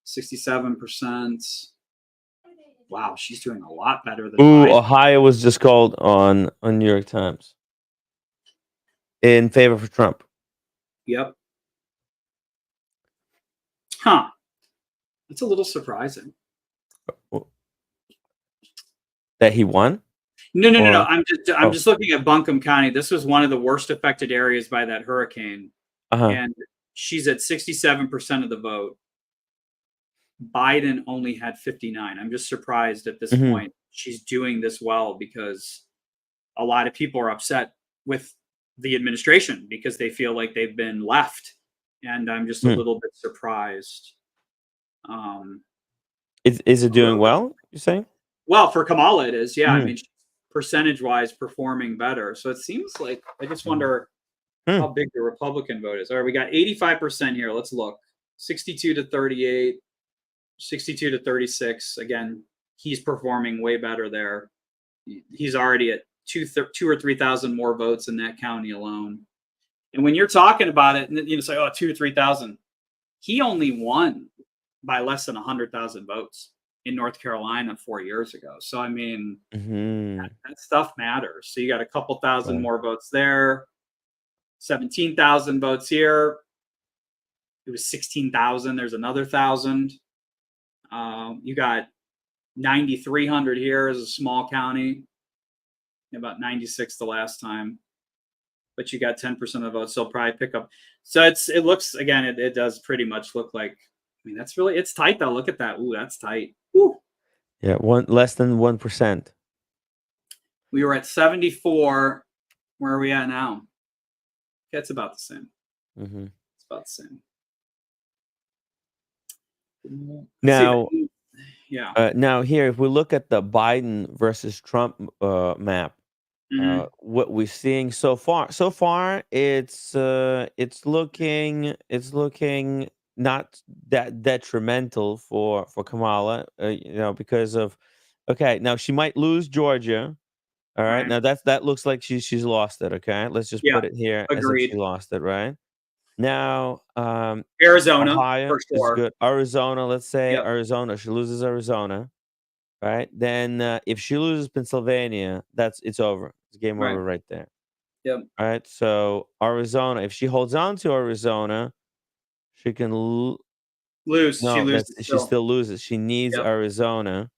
67%. Wow, she's doing a lot better than Biden. Ohio was just called on New York Times in favor for Trump. Yep. Huh. That's a little surprising. That he won? No. I'm just looking at Buncombe County. This was one of the worst affected areas by that hurricane. And she's at 67% of the vote. Biden only had 59. I'm just surprised at this point she's doing this well, because a lot of people are upset with the administration because they feel like they've been left. And I'm just a little bit surprised. Is it doing well, you're saying? Well, for Kamala, it is. Yeah. I mean, percentage-wise, performing better. So it seems like, I just wonder how big the Republican vote is. All right, we got 85% here. Let's look. 62 to 38, 62 to 36. Again, he's performing way better there. He's already at 2,000 or 3,000 more votes in that county alone. And when you're talking about it, and say, 2,000 or 3,000, he only won by less than 100,000 votes in North Carolina 4 years ago. So, I mean, that stuff matters. So you got a couple thousand more votes there, 17,000 votes here. It was 16,000. There's another 1,000. You got 9,300 here as a small county, about 96 the last time. But you got 10% of the votes, so probably pick up. So it looks, again, it does pretty much look like, I mean, it's tight though. Look at that. Ooh, that's tight. Ooh. Yeah, less than 1%. We were at 74. Where are we at now? It's about the same. It's about the same. Now, now here, if we look at the Biden versus Trump map, what we're seeing so far, it's looking not that detrimental for Kamala, because of okay, now she might lose Georgia. All right, Right. now that looks like she's lost it. Okay, let's just Yeah. put it here as if she Agreed. lost it. Right now, Arizona Ohio for is sure. good. Arizona, let's say Yep. Arizona, she loses Arizona. Right then, if she loses Pennsylvania, it's over. It's game Right. over right there. Yep. All right, so Arizona, if she holds on to Arizona, she can. Lose. She No, loses she still. still loses. She needs Yep. Arizona.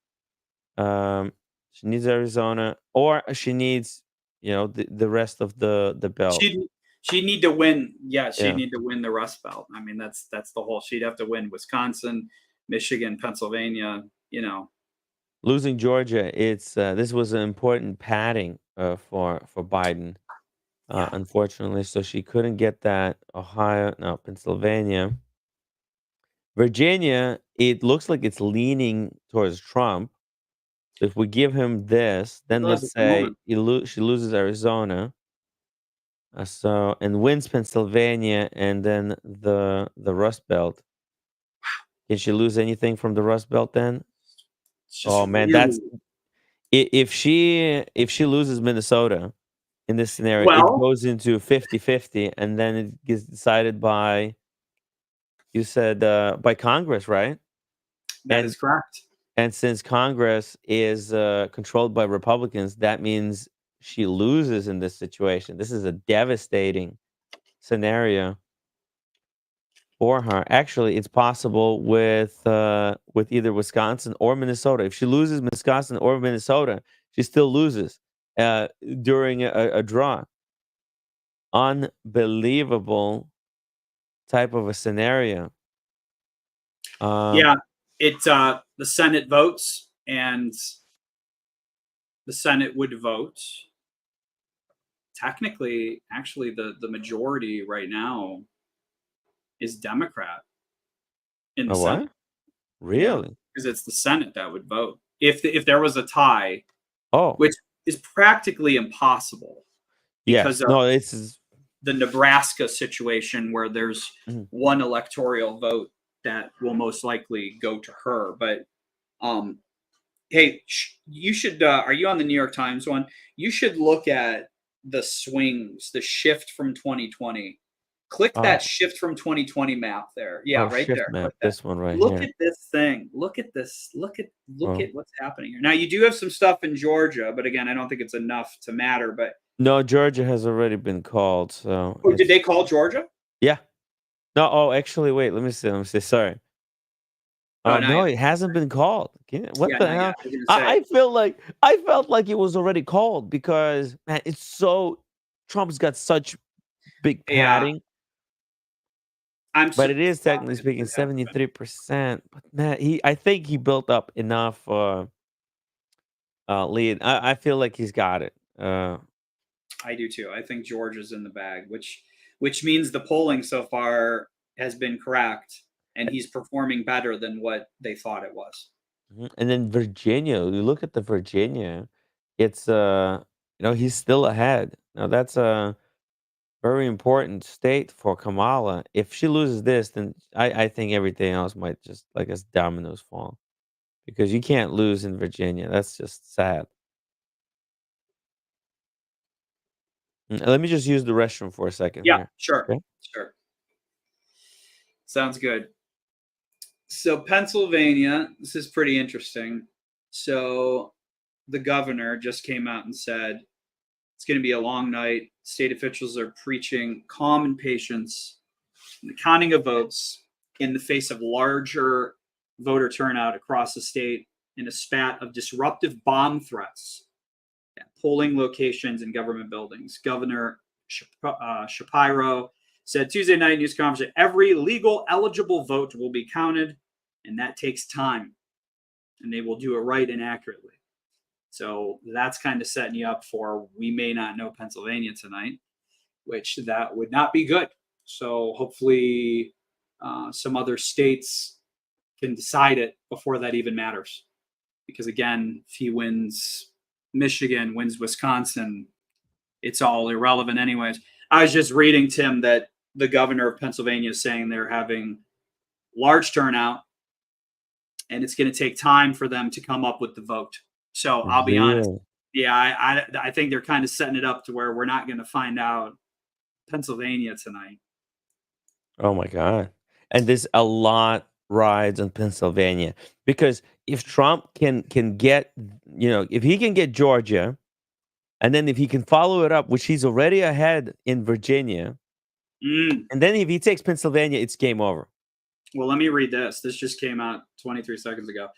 Um, she needs Arizona, or she needs, the rest of the belt. She'd need to win. Yeah, she'd Yeah, need to win the Rust Belt. I mean, that's the whole. She'd have to win Wisconsin, Michigan, Pennsylvania. losing Georgia. This was an important padding for Biden. Yeah. Unfortunately, so she couldn't get that. Ohio, no, Pennsylvania, Virginia. It looks like it's leaning towards Trump. If we give him this, It then does let's at the say moment. she loses Arizona. And wins Pennsylvania and then the Rust Belt. Can she lose anything from the Rust Belt then? It's just Oh man, really if she loses Minnesota in this scenario, it well. goes into 50-50 and then it gets decided by you said by Congress, right? That And is correct. and since Congress is controlled by Republicans, that means she loses in this situation. This is a devastating scenario for her. Actually, it's possible with either Wisconsin or Minnesota. If she loses Wisconsin or Minnesota, she still loses uh, during a draw. Unbelievable type of a scenario. Um, Yeah, it the Senate votes, and the Senate would vote. Technically, actually, the majority right now is Democrat in the a Senate. what? Yeah, Really? because it's the Senate that would vote if there was a tie, Oh, which is practically impossible because yes. of No, it's the Nebraska situation where there's mhm. one electoral vote that will most likely go to her. But um, hey, you should. Are you on the New York Times one? You should look at the swings, the shift from 2020. Click that Oh, shift from 2020 map there. Yeah, right shift there. map. Click that. This one right Look here. at this thing. Look at this. Look at Oh. what's happening here. Now you do have some stuff in Georgia, but again, I don't think it's enough to matter. But No, Georgia has already been called, so oh, did it's they call Georgia? yeah. No, oh, actually, wait. Let me see. Let me see. Sorry. Oh, not No, yet. it hasn't been called. What Yeah, the not yet. hell? I was gonna say. I felt like it was already called because man, it's so Trump's got such big Yeah, padding, I'm but it is technically surprised speaking it hasn't been. 73%. But man, I think he built up enough lead. I feel like he's got it. I do too. I think Georgia's in the bag, which means the polling so far has been correct, and he's performing better than what they thought it was. And then Virginia, you look at the Virginia, it's he's still ahead. Now that's a very important state for Kamala. If she loses this, then I think everything else might just like as dominoes fall because you can't lose in Virginia. That's just sad. Let me just use the restroom for a second Yeah, here. sure, Okay. sure. Sounds good. So Pennsylvania, this is pretty interesting. So the governor just came out and said it's going to be a long night. State officials are preaching calm and patience in the counting of votes in the face of larger voter turnout across the state in a spat of disruptive bomb threats at polling locations and government buildings. Governor Shapiro said Tuesday night news conference that every legal eligible vote will be counted, and that takes time, and they will do it right and accurately. So that's kind of setting you up for we may not know Pennsylvania tonight, which that would not be good. So hopefully some other states can decide it before that even matters. Because again, if he wins Michigan, wins Wisconsin, it's all irrelevant anyways. I was just reading, Tim, that the governor of Pennsylvania is saying they're having large turnout, and it's going to take time for them to come up with the vote. So I'll be honest. Really? Yeah, I think they're kind of setting it up to where we're not going to find out Pennsylvania tonight. Oh my God. And there's a lot rides on Pennsylvania because if Trump can get, if he can get Georgia, and then if he can follow it up, which he's already ahead in Virginia, Mm. and then if he takes Pennsylvania, it's game over. Well, let me read this. This just came out 23 seconds ago.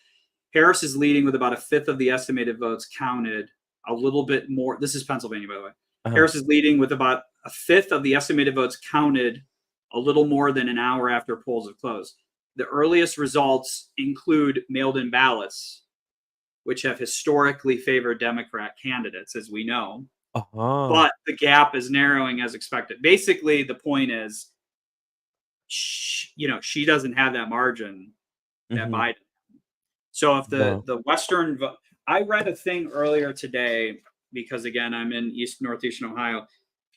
Harris is leading with about a fifth of the estimated votes counted. A little bit more. This is Pennsylvania, by the way. Uh-huh. Harris is leading with about a fifth of the estimated votes counted a little more than an hour after polls have closed. The earliest results include mailed-in ballots, which have historically favored Democrat candidates, as we know. Uh-huh. But the gap is narrowing as expected. Basically, the point is, she doesn't have that margin that Mhm. Biden. So if Wow. the Western, I read a thing earlier today because again I'm in northeastern Ohio.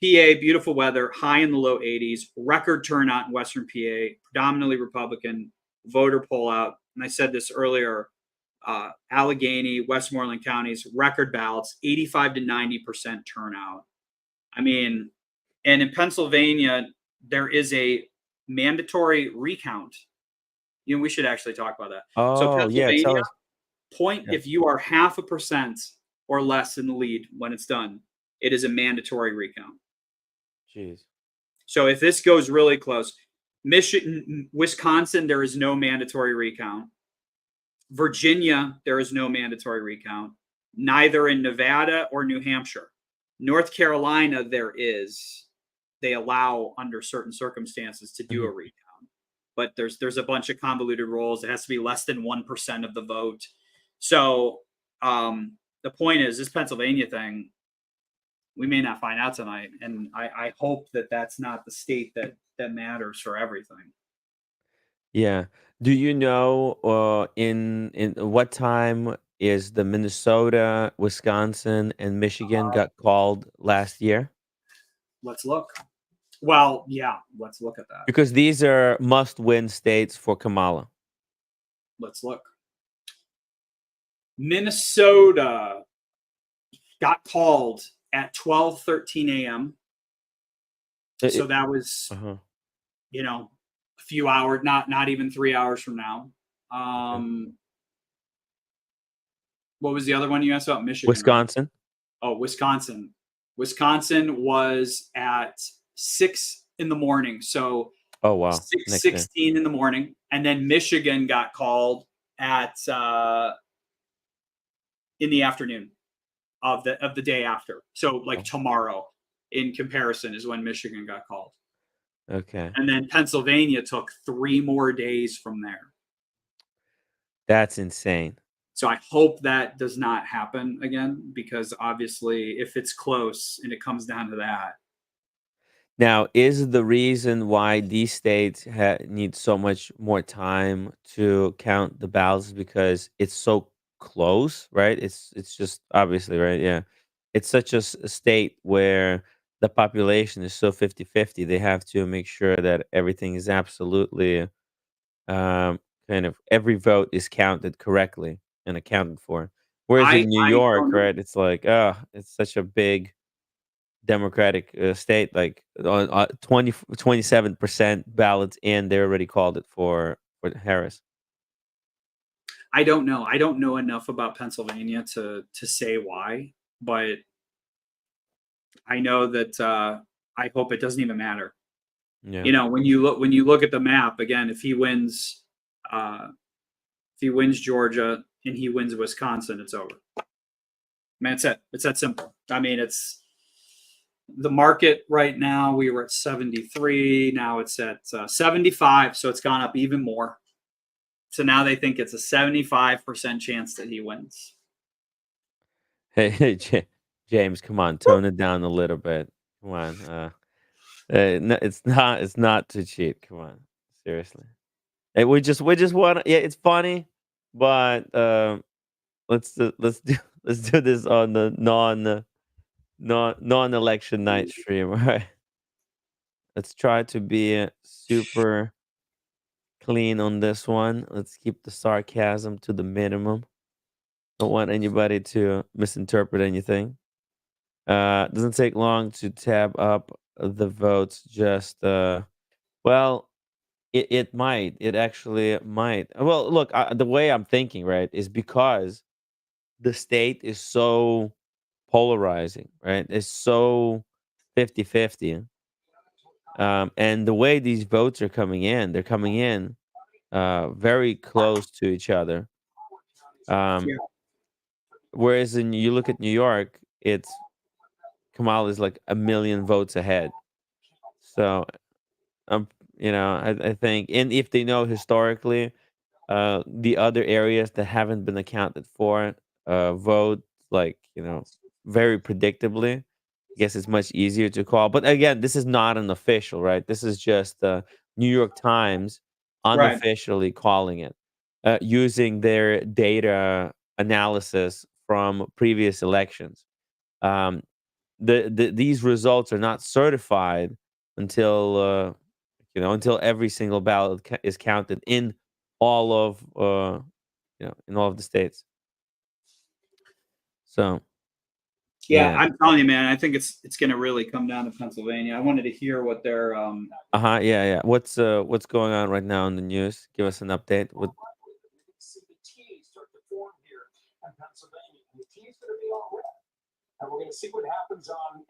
PA, beautiful weather, high in the low 80s, record turnout in Western PA, predominantly Republican, voter pullout. And I said this earlier. Allegheny, Westmoreland counties, record ballots, 85 to 90% turnout. I mean, and in Pennsylvania, there is a mandatory recount. We should actually talk about that. So Oh, yeah, tell Pennsylvania, us. Yeah. if you are 0.5% or less in the lead when it's done, it is a mandatory recount. Jeez. So if this goes really close, Michigan, Wisconsin, there is no mandatory recount. Virginia, there is no mandatory recount. Neither in Nevada or New Hampshire. North Carolina, there is. They allow under certain circumstances to do a recount. But there's a bunch of convoluted rules. It has to be less than 1% of the vote. So the point is, this Pennsylvania thing, we may not find out tonight, and I hope that that's not the state that matters for everything. Yeah. Do you know in what time is the Minnesota, Wisconsin, and Michigan got called last year? Let's look. Well, yeah, let's look at that. Because these are must-win states for Kamala. Let's look. Minnesota got called at 12:13 a.m. So that was, Uh-huh. a few hours, not even 3 hours from now. What was the other one you asked about? Michigan, Wisconsin. Right? Oh, Wisconsin. Wisconsin was at 6 in the morning. So Oh wow. 6:16 in the morning. And then Michigan got called at in the afternoon of the day after. So like tomorrow in comparison is when Michigan got called. Okay. And then Pennsylvania took 3 more days from there. That's insane. So I hope that does not happen again, because obviously if it's close and it comes down to that. Now, is the reason why these states need so much more time to count the ballots because it's so close, right? It's just obviously, right? Yeah. It's such a state where the population is so 50-50. They have to make sure that everything is absolutely kind of every vote is counted correctly and accounted for. Whereas I in New don't York, know. right, it's like, oh, it's such a big Democratic state, like on 27% ballots in, they already called it for Harris. I don't know. I don't know enough about Pennsylvania to say why, but I know that I hope it doesn't even matter. Yeah. When you look at the map again, if he wins Georgia and he wins Wisconsin, it's over. Man, it's it. It's that simple. I mean, it's the market right now. We were at 73. Now it's at 75. So it's gone up even more. So now they think it's a 75% chance that he wins. Hey, James, come on, tone it down a little bit. Come on. No, it's not to cheat. Come on, seriously. Hey, we just want. Yeah, it's funny, but let's do this on the non-election night stream, right? Let's try to be super clean on this one. Let's keep the sarcasm to the minimum. Don't want anybody to misinterpret anything. Doesn't take long to tab up the votes. Just well, it might. It actually might. Well, look, the way I'm thinking, right, is because the state is so polarizing, right? It's so 50-50. And the way these votes are coming in, they're coming in very close to each other. Um, Yeah. whereas you look at New York, it's Kamala is like a million votes ahead. So, um, I think, and if they know historically, the other areas that haven't been accounted for vote like very predictably. I guess it's much easier to call. But again, this is not an official, right? This is just New York Times Right. unofficially calling it, using their data analysis from previous elections. Um, these results are not certified until until every single ballot is counted in all of in all of the states. So Yeah, yeah. I'm telling you, man. I think it's going to really come down to Pennsylvania. I wanted to hear what their Uh-huh, yeah. What's going on right now in the news? Give us an update. What And we're going to see what happens on,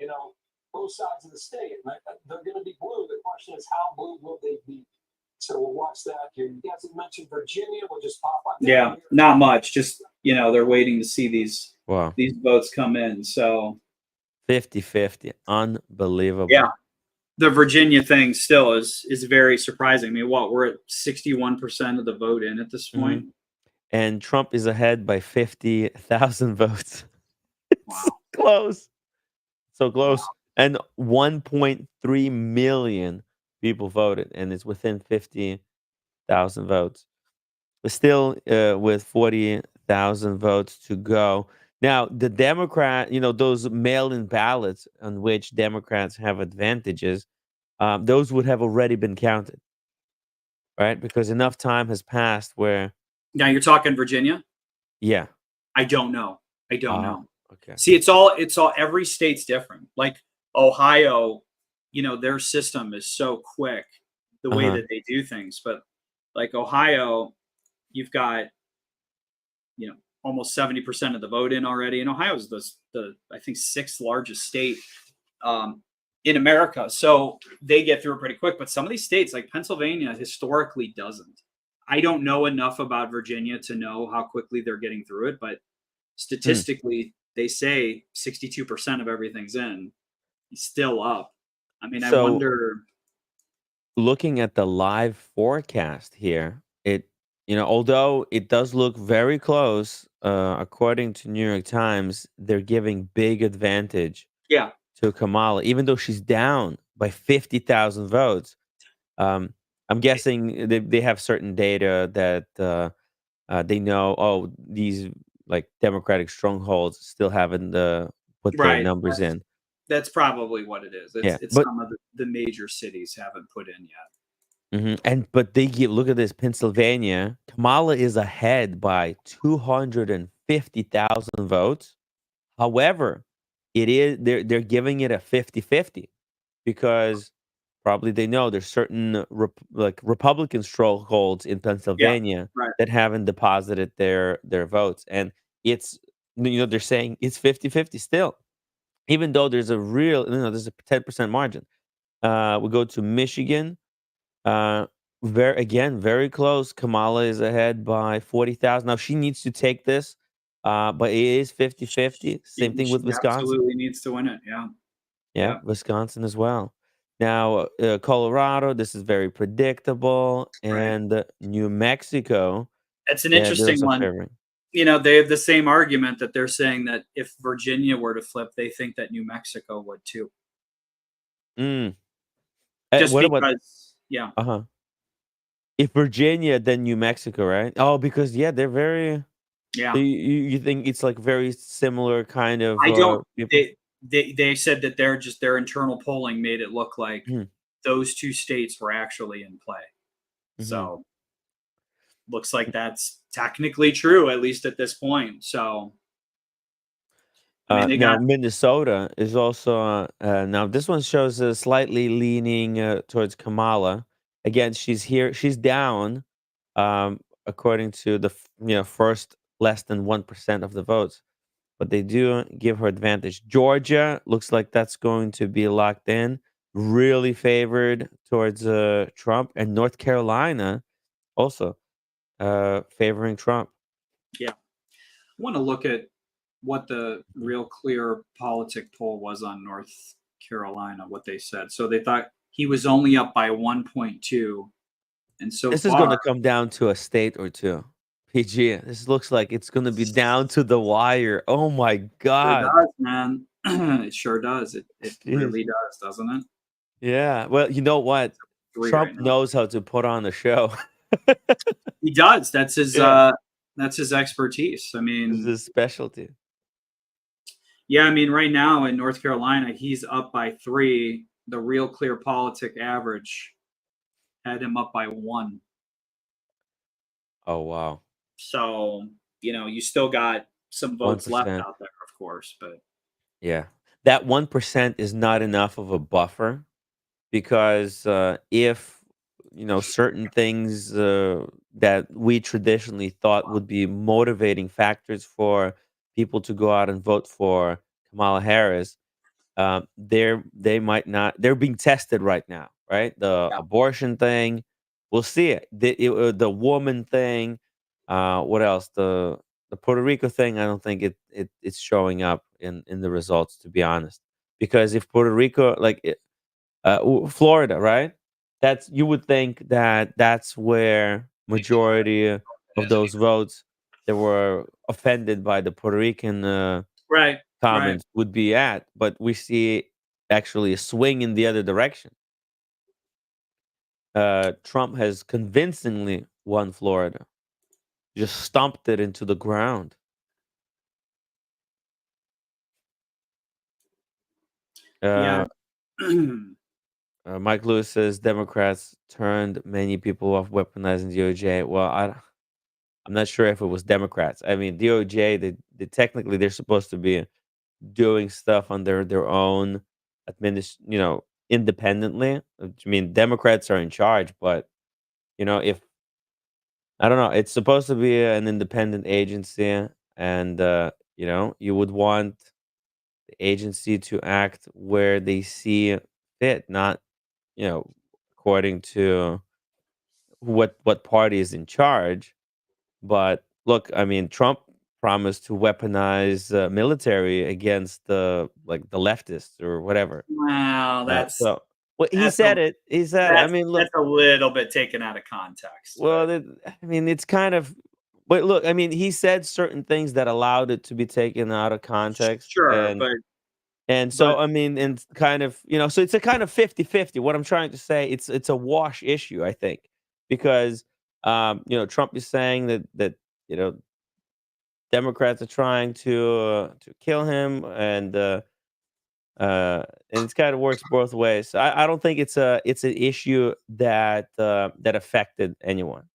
both sides of the state. And they're going to be blue. The question is, how blue will they be? So we'll watch that here. You guys have mentioned Virginia. We'll just pop on down yeah, here. not much. Just they're waiting to see wow. these votes come in. So 50-50. yeah, Unbelievable. the Virginia thing still is very surprising. I mean, what we're at 61% of the vote in at this Hmm. point. And Trump is ahead by 50,000 votes. It's Wow. close. So Wow. close. And 1.3 million people voted, and it's within 50,000 votes. But still, with 40,000 votes to go. Now, the Democrat, those mail-in ballots on which Democrats have advantages, those would have already been counted, right? Because enough time has passed where, Now you're talking Virginia? yeah. I don't know. I don't Ah, know. okay. See, it's all every state's different. Like Ohio, their system is so quick the way Uh-huh. that they do things. But like Ohio, you've got, almost 70% of the vote in already. And Ohio is the I think sixth largest state um, in America. So they get through it pretty quick. But some of these states, like Pennsylvania, historically doesn't. I don't know enough about Virginia to know how quickly they're getting through it, but Hmm. statistically, they say 62% of everything's in. He's still up. I mean, I So wonder. looking at the live forecast here, although it does look very close, according to New York Times, they're giving big advantage Yeah, to Kamala, even though she's down by 50,000 votes. Um, I'm guessing they have certain data that they know, oh, these like Democratic strongholds still haven't put their right. numbers in. That's probably what it is. It's Yeah, it's but some of the major cities haven't put in yet. but they give look at this Pennsylvania. Kamala is ahead by 250,000 votes. However, they're giving it a 50-50 because probably they know there's certain like Republican strongholds in Yeah, Pennsylvania right. that haven't deposited their votes, and it's they're saying it's 50-50 still, even though there's a real there's a 10% margin. We go to Michigan. Uh, very close. Kamala is ahead by 40,000. Now she needs to take this, but it is 50-50. Same thing She with Wisconsin. absolutely needs to win it. Yeah, Yeah, yeah, Wisconsin as well. Now, Colorado, this is very predictable, right. and New Mexico, It's an they're interesting also one. favoring. They have the same argument that they're saying that if Virginia were to flip, they think that New Mexico would too. Mm. Just What about because, yeah, uh-huh? If Virginia, then New Mexico, right? Oh, because yeah, they're very. So yeah. you think it's like very similar kind of I don't. people? They said that their internal polling made it look like Mm-hmm. those two states were actually in play. Mm-hmm. So. looks like that's technically true, at least at this point. So, I mean, they Now got Minnesota is also now this one shows slightly leaning towards Kamala. Again, she's here. She's down, according to the first less than 1% of the votes, but they do give her advantage. Georgia looks like that's going to be locked in, really favored towards Trump, and North Carolina also favoring Trump. yeah. I want to look at what the real clear politic poll was on North Carolina, what they said. So they thought he was only up by 1.2. And so This is going far, to come down to a state or two. PG. This looks like it's going to be down to the wire. Oh my sure god. does, man. It sure does. It Jeez. really does, doesn't it? Yeah. Well, you know what? Three right Trump now. knows how to put on a show. He does. Yeah. That's his expertise. I This is mean, his specialty. yeah, I mean, right now in North Carolina, he's up by 3. The real clear politic average had him up by 1. Oh wow. So, you still got some votes left 1%. out there, of course, but Yeah. That 1% is not enough of a buffer because if certain things that we traditionally thought would be motivating factors for people to go out and vote for Kamala Harris, they might not. They're being tested right now, right? The yeah. abortion thing, we'll see it. The woman thing, what else? The Puerto Rico thing. I don't think it's showing up in the results, to be honest. Because if Puerto Rico, like Florida, right? That's you would think that that's where majority of those votes that were offended by the Puerto Rican Right, right. comments would be at, but we see actually a swing in the other direction. Trump has convincingly won Florida, just stomped it into the ground. Yeah. Uh, Mike Lewis says Democrats turned many people off weaponizing DOJ. Well, I'm not sure if it was Democrats. I mean, DOJ, they technically they're supposed to be doing stuff under their own independently. I mean, Democrats are in charge, but if I don't know, it's supposed to be an independent agency, and you would want the agency to act where they see fit, not you know, according to what party is in charge. But look, I mean, Trump promised to weaponize military against the leftists or whatever. Wow, So well, he that's a said it. He said it. I mean, look. that's a little bit taken out of context, Well, but I mean, it's kind of. But look, I mean, he said certain things that allowed it to be taken out of context, sure, and but so I mean, and kind of so it's a kind of 50-50. What I'm trying to say, it's a wash issue, I think, because Trump is saying that you know Democrats are trying to kill him, and it's kind of works both ways. So I don't think it's an issue that affected anyone.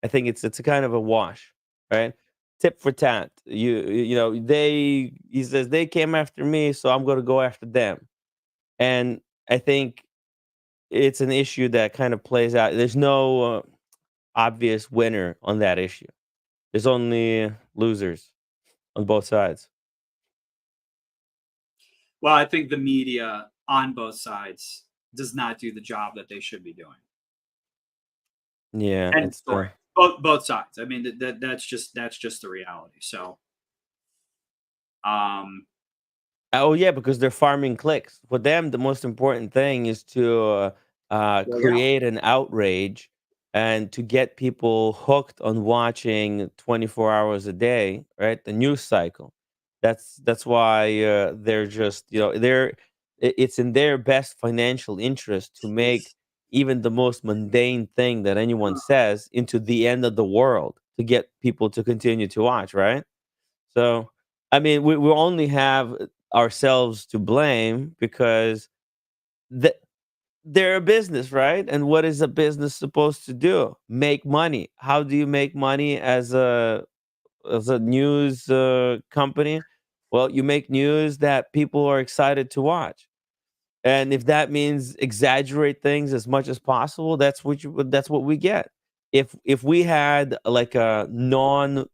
I think it's a kind of a wash, right? Tip for tat. He says they came after me, so I'm going to go after them. And I think it's an issue that kind of plays out. There's no obvious winner on that issue. There's only losers on both sides. well, I think the media on both sides does not do the job that they should be doing. Yeah, End it's story. Both sides. I mean, that's just the reality. So, um, oh yeah, because they're farming clicks. For them, the most important thing is to well, yeah, create an outrage and to get people hooked on watching 24 hours a day, right? The news cycle. That's why they're just it's in their best financial interest to make even the most mundane thing that anyone says into the end of the world to get people to continue to watch, right? So, I mean, we only have ourselves to blame because the they're a business, right? And what is a business supposed to do? Make money. How do you make money as a news company? Well, you make news that people are excited to watch. And if that means exaggerate things as much as possible, that's what we get. If we had like a non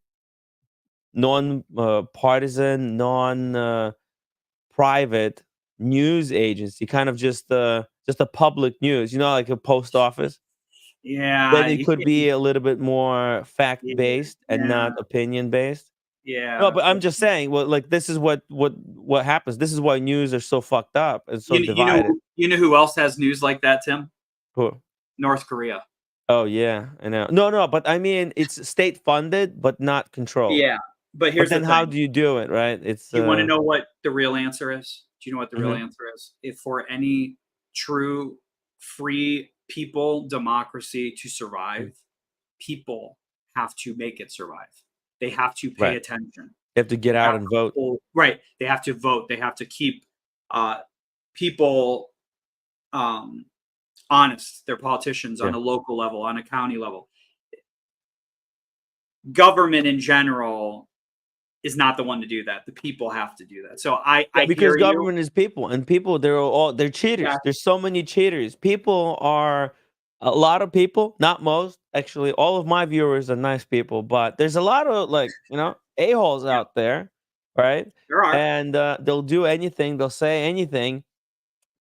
partisan, non private news agency, kind of just a public news, like a post office, Yeah, then it you could can't. be a little bit more fact Yeah, based and yeah, not opinion based. No, yeah. but I'm just saying, well, like this is what happens. This is why news are so fucked up and so divided. You know who else has news like that, Tim? Cool. North Korea. Oh yeah, I know. No, but I mean it's state funded but not controlled. Yeah, but But here's the then how thing. do you do it, right? It's Do you want to know what the real answer is? Do you know what the real mhm, answer is? If for any true free people democracy to mm, survive, people have to make it survive. They have to pay right. attention. You have to get They out have and to vote. right. They have to vote. They have to keep uh, people honest. Their politicians on Yeah. a local level, on a county level. Government in general is not the one to do that. The people have to do that. So Yeah, I because hear you. government is people, and people they're cheaters. Exactly. There's so many cheaters. People are a lot of people, not most. Actually, all of my viewers are nice people, but there's a lot of a-holes Yeah, out there, right? there are. And they'll do anything, they'll say anything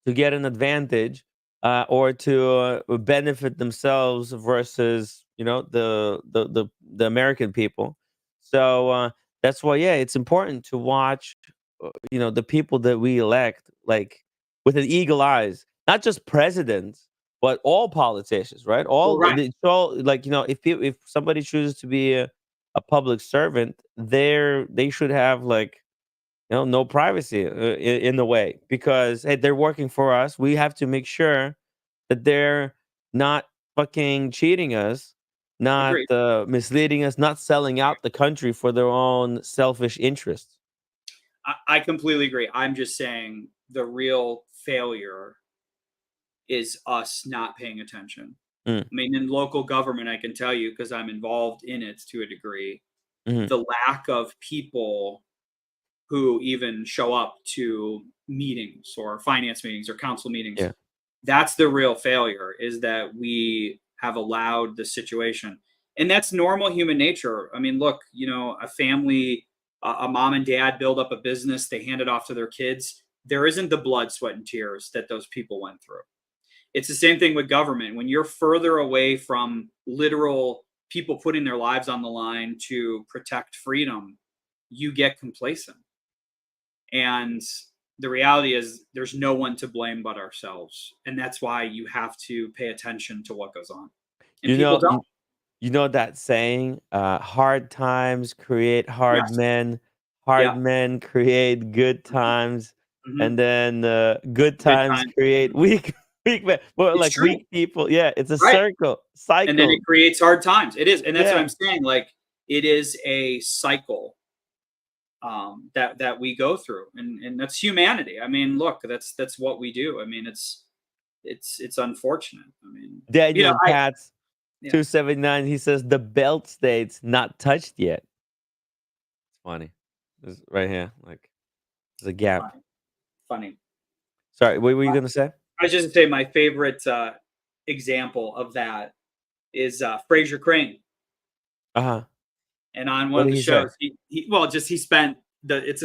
to get an advantage or to benefit themselves versus the American people. So that's why it's important to watch the people that we elect like with an eagle eyes, not just presidents but all politicians, right? Well, right. It's all like if somebody chooses to be a public servant, they should have like no privacy in the way because hey, they're working for us. We have to make sure that they're not fucking cheating us, not Agreed. misleading us, not selling out the country for their own selfish interests. I completely agree. I'm just saying the real failure is us not paying attention. Mm, I mean, in local government, I can tell you because I'm involved in it to a degree, mhm, the lack of people who even show up to meetings or finance meetings or council meetings. yeah. That's the real failure is that we have allowed the situation. And that's normal human nature. I mean, look, a family, a mom and dad build up a business, they hand it off to their kids. There isn't the blood, sweat, and tears that those people went through. It's the same thing with government. When you're further away from literal people putting their lives on the line to protect freedom, you get complacent. And the reality is there's no one to blame but ourselves. And that's why you have to pay attention to what goes on. And You people know, don't. you, you know that saying, hard times create hard Yes. men, Yeah. hard men create good times, Hmm. and then good Good times time. create weak men. Well, It's like true. weak people. Yeah, it's a Right. And then cycle. it creates hard times. It is. And that's what Yeah. I'm saying. Like it is a cycle that we go through. And that's humanity. I mean, look, that's what we do. I mean, it's unfortunate. I mean, Daniel I Katz, yeah, 279. He says the belt states not touched yet. It's funny. It's right here. Like there's a gap. funny. Funny. Sorry, what were you gonna say? I was just gonna say my favorite example of that is Fraser Crane. Uh-huh. And on one What of did the he say? shows, he spent it's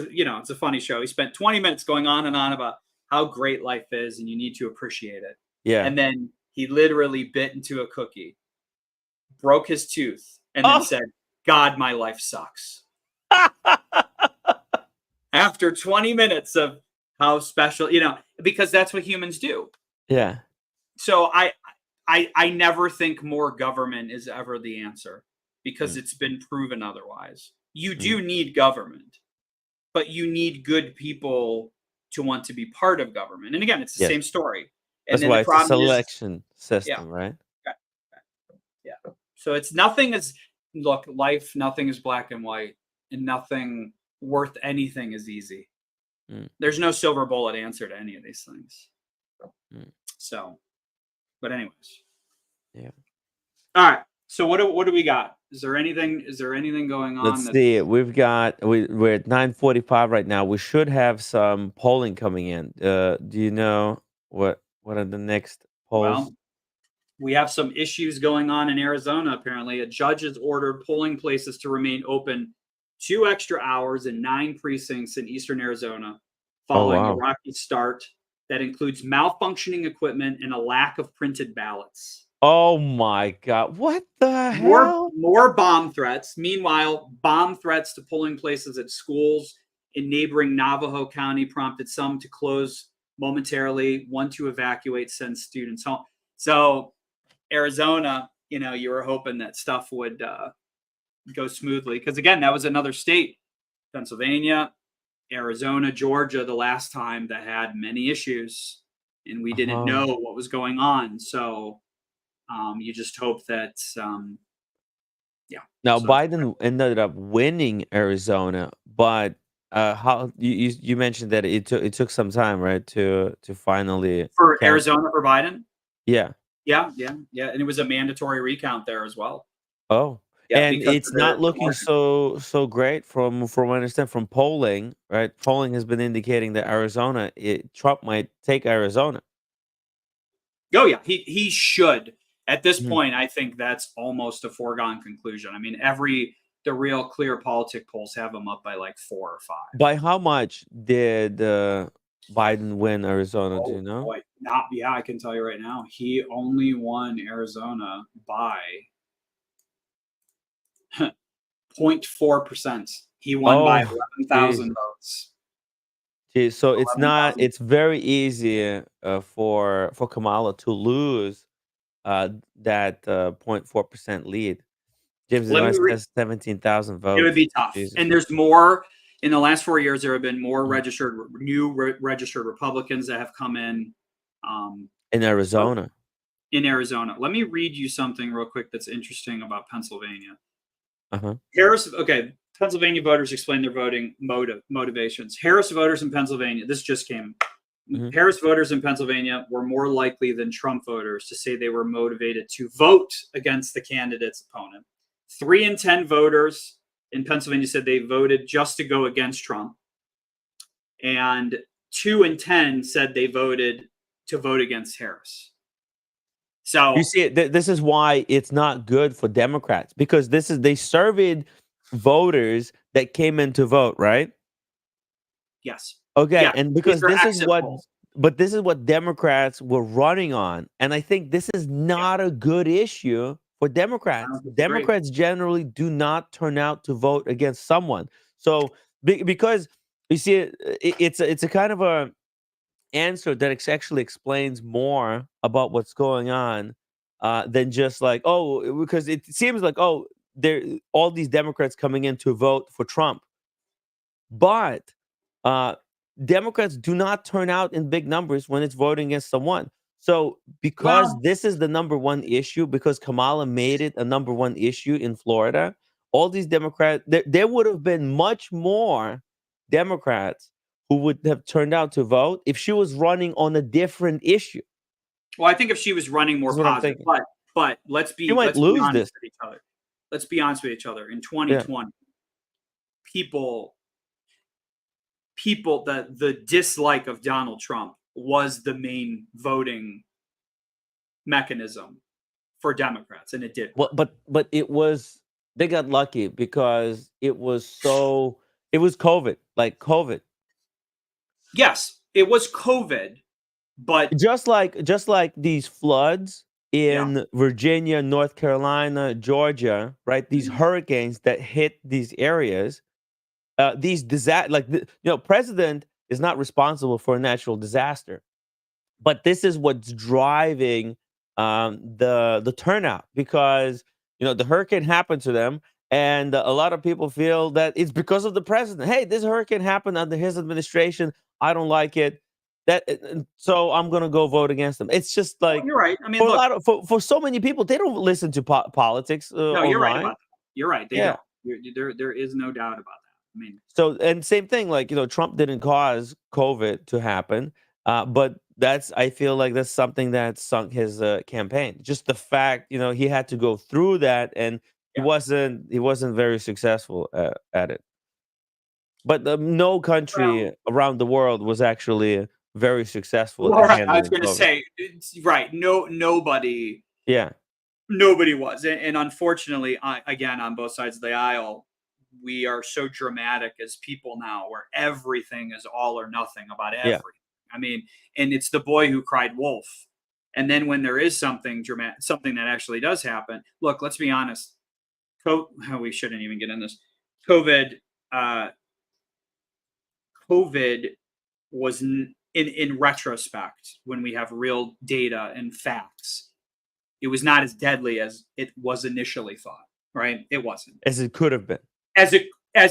a funny show. He spent 20 minutes going on and on about how great life is and you need to appreciate it. Yeah. And then he literally bit into a cookie, broke his tooth, and then Oh. said, "God, my life sucks." After 20 minutes of how special, because that's what humans do. Yeah. So I never think more government is ever the answer because Mm, it's been proven otherwise. You mm. do need government, but you need good people to want to be part of government. And again, it's the Yes. same story. And That's then the why it's a problem is, selection yeah, system, right? yeah, yeah. So it's nothing is look, life, nothing is black and white, and nothing worth anything is easy. Mm, There's no silver bullet answer to any of these things. mm. So But anyways, Yeah. all right. So what do we got? Is there anything going on? Let's see. We're at 9:45 right now. We should have some polling coming in. Do you know what are the next polls? Well, we have some issues going on in Arizona. Apparently, a judge has ordered polling places to remain open 2 extra hours in 9 precincts in eastern Arizona, Oh following a wow. rocky start that includes malfunctioning equipment and a lack of printed ballots. Oh my God. What the More hell? more bomb threats. Meanwhile, bomb threats to polling places at schools in neighboring Navajo County prompted some to close momentarily, one to evacuate, send students home. So Arizona, you were hoping that stuff would go smoothly because again, that was another state, Pennsylvania, Arizona, Georgia, the last time that had many issues, and we didn't Uh-huh. know what was going on. So you just hope that, yeah. Now So that's Biden ended up winning Arizona, but how you mentioned that it took some time, right, to finally for count. Arizona for Biden. Yeah. Yeah, yeah, yeah, and it was a mandatory recount there as well. Oh, Yeah, and because it's of not the looking margin. so great from what I understand from polling, right? Polling has been indicating that Trump might take Arizona. Oh yeah, he should. At this Mhm. point, I think that's almost a foregone conclusion. I mean, the real clear politic polls have him up by like 4 or 5. By how much did Biden win Arizona? Do Oh you know? boy, not yeah, I can tell you right now, he only won Arizona by 0.4%. He won by Oh, 11,000 Jesus. votes. Geez, so it's not. 11,000. It's very easy for Kamala to lose that 0.4% lead. James Let me West read. has 17,000 It would votes. be tough. Jesus. And there's more in the last 4 years. There have been more Mhm. registered Republicans that have come in. In So Arizona. in Arizona, let me read you something real quick that's interesting about Pennsylvania. Uh-huh. Okay, Pennsylvania voters explain their voting motivations. Harris voters in Pennsylvania, this just came. Mhm. Harris voters in Pennsylvania were more likely than Trump voters to say they were motivated to vote against the candidate's opponent. 3 in 10 voters in Pennsylvania said they voted just to go against Trump, and 2 in 10 said they voted to vote against Harris. You So, see, this is why it's not good for Democrats because they surveyed voters that came in to vote, right? yes, Okay, yes, and these because are exit polls. this is what Democrats were running on, and I think this is Yeah, not a good issue for I Democrats. don't disagree. Democrats generally do not turn out to vote against someone. So because you see, it's a kind of a answer that actually explains more about what's going on than just like because it seems like there all these Democrats coming in to vote for Trump, but uh, Democrats do not turn out in big numbers when it's voting against someone. So because Well, this is the number one issue, because Kamala made it a number one issue in Florida, all these Democrats, there would have been much more Democrats who would have turned out to vote if she was running on a different issue. I think if she was running more That's what I'm positive, thinking. but She might let's be lose honest this. with each other. Let's be honest with each other. In Yeah. 2020, people the dislike of Donald Trump was the main voting mechanism for Democrats, and it did Well, work. but they got lucky because it was COVID, like COVID. Yes, it was COVID, but Just like these floods yeah, in Virginia, North Carolina, Georgia, right? These mhm. hurricanes that hit these areas, these disaster, president is not responsible for a natural disaster, but this is what's driving the turnout because the hurricane happened to them, and a lot of people feel that it's because of the president. Hey, this hurricane happened under his administration. I don't like it. So I'm gonna go vote against him. It's just Well, like you're right. I mean, for a look, lot of for so many people, they don't listen to politics no, you're right about online. that. You're right. They Yeah. don't. There is no doubt about that. I mean, So and same thing, like Trump didn't cause COVID to happen, but I feel like that's something that sunk his campaign. Just the fact, he had to go through that, and he Yeah. wasn't very successful at it. But no Well, country around the world was actually very successful all at right. I was handling going to COVID. say, right. No, Yeah, nobody was. And unfortunately, again, on both sides of the aisle, we are so dramatic as people now where everything is all or nothing about yeah. everything. I mean, and it's the boy who cried wolf. And then when there is something dramatic, something that actually does happen, look, let's be honest. We shouldn't even get in this. COVID, uh, COVID was in retrospect, when we have real data and facts, it was not as deadly as it was initially thought. Right? It wasn't As it could have been. as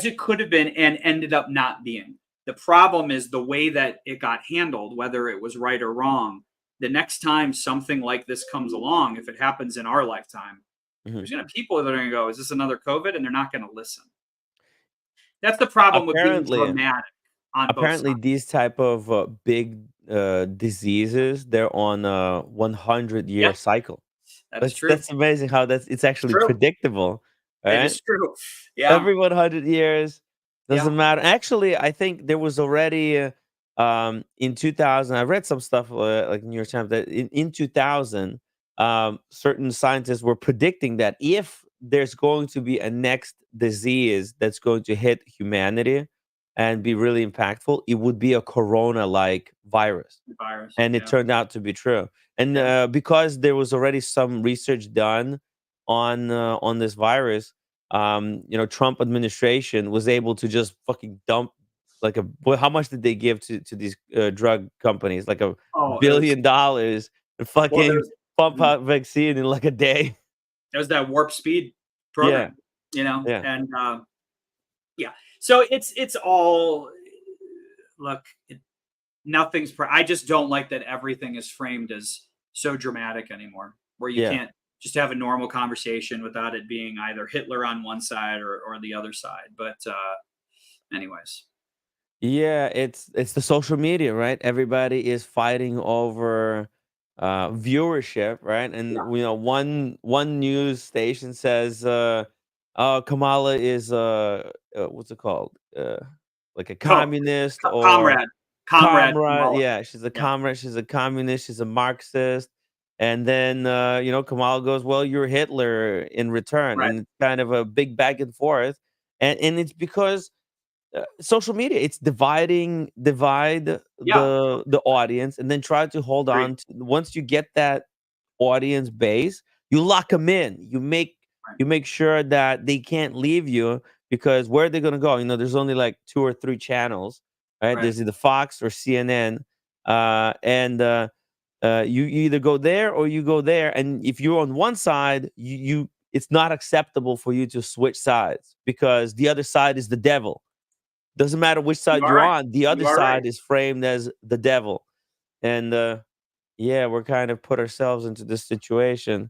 it could have been, and ended up not being. The problem is the way that it got handled, whether it was right or wrong. The next time something like this comes along, if it happens in our lifetime, Mhm. there's going to be people that are going to go, "Is this another COVID?" And they're not going to listen. That's the problem with being Apparently, dramatic on both apparently, sides. these type of big diseases, they're on a 100-year Yeah, cycle. that is true. That's amazing how it's actually True. predictable, It right? is true. Yeah. Every 100 years, Yeah. doesn't matter. Actually, I think there was already in 2000. I read some stuff like New York Times that in 2000, certain scientists were predicting that if there's going to be a next disease that's going to hit humanity and be really impactful, it would be a corona-like virus, The virus. and it Yeah. turned out to be true. And Yeah. because there was already some research done on this virus, Trump administration was able to just fucking dump like how much did they give to these drug companies? Like a Oh, it was $1 billion and well. fucking pump out vaccine in like a day. There's that warp speed Yeah, program, yeah, and yeah. So it's all look. Nothing's. I just don't like that everything is framed as so dramatic anymore, where you yeah. can't just have a normal conversation without it being either Hitler on one side or the other side. But anyways, Yeah, it's the social media, right? Everybody is fighting over viewership, right? And yeah. one news station says oh, Kamala is what's it called? Like a Oh, communist or comrade comrade. Kamala. Yeah, she's a Yeah. comrade, she's a communist, she's a Marxist. And then Kamala goes, "Well, you're Hitler in return." Right. And it's kind of a big back and forth. And it's because social media, it's divide Yeah. the audience, and then try to hold Agreed. on to, once you get that audience base, you lock them in, Right. you make sure that they can't leave you, because where are they going to go? There's only like two or three channels, right? Right. There's either Fox or CNN, and you either go there or you go there, and if you're on one side, you it's not acceptable for you to switch sides, because the other side is the devil. Doesn't matter which You side are you're right. on, the You other are right. side is framed as the devil. And yeah, we're kind of put ourselves into this situation.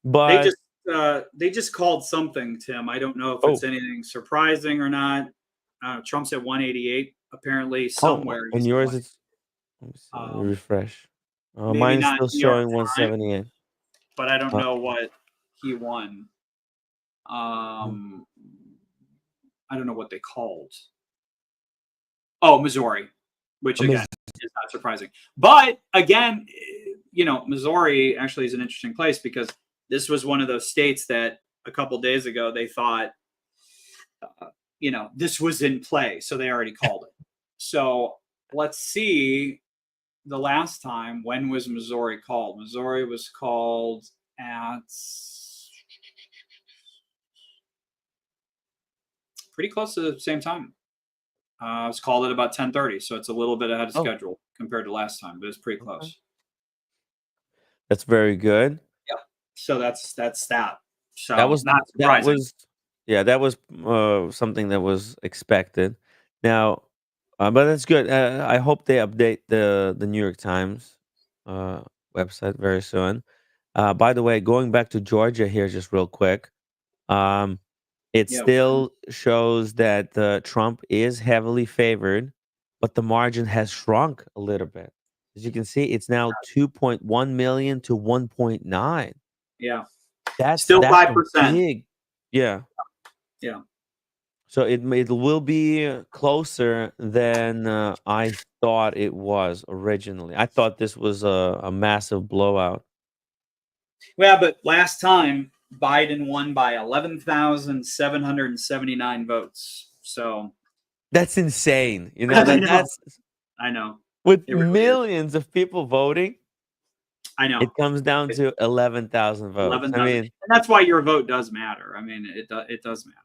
They But just they just called something, Tim. I don't know if it's oh, anything surprising or not. Trump's at 188. Apparently, oh, somewhere on he's at yours one. it's, let me Um, refresh. maybe Mine is not still New York showing Times, 178. but I don't Uh, know what he won. mm, Um, I don't know what they called. Oh, Missouri, which again Miss- is not surprising. But again, Missouri actually is an interesting place because this was one of those states that a couple days ago they thought, this was in play, so they already called it. So let's see. The last time, when was Missouri called? Missouri was called at pretty close to the same time. I was called at about 10:30, so it's a little bit ahead of oh, schedule compared to last time, but it's pretty okay. close. That's very good. Yeah. So that's that. That So was not that surprising. was yeah, that was something that was expected. Now, but that's good. I hope they update the New York Times uh, website very soon. By the way, going back to Georgia here, just real quick, um, it Yeah. still shows that Trump is heavily favored, but the margin has shrunk a little bit. As you can see, it's now 2.1 million to 1.9. Yeah. That's Still that's a 5%. big, yeah. Yeah. So it will be closer than I thought it was originally. I thought this was a massive blowout. Yeah, but last time Biden won by 11,779 votes. So That's insane. You know I that know. that's I know. with It really is. millions of people voting. I know. It comes down It, to 11,000 votes. I 11,000. mean, And that's why your vote does matter. I mean, it does matter.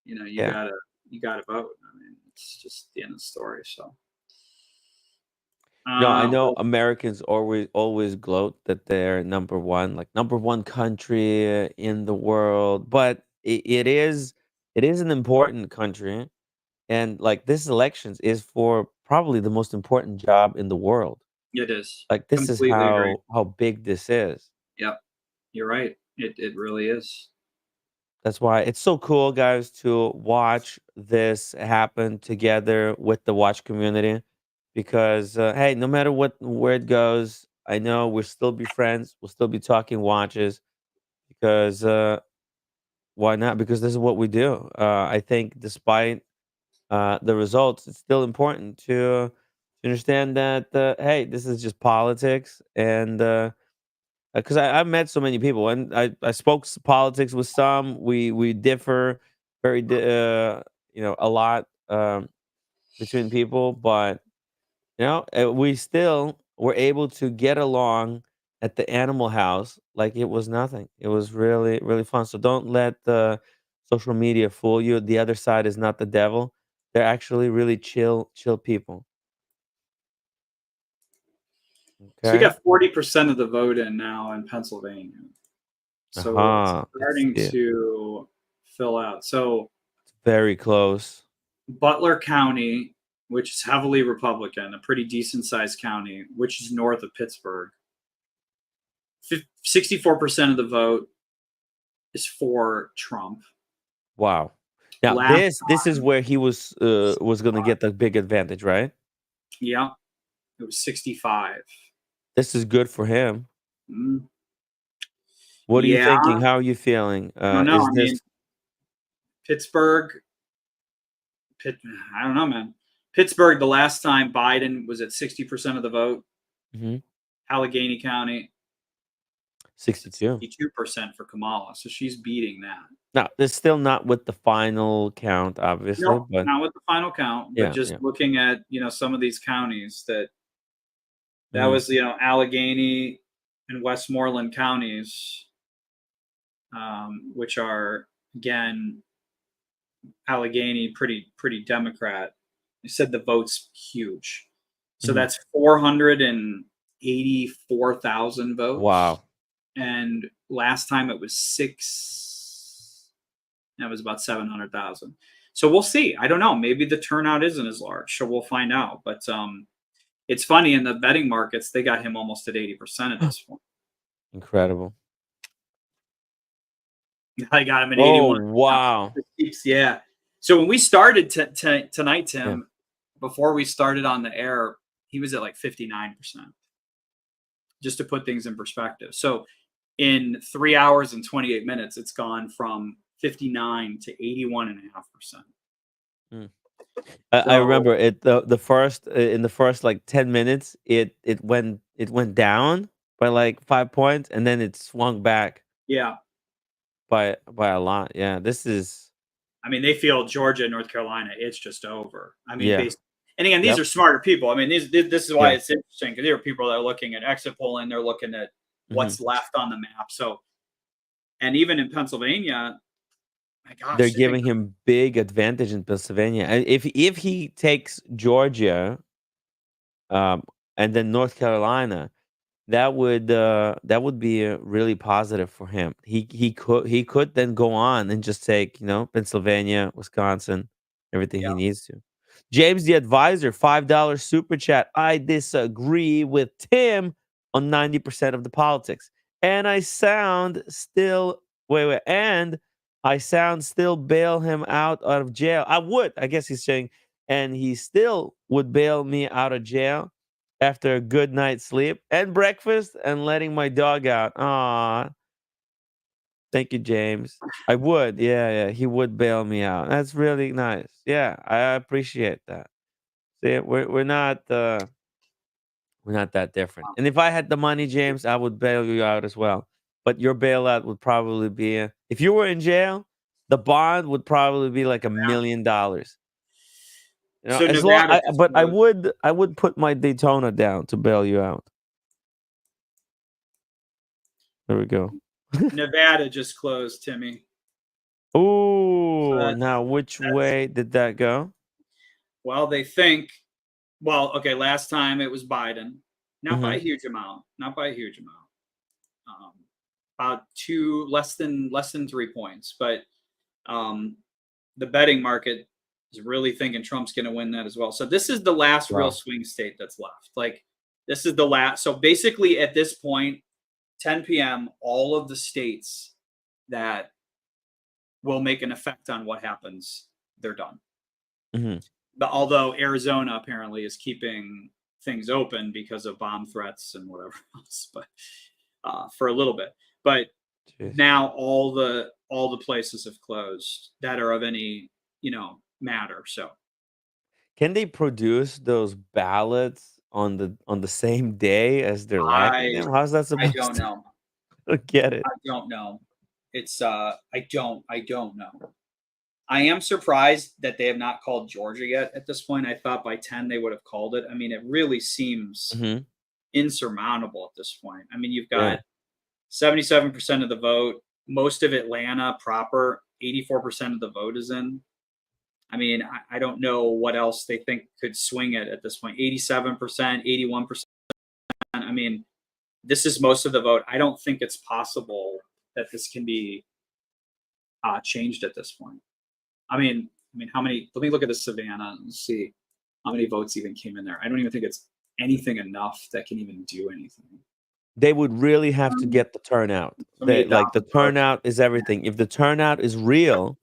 You know, yeah. you gotta vote. I mean, it's just the end of the story. So No, I know well, Americans always gloat that they're number one, like number one country in the world, but it is an important country, and like this elections is for probably the most important job in the world. it is. Like this is Completely agree. how big this is. Yep. You're right. It really is. That's why it's so cool, guys, to watch this happen together with the watch community. Because hey, no matter where it goes, I know we'll still be friends. We'll still be talking watches. Because why not? Because this is what we do. I think, despite the results, it's still important to understand that hey, this is just politics, and because I've met so many people, and I spoke politics with some. We differ a lot between people, but we still were able to get along at the animal house like it was nothing. It was really really fun. So don't let the social media fool you. The other side is not the devil. They're actually really chill people. So we Okay. got 40% of the vote in now in Pennsylvania. So it's Let's starting see. to fill out. So Very close. Butler County, which is heavily Republican, a pretty decent sized county, which is north of Pittsburgh. 64% of the vote is for Trump. Wow. Now Last this is time, where he was gonna get the big advantage, right? yeah, it was 65. This is good for him. Mm, What are you yeah, thinking? How are you feeling? I don't know. Is I mean, this Pittsburgh, Pitt, I don't know, man. Pittsburgh, the last time Biden was at 60% of the vote. mhm, Allegheny County was at 62? 62% for Kamala. So she's beating that. Now, it's still not with the final count, obviously, No, but not with the final count, but yeah, just yeah. looking at, some of these counties that Mhm, was, Allegheny and Westmoreland counties, which are, again, Allegheny pretty Democrat. They said the vote's huge. So mhm. that's 484,000 votes. Wow. And last time it was that was about 700,000. So we'll see. I don't know. Maybe the turnout isn't as large. So we'll find out. But it's funny, in the betting markets, they got him almost at 80% at this point. Incredible. I got him at Oh, 81. wow. Yeah. So when we started tonight, Yeah. Tim, before we started on the air, he was at like 59%, just to put things in perspective. So in 3 hours and 28 minutes, it's gone from 59 to 81.5%. Mm. I So remember it the first in the first like 10 minutes, it went down by like 5 points, and then it swung back yeah, by a lot. Yeah, this is I mean, they feel Georgia and North Carolina, it's just over. I mean, yeah. and again, these Yep. are smarter people. I mean, this is why Yeah. it's interesting, because there are people that are looking at exit polling, they're looking at Mhm. what's left on the map. So, and even in Pennsylvania, my They're gosh, I think giving him big advantage in Pennsylvania. And if he takes Georgia, um, and then North Carolina, that would be really positive for him. He could then go on and just take Pennsylvania, Wisconsin, everything yeah, he needs to. James the Advisor, $5 super chat. I disagree with Tim on 90% of the politics, and I sound still wait, and I sound still bail him out of jail. I would, I guess he's saying, and he still would bail me out of jail. after a good night's sleep and breakfast and letting my dog out. Aw, thank you, James. I would, yeah. He would bail me out. That's really nice. Yeah, I appreciate that. See, we're not that different. And if I had the money, James, I would bail you out as well. But your bailout would probably be if you were in jail, the bond would probably be like $1 million. You know, So as long Nevada just but closed. I would put my Daytona down to bail you out. There we go. Nevada just closed, Timmy. So Ooh, now which way did that go? well, they think. Well, okay. Last time it was Biden, not by Mhm. a huge amount, not by a huge amount. About less than 3 points, but um, the betting market is really thinking Trump's going to win that as well. So this is the last real Wow. swing state that's left. Like this is the last. So basically, at this point, 10 p.m., all of the states that will make an effect on what happens, they're done. Mhm. But although Arizona apparently is keeping things open because of bomb threats and whatever else, but for a little bit. But Jeez. now all the places have closed that are of any matter. So Can they produce those ballots on the same day as they're lacking I them? How's that I don't supposed to know. get it? I don't know. It's I don't know. I am surprised that they have not called Georgia yet at this point. I thought by 10 they would have called it. I mean, it really seems Mhm. insurmountable at this point. I mean, you've Yeah. got 77% of the vote, most of Atlanta proper, 84% of the vote is in. I mean, I don't know what else they think could swing it at this point. 87%, 81%. I mean, this is most of the vote. I don't think it's possible that this can be changed at this point. How many? Let me look at the Savannah and see how many votes even came in there. I don't even think it's anything enough that can even do anything. They would really have to get the turnout. They like the 28,000 votes. turnout is everything. If the turnout is real,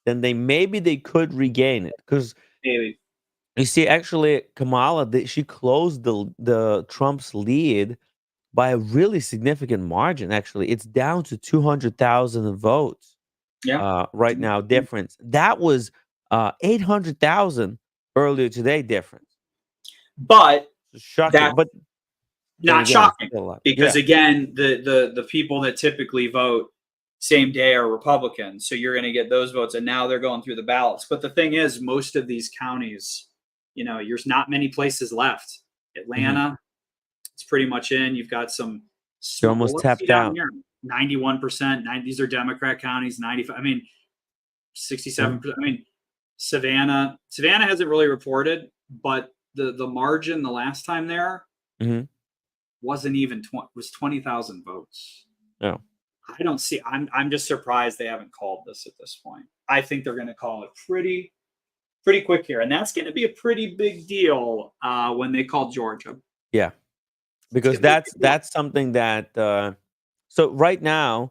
then they could regain it. Because Maybe. you see, actually, Kamala, she closed the Trump's lead by a really significant margin. Actually, it's down to 200,000 votes Yeah. right now. Difference that was 800,000 earlier today. Difference. But Shocking, that's but then not again, it's shocking still a lot. because Yeah. again, the people that typically vote same day are Republicans. So you're going to get those votes, and now they're going through the ballots. But the thing is, most of these counties, there's not many places left. Mhm. Atlanta, it's pretty much in. You've got some They're small. almost Let's see tapped down out. here, 91%. These are Democrat counties. 95. I mean, 67%. I mean, Savannah hasn't really reported, but the margin the last time there Mhm. wasn't even was 20,000 votes. Yeah. I don't see. I'm just surprised they haven't called this at this point. I think they're going to call it pretty quick here, and that's going to be a pretty big deal when they call Georgia. Yeah. It's Because going to be a big deal. that's something that so right now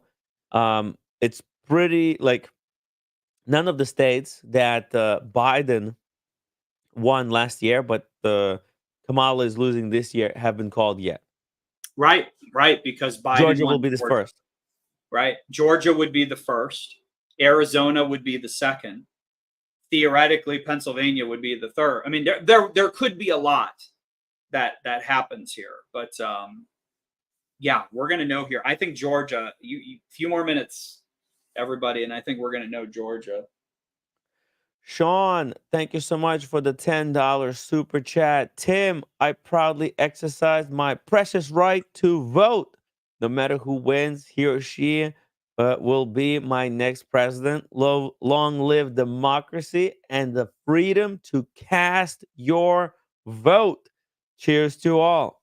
it's pretty like none of the states that Biden won last year, but Kamala is losing this year, have been called yet. Right, because Biden Georgia won will be this Georgia. first. Right, Georgia would be the first. Arizona would be the second. Theoretically, Pennsylvania would be the third. I mean, there could be a lot that happens here, but yeah, we're gonna know here. I think Georgia. You few more minutes, everybody, and I think we're gonna know Georgia. Sean, thank you so much for the $10 super chat. Tim, I proudly exercise my precious right to vote. No matter who wins, he or she will be my next president. Long live democracy and the freedom to cast your vote. Cheers to all.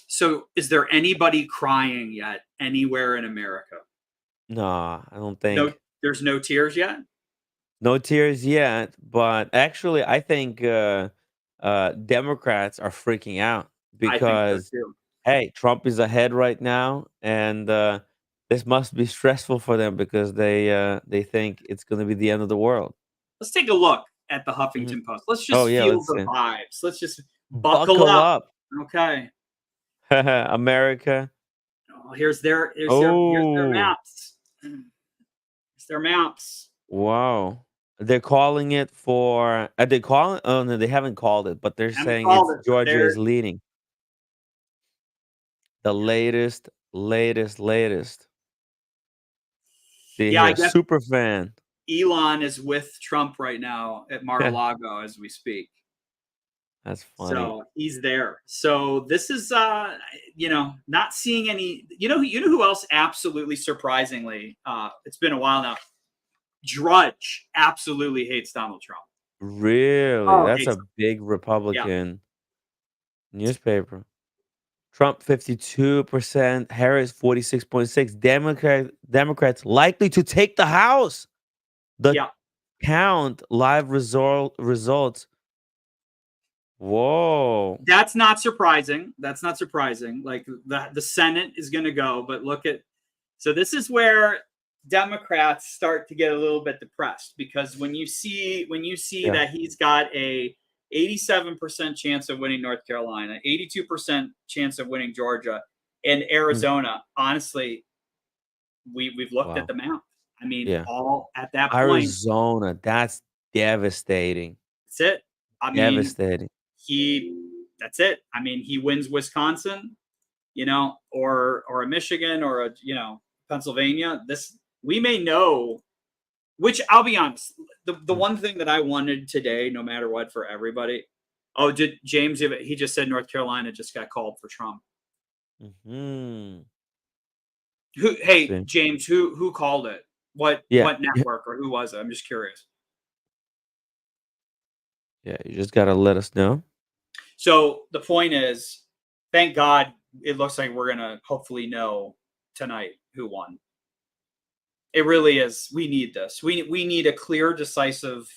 So, is there anybody crying yet anywhere in America? Nah, I don't No, think. there's no tears yet. No tears yet, but actually, I think Democrats are freaking out I think so because, too. hey, Trump is ahead right now, and this must be stressful for them because they think it's going to be the end of the world. Let's take a look at the Mhm. Huffington Post. Let's Oh just yeah, feel let's the see. vibes. Let's just buckle Buckle up. up. Okay. America. Oh, here's their Oh, maps. Here's their maps. wow. They're calling it for. Are they calling? Oh no, they haven't called it, but they're I haven't saying called it's it, but Georgia they're is leading. The latest. See yeah, I here, guess super fan. Elon is with Trump right now at Mar-a-Lago as we speak. That's funny. So he's there. So this is not seeing any you know who else absolutely surprisingly, it's been a while now. Drudge absolutely hates Donald Trump. Really? Oh, That's hates a him. big Yeah. Republican newspaper. Trump 52%, Harris 46.6. Democrats likely to take the House. The Yeah. count live results. Whoa. That's not surprising. That's not surprising. Like the Senate is going to go, but look at so this is where Democrats start to get a little bit depressed because when you see Yeah. that he's got a 87% chance of winning North Carolina, 82% chance of winning Georgia, and Mm, Arizona. Honestly, we've looked at wow. the map. I mean, Yeah. all at that point, Arizona, that's devastating. that's it. I mean, Devastating. he that's it. I mean, he wins Wisconsin, or a Michigan or a Pennsylvania. This we may know. Which I'll be honest, the Mm, one thing that I wanted today, no matter what, for everybody. Oh, did James? He just said North Carolina just got called for Trump. mhm. Who? Hey, See. James, who called it? What Yeah. what Yeah. network or who was it? I'm just curious. Yeah, you just got to let us know. So the point is, thank God, it looks like we're gonna hopefully know tonight who won. It really is. We need this. We need a clear, decisive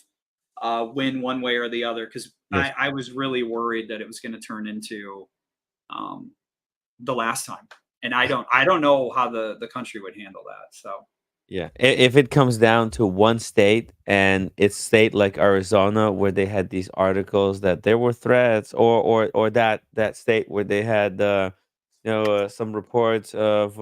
win one way or the other because Yes. I was really worried that it was going to turn into um, the last time, and I don't know how the country would handle that. So Yeah, if it comes down to one state and it's state like Arizona where they had these articles that there were threats, or that state where they had some reports of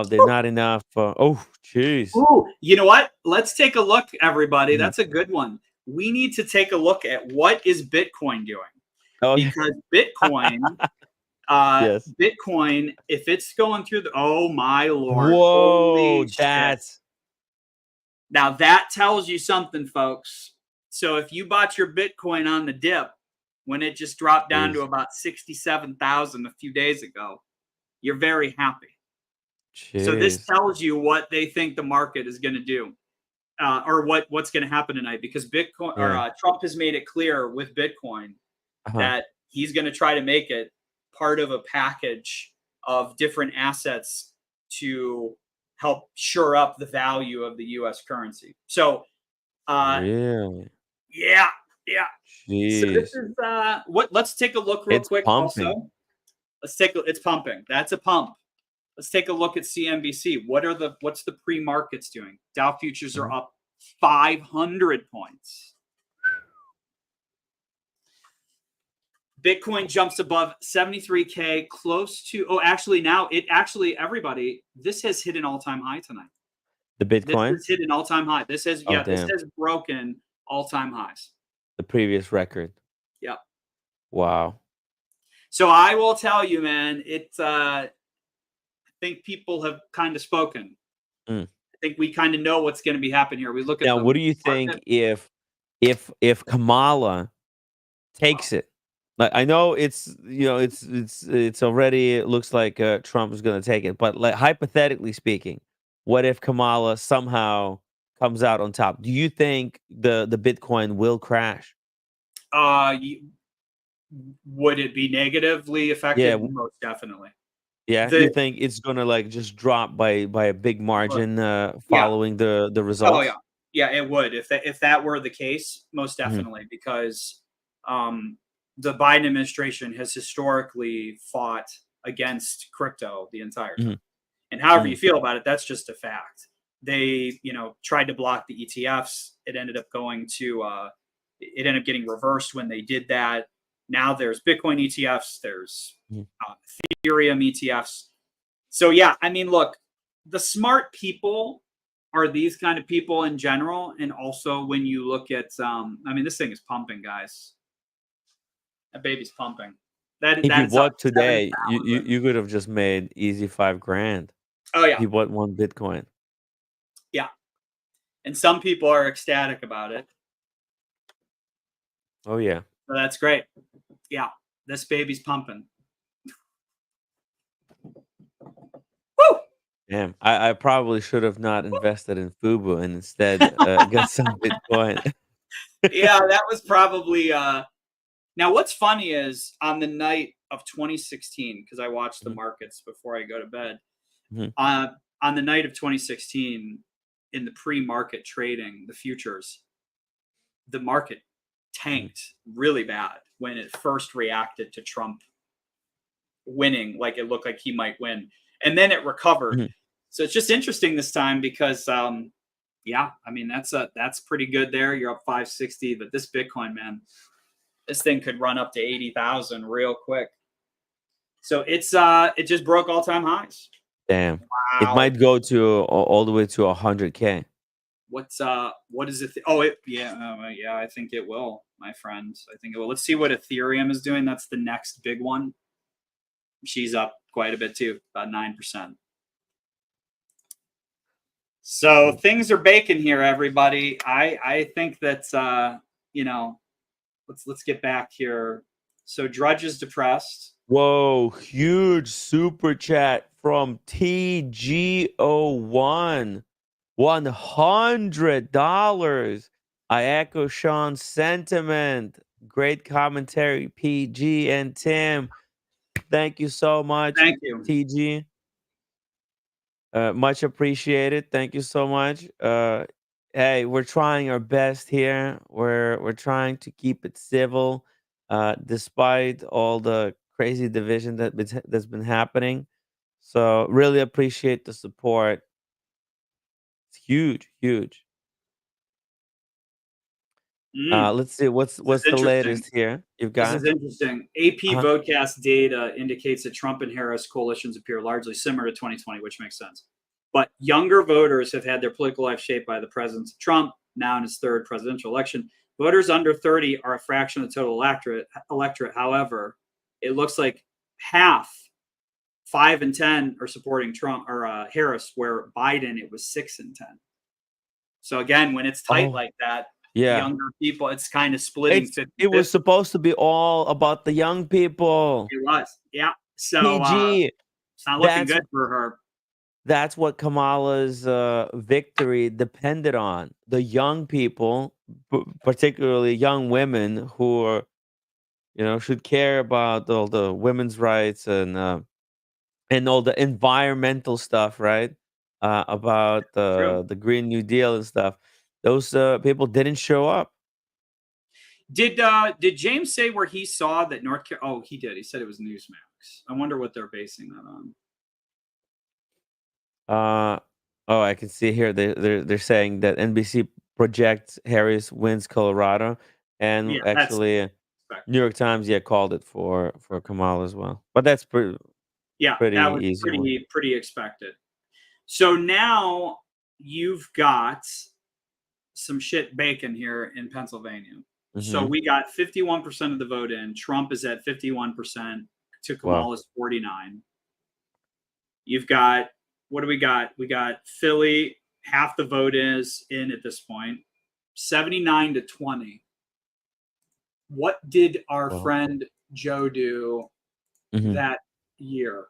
there's not enough. Oh, jeez. ooh, you know what? Let's take a look, everybody. Mhm. That's a good one. We need to take a look at what is Bitcoin doing Oh yeah. because Yes. Bitcoin, if it's going through oh my lord, Whoa, holy shit! that's Now that tells you something, folks. So if you bought your Bitcoin on the dip when it just dropped down to jeez, about 67,000 a few days ago, you're very happy. So this jeez. tells you what they think the market is going to do, or what's going to happen tonight. Because Bitcoin or Yeah. Trump has made it clear with Bitcoin Uh-huh. that he's going to try to make it part of a package of different assets to help shore up the value of the U.S. currency. So Really? yeah, yeah. So this Jeez. is what. Let's take a look real It's quick. pumping. Also, it's pumping. That's a pump. Let's take a look at CNBC. What's the pre-markets doing? Dow futures are Mhm. up 500 points. Bitcoin jumps above 73K, close to everybody, this has hit an all-time high tonight. The This has Bitcoin? hit an all-time high. Oh This damn. has broken all-time highs. The previous record. Yeah. Wow. So I will tell you, man, I think people have kind of spoken. Mm. I think we kind of know what's going to be happening here. We look at Now, the what do you think market. if Kamala takes it? Like I know it's already it looks like Trump is going to take it, but like hypothetically speaking, what if Kamala somehow comes out on top? Do you think the Bitcoin will crash? Uh, would it be negatively Yeah, affected? Most definitely. yeah. You The think it's going to like just drop by a big margin yeah. following the Oh yeah. results? Yeah, it would if that were the case, most Mhm, definitely, because um, the Biden administration has historically fought against crypto the entire mhm, time. And however you mhm, feel about it, that's just a fact. They, tried to block the ETFs. It ended up getting reversed when they did that. Now there's Bitcoin ETFs, there's Mhm. Ethereum ETFs. So yeah, I mean, look, the smart people are these kind of people in general, and also when you look at, I mean, this thing is pumping, guys. That baby's pumping. If you That's up bought today, you, you 7,000. you could have just made easy 5 grand. Oh If yeah, you bought one Bitcoin. yeah. And some people are ecstatic about it. Oh yeah. So that's great. Yeah, this baby's pumping. Woo! Damn. I probably should have not invested in Fubu and instead got some Bitcoin. Yeah, that was probably now what's funny is on the night of 2016, because I watch the Mhm, markets before I go to bed. mhm, Uh, on the night of 2016, in the pre-market trading, the futures, the market mhm, tanked really bad when it first reacted to Trump winning, like it looked like he might win, and then it recovered. mhm. So it's just interesting this time because, yeah, I mean that's pretty good there. You're up 560, but this Bitcoin, man, this thing could run up to 80,000 real quick. So it just broke all time highs. Damn. It Wow. might go to all the way to 100K. What is it? Oh, it yeah, yeah. I think it will, my friend. I think it will. Let's see what Ethereum is doing. That's the next big one. She's up quite a bit too, about 9%. So Mm. things are baking here, everybody. I think that you know, let's get back here. So Drudge is depressed. Whoa, huge super chat from TGO1. $100. I echo Sean's sentiment. Great commentary, PG and Tim. Thank you so much, Thank you. TG. Much appreciated. Thank you so much. Hey, we're trying our best here. We're trying to keep it civil, despite all the crazy division that's been happening. So really appreciate the support. It's huge, huge. Mm, Let's see this what's is the interesting. latest here you've This is got. interesting. AP Uh-huh. Votecast data indicates that Trump and Harris coalitions appear largely similar to 2020, which makes sense. But younger voters have had their political life shaped by the presence of Trump, now in his third presidential election. Voters under 30 are a fraction of the total electorate. However, it looks like half, 5 and 10, are supporting Trump or Harris, where Biden, it was 6 and 10. So again, when it's tight Oh, like that, yeah. younger people, it's kind of splitting It was 50-50. supposed to be all about the young people. It was. Yeah. So PG. it's not looking That's good for her. That's what Kamala's victory depended on. The young people, particularly young women, who are, should care about all the women's rights and all the environmental stuff, right? About True. the Green New Deal and stuff. Those people didn't show up. Did James say where he saw that North Carolina? Oh, he did. He said it was Newsmax. I wonder what they're basing that on. Uh, oh, I can see here they're saying that NBC projects Harris wins Colorado, and Yeah, that's actually New expected. York Times, yeah, called it for Kamala as well. But that's Yeah, pretty that was easy one. pretty expected. So now you've got some shit bacon here in Pennsylvania. So Mhm. we got 51% of the vote in. Trump is at 51% to Wow. Kamala's 49. You've got, what do we got? We got Philly, half the vote is in at this point, 79 to 20. What did our Wow. friend Joe do Mhm. that year?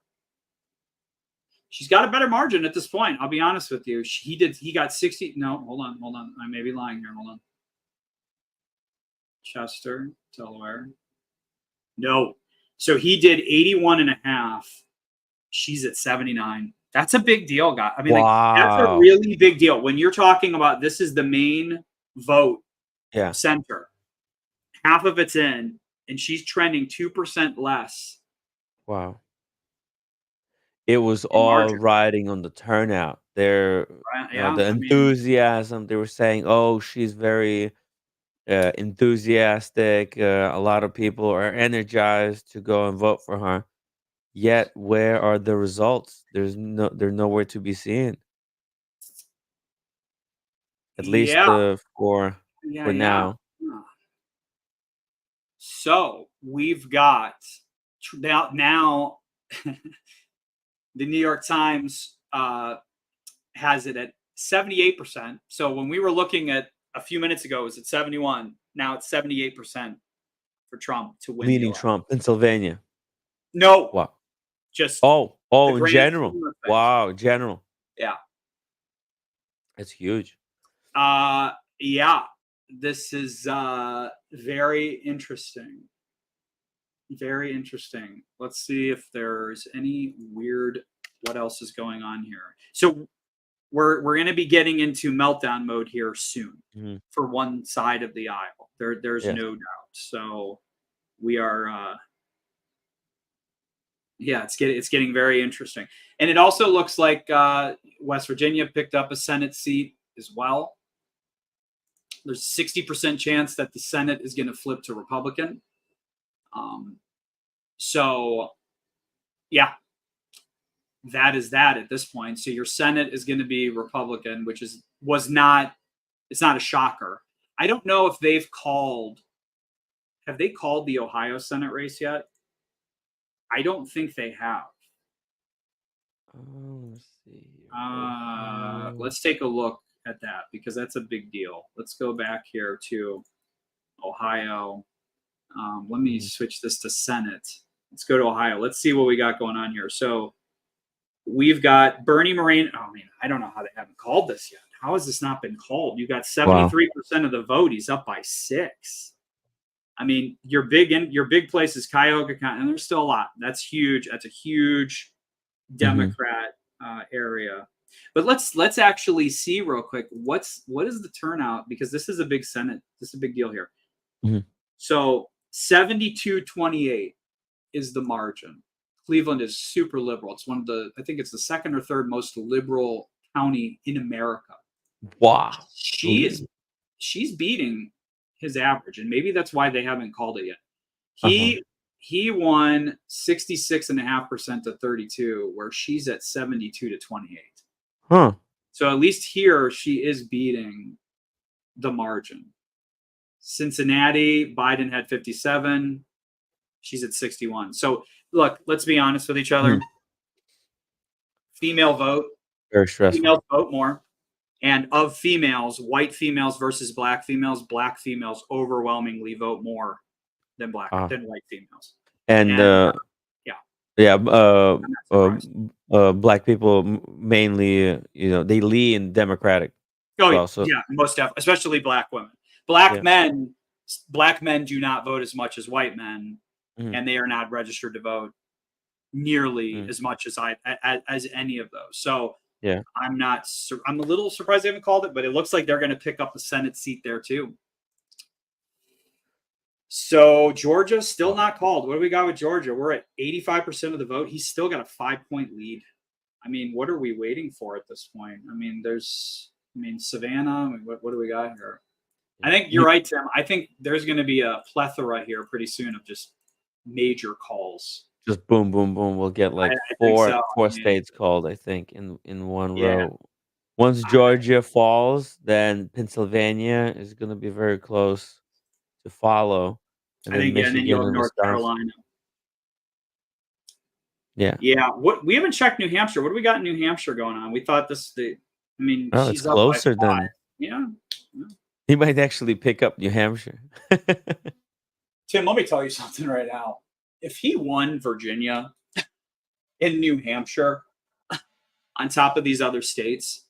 She's got a better margin at this point. I'll be honest with you. He got 60. No, hold on. I may be lying here. Hold on. Chester, Delaware. No. So he did 81 and a half. She's at 79. That's a big deal, guy. I mean, like, that's a Wow. really big deal. When you're talking about this is the main vote Yeah. center, half of it's in, and she's trending 2% less Wow. It was in all margin. riding on the turnout. Right? Yeah. The I mean, enthusiasm. They were saying, "Oh, she's very enthusiastic. A lot of people are energized to go and vote for her. Yet, where are the results? They're nowhere to be seen. At least Yeah. for Yeah. now. So we've got now the New York Times has it at 78%. So when we were looking at a few minutes ago, it was at 71. Now it's 78% for Trump to win the Meaning election. Trump, Pennsylvania. No, Wow. just the In grand general. scheme of things. Wow, general. Yeah. That's huge. Yeah. This is very interesting. Very interesting. Let's see if there's any weird what else is going on here. So we're going to be getting into meltdown mode here soon Mhm. for one side of the aisle. There's Yes. no doubt. So we are yeah, it's getting very interesting. And it also looks like West Virginia picked up a Senate seat as well. There's a 60% chance that the Senate is going to flip to Republican. So yeah, that is that at this point. So your Senate is going to be Republican, which was not, it's not a shocker. I don't know if have they called the Ohio Senate race yet? I don't think they have. Let's see here. Let's take a look at that because that's a big deal. Let's go back here to Ohio. Let me switch this to Senate. Let's go to Ohio. Let's see what we got going on here. So we've got Bernie Moreno. Oh man, I don't know how they haven't called this yet. How has this not been called? You got 73% of the vote. He's up by 6. I mean, your big place is Cuyahoga County, and there's still a lot. That's huge. That's a huge Democrat area. But let's actually see real quick what is the turnout, because this is a big Senate. This is a big deal here. So 72-28 is the margin. Cleveland is super liberal. It's one of the, I think it's the second or third most liberal county in America. Wow. She's beating his average, and maybe that's why they haven't called it yet. He won 66.5% to 32, where she's at 72-28. Huh. So at least here she is beating the margin. Cincinnati, Biden had 57. She's at 61. So look, let's be honest with each other. Female vote. Very stressful. Females vote more. And of females, white females versus black females overwhelmingly vote more than than white females. And black people mainly, they lean Democratic. Oh yeah, most definitely, especially black women. Black men do not vote as much as white men, and they are not registered to vote nearly as much as any of those. So yeah, I'm a little surprised they haven't called it, but it looks like they're going to pick up the Senate seat there too. So Georgia still not called. What do we got with Georgia? We're at 85% of the vote. He's still got a 5-point lead. I mean, what are we waiting for at this point? I mean, Savannah. I mean, what do we got here? I think you're right, Tim. I think there's going to be a plethora here pretty soon of just major calls. Just boom, boom, boom. We'll get like four states called, I think, in one row. Once Georgia falls, then Pennsylvania is going to be very close to follow, and then Michigan and North Carolina. Yeah. What we haven't checked New Hampshire. What do we got in New Hampshire going on? We thought she's it's closer than. Yeah. He might actually pick up New Hampshire. Tim, let me tell you something right now. If he won Virginia and New Hampshire on top of these other states,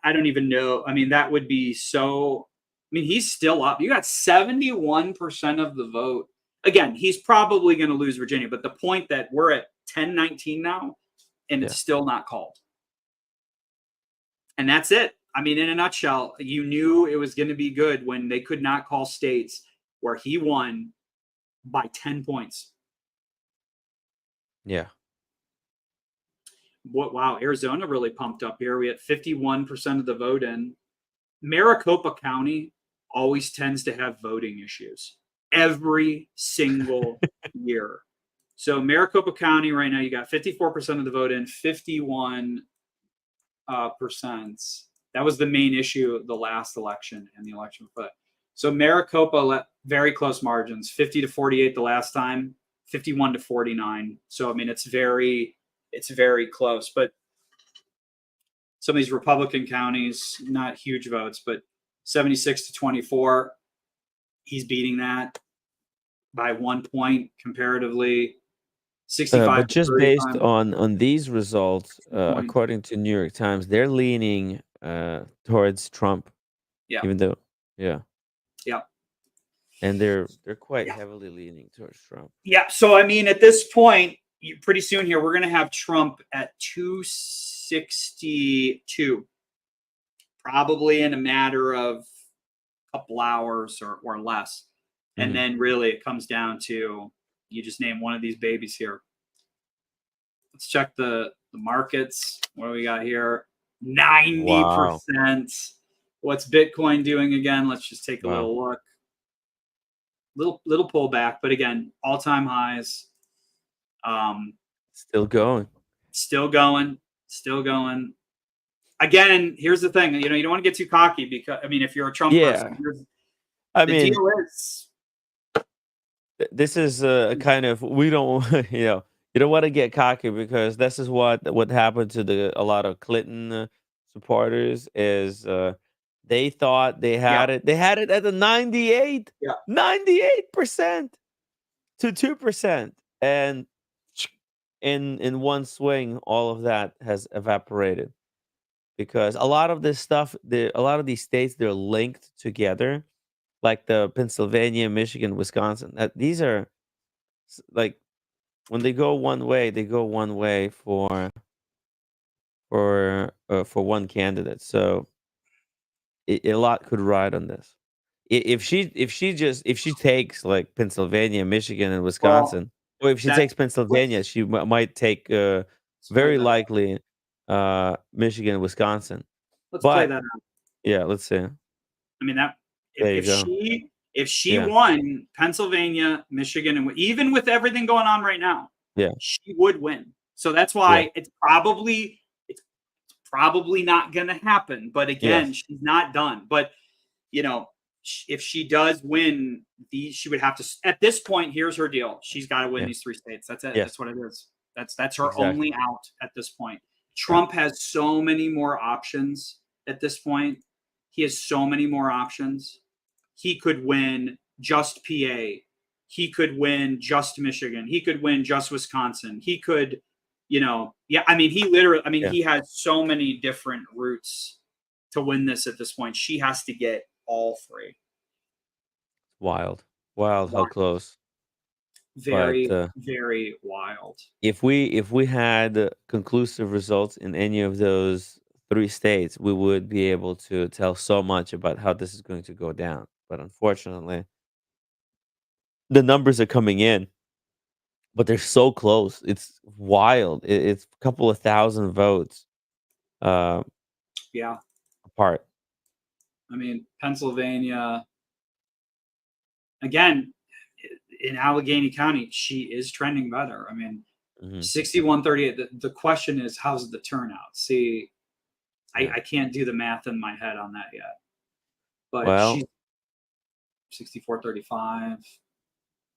I don't even know. I mean, that would be so. I mean, he's still up. You got 71% of the vote. Again, he's probably going to lose Virginia, but the point that we're at 10-19 now, and it's still not called. And that's it. I mean, in a nutshell, you knew it was going to be good when they could not call states where he won by 10 points. Yeah. Wow, Arizona really pumped up here. We had 51% of the vote in. Maricopa County always tends to have voting issues every single year. So Maricopa County right now, you got 54% of the vote in, 51%. That was the main issue the last election and the election before. So Maricopa, very close margins, 50 to 48 the last time, 51 to 49. So I mean, it's very close. But some of these Republican counties, not huge votes, but 76 to 24, he's beating that by 1 point comparatively. 65 But to just based 35 on these results, 2 points. according to New York Times, they're leaning towards Trump, Yeah. even though, yeah, Yeah. and they're quite Yeah. heavily leaning towards Trump. Yeah. So, I mean, at this point, pretty soon here, we're going to have Trump at 262, probably in a matter of a couple hours or less. And Mhm. then really it comes down to you just name one of these babies here. Let's check the markets. What do we got here? 90%. What's Bitcoin doing again? Let's just take a Wow. little look. Little pullback, but again, all-time highs. Still going. Still going. Again, here's the thing. You don't want to get too cocky because I mean, if you're a Trump Yeah. person, I the mean, deal is this is a kind of, we don't you don't want to get cocky, because this is what happened to a lot of Clinton supporters is they thought they had it at the 98 Yeah. 98% to 2%, and in one swing all of that has evaporated, because a lot of this stuff, a lot of these states, they're linked together, like the Pennsylvania, Michigan, Wisconsin. These are like, when they go one way, they go one way for one candidate. So a lot could ride on this. If she takes like Pennsylvania, Michigan, and well, Wisconsin, or if she that takes Pennsylvania, she might take let's play very that. likely Michigan, and Wisconsin. Let's play But that out. yeah, let's see. I mean that There you if go. she Yeah. won Pennsylvania, Michigan, and even with everything going on right now, Yeah. she would win. So that's why it's probably not going to happen. But again, Yes. she's not done. But if she does win these, she would have to. At this point, here's her deal: she's got to win Yeah. these 3 states. That's it. Yes. That's what it is. That's her Exactly. only out at this point. Trump has so many more options at this point. He has so many more options. He could win just PA. He could win just Michigan. He could win just Wisconsin. He could, I mean, he has so many different routes to win this at this point. She has to get all 3. Wild how close. Very, But very wild. if we had conclusive results in any of those 3 states, we would be able to tell so much about how this is going to go down. But unfortunately, the numbers are coming in, but they're so close. It's wild. It's a couple of thousand votes uh, Yeah. apart. I mean, Pennsylvania, again, in Allegheny County, she is trending better. I mean, Mhm. 61-38. The question is, how's the turnout? See, Yeah. I can't do the math in my head on that yet. But Well, she's 64-35.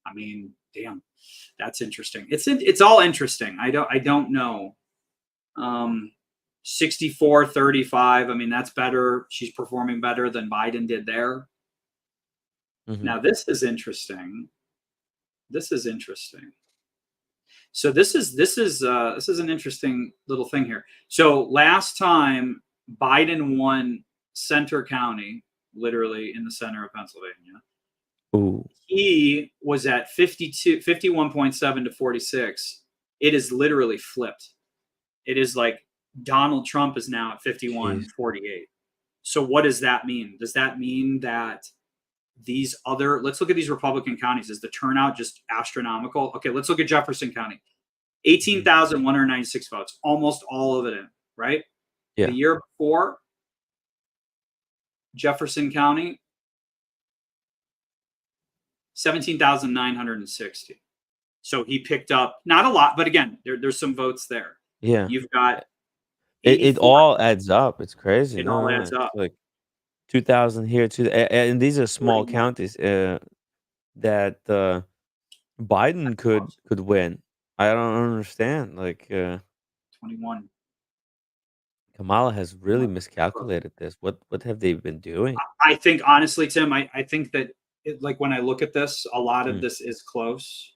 I mean, damn, that's interesting. It's all interesting. I don't know. 64-35. I mean, that's better. She's performing better than Biden did there. mhm. Now this is interesting. So this is an interesting little thing here. So last time Biden won Center County, literally in the center of Pennsylvania, Ooh. he was at 51.7 to 46. It is literally flipped. It is like Donald Trump is now at 51-48. So what does that mean? Does that mean that let's look at these Republican counties. Is the turnout just astronomical? Okay, let's look at Jefferson County. 18,196 votes, almost all of it in, right? Yeah. The year before, Jefferson County, 17,960. So he picked up not a lot, but again, there's some votes there. Yeah. You've got It 84. all adds up. It's crazy. It all No, adds it's up. like 2,000 here, and these are small 41. counties that Biden could win. I don't understand. Like 21. Kamala has really miscalculated this. What have they been doing? I think honestly, Tim, I think that like when I look at this, a lot of Mm, this is close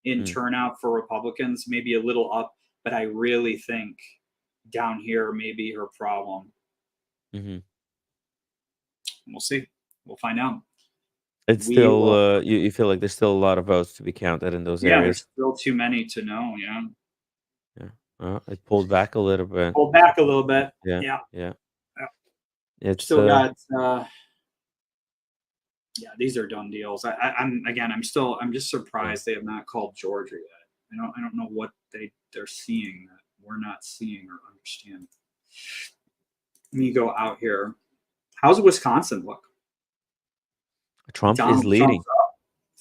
in mm, turnout for Republicans, maybe a little up, but I really think down here may be her problem. mhm. We'll see. We'll find out. It's We still will. you feel like there's still a lot of votes to be counted in those Yeah, there's areas. still too many to know. Yeah. Yeah. It pulled back a little bit. Pull back a little bit. Yeah. Yeah. Yeah. Yeah. It's Still got yeah, these are done deals. I'm just yeah. surprised they have not called Georgia yet. I don't know what they're seeing that we're not seeing or understanding. Let me go out here. How's Wisconsin look? Trump is Donald Trump's leading, up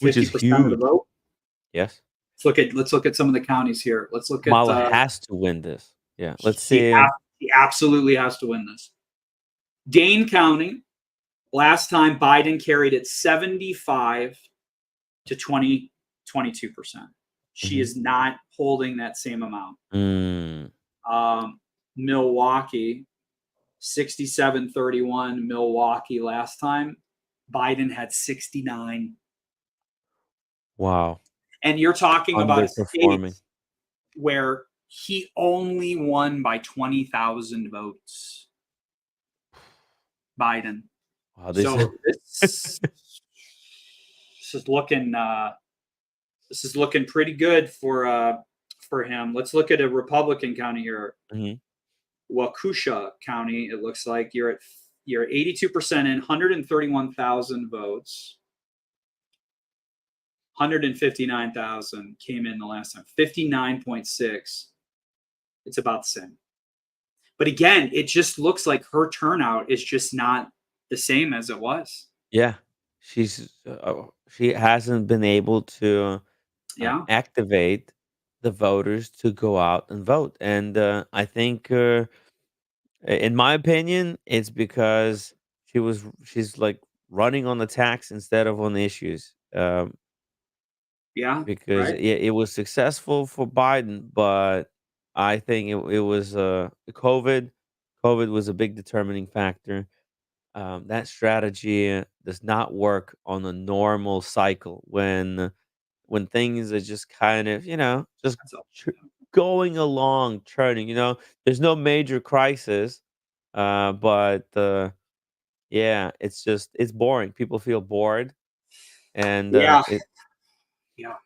which is 50% of the huge. vote. Yes. Let's look at some of the counties here. Let's look at Kamala has to win this. Yeah. Let's he, see. he absolutely has to win this. Dane County, last time Biden carried it 75 to 22%. She Mhm. is not holding that same amount. Mm. Milwaukee, 67-31 Milwaukee last time. Biden had 69. Wow. And you're talking about a state Underperforming. where he only won by 20,000 votes. Biden. Wow. So this is looking pretty good for him. Let's look at a Republican county here. Mhm. Waukesha County, it looks like you're 82% in, 131,000 votes. 159,000 came in the last time. 59.6. It's about the same. But again, it just looks like her turnout is just not the same as it was. Yeah. She hasn't been able to Yeah. activate the voters to go out and vote. And I think, in my opinion, it's because she's like running on the tax instead of on the issues. Yeah. Because Right. it was successful for Biden, but I think it was COVID. COVID was a big determining factor. That strategy does not work on a normal cycle when things are just kind of just That's all. ch- going along, churning. There's no major crisis, but yeah, it's boring. People feel bored, and Yeah. Yeah.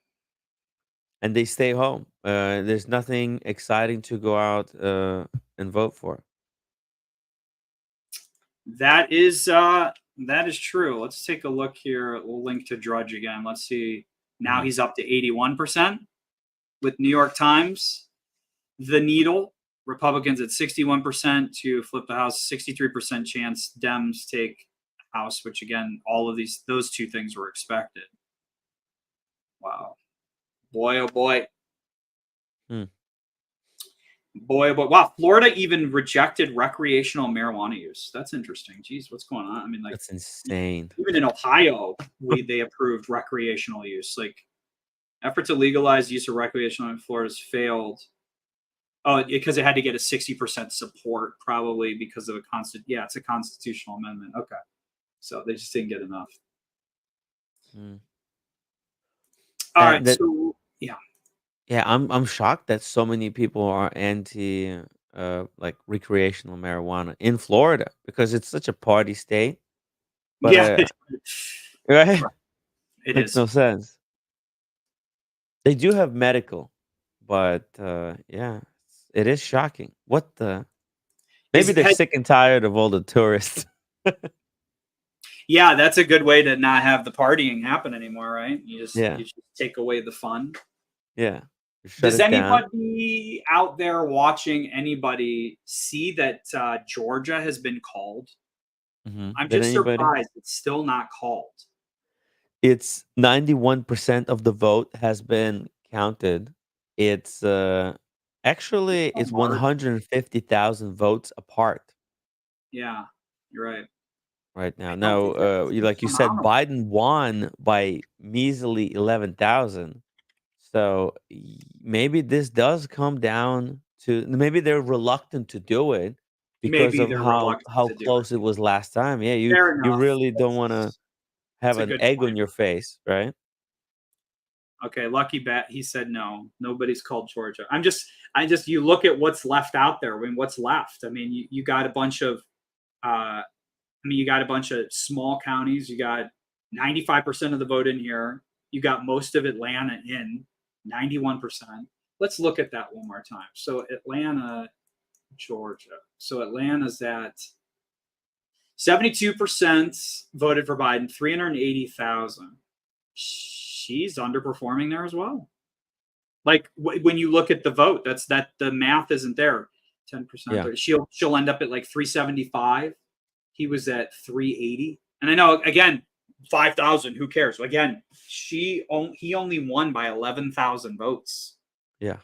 they stay home. There's nothing exciting to go out and vote for. That is true. Let's take a look here. We'll link to Drudge again. Let's see. Now Mhm. he's up to 81% with New York Times. The Needle, Republicans at 61% to flip the House, 63% chance Dems take House, which again, all of those two things were expected. Wow. Boy, oh boy. Hmm. Boy, oh boy. Wow. Florida even rejected recreational marijuana use. That's interesting. Jeez, what's going on? I mean, like, That's insane. even in Ohio, they approved recreational use. Like, effort to legalize use of recreational in Florida has failed. Oh, because it had to get a 60% support, probably because of it's a constitutional amendment. Okay. So they just didn't get enough. Mm. All right. That So yeah. Yeah, I'm shocked that so many people are anti like recreational marijuana in Florida because it's such a party state. But Yeah. right, It makes no is. sense. They do have medical, but yeah, it is shocking. What the? Maybe Is they're sick and tired of all the tourists. Yeah, that's a good way to not have the partying happen anymore, right? Yeah, You just take away the fun. yeah. Shut Does it down. anybody out there watching anybody see that Georgia has been called? I'm Did just anybody? surprised it's still not called. It's 91% of the vote has been counted. It's actually Oh, it's March. 150,000 votes apart Yeah, you're right. right now. I don't Now, think that's like you said, insurmountable. Biden won by measly 11,000. So maybe this does come down to maybe they're reluctant to do it because Maybe of they're how reluctant to do it. close it was last time. Yeah, Fair you enough. really don't want to That's have a an good egg on point. your face, right? Okay, lucky bet. He said no. Nobody's called Georgia. You look at what's left out there. I mean, what's left? I mean, you got a bunch of, you got a bunch of small counties. You got 95% of the vote in here. You got most of Atlanta in 91%. Let's look at that one more time. So Atlanta, Georgia. So Atlanta's at 72% voted for Biden, 380,000. She's underperforming there as well. Like when you look at the vote, that's that the math isn't there. 10%. Yeah. She'll end up at like 375. He was at 380. And I know again, 5,000. Who cares? Again, he only won by 11,000 votes. Yeah.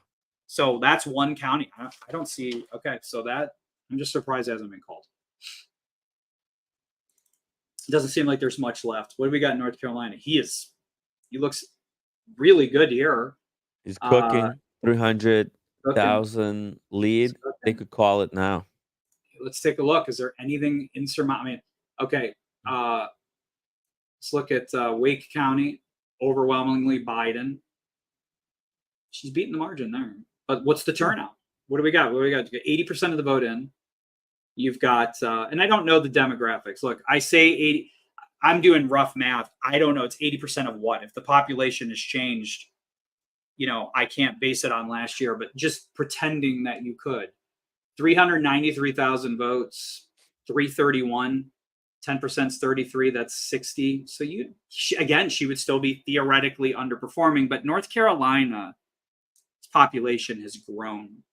So that's one county. I don't see. Okay, so that I'm just surprised it hasn't been called. It doesn't seem like there's much left. What do we got in North Carolina? He looks really good here. He's Uh, cooking 300,000 lead. They could call it now. Let's take a look. Is there anything insurmountable? I mean, okay. Let's look at Wake County. Overwhelmingly Biden. She's beating the margin there. But what's the turnout? What do we got? What do we got? You got 80% of the vote in. You've got, and I don't know the demographics. Look, I say 80. I'm doing rough math. I don't know. It's 80% of what? If the population has changed, I can't base it on last year, but just pretending that you could. 393,000 votes, 331, 10% is 33, that's 60. So she would still be theoretically underperforming, but North Carolina's population has grown.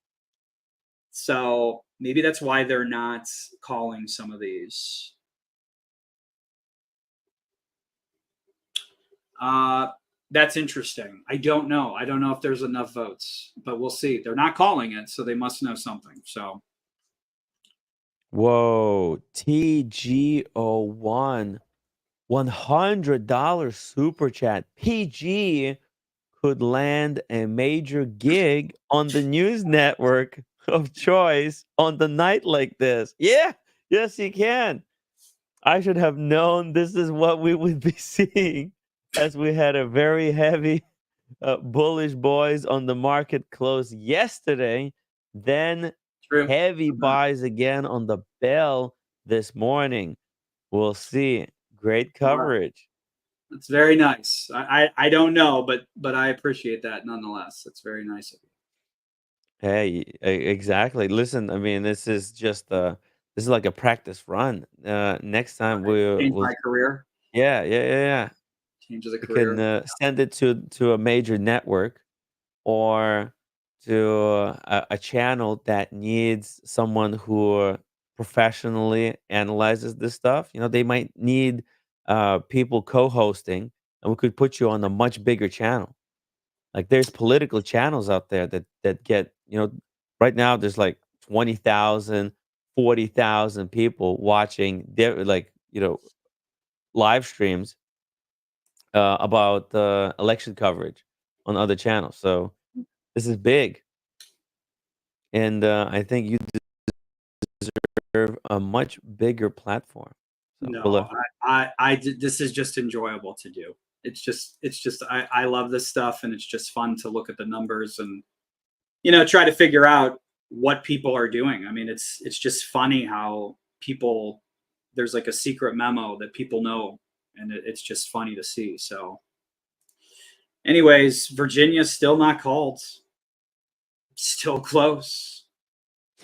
So maybe that's why they're not calling some of these. That's interesting. I don't know. I don't know if there's enough votes, but we'll see. They're not calling it, so they must know something. So, Whoa, TGO1, $100 super chat. PG could land a major gig on the news network of choice on the night like this. Yeah, yes, he can. I should have known this is what we would be seeing as we had a very heavy bullish boys on the market close yesterday. Then true. heavy buys again on the bell this morning. We'll see. Great coverage. That's very nice. I don't know, but I appreciate that nonetheless. That's very nice of you. Hey, exactly. Listen, I mean, this is just this is like a practice run. Next time Change we'll my career. yeah. Changes a We can career. send it to a major network or to a channel that needs someone who professionally analyzes this stuff. They might need people co-hosting, and we could put you on a much bigger channel. Like there's political channels out there that get right now there's like 20,000, 40,000 people watching their live streams about election coverage on other channels. So this is big, and I think you deserve a much bigger platform. So No, this is just enjoyable to do. It's just I love this stuff, and it's just fun to look at the numbers and try to figure out what people are doing. I mean, it's just funny how people there's like a secret memo that people know, and it's just funny to see. So, anyways, Virginia's still not called, still close.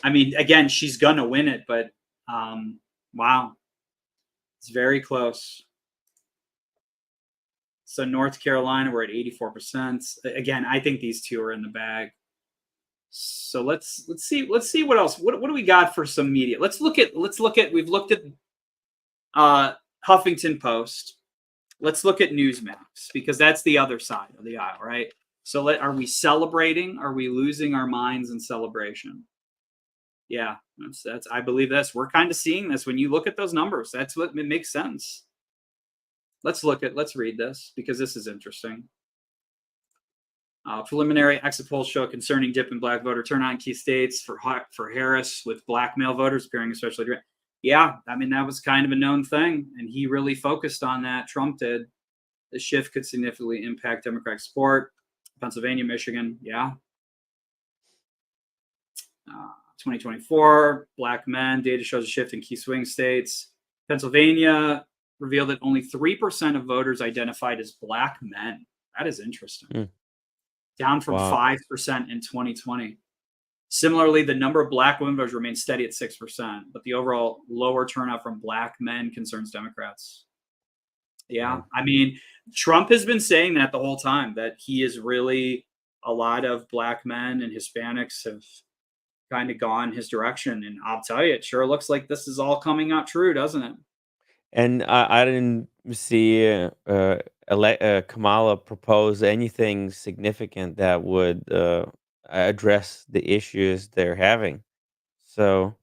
I mean, again, she's gonna win it, but wow, it's very close. So North Carolina, we're at 84%. Again, I think these two are in the bag. So let's see what else. What do we got for some media? Let's look at we've looked at Huffington Post. let's look at Newsmax, because that's the other side of the aisle, right? So are we celebrating? Are we losing our minds in celebration? Yeah, that's I believe this. We're kind of seeing this when you look at those numbers. That's what it makes sense. Let's read this, because this is interesting. Preliminary exit polls show a concerning dip in black voter turnout in key states for Harris, with black male voters appearing especially. Yeah, I mean, that was kind of a known thing, and he really focused on that. Trump did. The shift could significantly impact Democratic support. Pennsylvania, Michigan, yeah. 2024, black men, data shows a shift in key swing states. Pennsylvania revealed that only 3% of voters identified as black men. That is interesting. Down from 5% in 2020. Similarly, the number of black women voters remains steady at 6%, but the overall lower turnout from black men concerns Democrats. Yeah, I mean, Trump has been saying that the whole time, that he is really, a lot of black men and Hispanics have kind of gone his direction. And I'll tell you, it sure looks like this is all coming out true, doesn't it? And I didn't see Kamala propose anything significant that would address the issues they're having. So,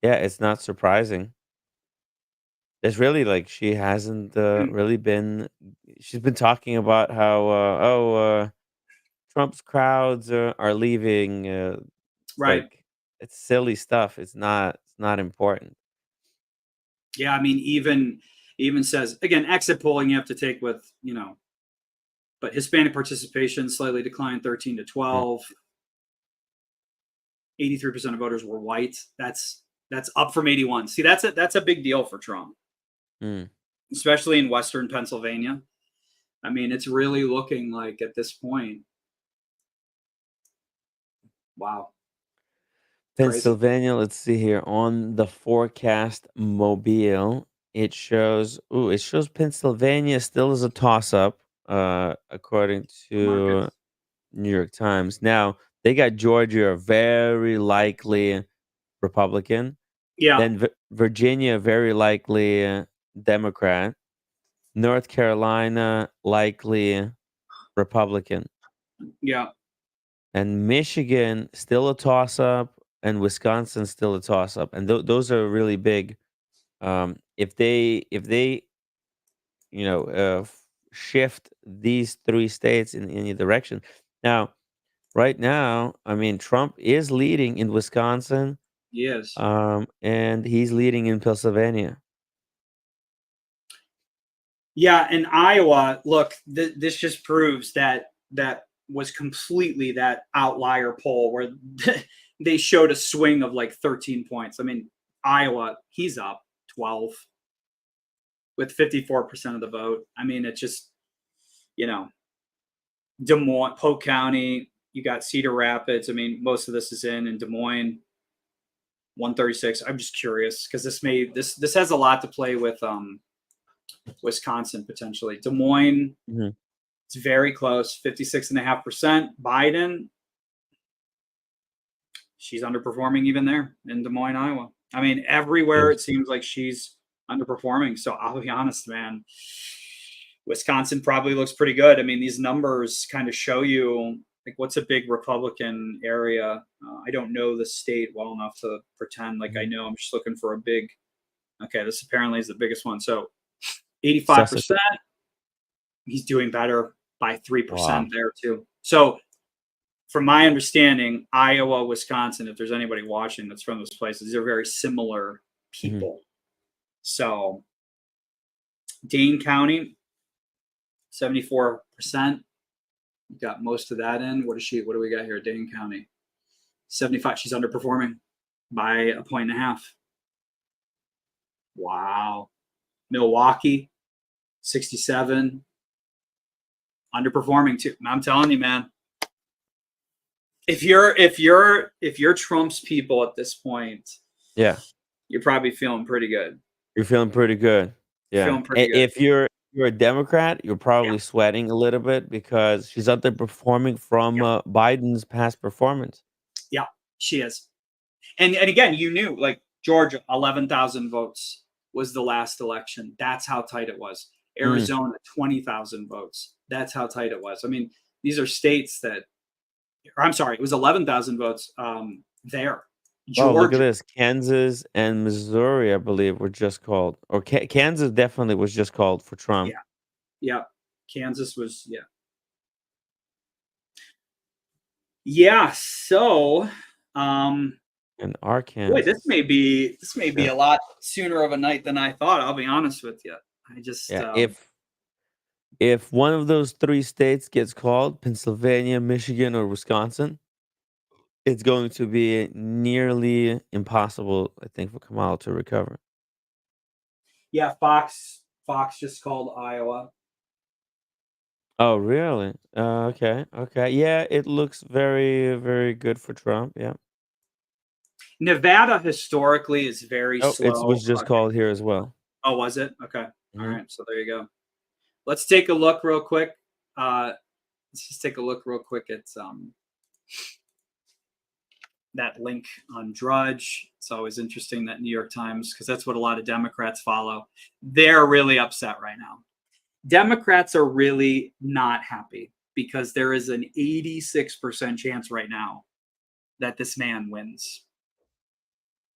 yeah, it's not surprising. It's really like she hasn't really been. She's been talking about how Trump's crowds are leaving. It's Right. like it's silly stuff. It's not. It's not important. Yeah, I mean, even says, again, exit polling you have to take with, but Hispanic participation slightly declined 13 to 12. 83% of voters were white. That's up from 81. See, that's a big deal for Trump, especially in Western Pennsylvania. I mean, it's really looking like at this point. Wow. Pennsylvania, let's see here on the forecast mobile. It shows Pennsylvania still is a toss up, according to New York Times. Now they got Georgia very likely Republican. Yeah. Then Virginia very likely Democrat. North Carolina likely Republican. Yeah. And Michigan still a toss up, and Wisconsin still a toss up, and those are really big. If they shift these three states in any direction. Now, right now, I mean, Trump is leading in Wisconsin. Yes. And he's leading in Pennsylvania. Yeah, and Iowa, look, this just proves that was completely that outlier poll where they showed a swing of like 13 points. I mean, Iowa, he's up 12 with 54% of the vote. I mean, it's just, Des Moines, Polk County, you got Cedar Rapids. I mean, most of this is in Des Moines, 136. I'm just curious because this has a lot to play with Wisconsin potentially. Des Moines, it's very close, 56.5%. Biden, she's underperforming even there in Des Moines, Iowa. I mean, everywhere it seems like she's underperforming. So I'll be honest, man. Wisconsin probably looks pretty good. I mean, these numbers kind of show you like what's a big Republican area. I don't know the state well enough to pretend like I know. I'm just looking for a big. Okay, this apparently is the biggest one. So 85%. He's doing better by 3% there too. So from my understanding, Iowa, Wisconsin, if there's anybody watching that's from those places, these are very similar people. So Dane County, 74%. You got most of that in. What do we got here? Dane County, 75. She's underperforming by 1.5 points. Wow. Milwaukee, 67. Underperforming too. I'm telling you, man. If you're Trump's people at this point, you're probably feeling pretty good. You're feeling pretty good. Yeah. Feeling pretty good. If you're a Democrat, you're probably sweating a little bit because she's underperforming from Biden's past performance. Yeah, she is. And again, you knew like Georgia, 11,000 votes was the last election. That's how tight it was. Arizona 20,000 votes. That's how tight it was. I mean, these are states that, or I'm sorry, it was 11,000 votes there. Oh, look at Georgia, this. Kansas and Missouri, I believe, were just called, or Kansas definitely was just called for Trump. yeah, Kansas was, yeah. So, And boy, Arkansas. this may be Yeah. a lot sooner of a night than I thought. I'll be honest with you. I just, Yeah. If one of those three states gets called, Pennsylvania, Michigan, or Wisconsin, it's going to be nearly impossible, I think, for Kamala to recover. yeah, Fox just called Iowa. Oh, really? Okay. Okay. Yeah, it looks very, very good for Trump. Yeah. Nevada historically is very Oh, it slow. was just Okay. called here as well. Oh, was it? Okay. All Hmm. right. So there you go. Let's take a look real quick. Let's just take a look real quick at that link on Drudge. It's always interesting that New York Times, because that's what a lot of Democrats follow. They're really upset right now. Democrats are really not happy because there is an 86% chance right now that this man wins.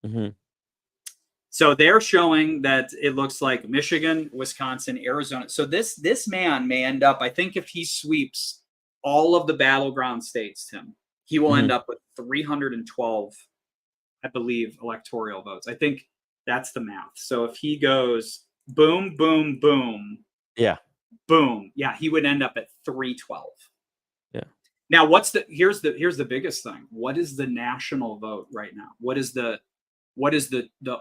Hmm. So they're showing that it looks like Michigan, Wisconsin, Arizona. So this man may end up, I think if he sweeps all of the battleground states, Tim, he will Hmm. end up with 312, I believe, electoral votes. I think that's the math. So if he goes boom, boom, boom, Yeah. boom, yeah, he would end up at 312. Yeah. Now, here's the biggest thing. What is the national vote right now? What is the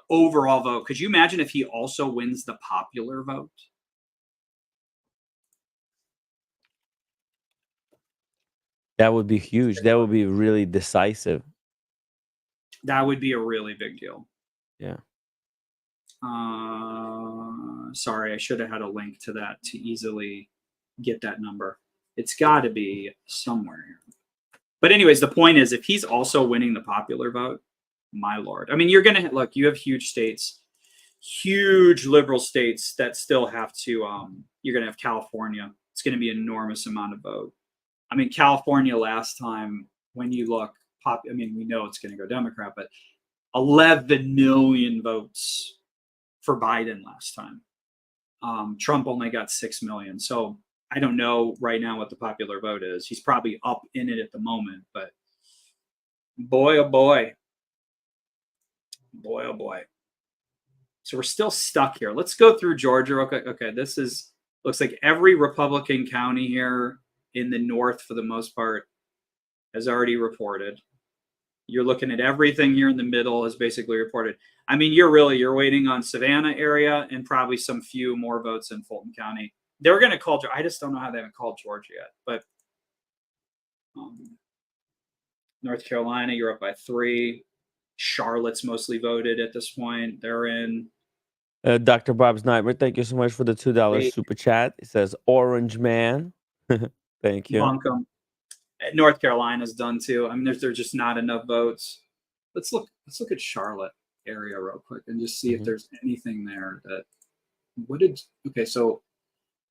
overall vote? Could you imagine if he also wins the popular vote? That would be huge. That would be really decisive. That would be a really big deal. Yeah. Sorry, I should have had a link to that to easily get that number. It's got to be somewhere here. But anyways, the point is, if he's also winning the popular vote, my lord. I mean, you're gonna look. You have huge states, huge liberal states that still have to. You're gonna have California. It's gonna be an enormous amount of vote. I mean, California last time, when you look, I mean, we know it's going to go Democrat, but 11 million votes for Biden last time. Trump only got 6 million. So I don't know right now what the popular vote is. He's probably up in it at the moment, but boy, oh boy. Boy, oh boy. So we're still stuck here. Let's go through Georgia. Okay, this looks like every Republican county here in the north, for the most part, has already reported. You're looking at everything here in the middle has basically reported. I mean, you're waiting on Savannah area and probably some few more votes in Fulton County. They're going to call. I just don't know how they haven't called Georgia yet. But North Carolina, you're up by 3. Charlotte's mostly voted at this point. They're in. Dr. Bob Sniper, thank you so much for the $2 They super chat. It says Orange Man. Thank you. Buncombe. North Carolina's done too. I mean, there's just not enough votes. Let's look at Charlotte area real quick and just see if there's anything there that. Okay, so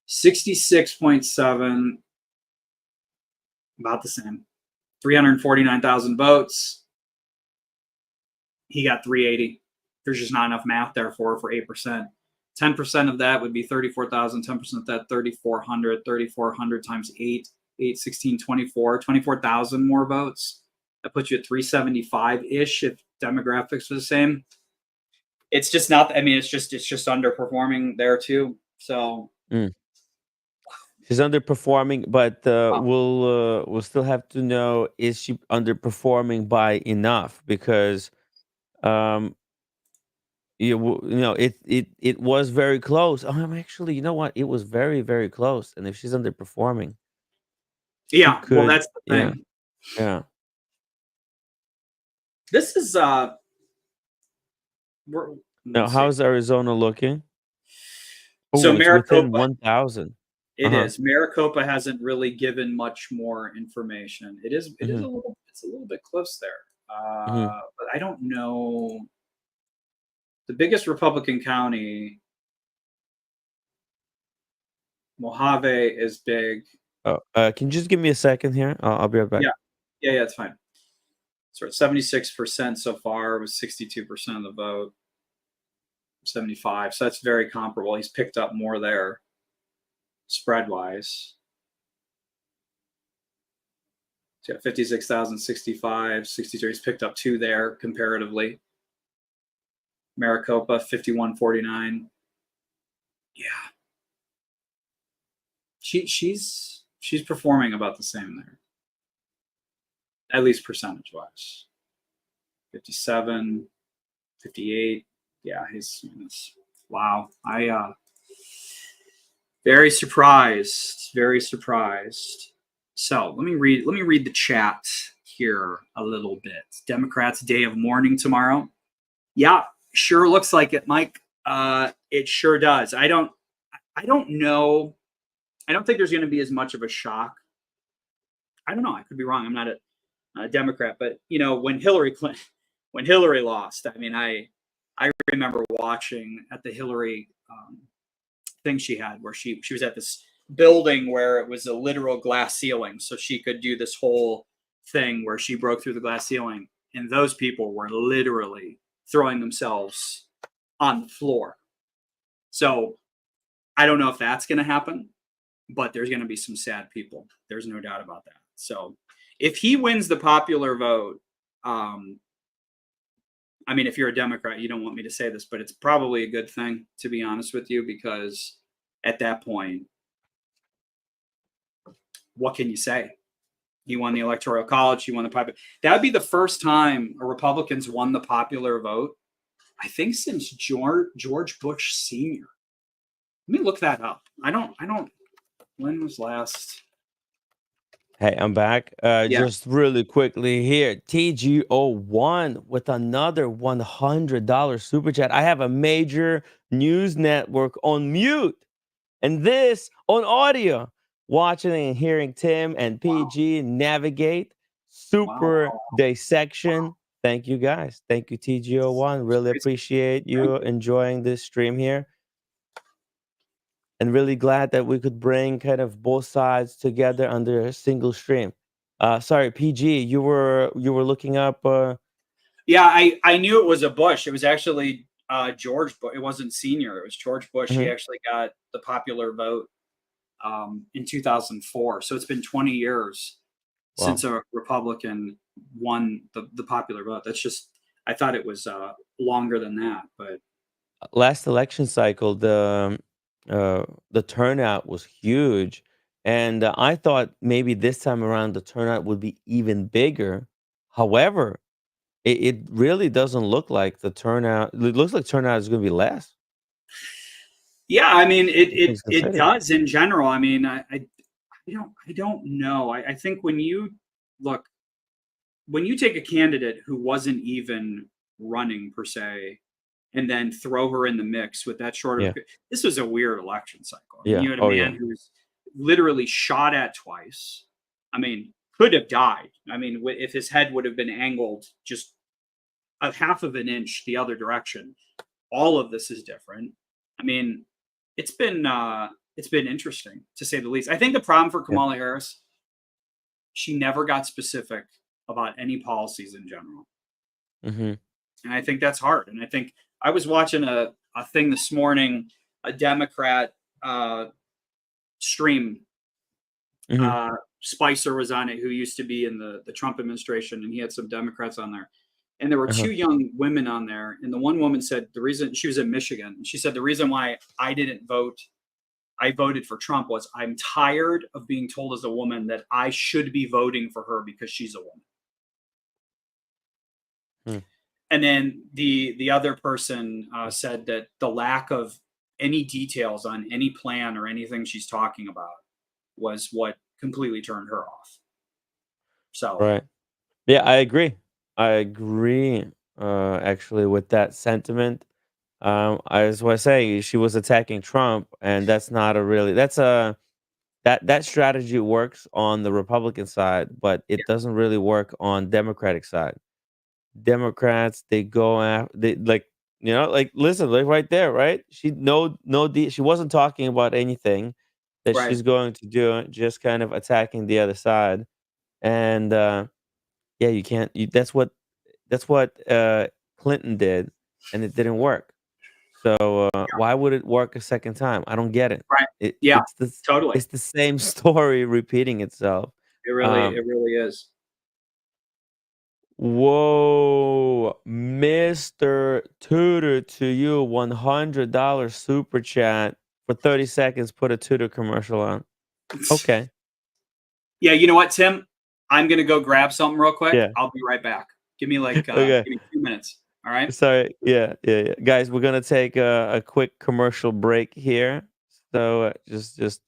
66.7, about the same. 349,000 votes. He got 380. There's just not enough math there for 8%. 10% of that would be 34,000. 10% of that, 3,400. 3,400 times 8, 16, 24,000 more votes. That puts you at 375-ish if demographics are the same. It's just not. I mean, it's just underperforming there too. So she's underperforming, but we'll still have to know, is she underperforming by enough? Because it was very close. Actually, you know what? It was very, very close. And if she's underperforming, she yeah, well, could. that's the Yeah. thing. Yeah. This is Now, how's Arizona looking? So Oh, it's within Maricopa, 1,000. it Uh-huh. is. Maricopa hasn't really given much more information. It is a Hmm. little, it's a little bit close there. Hmm. But I don't know. The biggest Republican county, Mojave is big. Oh, can you just give me a second here? I'll be right back. Yeah, it's fine. So at 76% so far, with 62% of the vote. 75. So that's very comparable. He's picked up more there, spread wise. He's got 56,000, 65, 63. He's picked up 2 there comparatively. Maricopa, 5149. Yeah. She's performing about the same there. At least percentage wise. 57, 58. Yeah, he's wow. Very surprised. Very surprised. So let me read the chat here a little bit. Democrats' day of mourning tomorrow. Yeah, sure looks like it, Mike. It sure does. I don't know. I don't think there's going to be as much of a shock. I don't know. I could be wrong. I'm not a Democrat, but when Hillary lost, I mean, I remember watching at the Hillary thing she had, where she was at this building where it was a literal glass ceiling, so she could do this whole thing where she broke through the glass ceiling, and those people were literally throwing themselves on the floor. So I don't know if that's going to happen, but there's going to be some sad people. There's no doubt about that. So if he wins the popular vote, I mean, if you're a Democrat, you don't want me to say this, but it's probably a good thing, to be honest with you, because at that point, what can you say? He won the Electoral College. He won the popular. That would be the first time a Republican's won the popular vote, I think, since George Bush Sr. Let me look that up. I don't. When was last? Hey, I'm back. Yeah. Just really quickly here. TGO1 with another $100 super chat. I have a major news network on mute and this on audio. Watching and hearing Tim and PG navigate super dissection. Thank you guys. Thank you, TGO1. Really appreciate you enjoying this stream here. And really glad that we could bring kind of both sides together under a single stream. Sorry, PG, you were looking up. Yeah, I knew it was a Bush. It was actually George Bush. It wasn't Senior. It was George Bush. He actually got the popular vote in 2004. So it's been 20 years since a Republican won the popular vote. That's just, I thought it was longer than that. But last election cycle, the turnout was huge, and I thought maybe this time around the turnout would be even bigger. However, it really doesn't look like the turnout. It looks like turnout is going to be less. yeah, I mean, Things it considered. does in general. I mean, I don't know. I think when you take a candidate who wasn't even running per se, and then throw her in the mix with that short of this was a weird election cycle. Yeah. You had a man who was literally shot at twice. I mean, could have died. I mean, if his head would have been angled just a half of an inch the other direction. All of this is different. I mean, it's been interesting, to say the least. I think the problem for Kamala Harris, she never got specific about any policies in general. Mm-hmm. And I think that's hard. And I think I was watching a thing this morning, a Democrat stream. Mm-hmm. Spicer was on it, who used to be in the Trump administration, and he had some Democrats on there. And there were 2 young women on there. And the one woman said the reason, she was in Michigan, and she said the reason why I didn't vote, I voted for Trump, was I'm tired of being told as a woman that I should be voting for her because she's a woman. And then the other person said that the lack of any details on any plan or anything she's talking about was what completely turned her off. So Right. Yeah, I agree. Actually, with that sentiment. I was want to say she was attacking Trump, and that's not a really that strategy works on the Republican side, but it doesn't really work on Democratic side. Democrats, they go after, they like, like, listen, like right there, right? She wasn't talking about anything. that Right. she's going to do, just kind of attacking the other side. And yeah, you can't. That's what Clinton did, and it didn't work. So why would it work a second time? I don't get it. Right. It Yeah. it's this Totally. it's the same story repeating itself. Um, It really is. Whoa, Mr. Tutor, to you, $100 super chat for 30 seconds. Put a Tutor commercial on. Okay. Yeah, you know what, Tim? I'm gonna go grab something real quick. Yeah. I'll be right back. Give me like Okay. give me 2 minutes. All right. Sorry. Yeah. Yeah. Yeah. Guys, we're gonna take a quick commercial break here. So just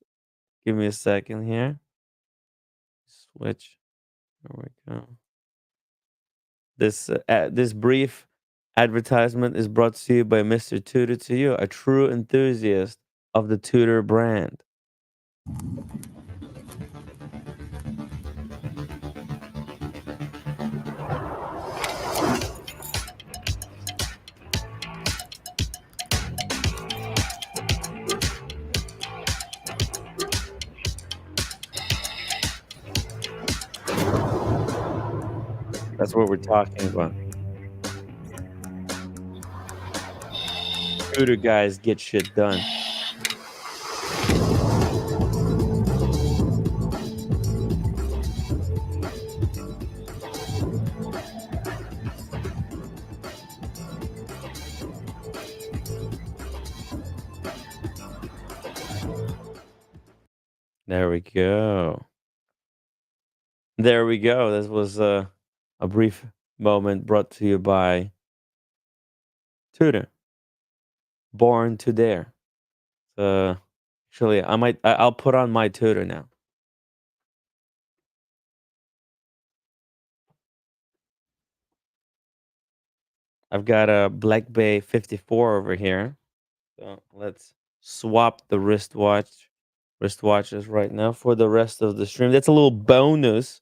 give me a second here. Switch. There we go. This brief advertisement is brought to you by Mr. Tutor to you, a true enthusiast of the Tudor brand. That's what we're talking about. Tudor guys get shit done. There we go. There we go. This was a brief moment brought to you by Tudor, born to dare. Actually, I'll put on my Tudor now. I've got a Black Bay 54 over here. So let's swap the wristwatches right now for the rest of the stream. That's a little bonus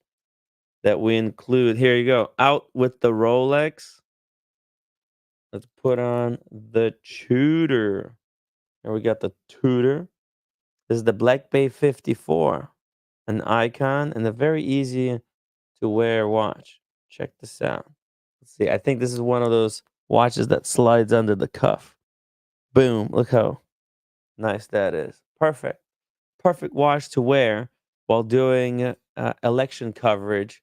that we include. Here you go. Out with the Rolex. Let's put on the Tudor. And we got the Tudor. This is the Black Bay 54, an icon and a very easy to wear watch. Check this out. Let's see. I think this is one of those watches that slides under the cuff. Boom. Look how nice that is. Perfect. Perfect watch to wear while doing election coverage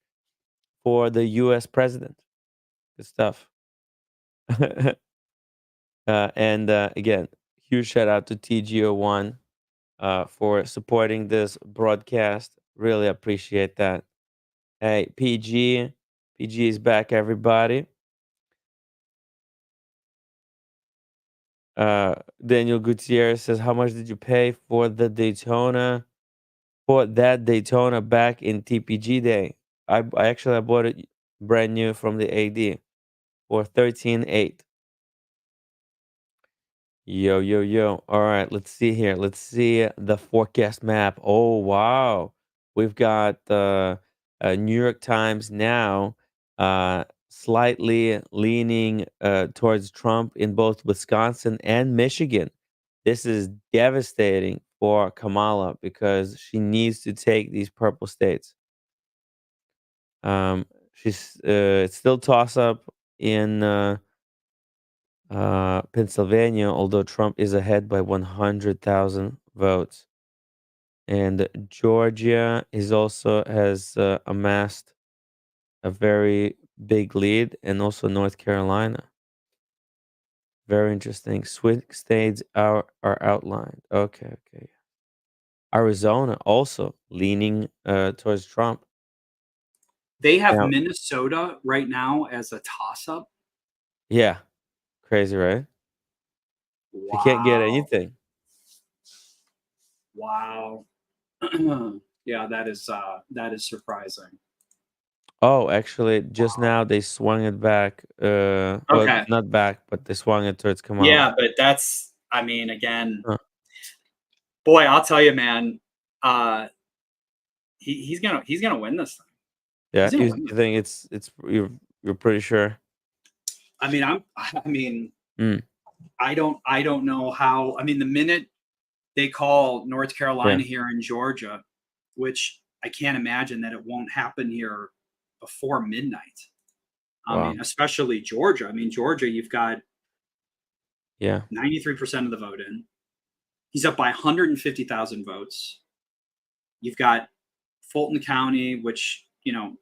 for the US president. Good stuff. And again, huge shout out to TGO1 for supporting this broadcast. Really appreciate that. Hey, PG is back, everybody. Daniel Gutierrez says, "How much did you pay for the Daytona? For that Daytona back in TPG day? I bought it brand new from the AD for 13.8. Yo, yo, yo. All right, let's see here. Let's see the forecast map. Oh, wow. We've got the New York Times now slightly leaning towards Trump in both Wisconsin and Michigan. This is devastating for Kamala because she needs to take these purple states. It's still toss up in Pennsylvania, although Trump is ahead by 100,000 votes. And Georgia is also has amassed a very big lead, and also North Carolina. Very interesting. Swing states are outlined. Okay, okay. Arizona also leaning towards Trump. They have Now, Minnesota right now as a toss up. yeah, crazy, right? She can't get Wow. anything. Wow. Yeah, that is surprising. Oh, actually, just Wow. now they swung it back. Well, Okay. not back, but they swung it towards Kamala. Yeah, but that's I mean, again, Huh. boy, I'll tell you, man, uh he's gonna win this thing. Yeah, He's gonna win you this thing. think it's you're pretty sure? I mean, I mean, Mm. I don't know how. I mean, the minute they call North Yeah. Carolina here in Georgia, which I can't imagine that it won't happen here before midnight. I Wow. mean, especially Georgia. I mean, Georgia, you've got Yeah. 93% of the vote in. He's up by 150,000 votes. You've got Fulton County, which, you know,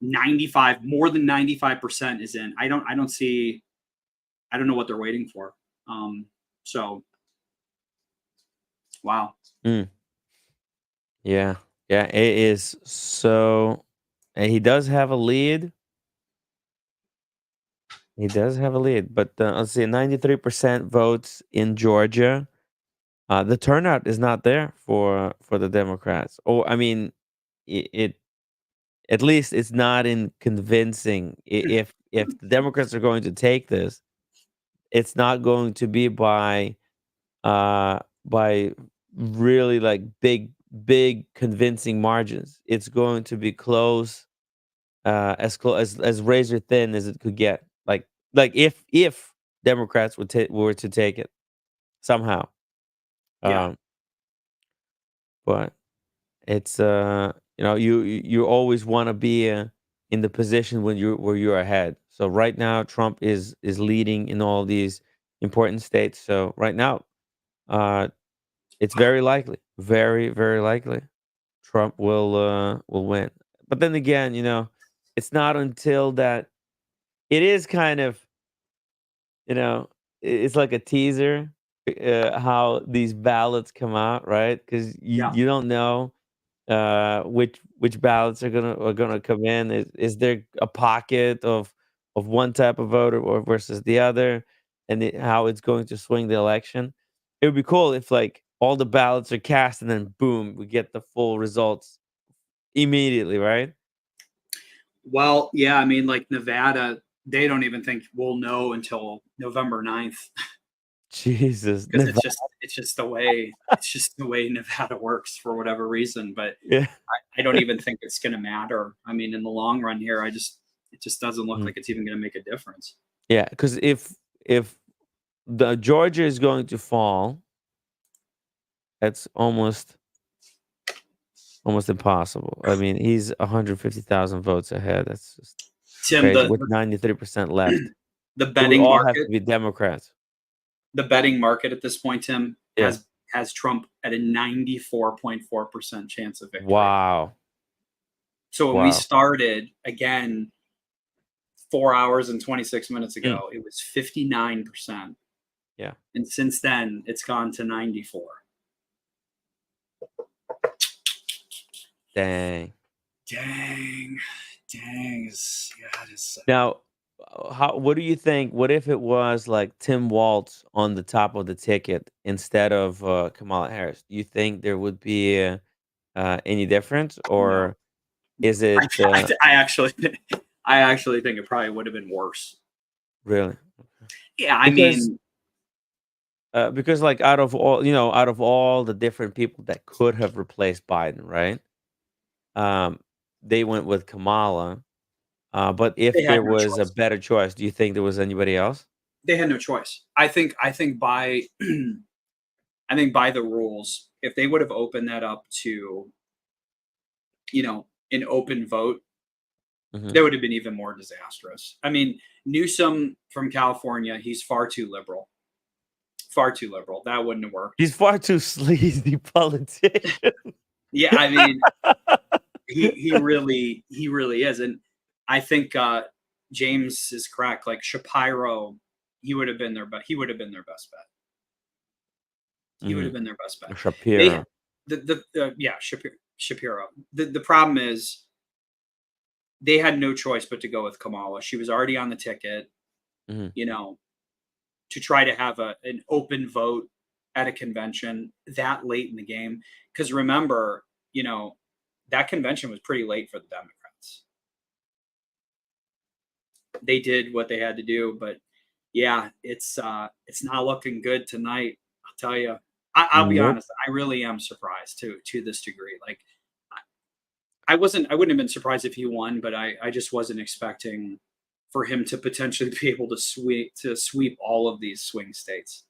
more than 95% is in. I don't know what they're waiting for. So wow. Mm. Yeah. Yeah. It is so. And he does have a lead. He does have a lead, but let's see, 93% votes in Georgia. The turnout is not there for the Democrats. Or I mean, it at least it's not in convincing. If the Democrats are going to take this, it's not going to be by really like big convincing margins. It's going to be close, as razor thin as it could get. Like if Democrats were to take it somehow. Yeah. Um, but it's you always want to be in the position when you're ahead. So right now Trump is leading in all these important states. So right now, uh, it's very likely, very likely, Trump will win. But then again, it's not until that it is kind of, it's like a teaser, how these ballots come out, right? Because you Yeah. you don't know which ballots are gonna come in. Is there a pocket of one type of voter or versus the other, and how it's going to swing the election? It would be cool if like all the ballots are cast and then boom, we get the full results immediately, right? Well, yeah, I mean, like Nevada, they don't even think we'll know until November 9th Jesus, because Nevada. it's just the way Nevada works for whatever reason. But Yeah. I don't even think it's going to matter. I mean, in the long run here, it just doesn't look Mhm. like it's even going to make a difference. Yeah, because if the Georgia is going to fall, that's almost impossible. I mean, he's 150,000 votes ahead. That's just Tim, crazy with 93% left. the It would betting all have market, to be Democrats. at this point, Tim, Yeah. has Trump at a 94.4% chance of victory. Wow. So when we Wow. started again 4 hours and 26 minutes Mm. ago, it was 59%. Yeah. And since then, it's gone to 94. Dang. Dang. Dang. Yeah, it is. Now, what do you think? What if it was like Tim Walz on the top of the ticket instead of Kamala Harris? Do you think there would be any difference, No. or is it I actually think it probably would have been worse. really? Yeah, I Because mean, because like out of all the different people that could have replaced Biden, right? Um, they went with Kamala. But they if had there no was a choice. better choice, do you think there was anybody else? They had no choice. I think by I think by the rules, if they would have opened that up to, an open vote, Hmm. that would have been even more disastrous. I mean, Newsom from California, he's far too liberal. Far too liberal. That wouldn't have worked. He's far too sleazy politician. Yeah, I mean, he really is. And I think James is correct. Like Shapiro, he would have been their best bet. He would Hmm. have been their best bet. They Shapiro. yeah, Shapiro. The problem is they had no choice but to go with Kamala. She was already on the ticket, Hmm. you know, to try to have an open vote at a convention that late in the game. Because remember, that convention was pretty late for the Democrats. They did what they had to do, but yeah, it's not looking good tonight. I'll tell you. I'll be Nope. honest. I really am surprised to this degree. Like I wasn't. I wouldn't have been surprised if he won, but I just wasn't expecting for him to potentially be able to sweep all of these swing states.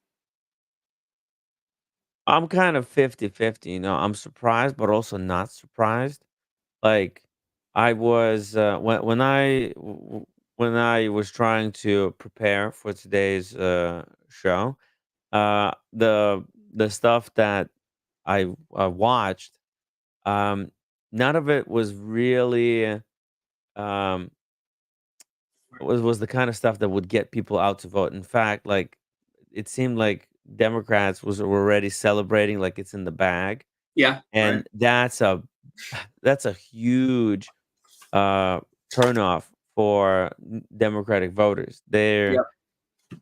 I'm kind of 50-50. I'm surprised, but also not surprised. Like I was when I was trying to prepare for today's show, the stuff that I watched, um, none of it was really um, was the kind of stuff that would get people out to vote. In fact, like it seemed like Democrats were already celebrating like it's in the bag, Yeah, right. and that's a huge uh, turnoff for Democratic voters. Yep,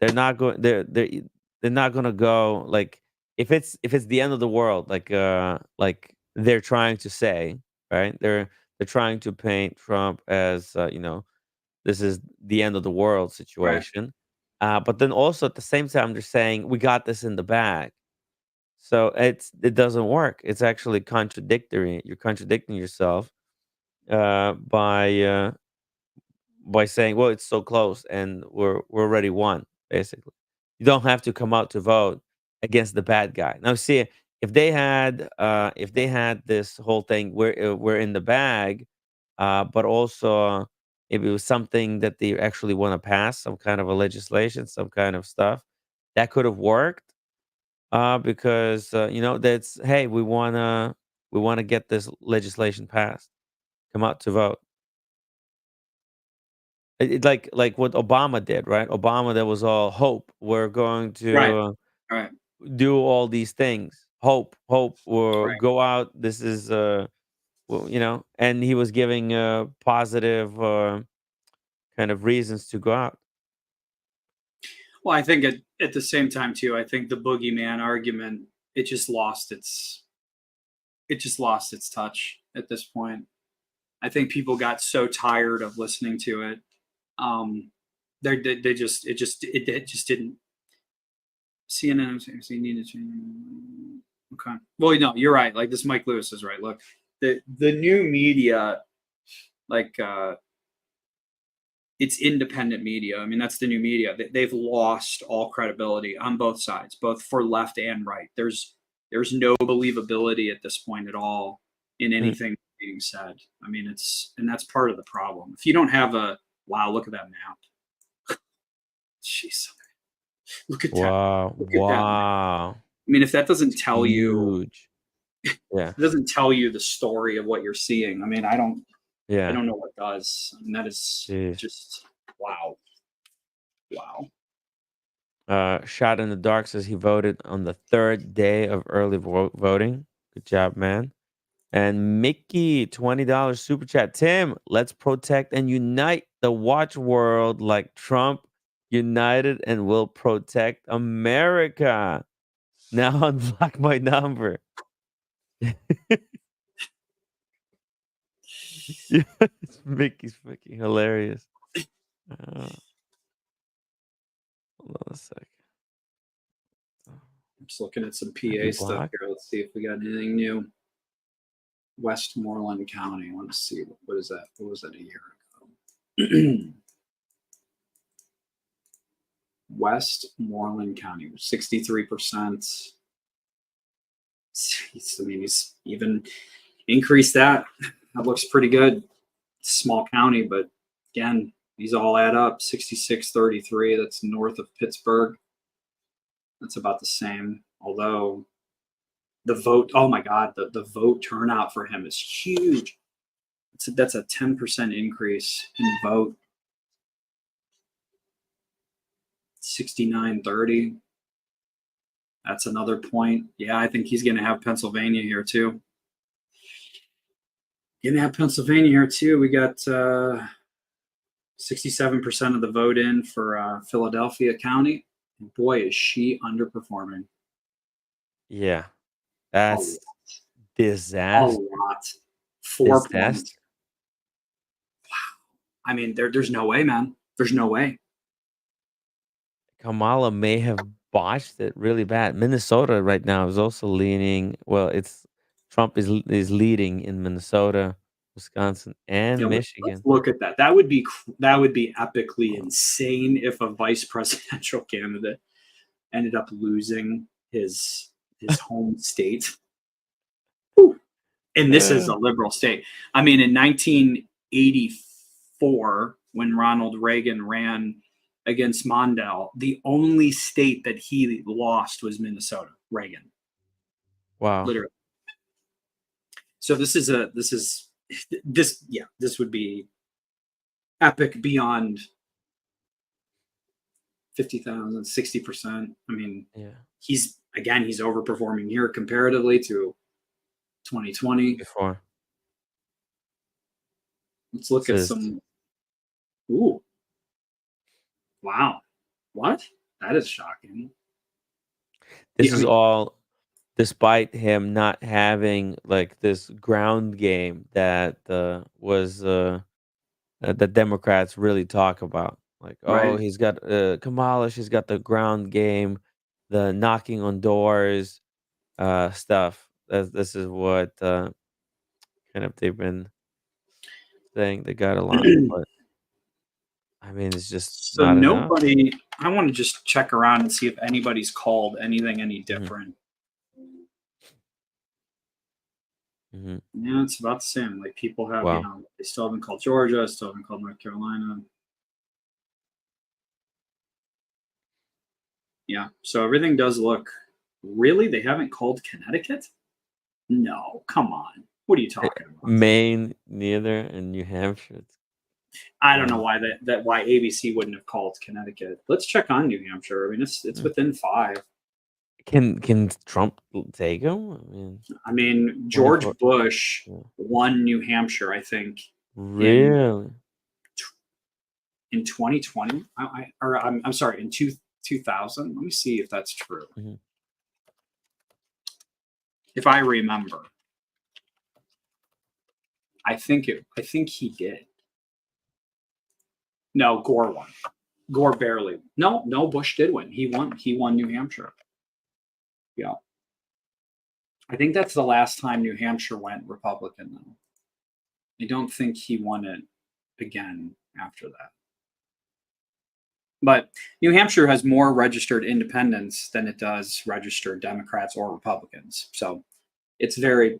They're not going. They're not going to go like if it's the end of the world, like they're trying to say, right? They're trying to paint Trump as this is the end of the world right. situation. But then also at the same time, they're saying we got this in the bag. So it doesn't work. It's actually contradictory. You're contradicting yourself by saying, "Well, it's so close, and we're already won." Basically, you don't have to come out to vote against the bad guy. Now, see, if they had this whole thing where we're in the bag, but also if it was something that they actually want to pass, some kind of a legislation, some kind of stuff, that could have worked. Because that's hey, we wanna get this legislation passed. Come out to vote. Like what Obama did, right? Obama, that was all hope. We're going Right, to right, do all these things. Hope, hope, or right. go out. This is, and he was giving positive kind of reasons to go out. Well, I think at the same time too, I think the boogeyman argument, it just lost its it just lost its touch at this point. I think people got so tired of listening to it. Um, they just it just didn't. CNN say needed to. Okay. Well, no, you're right. Like this, Mike Lewis is right. Look, the new media, like it's independent media. I mean, that's the new media. They've lost all credibility on both sides, both for left and right. There's no believability at this point at all in Mm. anything being said. I mean, and that's part of the problem. If you don't have a wow, look at that map. Jeez, look at that. Wow, Look at that map. wow, I mean, if that doesn't it's tell you, huge. Yeah, it doesn't tell you the story of what you're seeing. I mean, I yeah. don't know what does. I mean, that is Jeez. just wow, wow. Shot in the dark says he voted on the third day of early voting. Good job, man. And Mickey, $20 super chat. Tim, let's protect and unite the watch world like Trump united and will protect America. Now unblock my number. Yes, Mickey's freaking hilarious. Hold on a second. I'm just looking at some Did he PA stuff block? here. Let's see if we got anything new. Westmoreland County. I want to see what is that? What was that a year ago? Westmoreland County, 63%. I mean, he's even increased that. That looks pretty good. Small county, but again, these all add up. 66-33. That's north of Pittsburgh. That's about the same. Although the vote, oh my God, the vote turnout for him is huge. That's a 10% increase in vote. 69-30. That's another point. Yeah, I think he's going to have Pennsylvania here too. Going to have Pennsylvania here too. We got 67% of the vote in for Philadelphia County. And boy, is she underperforming. Yeah, A that's lot. A disaster. lot. 4 points. Disaster. I mean, there's no way, man. There's no way. Kamala may have botched it really bad. Minnesota right now is also leaning. Well, it's Trump is leading in Minnesota, Wisconsin, Yeah, and let's Michigan. look at that. That would be epically insane if a vice presidential candidate ended up losing his home state. Whew. And this is a liberal state. I mean, in 1984, when Ronald Reagan ran against Mondale, the only state that he lost was Minnesota. Reagan, Wow. literally. So this would be epic beyond 50,000, 60%. I mean, Yeah. he's overperforming here comparatively to 2020. Before. Let's look at some. Ooh. Wow. What? That is shocking. This Yeah, I is mean, all despite him not having like this ground game that was the Democrats really talk about. Like, oh, right. he's got Kamala, she's got the ground game, the knocking on doors, stuff. This is what kind of they've been saying they got a lot, but I mean, it's just So not enough. nobody. I want to just check around and see if anybody's called anything any Hmm. different. Hmm. Yeah, it's about the same. Like people have, Wow. they still haven't called Georgia, still haven't called North Carolina. Yeah. So everything does look. Really, they haven't called Connecticut? No, come on. What are you talking about? Maine, neither, and New Hampshire. I don't know Wow. why why ABC wouldn't have called Connecticut. Let's check on New Hampshire. I mean, it's within 5. Can Trump take him? I mean, George 24. Bush Yeah. won New Hampshire, I think, in Really? 2020. I'm sorry, in 2000. Let me see if that's true. Mhm. If I remember, I think he did. No, Gore won. Gore barely. No, Bush did win. He won. He won New Hampshire. Yeah. I think that's the last time New Hampshire went Republican, though. I don't think he won it again after that. But New Hampshire has more registered independents than it does registered Democrats or Republicans. So it's very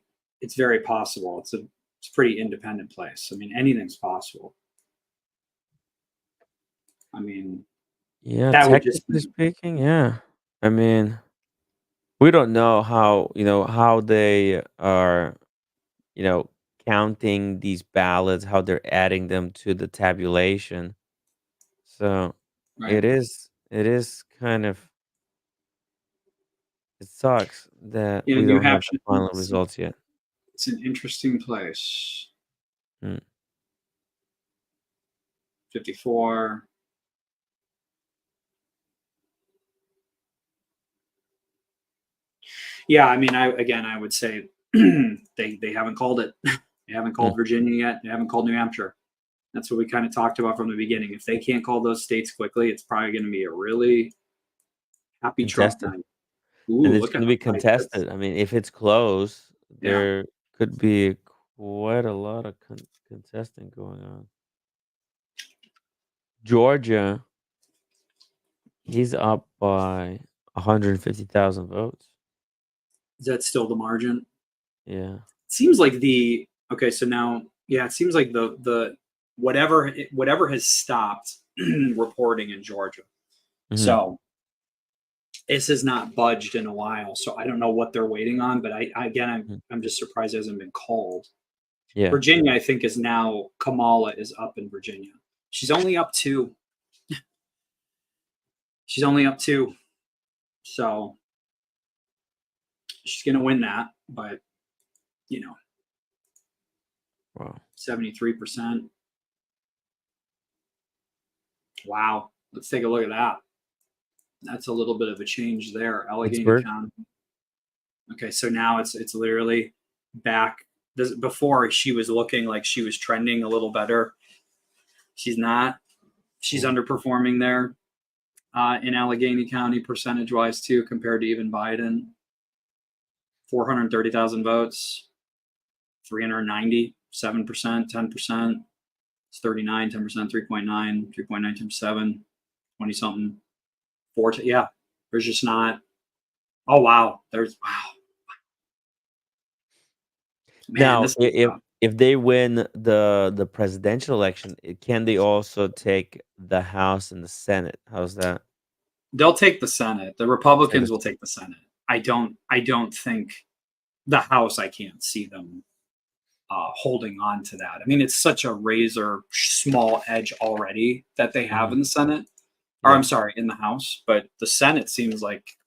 possible. It's a pretty independent place. I mean, anything's possible. I mean, Yeah, that would just technically be speaking, yeah. I mean, we don't know how they are, you know, counting these ballots, how they're adding them to the tabulation. So right. it is kind of it sucks that we New don't have the Hampshire, final results yet. it's an interesting place. Mm. 54. Yeah, I mean, I would say they haven't called it. They haven't Mm. called Virginia yet. They haven't called New Hampshire. That's what we kind of talked about from the beginning. If they can't call those states quickly, it's probably going to be a really happy Trump Contested. night. And Ooh, it's look at gonna how be tight this. contested. I mean, if it's close, Yeah, there could be quite a lot of contesting going on. Georgia, he's up by 150,000 votes. is that still the margin? Yeah. It seems like the okay. So now, yeah, it seems like the whatever has stopped reporting in Georgia. Mhm. So this has not budged in a while. So I don't know what they're waiting on. But Mhm. I'm just surprised it hasn't been called. Yeah. Virginia, I think, is now Kamala is up in Virginia. She's only up 2. She's only up 2. So she's gonna win that, but you know, Wow. 73%. Wow. Let's take a look at that. That's a little bit of a change there. Allegheny Pittsburgh. County. Okay, so now it's literally back. Before she was looking like she was trending a little better. She's not. She's Mm. underperforming there in Allegheny County percentage wise too, compared to even Biden. 430,000 votes, 390, 7%, 10%. It's 39, 10%, 3.9, 3.9, 7, 20 something. Yeah, there's just not. Oh wow, there's wow, man, Now, this is if they win the presidential election, can they also take the House and the Senate? How's that? they'll take the Senate. The They'll take Republicans this. will take the Senate. I don't think the House. I can't see them holding on to that. I mean, it's such a razor small edge already that they have Mhm. in the Senate, or Yeah. I'm sorry, in the House. But the Senate seems like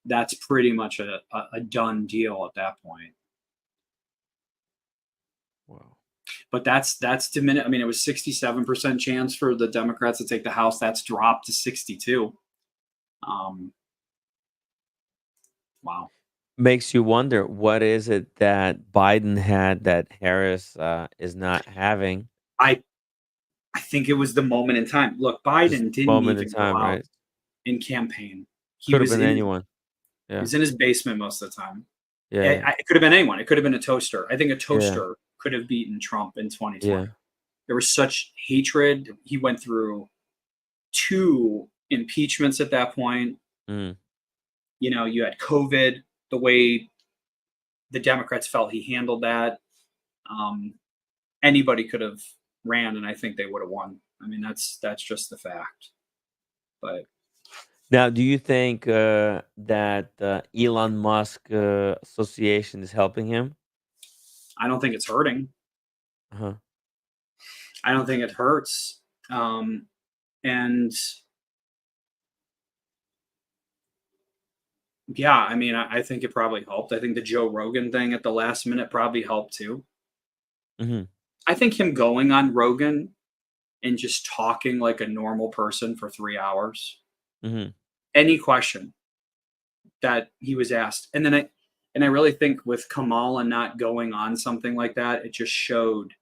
that's pretty much a done deal at that point. Wow. But that's diminished. I mean, it was 67% chance for the Democrats to take the House. That's dropped to 62. Um, wow. Makes you wonder what is it that Biden had that Harris is not having? I I think it was the moment in time. Look, Just Biden didn't moment in even go time, out right? in campaign. He Could have was been in anyone. he Yeah. was in his basement most of the time. Yeah. Yeah. It could have been anyone. It could have been a toaster. I think a Yeah. toaster could have beaten Trump in 2020. Yeah. There was such hatred. He went through two impeachments at that point. Mm. You know, you had COVID, the way the Democrats felt he handled that. Um, Anybody could have ran, and I think they would have won. I mean, that's just the fact. But Now, do you think that Elon Musk association is helping him? I don't think it's hurting. Uh-huh. I don't think it hurts. And yeah, I mean, I think it probably helped. I think the Joe Rogan thing at the last minute probably helped too. Hmm. I think him going on Rogan and just talking like a normal person for 3 hours, Hmm. any question that he was asked, and I really think with Kamala not going on something like that, it just showed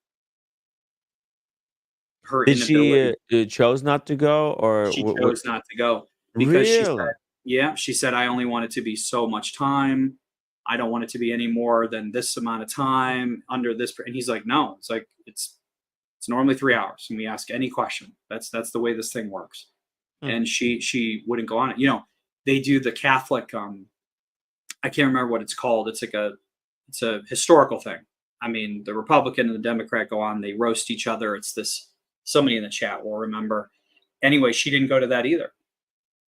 her Did she inability. chose not to go, or She what? chose not to go because she said, Really? yeah, she said, I only want it to be so much time. I don't want it to be any more than this amount of time under this. And he's like, no, it's like, it's normally 3 hours. And we ask any question. That's the way this thing works. Hmm. And she wouldn't go on it. You know, they do the Catholic, I can't remember what it's called. It's a historical thing. I mean, the Republican and the Democrat go on, they roast each other. It's this, somebody in the chat will remember. Anyway, she didn't go to that either.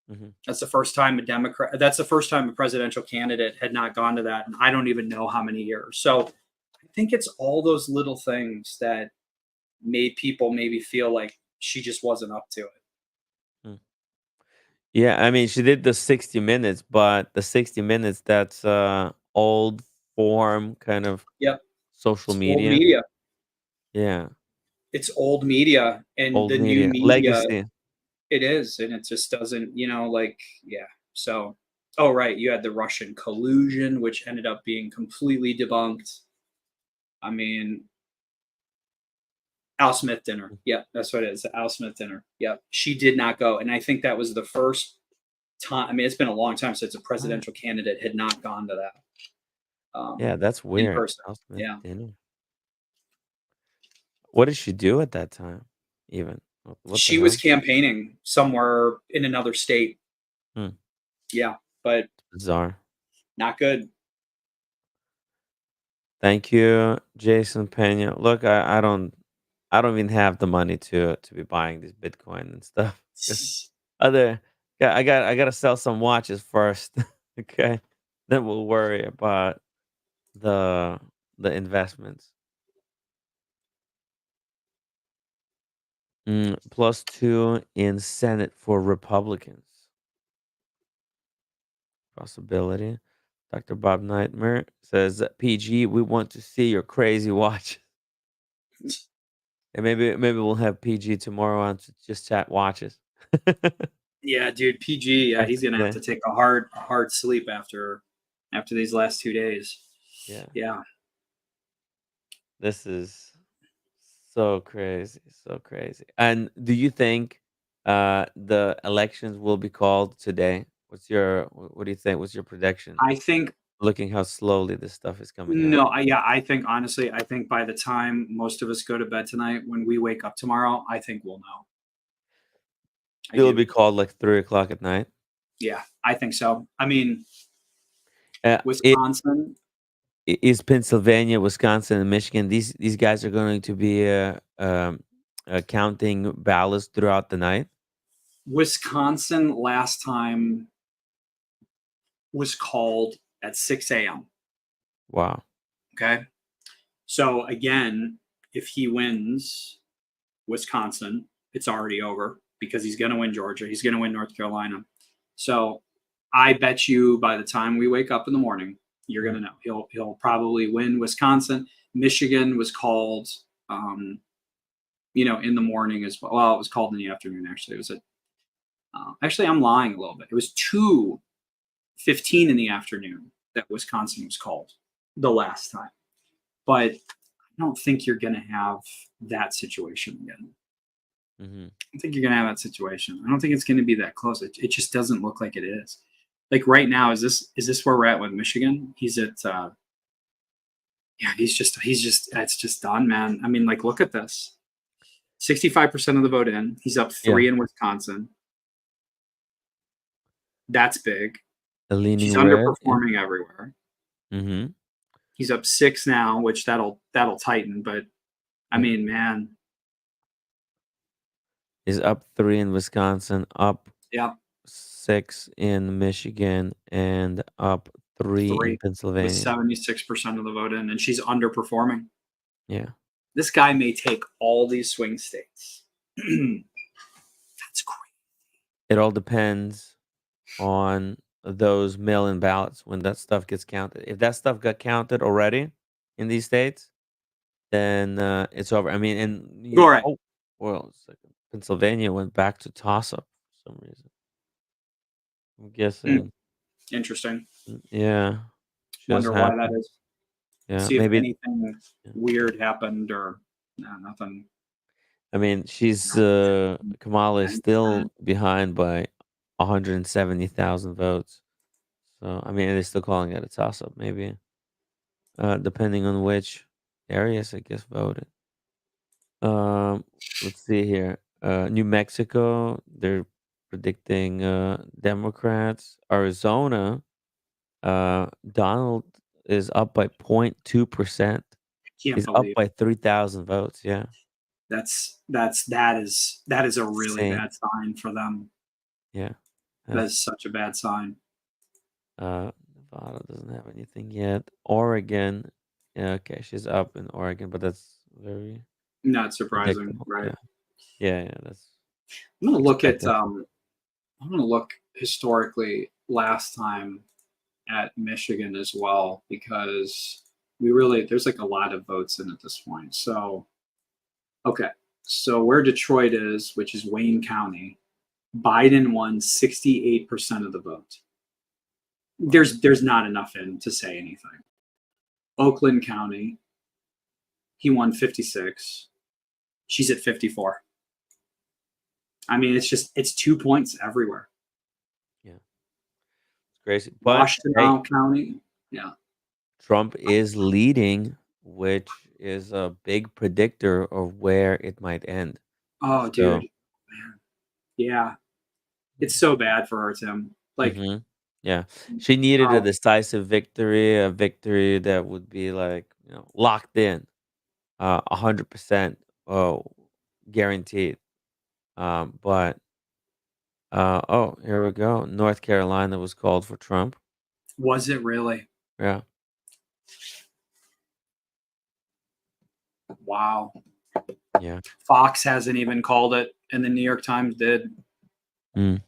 Hmm. That's the first time a Democrat, that's the first time a presidential candidate had not gone to that. And I don't even know how many years. So I think it's all those little things that made people maybe feel like she just wasn't up to it. Yeah, I mean, she did the 60 minutes, but the 60 minutes, that's old form kind of Yep. social It's old media. media. Yeah, It's old media. And old the new media media, legacy. it is. And it just doesn't, like, yeah. So, oh, right. You had the Russian collusion, which ended up being completely debunked. I mean, Al Smith dinner. Yeah, that's what it is. The Al Smith dinner. Yep. She did not go. And I think that was the first time. I mean, it's been a long time since a What? presidential candidate had not gone to that Yeah, that's in weird. person. Al Smith Yeah. dinner. What did she do at that time? Even what the She was hell? campaigning somewhere in another state. Hmm. Yeah, but Bizarre. not good. Thank you, Jason Pena. Look, I don't even have the money to be buying this Bitcoin and stuff. 'Cause other, yeah, I gotta sell some watches first. Okay, then we'll worry about the the investments. +2 in Senate for Republicans. Possibility. Dr. Bob Nightmare says, PG, we want to see your crazy watch. And maybe we'll have PG tomorrow on to just chat watches. Yeah, dude, PG, yeah, After he's gonna have today. to take a hard sleep after these last 2 days. Yeah. Yeah. This is so crazy, so crazy. And do you think the elections will be called today? What do you think? What's your prediction? I think Looking how slowly this stuff is coming out. no, I think honestly, I think by the time most of us go to bed tonight, when we wake up tomorrow, I think we'll know. I It'll do. be called like 3 o'clock at night. Yeah, I think so. I mean, Wisconsin. Is Pennsylvania, Wisconsin, and Michigan. These guys are going to be counting ballots throughout the night. Wisconsin last time was called at 6 a.m. Wow. Okay. So again, if he wins Wisconsin, it's already over because he's going to win Georgia. He's going to win North Carolina. So I bet you by the time we wake up in the morning, you're going to know. He'll probably win Wisconsin. Michigan was called, in the morning as well. Well, it was called in the afternoon. Actually, it was actually, I'm lying a little bit. It was 2:15 in the afternoon that Wisconsin was called the last time. But I don't think you're going to have that situation again. Mm-hmm. I think you're going to have that situation. I don't think it's going to be that close. It just doesn't look like it is. Like right now, is this where we're at with Michigan? He's at, he's just, it's just done, man. I mean, like, look at this. 65% of the vote in. He's up 3 in Wisconsin. That's big. The leaning She's red. underperforming everywhere. Mm-hmm. He's up 6 now, which that'll tighten. But I mean, man, Is up 3 in Wisconsin, up yeah, 6 in Michigan, and up 3 in 3 with Pennsylvania. 76% of the vote in, and she's underperforming. Yeah. This guy may take all these swing states. That's great. It all depends on those mail-in ballots when that stuff gets counted. If that stuff got counted already in these states, then it's over. I mean, and All right. oh, well, it's like Pennsylvania went back to toss-up for some reason. I'm guessing. Interesting. Yeah. Just Wonder why that happened. is. Yeah, See if maybe. anything Yeah. weird happened or nothing. I mean, Kamala is still behind by 170,000 votes. So, I mean, they're still calling it a toss-up, maybe. Depending on which areas, I guess, voted. Let's see here. New Mexico, they're predicting Democrats. Arizona, Donald is up by 0.2%. Can't He's up believe by 3,000 votes. Yeah. that is a really Insane. bad sign for them. Yeah. That is such a bad sign. Nevada doesn't have anything yet. Oregon, yeah, okay, she's up in Oregon, but that's very Not surprising, predictable. right? Yeah, that's I'm gonna look at expected. I'm gonna look historically last time at Michigan as well because there's like a lot of votes in at this point. So okay. So where Detroit is, which is Wayne County, Biden won 68% of the vote. There's not enough in to say anything. Oakland County, he won 56. She's at 54. I mean, it's 2 points everywhere. Yeah, it's crazy. But hey, Washington County, yeah. Trump is leading, which is a big predictor of where it might end. Oh, So, dude, man, yeah, it's so bad for her, Tim. Like, yeah, she needed a wow, decisive victory, a victory that would be like, locked in, 100%, guaranteed. But oh, here we go. North Carolina was called for Trump. was it really? Yeah. Wow. Yeah. Fox hasn't even called it, and the New York Times did. Mm.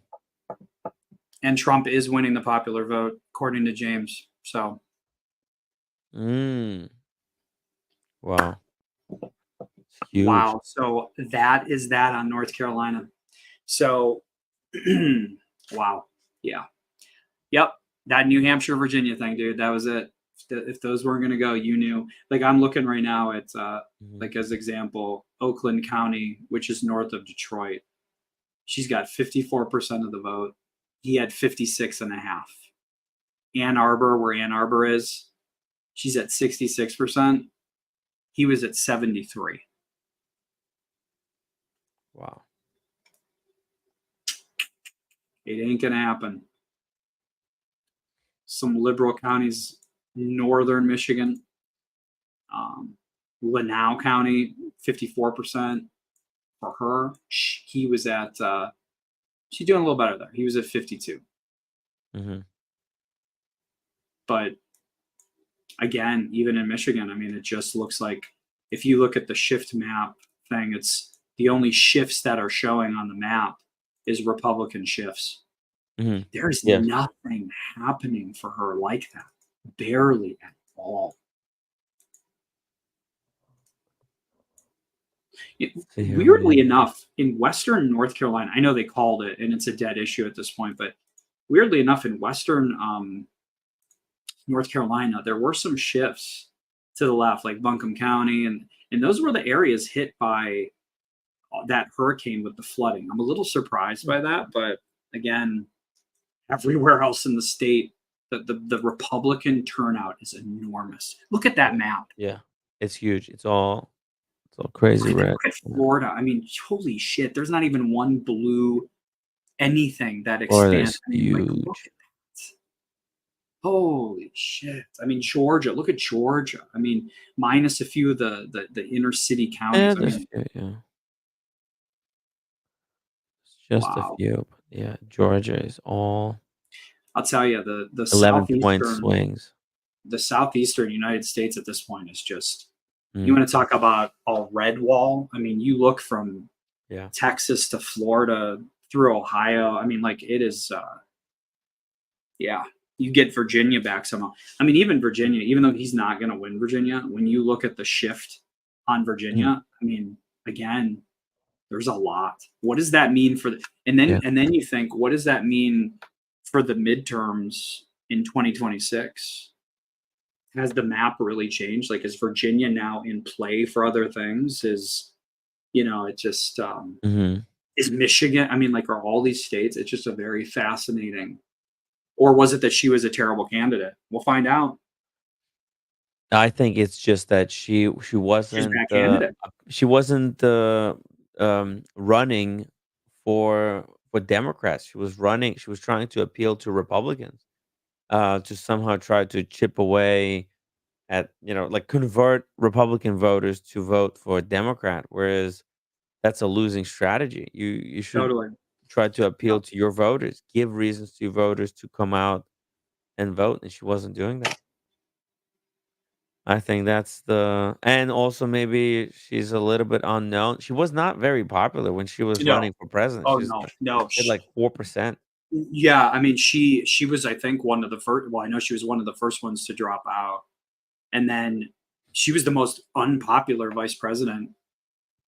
And Trump is winning the popular vote, according to James. So, Mm. Wow. It's huge. wow. So that is that on North Carolina. So, wow. Yeah. Yep. That New Hampshire, Virginia thing, dude. That was it. If those weren't going to go, you knew. Like, I'm looking right now at, like, as example, Oakland County, which is north of Detroit. She's got 54% of the vote. He had 56.5. Ann Arbor, where Ann Arbor is, she's at 66%. He was at 73. Wow. It ain't going to happen. some liberal counties, northern Michigan, Lanao County, 54% for her. He was at, she's doing a little better there. He was at 52. Mm-hmm. But again, even in Michigan, I mean, it just looks like if you look at the shift map thing, it's the only shifts that are showing on the map is Republican shifts. Mm-hmm. There's Yes. nothing happening for her like that. Barely at all. Weirdly enough, in Western North Carolina, I know they called it and it's a dead issue at this point, but weirdly enough, in Western North Carolina, there were some shifts to the left, like Buncombe County, and those were the areas hit by that hurricane with the flooding. I'm a little surprised by that, but again, everywhere else in the state, the Republican turnout is enormous. Look at that map. Yeah, it's huge. It's all crazy red. Look at Florida. I mean, holy shit! There's not even one blue anything that extends. I mean, like, look at that. Holy shit! I mean, Georgia. Look at Georgia. I mean, minus a few of the inner city counties. I mean, Yeah. Just wow. a few. Yeah, Georgia is all. I'll tell you, the 11-point swings. The southeastern United States at this point is just. You want to talk about a red wall? I mean, you look from Texas to Florida through Ohio. I mean, like it is. You get Virginia back somehow. I mean, even Virginia, even though he's not going to win Virginia, when you look at the shift on Virginia, I mean, again, there's a lot. What does that mean for the? And then you think, what does that mean for the midterms in 2026? Has the map really changed? Like, is Virginia now in play for other things? Is, it just is Michigan? I mean, like, are all these states? It's just a very fascinating. Or was it that she was a terrible candidate? We'll find out. I think it's just that she wasn't running for Democrats. She was running. She was trying to appeal to Republicans. To somehow try to chip away at, like convert Republican voters to vote for a Democrat, whereas that's a losing strategy. You should try to appeal to your voters, give reasons to your voters to come out and vote, and she wasn't doing that. I think that's and also maybe she's a little bit unknown. She was not very popular when she was running for president. Oh, She's no. She had like 4%. Yeah, I mean, she was, I think, one of the first. Well, I know she was one of the first ones to drop out, and then she was the most unpopular vice president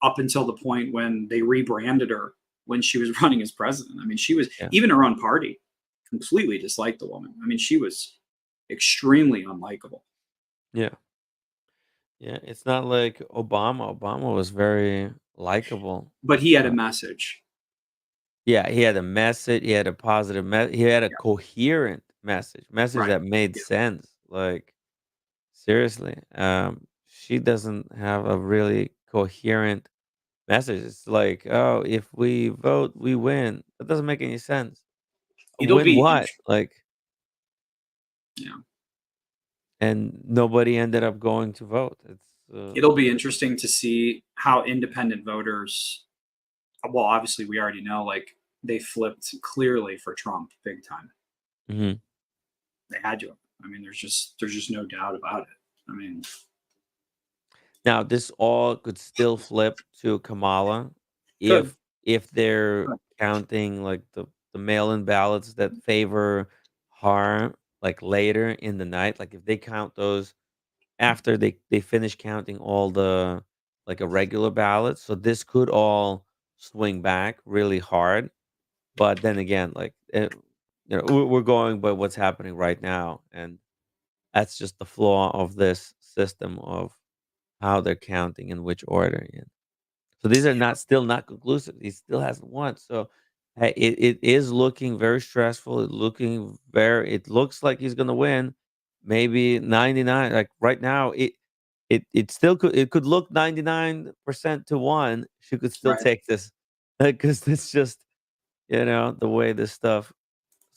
up until the point when they rebranded her when she was running as president. I mean, she was even her own party completely disliked the woman. I mean, she was extremely unlikable. Yeah. Yeah, it's not like Obama. Obama was very likable. But he had a message. Yeah, he had a message. He had a positive message. He had a coherent message that made sense. Like, seriously, she doesn't have a really coherent message. It's like, oh, if we vote, we win. That doesn't make any sense. Win what? Like, and nobody ended up going to vote. It'll be interesting to see how independent voters. Well, obviously, we already know, like, they flipped clearly for Trump big time. Mm-hmm. They had to. I mean, there's just no doubt about it. I mean, now this all could still flip to Kamala if they're counting like the mail-in ballots that favor her, like later in the night. Like if they count those after they finish counting all the like irregular ballots, so this could all swing back really hard. But then again, like we're going by what's happening right now, and that's just the flaw of this system of how they're counting in which order. Yeah. So these are still not conclusive. He still hasn't won. So hey, it is looking very stressful. It looks like he's gonna win. Maybe 99. Like right now, it still could look 99% to one. She could still take this because it's just the way this stuff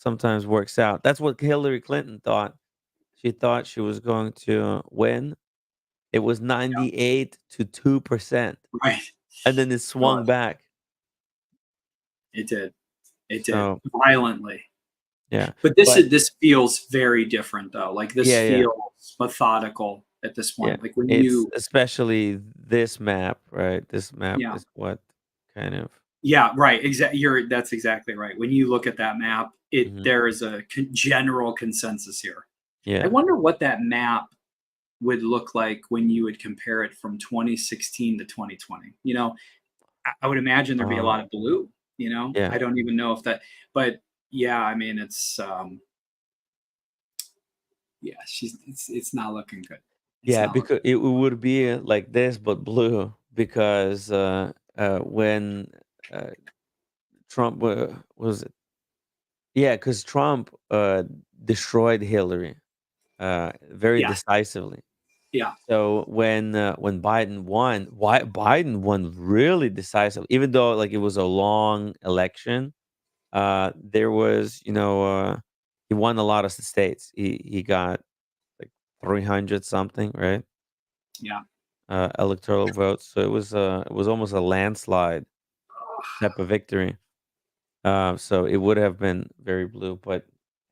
sometimes works out. That's what Hillary Clinton thought. She thought she was going to win. It was 98 to 2%, Right. and then it Well, swung back. it did. It did So, violently. yeah. But this feels very different though. Like this Yeah, yeah. feels methodical at this Yeah, point. Like when it's you especially this map, right? This map yeah. is what kind of Yeah, right. That's exactly right. When you look at that map, mhm, there is a general consensus here. I yeah. wonder what that map would look like when you would compare it from 2016 to 2020. I would imagine there'd be a lot Oh, of blue. yeah. I don't even know if that, but yeah, I mean, yeah, it's not looking good. It's Yeah, not looking because it would be like this, but blue. Because when uh, Trump was it? Yeah, because Trump destroyed Hillary very Yeah, decisively. yeah, So when Biden won, Biden won really decisive, even though like it was a long election. There was, he won a lot of states. He got like 300 something, right? yeah. Electoral votes. So it was almost a landslide type of victory. So it would have been very blue, but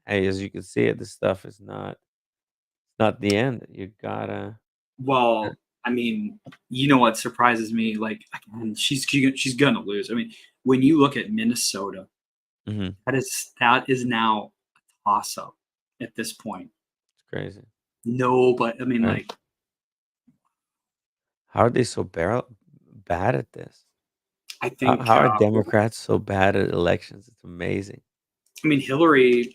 hey, as you can see it, this stuff is not the end. You gotta Well, I mean, you know what surprises me? Like, again, she's gonna lose. I mean, when you look at Minnesota, Mhm, that is now a toss up at this point. it's crazy, No, but I mean, right? like, How are they so bad at this? I How think, how are Democrats so bad at elections? It's amazing. I mean, Hillary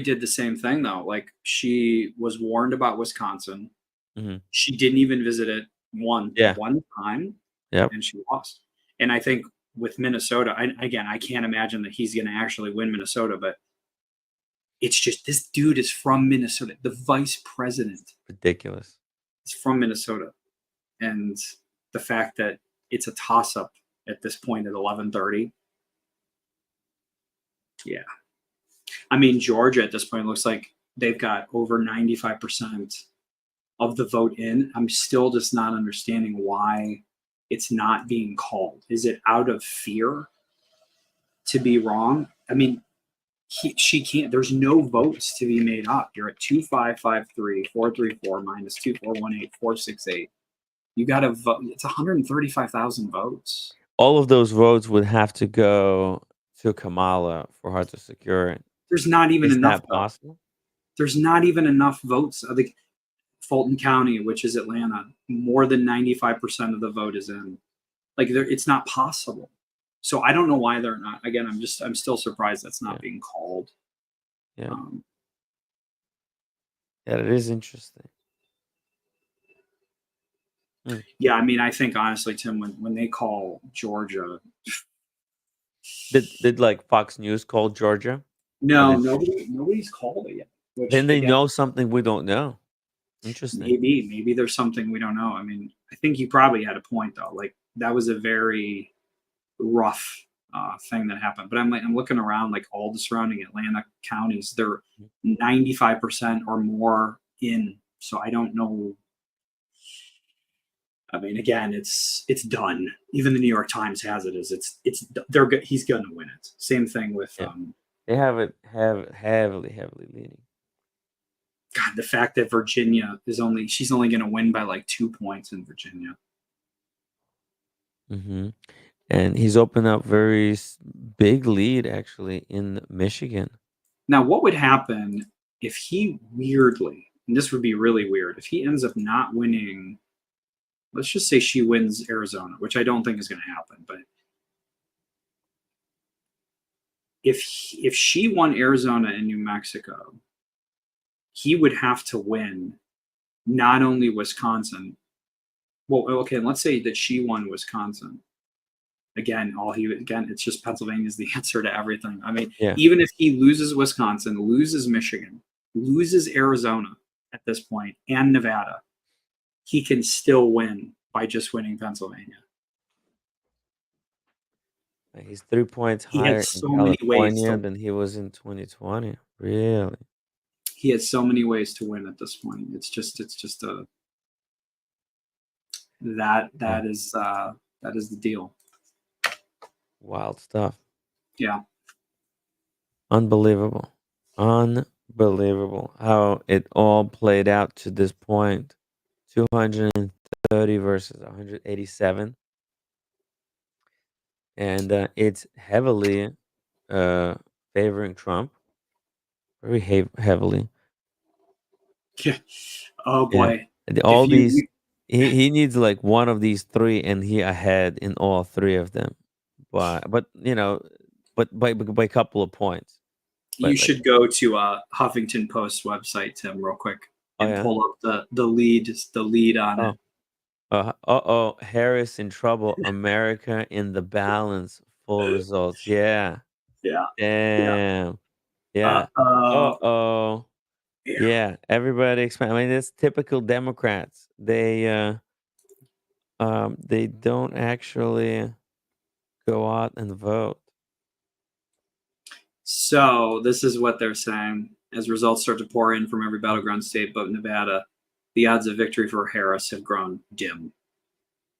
did the same thing though. Like, she was warned about Wisconsin. Mhm. She didn't even visit it Yeah. one time, Yep. and she lost. And I think with Minnesota, again, I can't imagine that he's going to actually win Minnesota, but it's just this dude is from Minnesota. The vice president Ridiculous. is from Minnesota, and the fact that it's a toss up at this point at 11:30. Yeah, I mean Georgia at this point looks like they've got over 95% of the vote in. I'm still just not understanding why it's not being called. Is it out of fear to be wrong? I mean, she can't. There's no votes to be made up. You're at 2553 434 minus 2418 468. You got to vote. It's 135,000 votes. All of those votes would have to go to Kamala for her to secure it. There's not even Is enough that though. possible? There's not even enough votes. I think Fulton County, which is Atlanta, more than 95% of the vote is in. Like, it's not possible. So I don't know why they're not. Again, I'm still surprised that's not Yeah. being called. Yeah. Um, Yeah, it is interesting. Hmm. yeah, I mean, I think honestly, Tim, when they call Georgia, Did like Fox News call Georgia? Or no, did nobody's called it yet. Which then they again, know something we don't know. Interesting. maybe there's something we don't know. I mean, I think you probably had a point though. Like, that was a very rough thing that happened. But I'm looking around, like all the surrounding Atlanta counties, they're 95% or more in. So I don't know. I mean, again, it's done. Even the New York Times has it as he's going to win it. Same thing with Yeah. They have heavily leaning. God, the fact that she's only going to win by like 2 points in Virginia. Hmm. And he's opened up very big lead actually in Michigan. Now, what would happen if he weirdly, and this would be really weird, if he ends up not winning? Let's just say she wins Arizona, which I don't think is going to happen. But if she won Arizona and New Mexico, he would have to win not only Wisconsin. Well, okay, let's say that she won Wisconsin. Again, it's just Pennsylvania is the answer to everything. I mean, Yeah. even if he loses Wisconsin, loses Michigan, loses Arizona at this point, and Nevada, he can still win by just winning Pennsylvania. He's 3 points He had higher in so many ways California to than he was in 2020. Really? win at this point. It's just a that Oh, that is that is the deal. wild stuff. Yeah. Unbelievable. Unbelievable how it all played out to this point. 230 versus 187. And it's heavily uh, favoring Trump, very heavily. Yeah. Oh Yeah, boy. all If these you he needs like one of these three, and he ahead in all three of them. But by a couple of points. you But like, should go to Huffington Post website, Tim, real quick, oh and yeah, pull up the lead on oh it. oh, Harris in trouble. America in the balance. Full results. Yeah, Yeah. Yeah. damn. Uh Yeah. Uh oh. oh. Yeah. Yeah, everybody expect. I mean, it's typical Democrats. They don't actually go out and vote. So this is what they're saying. As results start to pour in from every battleground state but Nevada, the odds of victory for Harris have grown dim.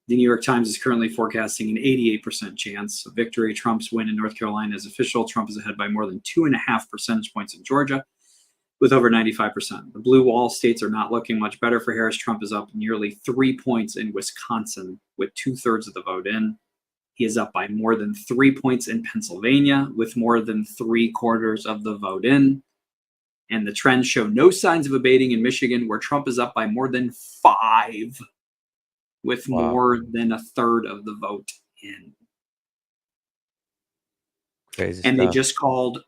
The New York Times is currently forecasting an 88% chance of victory. Trump's win in North Carolina is official. Trump is ahead by more than 2.5 percentage points in Georgia, with over 95%. The blue wall states are not looking much better for Harris. Trump is up nearly 3 points in Wisconsin, with 2/3 of the vote in. He is up by more than 3 points in Pennsylvania, with more than 3/4 of the vote in. And the trends show no signs of abating in Michigan, where Trump is up by more than 5, with Wow, more than 1/3 of the vote in. crazy And they stuff. just called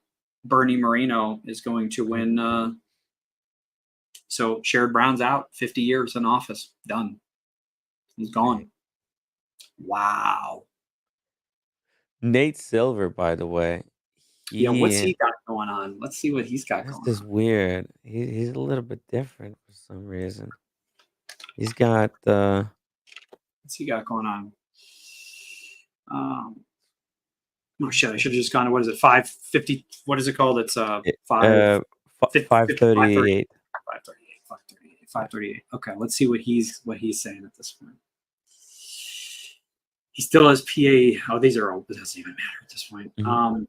Bernie Moreno is going to Mhm. win. So Sherrod Brown's out, 50 years in office, done. He's Great. gone. Wow. Nate Silver, by the way, Yeah, what's he he got going on? Let's see what he's got that's going just on. weird. He's a little bit different for some reason. He's got What's he got going on? Um, oh shit! I should have just gone to what is it? 550. What is it called? It's it- five uh 538. 538. 538. 538. Okay, let's see what he's saying at this point. He still has PA. Oh, these are old. It doesn't even matter at this point. Mhm.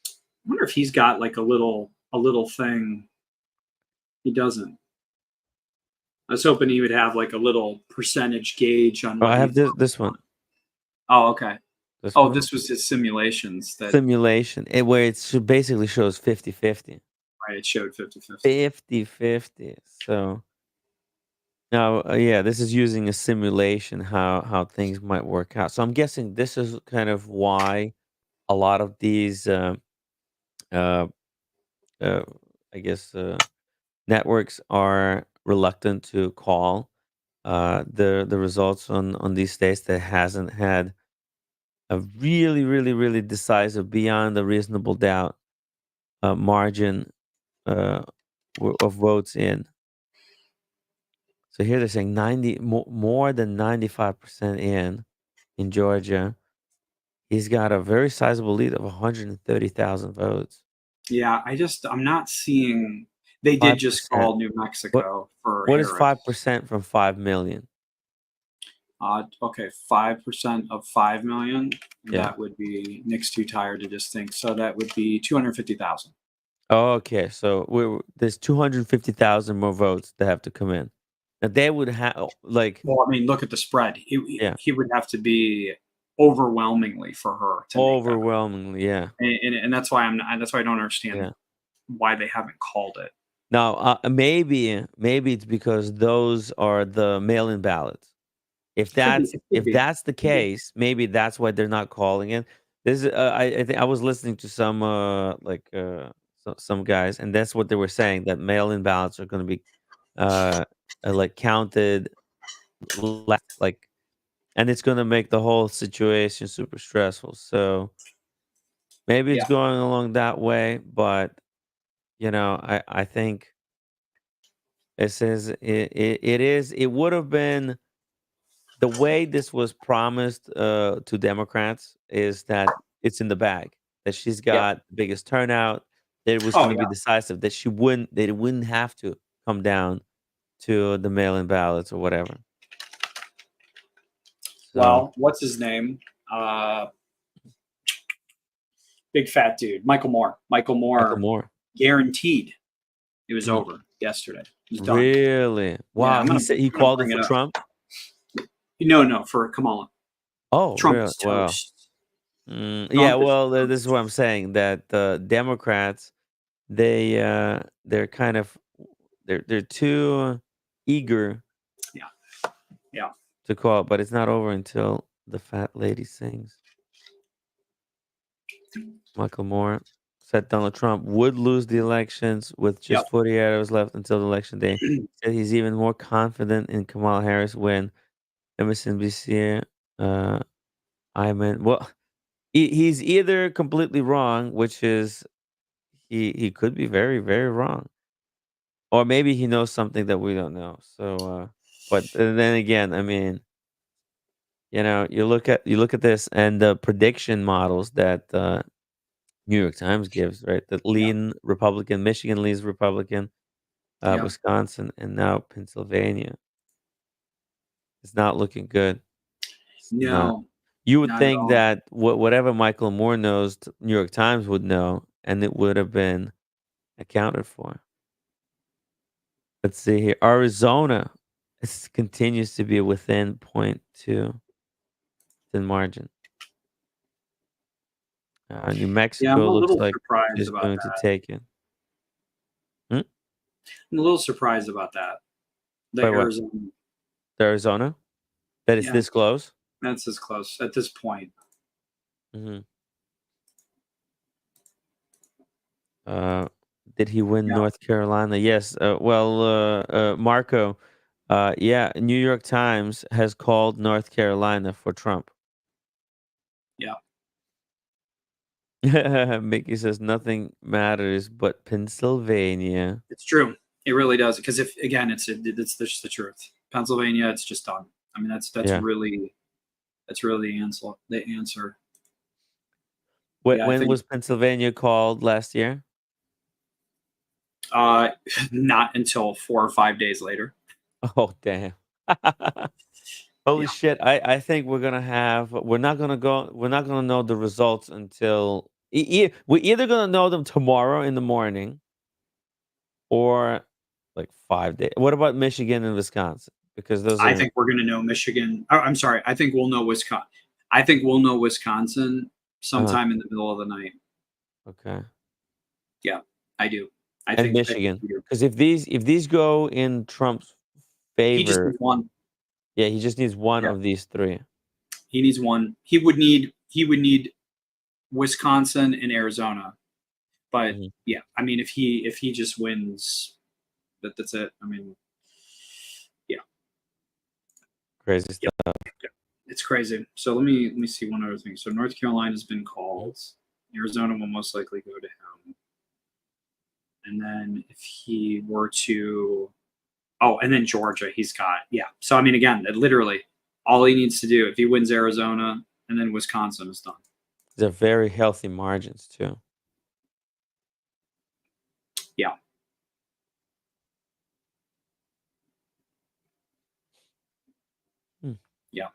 I wonder if he's got like a little thing. He doesn't. I was hoping he would have like a little percentage gauge on Oh, what I he have thought. this one. Oh, okay. This Oh, one. this was his simulations that Simulation. Where basically shows 50-50. right, it showed 50-50. 50-50. So now, yeah, this is using a simulation how things might work out. So I'm guessing this is kind of why a lot of these, uh, uh, I guess, networks are reluctant to call the results on these states that hasn't had a really, really, really decisive, beyond a reasonable doubt margin uh, of votes in. So here they're saying more than 95% in Georgia. He's got a very sizable lead of 130,000 votes. Yeah, I'm not seeing. They did just 5%. call New What Mexico for what is Harris. 5% from 5 million? Okay, 5% of 5 million. Yeah. That would be Nick's too tired to just think. So that would be 250,000. Oh, okay. So there's 250,000 more votes that have to come in. Now they would have like, Well, I mean, look at the spread. He, yeah, he would have to be overwhelmingly for her to make that, overwhelmingly, yeah, and that's why that's why I don't understand yeah. why they haven't called it. Now, maybe it's because those are the mail-in ballots. If Could be. that's It could if be. that's the Could be. case, maybe that's why they're not calling it. This is I think I was listening to some some guys, and that's what they were saying, that mail-in ballots are going to be uh like counted less, like, and it's going to make the whole situation super stressful. So maybe it's Yeah. going along that way, but I think it says it would have been the way this was promised to Democrats is that it's in the bag, that she's got the biggest turnout, that it was Oh going to be yeah. decisive, that they wouldn't have to come down to the mail-in ballots or whatever. So Well, what's his name? Big fat dude, Michael Moore. Michael Michael Moore Moore, guaranteed it was mm, over yesterday. It was done. really? Yeah, Wow, he said he I'm gonna called it bring for it up. Trump. No, for Kamala. Oh, Trump really? is Well, toast. yeah. Trump is Well, this is what I'm toast. saying. That the Democrats, they're kind of they're too eager Yeah, yeah, to call it, but it's not over until the fat lady sings. Michael Moore said Donald Trump would lose the elections with yep. just 48 hours left until the election day. Said he's even more confident in Kamala Harris when MSNBC. Uh, well, he's either completely wrong, which is he could be very very wrong, or maybe he knows something that we don't know. So, but then again, I mean, you look at this and the prediction models that New York Times gives, right? That Yeah, lean Republican, Michigan leans Republican, yeah. Wisconsin, and now Pennsylvania. It's not looking good. It's not. No, You would not at think all. that whatever Michael Moore knows, New York Times would know, and it would have been accounted for. Let's see here. Arizona continues to be within point two in margin. New Yeah, I'm Mexico a looks little like surprised she's about going to that. take it. Hmm? I'm a little surprised about that. The By what? Arizona. The Arizona? That it's Yeah, this close? that's as close at this point. Hmm. Uh, did he win Yeah, North Carolina? Yes. Marco, yeah, New York Times has called North Carolina for Trump. yeah. Mickey says nothing matters but Pennsylvania. It's true. It really does. Because if again, it's just the truth. Pennsylvania, it's just done. I mean, that's Yeah. really the answer. The answer. When, Yeah, I when think was Pennsylvania called last year? uh, not until 4 or 5 days later. Oh, damn. Holy Yeah, shit. I think we're not gonna know the results until we're either gonna know them tomorrow in the morning or like 5 days. What about Michigan and Wisconsin? Because those I are think we're going to know Michigan. I'm sorry. I think we'll know Wisconsin. I think we'll know Wisconsin uh sometime in the middle of the night. okay. Yeah, I do. And I think Michigan. we do. Because if these go in Trump's He just favor, needs one. yeah, he just needs one Yeah, of these three. he needs one. He would need Wisconsin and Arizona. But Mhm. yeah, I mean, if he just wins, that's it. I mean, yeah, Crazy yeah, stuff. it's crazy. So let me see one other thing. So North Carolina's been Mhm. called. Arizona will most likely go to him. And then if he were to, oh, and then Georgia, he's got, yeah. So I mean, again, literally, all he needs to do if he wins Arizona and then Wisconsin is done. They're very healthy margins too. Yeah, Hmm. yeah.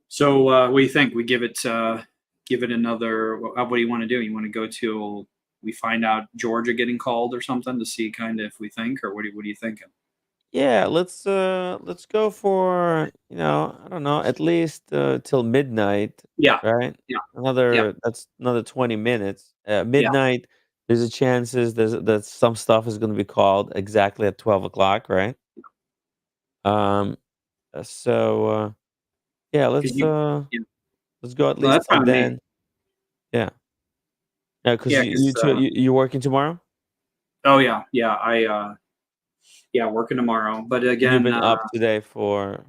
So what do you think? We give it another. What do you want to do? You want to go till we find out Georgia getting called or something to see kind of if we think, or what are you thinking? Yeah, let's go for, I don't know, at least till midnight, Yeah, right? yeah, yeah, That's another 20 minutes. yeah. Midnight, there's a chances that some stuff is going to be called exactly at 12 o'clock, right? Um, so yeah, Because you, yeah. let's go at No, least that's till fine with me. then. Yeah, yeah, because Yeah, you because you working tomorrow oh yeah, yeah. Yeah, working tomorrow. But and you've again, been up today for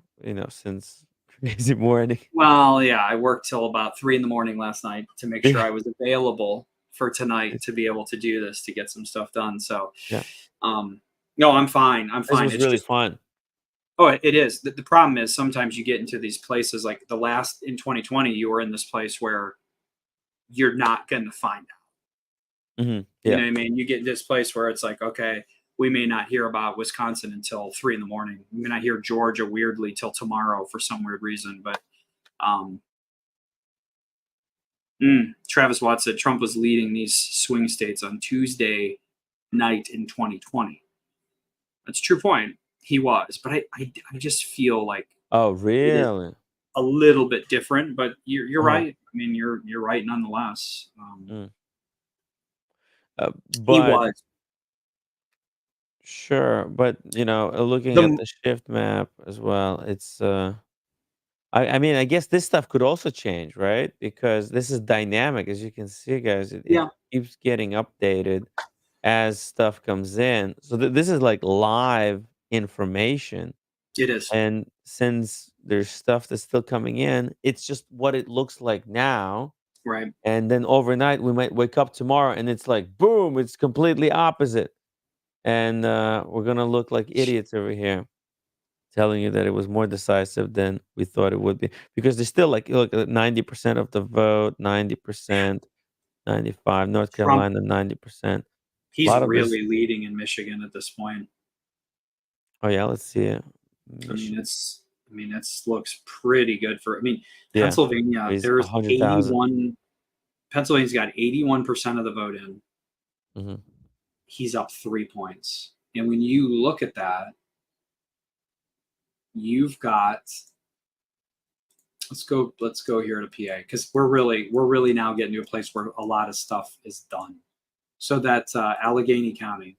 since crazy morning. well, yeah, I worked till about 3 in the morning last night to make sure Yeah, I was available for tonight to be able to do this to get some stuff done. So, yeah. no, I'm fine. I'm This fine. was It's really just fun. Oh, it is. The problem is sometimes you get into these places like the last in 2020, you were in this place where you're not going to find out. You Yeah. know what I mean? You get this place where it's like, okay, we may not hear about Wisconsin until 3 in the morning. We may not hear Georgia weirdly till tomorrow for some weird reason. But um, Travis Watt said Trump was leading these swing states on Tuesday night in 2020. That's a true point. He was, but I just feel like Oh, it is really? a little bit different. But you're Uh-huh. right. I mean, you're right nonetheless. Mm. He But was sure, but looking at the the shift map as well, it's I mean, I guess this stuff could also change, right? Because this is dynamic, as you can see, guys. It yeah. keeps getting updated as stuff comes in. So this is like live information. It is And since there's stuff that's still coming in, it's just what it looks like now. right. And then overnight, we might wake up tomorrow and it's like, boom, it's completely opposite. And we're going to look like idiots over here telling you that it was more decisive than we thought it would be. Because there's still like, look at 90% of the vote, 90%, 95, North Trump. Carolina, 90%. A He's lot of this. really leading in Michigan at this point. Oh, yeah, let's see it. I mean, Michigan. it's looks pretty good for. I mean, Yeah. Pennsylvania. He's There's 100,000. 81. Pennsylvania's got 81% of the vote in. Hmm. He's up 3 points. And when you look at that, you've got. Let's go here to PA because we're really now getting to a place where a lot of stuff is done. So that's Allegheny County.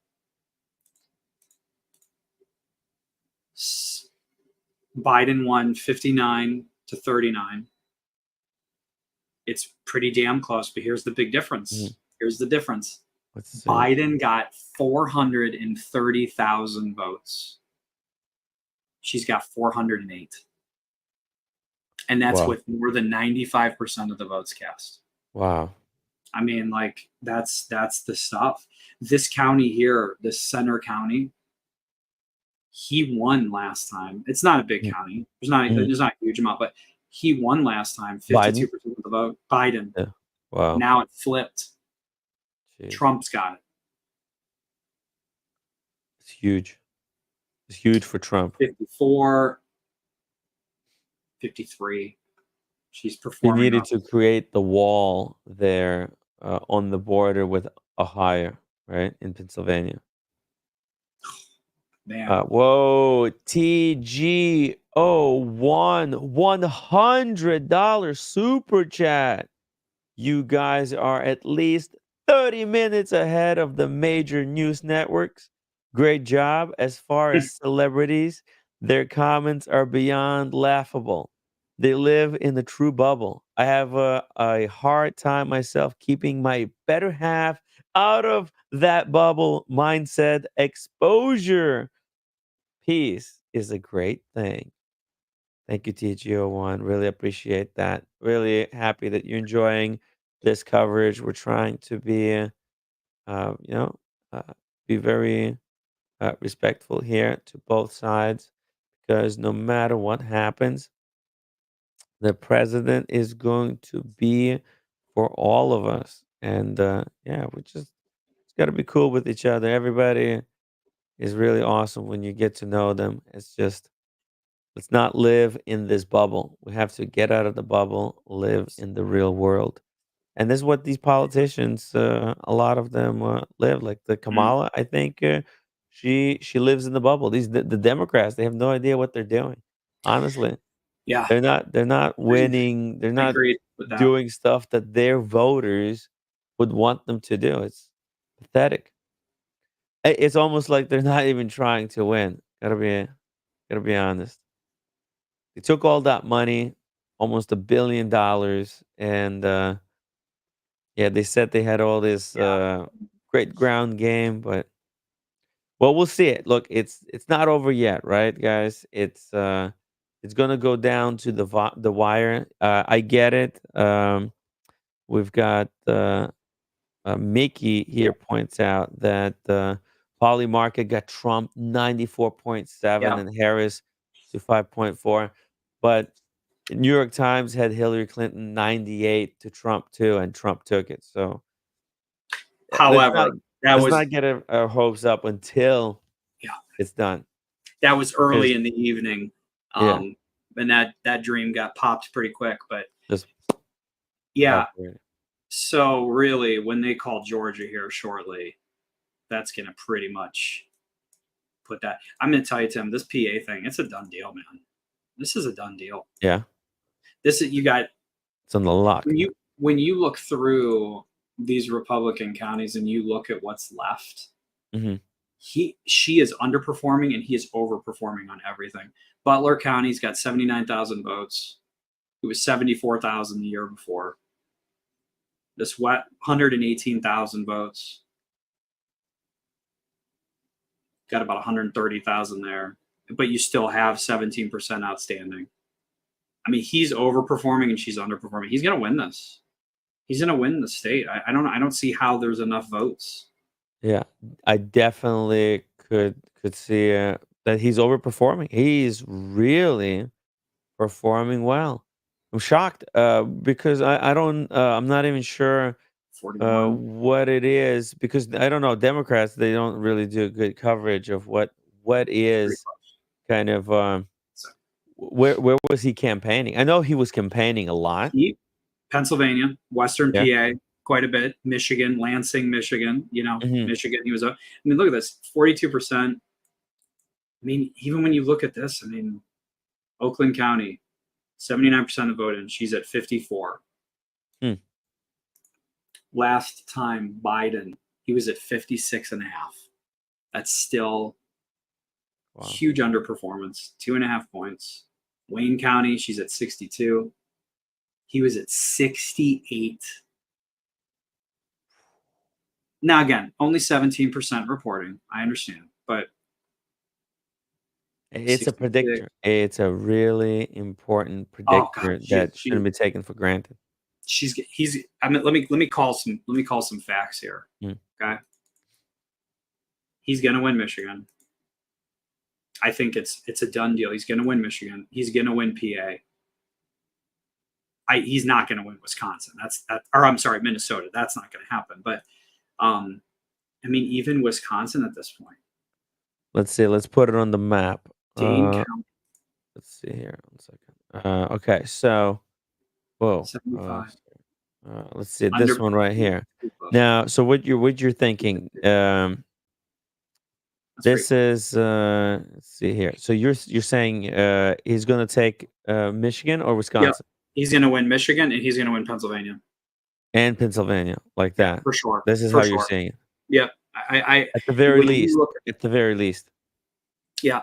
Biden won 59-39. It's pretty damn close, but here's the big difference. Here's the difference. Let's see. Biden got 430,000 votes. She's got 408. And that's Wow. with more than 95% of the votes cast. Wow. I mean, like that's the stuff. This county here, this center county, he won last time. It's not a big county. There's not a huge amount, but he won last time, 52% of the vote. Biden. Yeah. Wow. Now it flipped. Jeez. Trump's got it. It's huge. It's huge for Trump. 54, 53. She's He performing needed up. to create the wall there on the border with Ohio, right, in Pennsylvania. Man. Whoa, TGO1 $100 super chat. You guys are at least 30 minutes ahead of the major news networks. Great job. As far as celebrities, their comments are beyond laughable. They live in the true bubble. I have a hard time myself keeping my better half out of that bubble mindset exposure. Peace is a great thing. Thank you, TGO1. Really appreciate that. Really happy that you're enjoying this coverage. We're trying to be, you know, uh, be very respectful here to both sides because no matter what happens, the president is going to be for all of us. And yeah, we just got to be cool with each other. Everybody is really awesome when you get to know them. It's just let's not live in this bubble. We have to get out of the bubble, live in the real world. And this is what these politicians, a lot of them live. Like the Kamala, I think she lives in the bubble. The Democrats, they have no idea what they're doing. Honestly, Yeah, they're not winning. They're I not agree with that. doing stuff that their voters would want them to do. It's pathetic. It's almost like they're not even trying to win. Gotta be honest. They took all that money, almost $1 billion, and yeah, they said they had all this Yeah. great ground game, but well, we'll see it. Look, it's not over yet, right, guys? It's gonna go down to the wire. I get it. We've got Mickey here points out that Polly Market got Trump 94.7 Yeah. and Harris to 5.4. But New York Times had Hillary Clinton 98 to Trump 2, and Trump took it. So However, that let's was not get our hopes up until yeah, it's done. that was Because early in the evening. yeah, And that dream got popped pretty quick. But just yeah, evaporated. so really when they call Georgia here shortly, that's gonna pretty much put that. I'm gonna tell you, Tim, this PA thing, it's a done deal, man. This is a done deal. Yeah, This is you got it's on the lock. when you look through these Republican counties and you look at what's left, Hmm. she is underperforming and he is overperforming on everything. Butler County's got 79,000 votes. It was 74,000 the year before. This 118,000 votes. Got about 130,000 there, but you still have 17% outstanding. I mean, he's overperforming and she's underperforming. He's going to win this. He's going to win the state. I don't see how there's enough votes. Yeah, I definitely could see that he's overperforming. He's really performing well. I'm shocked because I don't I'm not even sure 41. what it is because I don't know Democrats they don't really do good coverage of what Pretty is close. kind of So where was he campaigning? I know he was campaigning a lot. Pennsylvania, Western Yeah. PA, quite a bit. Michigan, Lansing, Michigan. Hmm. Michigan. He was up. I mean, look at this, 42%. I mean, even when you look at this, I mean, Oakland County, 79% of vote in. She's at 54. Hmm. Last time Biden, he was at 56.5. That's still Wow. huge underperformance, 2.5 points. Wayne County, she's at 62. He was at 68. Now, again, only 17% reporting. I understand, but It's a 66. predictor. It's a really important Oh God, predictor that shouldn't be taken for granted. he's. I mean, let me call some facts here. Mm. Okay, he's gonna win Michigan. I think it's a done deal. He's gonna win Michigan. He's gonna win PA. He's not gonna win Wisconsin. Or I'm sorry, Minnesota. That's not gonna happen. But I mean, even Wisconsin at this point. Let's see. Let's put it on the map. Dane County, Let's see here. 1 second. Okay, so whoa. 75. Let's see this Under. one right here. Now, so what you're thinking? That's pretty This is let's see here. So you're saying he's gonna take Michigan or Yep. Wisconsin He's going to win Michigan and he's going to win Pennsylvania. and Pennsylvania like Yeah, that. for sure. This is For how you're sure. seeing it. Yep. At the very when you least. look At the very least. yeah,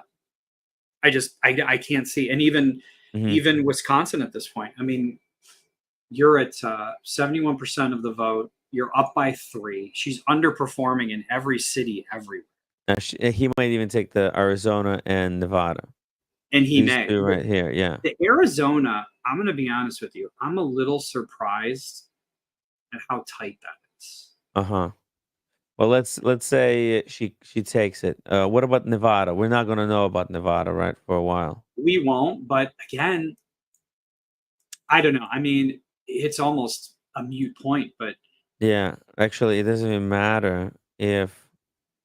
I can't see. And Mhm. even Wisconsin at this point. I mean, you're at 71% of the vote. You're up by 3. She's underperforming in every city everywhere. He might even take the Arizona and Nevada. And he These may. two right here. Yeah. The Arizona, I'm going to be honest with you. I'm a little surprised at how tight that is. Uh-huh. Well, let's say she takes it. What about Nevada? We're not gonna know about Nevada, right, for a while. We won't, but again, I don't know. I mean, it's almost a mute point, but Yeah, actually, it doesn't even matter if.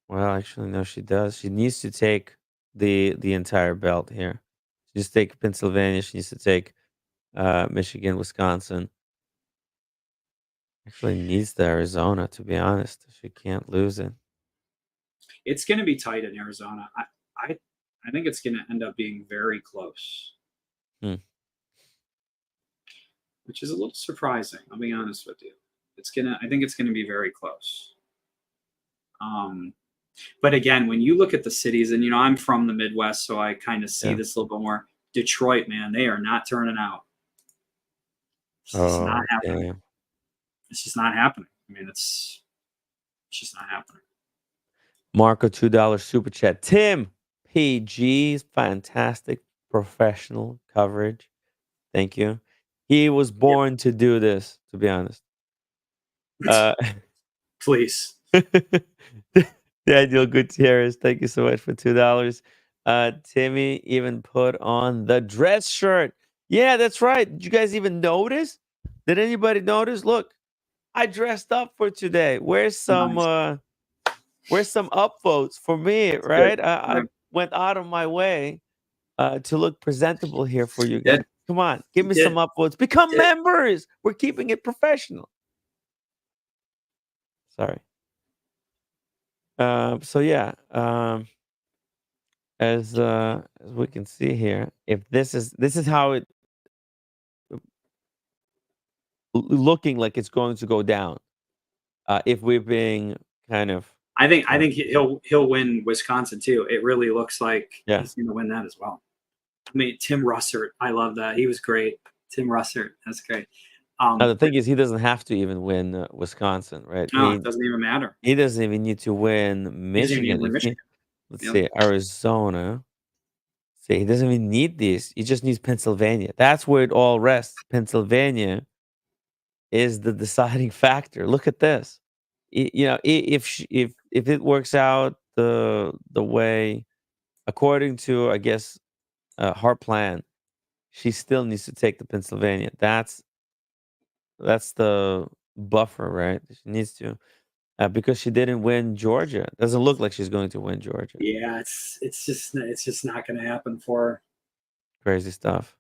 Well, actually, no, she does. She needs to take the entire belt here. She needs to take Pennsylvania. She needs to take Michigan, Wisconsin. Actually, needs the Arizona. To be honest, she can't lose it. it's going to be tight in Arizona. I think it's going to end up being very close, Hmm. which is a little surprising. I'll be honest with you. I think it's gonna be very close. But again, when you look at the cities, and I'm from the Midwest, so I kind of see Yeah. this a little bit more. Detroit, man, they are not turning out. It's just not Oh, happening. damn. It's just not happening. I mean, it's just not happening. Marco, $2 super chat. Tim PG's fantastic professional coverage. Thank you. He was born to do this, to be honest. Please. Daniel Gutierrez, thank you so much for $2. Timmy even put on the dress shirt. Yeah, that's right. Did you guys even notice? Did anybody notice? Look, I dressed up for today. Nice. Where's some upvotes for me, It's good. right? I Yeah. went out of my way to look presentable here for you You did. guys. Come on, give You me some did. upvotes. Become You did. members. We're keeping it professional. Sorry. So yeah, as we can see here, if this is how it looking like it's going to go down. If we're being kind of I uh, think he'll win Wisconsin too. It really looks like yeah. he's going to win that as well. I mean, Tim Russert, I love that. He was great. Tim Russert, that's great. Now the thing is, he doesn't have to even win Wisconsin, right? No, it doesn't even matter. He doesn't even need to win He doesn't even Michigan. win If he Michigan. let's Yep. see, Arizona. See, he doesn't even need these. He just needs Pennsylvania. That's where it all rests. Pennsylvania is the deciding factor. Look at this. If it works out the way according to, I guess, her plan, she still needs to take the Pennsylvania. That's the buffer, right? She needs to because she didn't win Georgia. Doesn't look like she's going to win Georgia. Yeah, it's just not going to happen for her. Crazy stuff.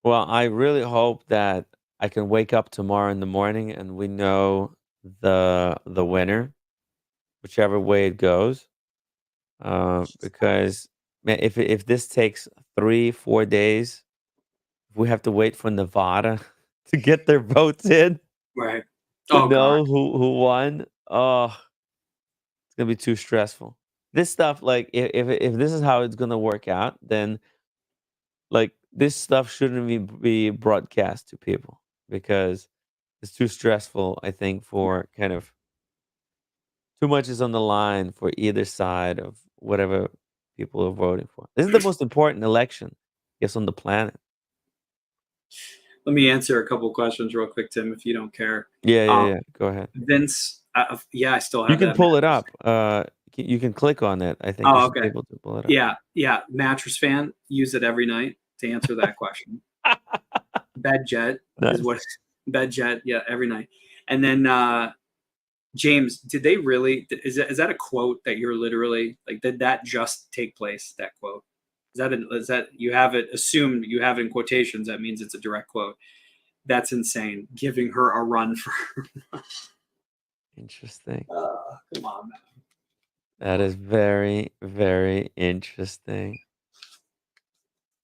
Well, I really hope that I can wake up tomorrow in the morning and we know the winner, whichever way it goes. Because man, if this takes 3-4 days, if we have to wait for Nevada to get their votes in Right. to Oh God. know who won. Oh, it's gonna be too stressful. This stuff, like if this is how it's gonna work out, then like this stuff shouldn't be broadcast to people because it's too stressful. I think for kind of too much is on the line for either side of whatever people are voting for. This is the most important election, I guess, on the planet. Let me answer a couple questions real quick, Tim, if you don't care. Yeah, yeah, Um, yeah. Go ahead. Vince, yeah, I still You have can that pull it mattress. up. You can click on it. I think you Oh, should be okay. able to pull it up. Yeah, yeah. Mattress fan, use it every night to answer that question. Bed jet is Nice. what bed jet, yeah, every night. And then James, did they really is that a quote that you're literally like did that just take place, that quote? Is that you have it assumed you have it in quotations, that means it's a direct quote. That's insane. Giving her a run for Interesting. come on, man. That is very, very interesting.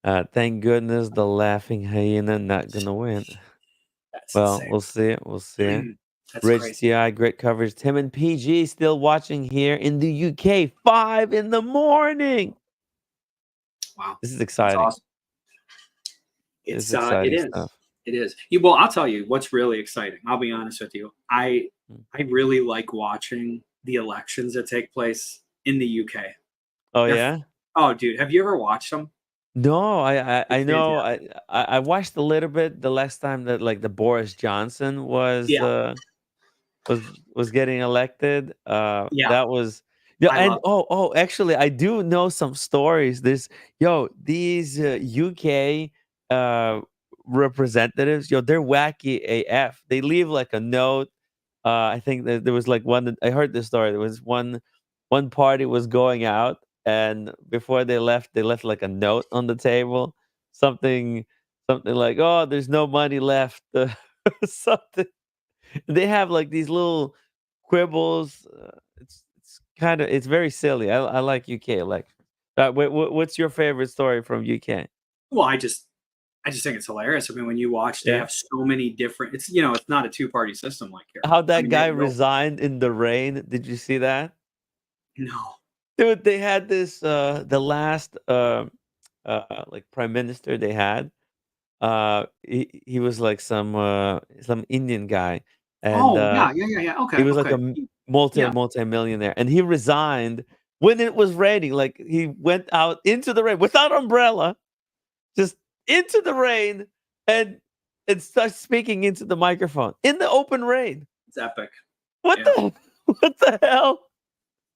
Thank goodness the laughing hyena not gonna win. That's Well, insane. we'll see. We'll see. That's Rich crazy. TI, great coverage. Tim and PG still watching here in the UK, 5 in the morning. Wow. This is That's exciting. awesome. This is It exciting is. stuff. It is. Well, I'll tell you what's really exciting. I'll be honest with you. I really like watching the elections that take place in the UK. Oh They're yeah. oh, dude, have you ever watched them? No, I It's know. fantastic. I watched a little bit the last time that like the Boris Johnson Yeah, was getting elected. yeah, That was yeah. I And love. actually, I do know some stories. These UK representatives. They're wacky AF. They leave like a note. I think that there was like one. I heard this story. There was one party was going out, and before they left like a note on the table, something something like, "Oh, there's no money left," something. They have like these little quibbles. It's very silly. I like UK elections. What's your favorite story from UK? Well, I just think it's hilarious. I mean, when you watch, they Yeah, have so many different. It's it's not a two-party system like here. how I that mean, guy they'll resigned in the rain. Did you see that? no. Dude, they had this the last like prime minister they had. He was like some Indian guy, and Oh yeah, yeah, yeah, yeah. he Okay, was like okay. a multi Yeah, multi millionaire, and he resigned when it was raining. Like he went out into the rain without umbrella, just into the rain, and starts speaking into the microphone in the open rain. it's epic. What Yeah, the what the hell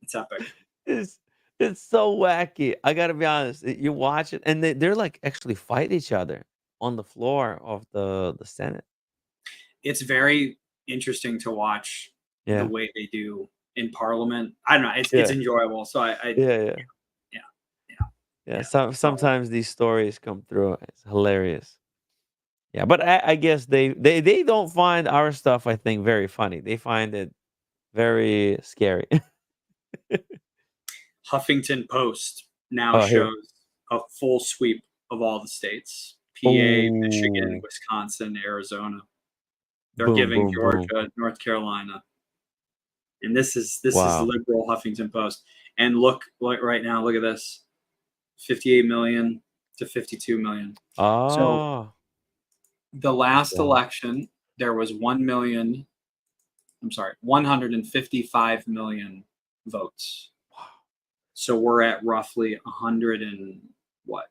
it's epic. is It's so wacky. I gotta be honest. You watch it, and they're like actually fight each other on the floor of the Senate. It's very interesting to watch the Yeah, way they do in Parliament. I don't know. It's yeah, enjoyable. So I yeah, yeah, yeah yeah yeah. yeah. So Sometimes these stories come through. It's hilarious. Yeah, but I guess they don't find our stuff. I think very funny. They find it very scary. Huffington Post now Oh, here. shows a full sweep of all the states: PA, Michigan, Oh, Wisconsin, Arizona. They're boom, giving boom, boom. Georgia, North Carolina, and this is Wow. liberal Huffington Post. And look right now. Look at this: 58 million to 52 million. So Oh, the last wow. election, there was 1 million. I'm sorry, 155 million votes. So we're at roughly 100 and what?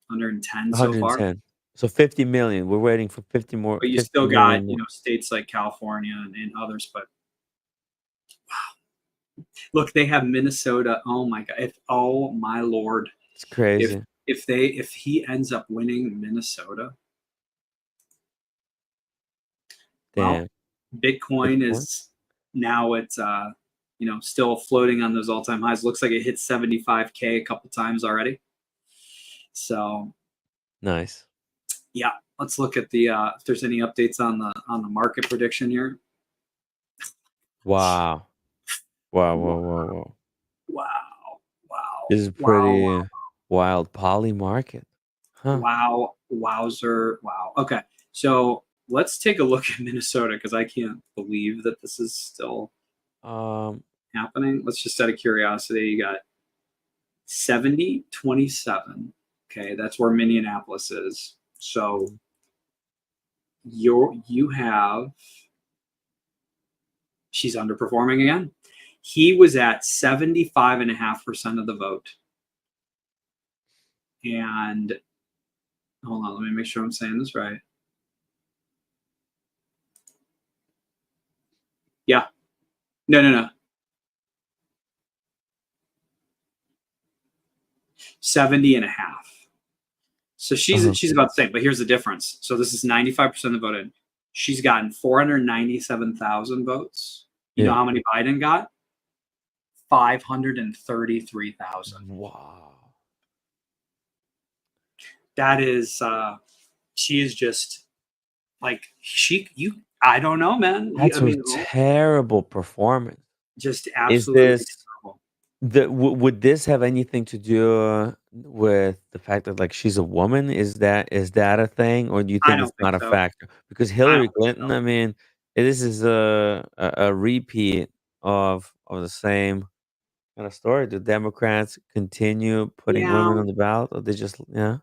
110 so far. 110. So 50 million. We're waiting for 50 more, But you 50 still got, million more. states like California and others. But look, they have Minnesota. Oh my God. Oh my Lord. It's If crazy. if he ends up winning Minnesota, well, Damn. Bitcoin Bitcoin. is now it's still floating on those all-time highs. Looks like it hit 75K a couple times already. So Nice. yeah, let's look at the if there's any updates on the market prediction here. Wow. Wow, Wow, wow, wow, wow. wow, This is wow, pretty wild. Poly market. Huh. wow, wowzer, wow. Okay, so let's take a look at Minnesota because I can't believe that this is still Um, happening. Let's just out of curiosity, you got 70-27. Okay, that's where Minneapolis is. So you have she's underperforming again. He was at 75.5% of the vote. And hold on, let me make sure I'm saying this right. Yeah. No. 70 and a half. So uh-huh. she's about the same, but here's the difference. So this is 95% of the voted. She's gotten 497,000 votes. You know Yeah. how many Biden got? 533,000. Wow. That is she is just like I don't know, man. I That's a mean, terrible performance. just Is absolutely this terrible. would this have anything to do with the fact that like she's a woman? Is that a thing, or do you I think it's don't think not a so. factor? Because I Hillary don't think Clinton, so. I mean, this is a repeat of the same kind of story. Do Democrats continue putting Yeah, women on the ballot, or they just yeah?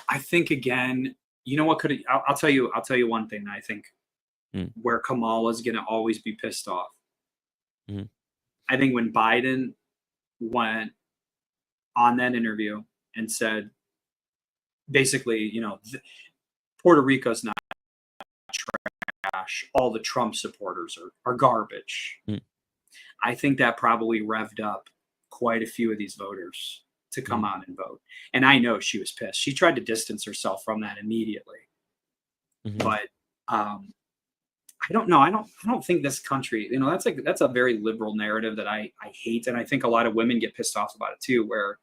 I think again, you know what could I'll tell you one thing that I think Mm, where Kamala's going to always be pissed off. mhm, I think when Biden went on that interview and said basically, Puerto Rico's not trash, all the Trump supporters are garbage. mm, I think that probably revved up quite a few of these voters to come mhm, out and vote. And I know she was pissed. She tried to distance herself from that immediately. mhm. But I don't know. I don't think this country, that's a very liberal narrative that I hate. And I think a lot of women get pissed off about it too, where,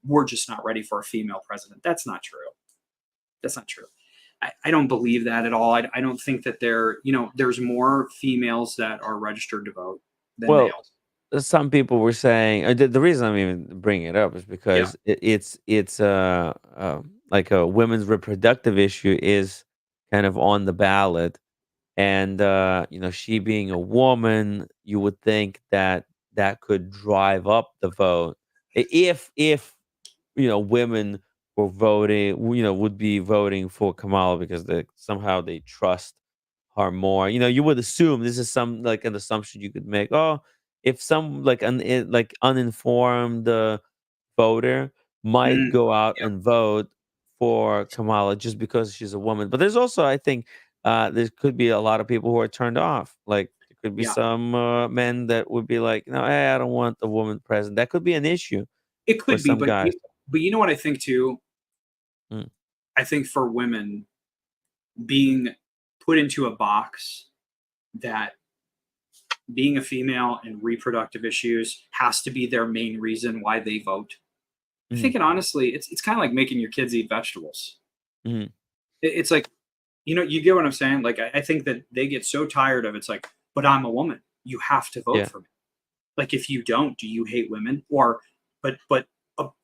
we're just not ready for a female president. That's not true. That's not true. I don't believe that at all. I don't think that there's more females that are registered to vote than Well, males. some people were saying the reason I'm even bringing it up is Yeah. because it's like a women's reproductive issue is kind of on the ballot, and she being a woman, you would think that that could drive up the vote if women were voting, would be voting for Kamala because somehow they trust her more. You would assume this is some like an assumption you could make. Oh, if some like like uninformed voter might Mm, go out yep. and vote for Kamala just because she's a woman. But there's also, I think, there could be a lot of people who are turned off. Like there could be Yeah. some men that would be like, no, hey, I don't want a woman president. That could be an issue. It for could be, some guys. but you know what I think too? Mm. I think for women being put into a box that being a female and reproductive issues has to be their main reason why they vote. I Mm. think it honestly, it's kind of like making your kids eat vegetables. Mm. It's like, you get what I'm saying? Like, I think that they get so tired of it's like, but I'm a woman. You have to vote Yeah. for me. Like, if you don't, do you hate women? Or, but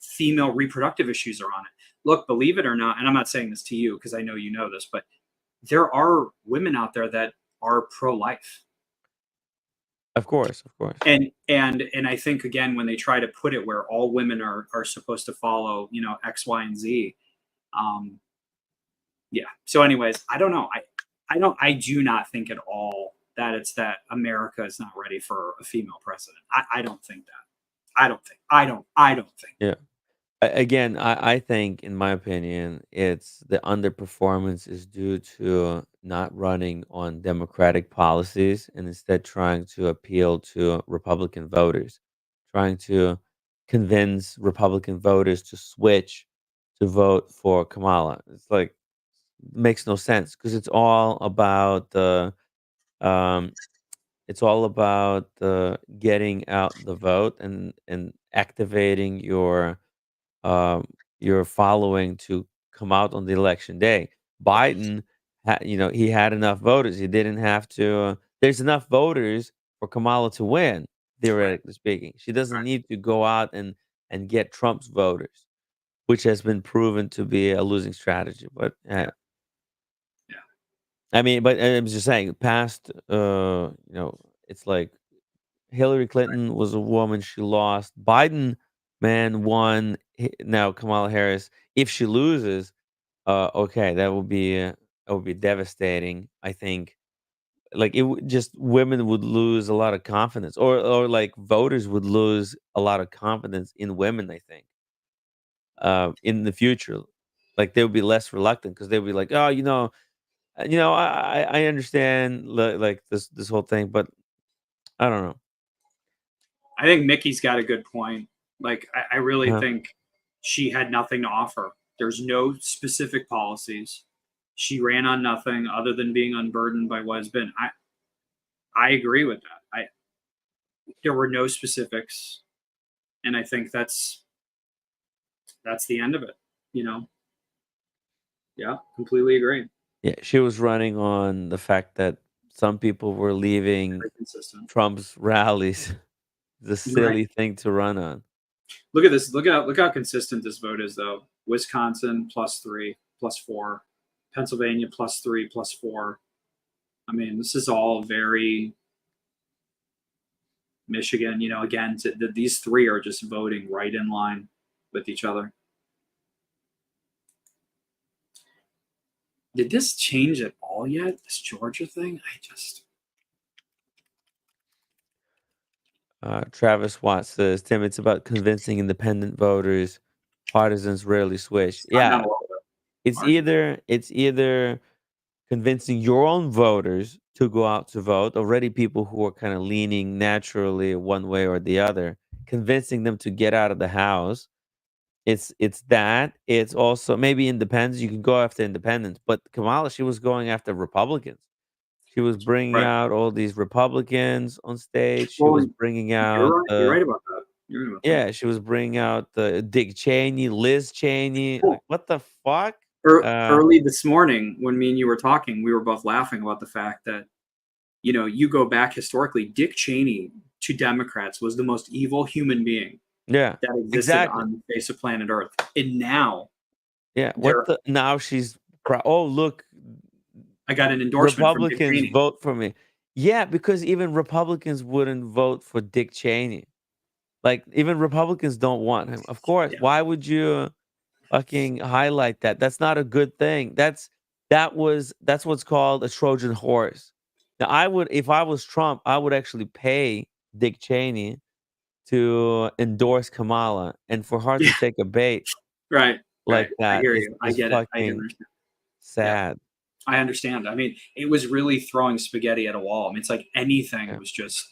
female reproductive issues are on it. Look, believe it or not, and I'm not saying this to you because I know you know this, but there are women out there that are pro-life. Of course, of course. And I think again when they try to put it where all women are supposed to follow, X, Y, and Z. Yeah. So, anyways, I don't know. I do not think at all that it's that America is not ready for a female president. I don't think that. I don't think. Yeah. Again, I think, in my opinion, it's the underperformance is due to not running on democratic policies and instead trying to appeal to Republican voters, trying to convince Republican voters to switch to vote for Kamala. It's like makes no sense because um, it's all about getting out the vote and activating um, your following to come out on the election day. Biden, he had enough voters. He didn't have to. There's enough voters for Kamala to win, Right. theoretically speaking. She doesn't Right. need to go out and get Trump's voters, which has been proven to be a losing strategy. But Yeah. Yeah. I mean, but I'm just saying, past, it's like Hillary Clinton was a woman, she lost. Biden, man, won. Now Kamala Harris, if she loses, okay, that would be devastating. I think, like just women would lose a lot of confidence, or like voters would lose a lot of confidence in women. I think, in the future, like they would be less reluctant because they would be like, oh, I understand like this whole thing, but I don't know. I think Mickey's got a good point. Like, I really Uh, think she had nothing to offer. There's no specific policies. She ran on nothing other than being unburdened by what has been. I agree with that. There were no specifics, and I think that's the end of it. You know, yeah, completely agree. Yeah, she was running on the fact that some people were leaving Very consistent. Trump's rallies. The You're right. silly thing to run on. Look at this. Look how consistent this vote is, though. Wisconsin +3, +4, Pennsylvania +3, +4. I mean, this is all very Michigan. Again, these three are just voting right in line with each other. Did this change at all yet? This Georgia thing? Travis Watts says, Tim, it's about convincing independent voters. Partisans rarely switch. I'm not Yeah, a little bit. it's either convincing your own voters to go out to vote, already people who are kind of leaning naturally one way or the other, convincing them to get out of the house. It's that. It's also maybe independents. You can go after independents, but Kamala, she was going after Republicans. She was bringing Right. out all these Republicans on stage. She Well, was bringing you're out right. You're right about that. You're right about that. yeah, she was bringing out the Dick Cheney, Liz Cheney. Cool. Like, what the fuck? Early this morning, when me and you were talking, we were both laughing about the fact that, you go back historically, Dick Cheney to Democrats was the most evil human being Yeah, that existed exactly. on the face of planet Earth. And now Yeah, what there, the? Now she's oh, look, I got an endorsement from Dick Republicans Cheney. vote for me. Yeah, because even Republicans wouldn't vote for Dick Cheney. Like, even Republicans don't want him. Of course. Yeah. Why would you fucking highlight that? That's not a good thing. That's what's called a Trojan horse. Now, if I was Trump, I would actually pay Dick Cheney to endorse Kamala, and for her Yeah. to take a bait Right. like Right. I that hear is you. I is get it. I can fucking understand. Yeah. sad. I understand. I mean, it was really throwing spaghetti at a wall. I mean, it's like anything Yeah. was just,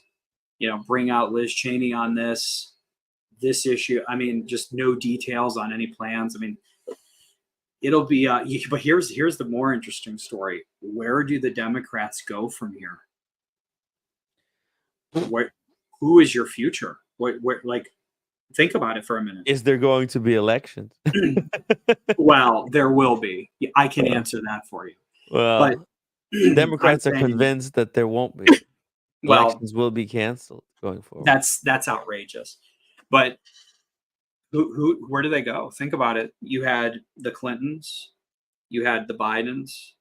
bring out Liz Cheney on this, this issue. I mean, just no details on any plans. I mean, it'll be. But here's the more interesting story. Where do the Democrats go from here? What? Who is your future? What? Like, think about it for a minute. Is there going to be elections? Well, there will be. I can answer that for you. But Well, Democrats are convinced that there won't be. well, Elections will be canceled going forward. that's outrageous. But where do they go? Think about it. You had the Clintons, you had the Bidens,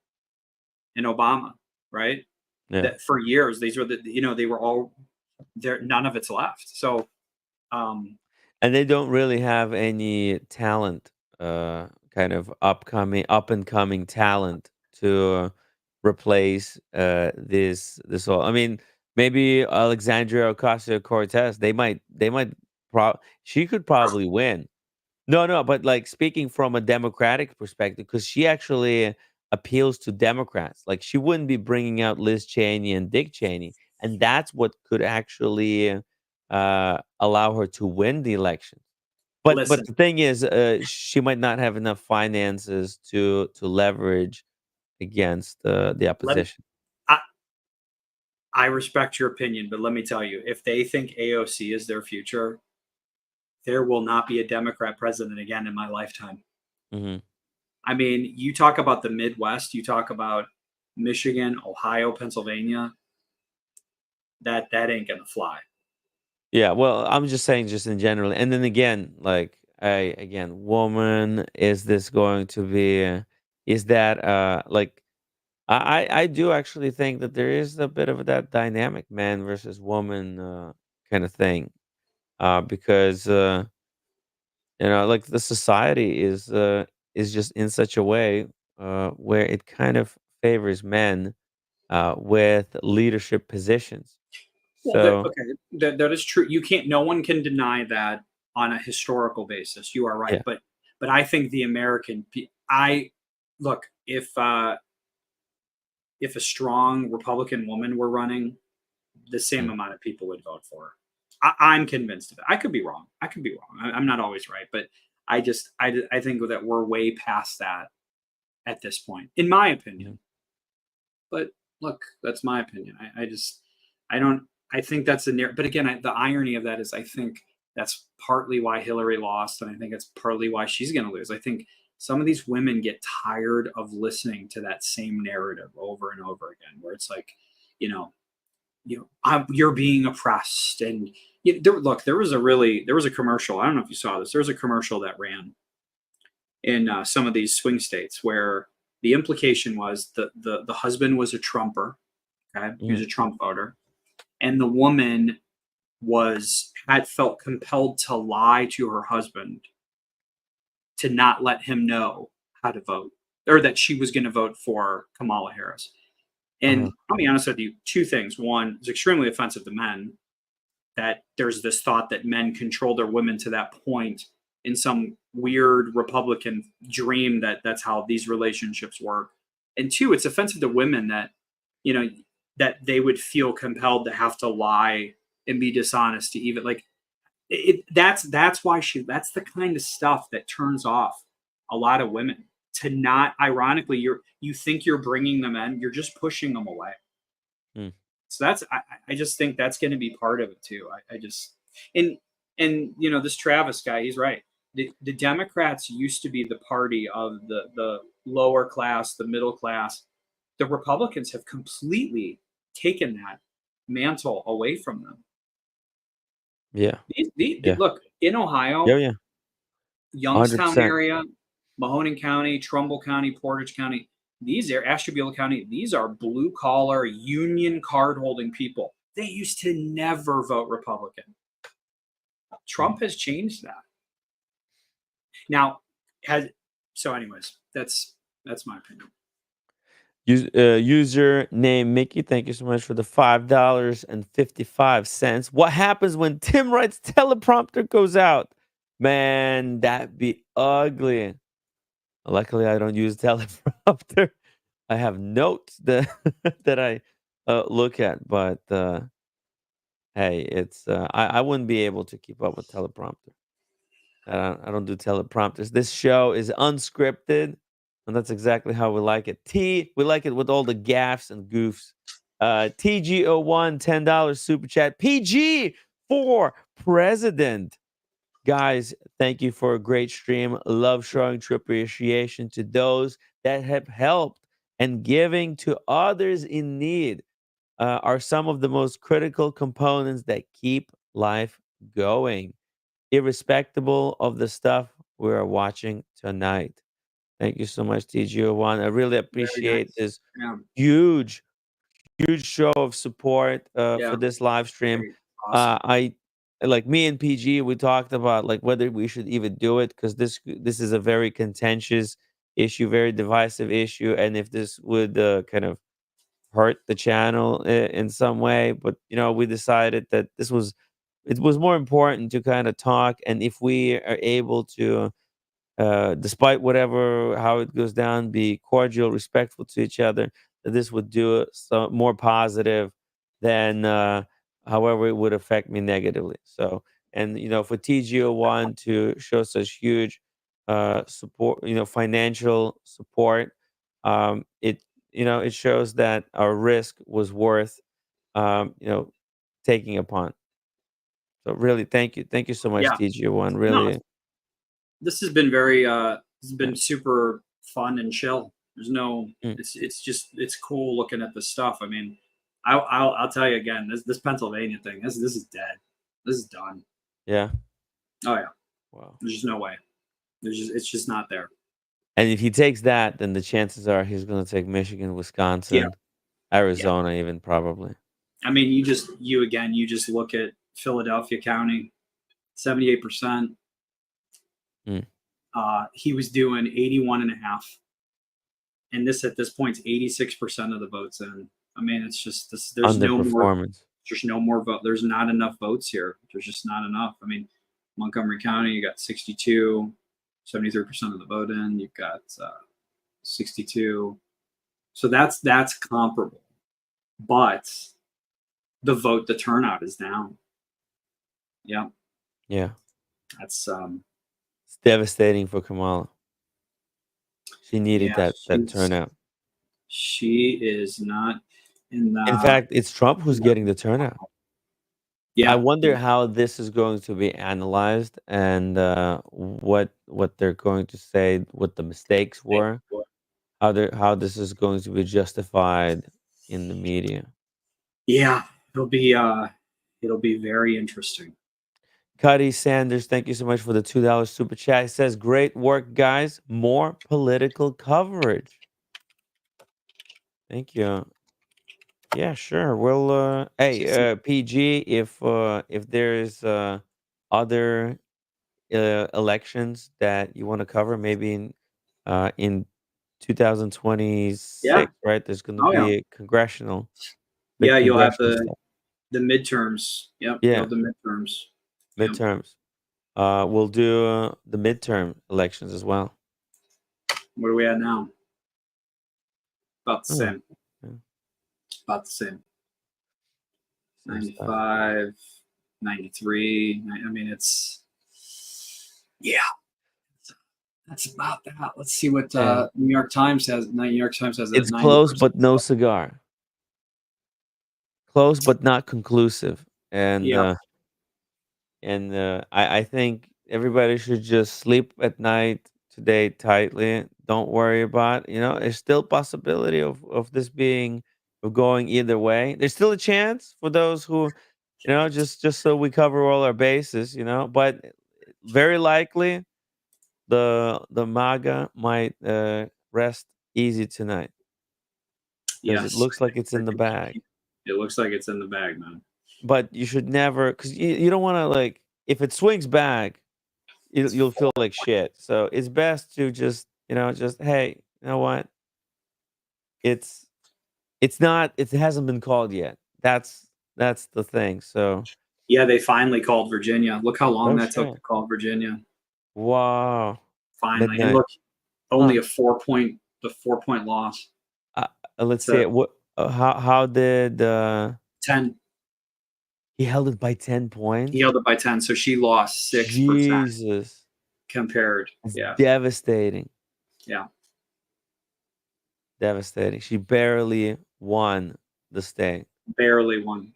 and Obama, right? Yeah. That for years these were they were all there. None of it's left. So And they don't really have any talent, kind of up and coming talent to replace this all. I mean, maybe Alexandria Ocasio Cortez. They might she could probably win. No, but like speaking from a Democratic perspective, because she actually appeals to Democrats. Like she wouldn't be bringing out Liz Cheney and Dick Cheney, and that's what could actually allow her to win the election. But listen, the thing is, she might not have enough finances to leverage against the let me, opposition. I, I respect your opinion, but let me tell you, if they think AOC is their future, there will not be a Democrat president again in my lifetime. Hmm. I mean, you talk about the Midwest, you talk about Michigan, Ohio, Pennsylvania. That ain't gonna fly. Yeah, well, I'm just saying, just in general, and then again, like woman, is this going to be? Is that like I do actually think that there is a bit of that dynamic man versus woman kind of thing, because like the society is just in such a way where it kind of favors men with leadership positions. Well, So okay, that is true. You can't. No one can deny that on a historical basis. You are right, yeah, but I think the American. I look if a strong Republican woman were running, the same mm, amount of people would vote for her. I'm convinced of it. I could be wrong. I could be wrong. I'm not always right, but I think that we're way past that at this point, in my mhm, opinion. But look, that's my opinion. I don't I think that's the near. But again, the irony of that is I think that's partly why Hillary lost, and I think it's partly why she's going to lose. I think some of these women get tired of listening to that same narrative over and over again, where it's like, you know, you're being oppressed, and look, there was a commercial. I don't know if you saw this. There was a commercial that ran in some of these swing states where the implication was the husband was a Trumper, okay, he was mhm, a Trump voter, and the woman had felt compelled to lie to her husband to not let him know how to vote, or that she was going to vote for Kamala Harris. uh-huh, And I'll be honest with you, two things. One, it's extremely offensive to men that there's this thought that men control their women to that point in some weird Republican dream that that's how these relationships work. And two, it's offensive to women that, you know, that they would feel compelled to have to lie and be dishonest to even like that's why that's the kind of stuff that turns off a lot of women to not ironically you think you're bringing them in, you're just pushing them away. mm, So I just think that's going to be part of it too. I just and this Travis guy, he's right. The Democrats used to be the party of the lower class, the middle class. The Republicans have completely taken that mantle away from them. yeah, yeah, Look, in yeah, Ohio, yeah, hundred Youngstown percent. area, Mahoning County, Trumbull County, Portage County, these are Ashtabula County, these are blue collar union card holding people. They used to never vote Republican. Trump has changed that. Now, has so anyways, that's my opinion. User name Mickey, thank you so much for the $5.55. What happens when Tim Wright's teleprompter goes out? Man, that'd be ugly. Luckily, I don't use teleprompter. I have notes that that I look at, but Hey, it's I wouldn't be able to keep up with teleprompter. I don't do teleprompters. This show is unscripted, and that's exactly how we like it. We like it with all the gaffs and goofs. TGO1, $10 super chat. PG for president. Guys, thank you for a great stream. Love showing true appreciation to those that have helped, and giving to others in need are some of the most critical components that keep life going, irrespective of the stuff we are watching tonight. Thank you so much, TGO1. I really Very appreciate nice. this Yeah. huge, huge show of support for Yeah. this live stream. Great. Awesome. I like me and PG. We talked about like whether we should even do it because this is a very contentious issue, very divisive issue, and if this would kind of hurt the channel in some way. But we decided that it was more important to kind of talk, and if we are able to despite whatever how it goes down, be cordial, respectful to each other, that this would do it so more positive than however it would affect me negatively. So, and for TGO1 to show such huge support, financial support, it it shows that our risk was worth um, you know taking upon. So really, thank you so much, Yeah. TGO1. No, Really, this has been very this has yeah. been super fun and chill. There's no Mm, it's cool looking at this stuff. I mean, I'll tell you again, this Pennsylvania thing, this is dead. This is done. yeah. Oh yeah. Wow. There's just no way. It's just not there. And if he takes that, then the chances are he's going to take Michigan, Yeah. Wisconsin, Yeah. Arizona, even probably. I mean, you just look at Philadelphia County, 78%. Mm. He was doing 81 and a half. And this at this point is 86% of the votes in. I mean, it's just this. Underperformance. There's no more vote. There's not enough votes here. There's just not enough. I mean, Montgomery County, you got 62, 73% of the vote in. You've got 62. So that's comparable. But the turnout is down. Yeah, Yeah. that's It's devastating for Kamala. She needed yeah. that turnout. She is not in In the. fact, it's Trump who's getting the turnout. I Yeah, wonder how this is going to be analyzed and what they're going to say, what the mistakes were, how this is going to be justified in the media. yeah. It'll be very interesting. Cuddy Sanders, thank you so much for the $2 super chat. He says, "Great work, guys. More political coverage." Thank you. Yeah, sure. Well, hey, PG, if there's other elections that you want to cover, maybe in Yeah. 2026, right? There's going to Oh yeah. be a congressional, big Yeah. You'll have congressional stuff. the midterms. Yep. You'll Yeah, have the midterms. Yep. midterms. We'll do the midterm elections as well. What are we at now? About the Oh, same. yeah, About the same. same stuff. 95, 93. I mean, it's yeah. That's about that. Let's see what Yeah. New York Times has. New York Times has at It's close, 90%. but no cigar. Close, but not conclusive. And Yeah. I think everybody should just sleep at night today tightly. Don't worry about, there's still possibility of this being of going either way. There's still a chance for those who, just so we cover all our bases, but very likely the MAGA might rest easy tonight because it Yes. looks like it's in the bag. It looks like it's in the bag, man. But you should never, because you don't want to, like, if it swings back, you'll feel like shit. So it's best to just, just, hey, you know what? It's it hasn't been called yet. That's the thing. So Yeah, they finally called Virginia. Look how long oh that took shit. to call Virginia. Wow. Finally, and Midnight. look, only Huh. a 4-point loss. Let's see To it. What how did 10. He held it by 10 points. He held it by 10, so she lost 6% Jesus, compared. it's Yeah, devastating. yeah. Devastating. She barely won the state. Barely won.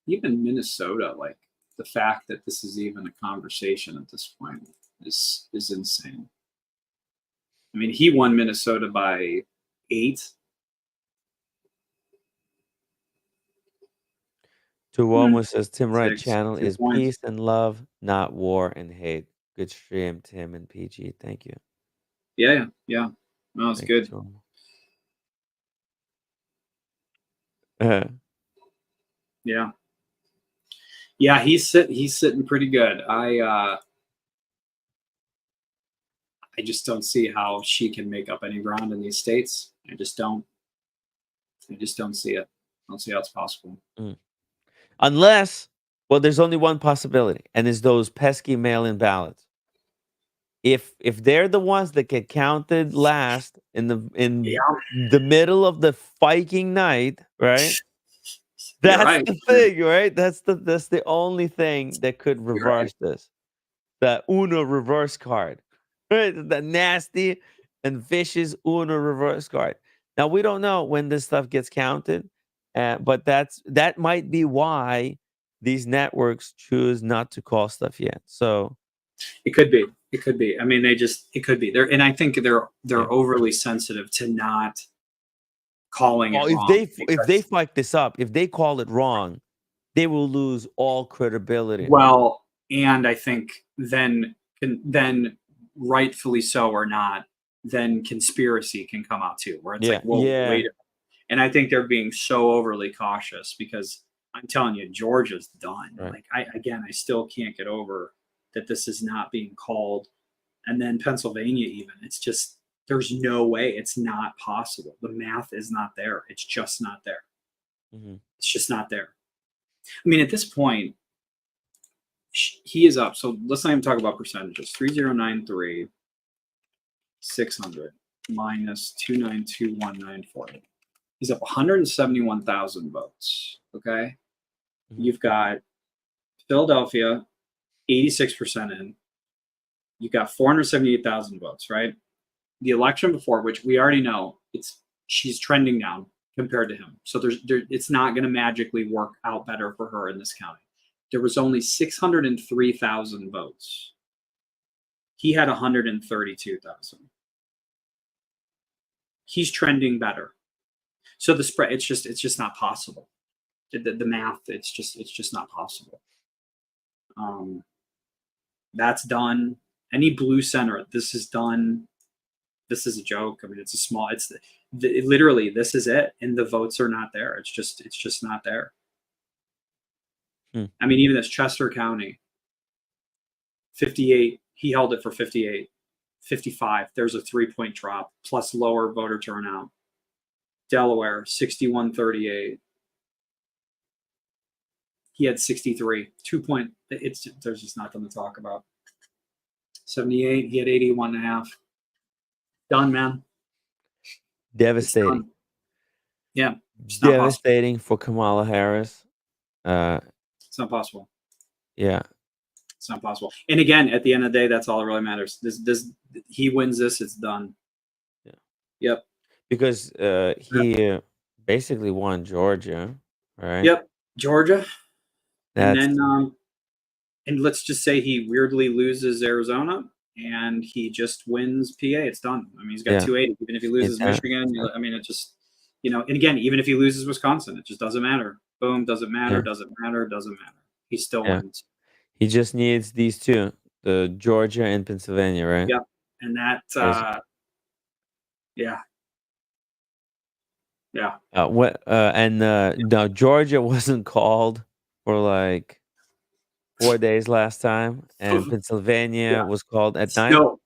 Even Minnesota, like the fact that this is even a conversation at this point is insane. I mean, he won Minnesota by 8. Tuomo says Tim Wright 6, channel 2 is points. peace and love, not war and hate. Good stream, Tim and PG. Thank you. Yeah. No, it's Thank good. you, Tuomo. Yeah, he's sitting pretty good. I just don't see how she can make up any ground in these states. I just don't see it. I don't see how it's possible. Unless, well, there's only one possibility, and it's those pesky mail-in ballots. If they're the ones that get counted last in the middle of the Viking night, right? You're That's right. the thing, right? That's the only thing that could You're right. reverse this. The Uno reverse card, right? The nasty and vicious Uno reverse card. Now we don't know when this stuff gets counted, but that might be why these networks choose not to call stuff yet. So It could be. It could be. I mean, it could be. And I think they're Yeah. overly sensitive to not calling it if wrong. if they fuck this up, if they call it wrong, they will lose all credibility. Well, and I think then rightfully so or not, then conspiracy can come out too, where it's like, whoa, wait a minute. And I think they're being so overly cautious because I'm telling you, Georgia's done. Right. Like I still can't get over that this is not being called. And then Pennsylvania, even, it's just, there's no way. It's not possible. The math is not there. It's just not there. Mhm. It's just not there. I mean, at this point, he is up. So let's not even talk about percentages. 3093, 600 minus 292,194. He's up 171,000 votes. Okay. Mhm. You've got Philadelphia, 86% in. You've got 478,000 votes, right? The election before, which we already know, she's trending down compared to him. So it's not going to magically work out better for her in this county. There was only 603,000 votes. He had 132,000. He's trending better. So the spread, it's just not possible. The math, it's just not possible. That's done. Any blue center, this is done. This is a joke. I mean, it's a small. Literally, this is it, and the votes are not there. It's just not there. I mean, even this Chester County, 58. He held it for 58, 55. There's a 3-point drop plus lower voter turnout. Delaware, 6138. He had 63. 2-point. There's just nothing to talk about. 78. He had 81.5. Done, man. Devastating. Yeah. Devastating for Kamala Harris. It's not possible. Yeah. It's not possible. And again, at the end of the day, that's all that really matters. He wins this, it's done. Yeah. Yep. Because he basically won Georgia, right? Yep. Georgia. That's... And then and let's just say he weirdly loses Arizona and he just wins PA. It's done. I mean, he's got 280. Even if he loses Michigan, I mean, it just, and again, even if he loses Wisconsin, it just doesn't matter. Boom, doesn't matter, doesn't matter, doesn't matter. He still wins. He just needs these two, the Georgia and Pennsylvania, right? Yep. And that, yeah. Now Georgia wasn't called for like 4 days last time, and Pennsylvania was called at 9. No,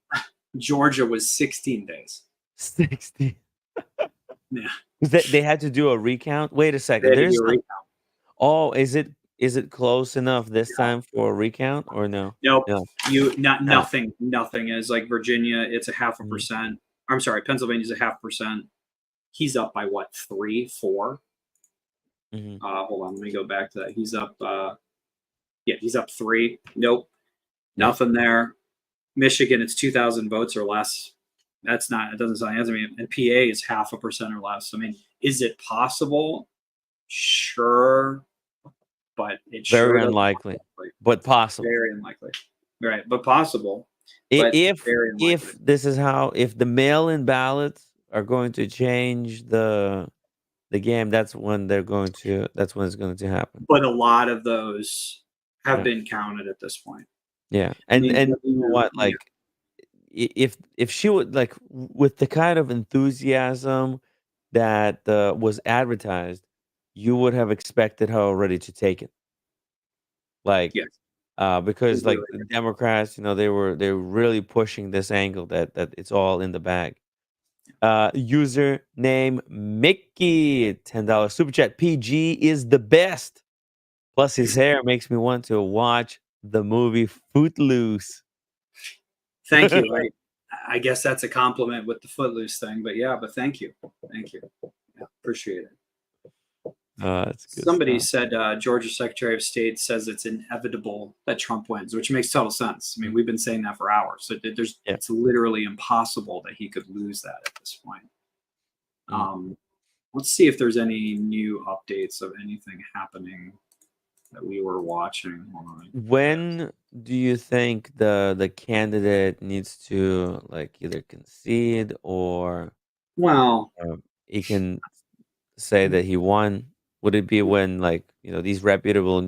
Georgia was 16 days. 16. Yeah. They had to do a recount. Wait a second. There's recount. Oh, is it close enough this time for a recount or no? Nope. No. Nothing. Nothing is like Virginia. It's a 0.5%. I'm sorry, Pennsylvania's a 0.5%. He's up by what, 3, 4? Mhm. Hold on, let me go back to that. He's up. Yeah, he's up 3. Nope, Yeah. nothing there. Michigan, it's 2,000 votes or less. That's not. It doesn't sound. I mean, and PA is 0.5% or less. I mean, is it possible? Sure, but it sure Very doesn't look unlikely, likely. but possible. Very unlikely. Right, but possible. I- But If very unlikely. if this is how if the mail-in ballots are going to change the game, that's when that's when it's going to happen. But a lot of those have Yeah. been counted at this point. Yeah. I And mean, you know what, yeah. like if she would like with the kind of enthusiasm that was advertised, you would have expected her already to take it. Like Yes, because like completely. the Democrats, they were really pushing this angle that it's all in the bag. User name Mickey, $10 super chat. PG is the best. Plus his hair makes me want to watch the movie Footloose. Thank you. I guess that's a compliment with the Footloose thing, but yeah, but thank you. Thank you. Yeah, appreciate it. That's good Somebody stuff. said Georgia Secretary of State says it's inevitable that Trump wins, which makes total sense. I mean, we've been saying that for hours. So Yeah. it's literally impossible that he could lose that at this point. Mm. Let's see if there's any new updates of anything happening that we were watching. Hold on. When do you think the candidate needs to like either concede or Well, he can say that he won? Would it be when like these reputable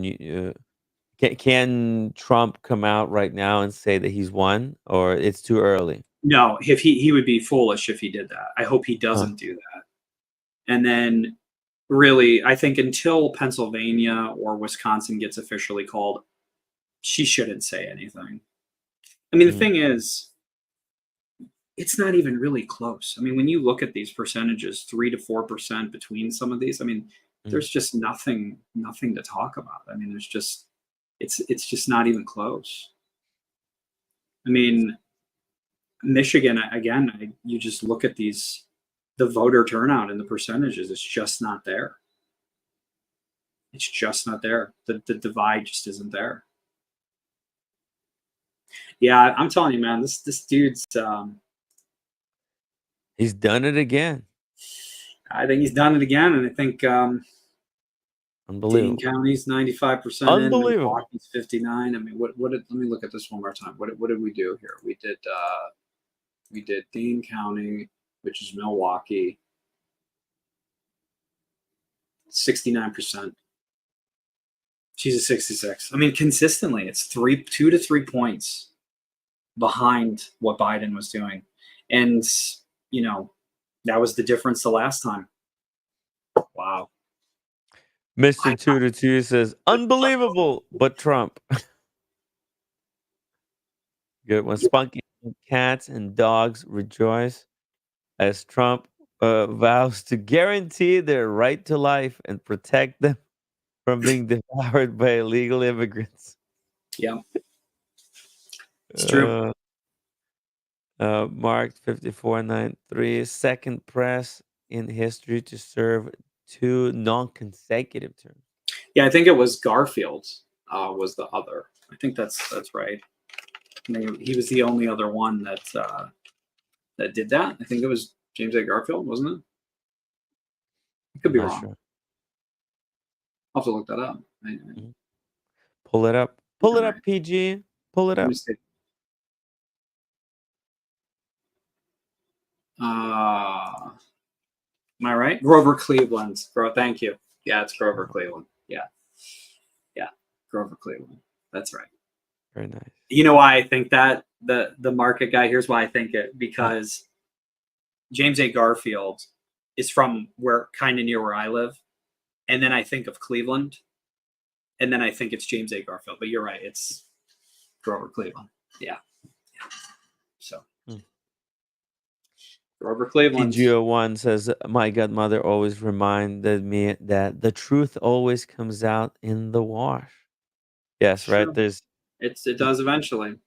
can Trump come out right now and say that he's won, or it's too early? no, if he would be foolish if he did that. I hope he Huh. doesn't do that. And then really, I think until Pennsylvania or Wisconsin gets officially called, she shouldn't say anything. I mean, the Mm, thing is, it's not even really close. I mean, when you look at these percentages, 3 to 4% between some of these, I mean, mm. there's just nothing to talk about. I mean, it's just not even close. I mean, Michigan again, you just look at the voter turnout and the percentages, it's just not there. It's just not there. The divide just isn't there. Yeah, I'm telling you, man, this dude's He's done it again. I think he's done it again, and I think Dane Unbelievable. County's 95% in, Unbelievable. Milwaukee's 59. I mean, what did let me look at this one more time. What did we do here? We did Dane County, which is Milwaukee, 69%. She's a 66. I mean, consistently, it's 2 to 3 points behind what Biden was doing. And, that was the difference the last time. Wow. Mr. 2 says, unbelievable, but Trump. Good one. Spunky cats and dogs rejoice as Trump vows to guarantee their right to life and protect them from being devoured by illegal immigrants. Yeah, it's true. Marked 5493, second press in history to serve 2 non-consecutive terms. Yeah, I think it was Garfield was the other. I think that's right. He was the only other one that did that. I think it was James A. Garfield, wasn't it? I could I'm be not wrong. sure. I'll have to look that up. Mhm. Pull it up. Pull it All right. up, PG. Pull it Let up. me see. Am I right? Grover Cleveland. Thank you. Yeah, it's Grover Cleveland. Yeah. Grover Cleveland. That's right. Very nice. You know why I think that the market guy? Here's why I think it, Mm. because James A. Garfield is from kind of near where I live, and then I think of Cleveland, and then I think it's James A. Garfield. But you're right, it's Grover Cleveland. Yeah. So Mm. Grover Cleveland. PGO1 says, my godmother always reminded me that the truth always comes out in the wash. Yes, right. Sure. There's It does eventually.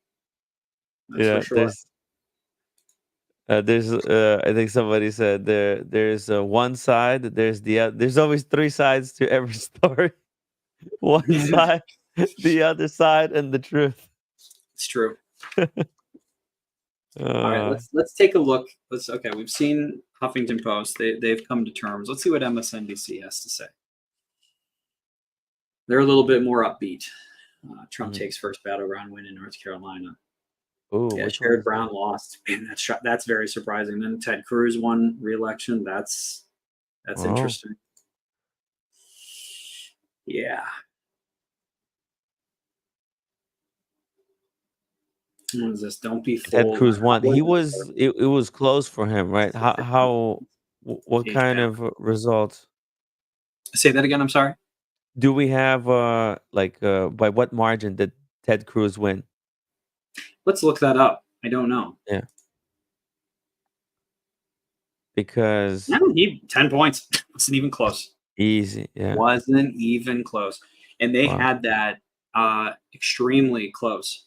That's for yeah, sure. I think somebody said there's one side, there's the other. There's always three sides to every story. One side, the other side, and the truth. It's true. All right, Uh, let's take a look. Okay. We've seen Huffington Post. They've come to terms. Let's see what MSNBC has to say. They're a little bit more upbeat. Trump mhm. takes first battleground win in North Carolina. Ooh, Yeah, which one Sherrod is Brown that? lost. Man, that's very surprising. Then Ted Cruz won re-election. That's Oh, interesting. Yeah. What is this? Don't be Ted fooled. Cruz won. He was it was close for him, right? What kind Exactly. of results Say that again. I'm sorry. do we have? By what margin did Ted Cruz win? Let's look that up. I don't know. Yeah, because No, 10 points. Wasn't even close. easy. Yeah, Wasn't even close. And they wow. had that extremely close.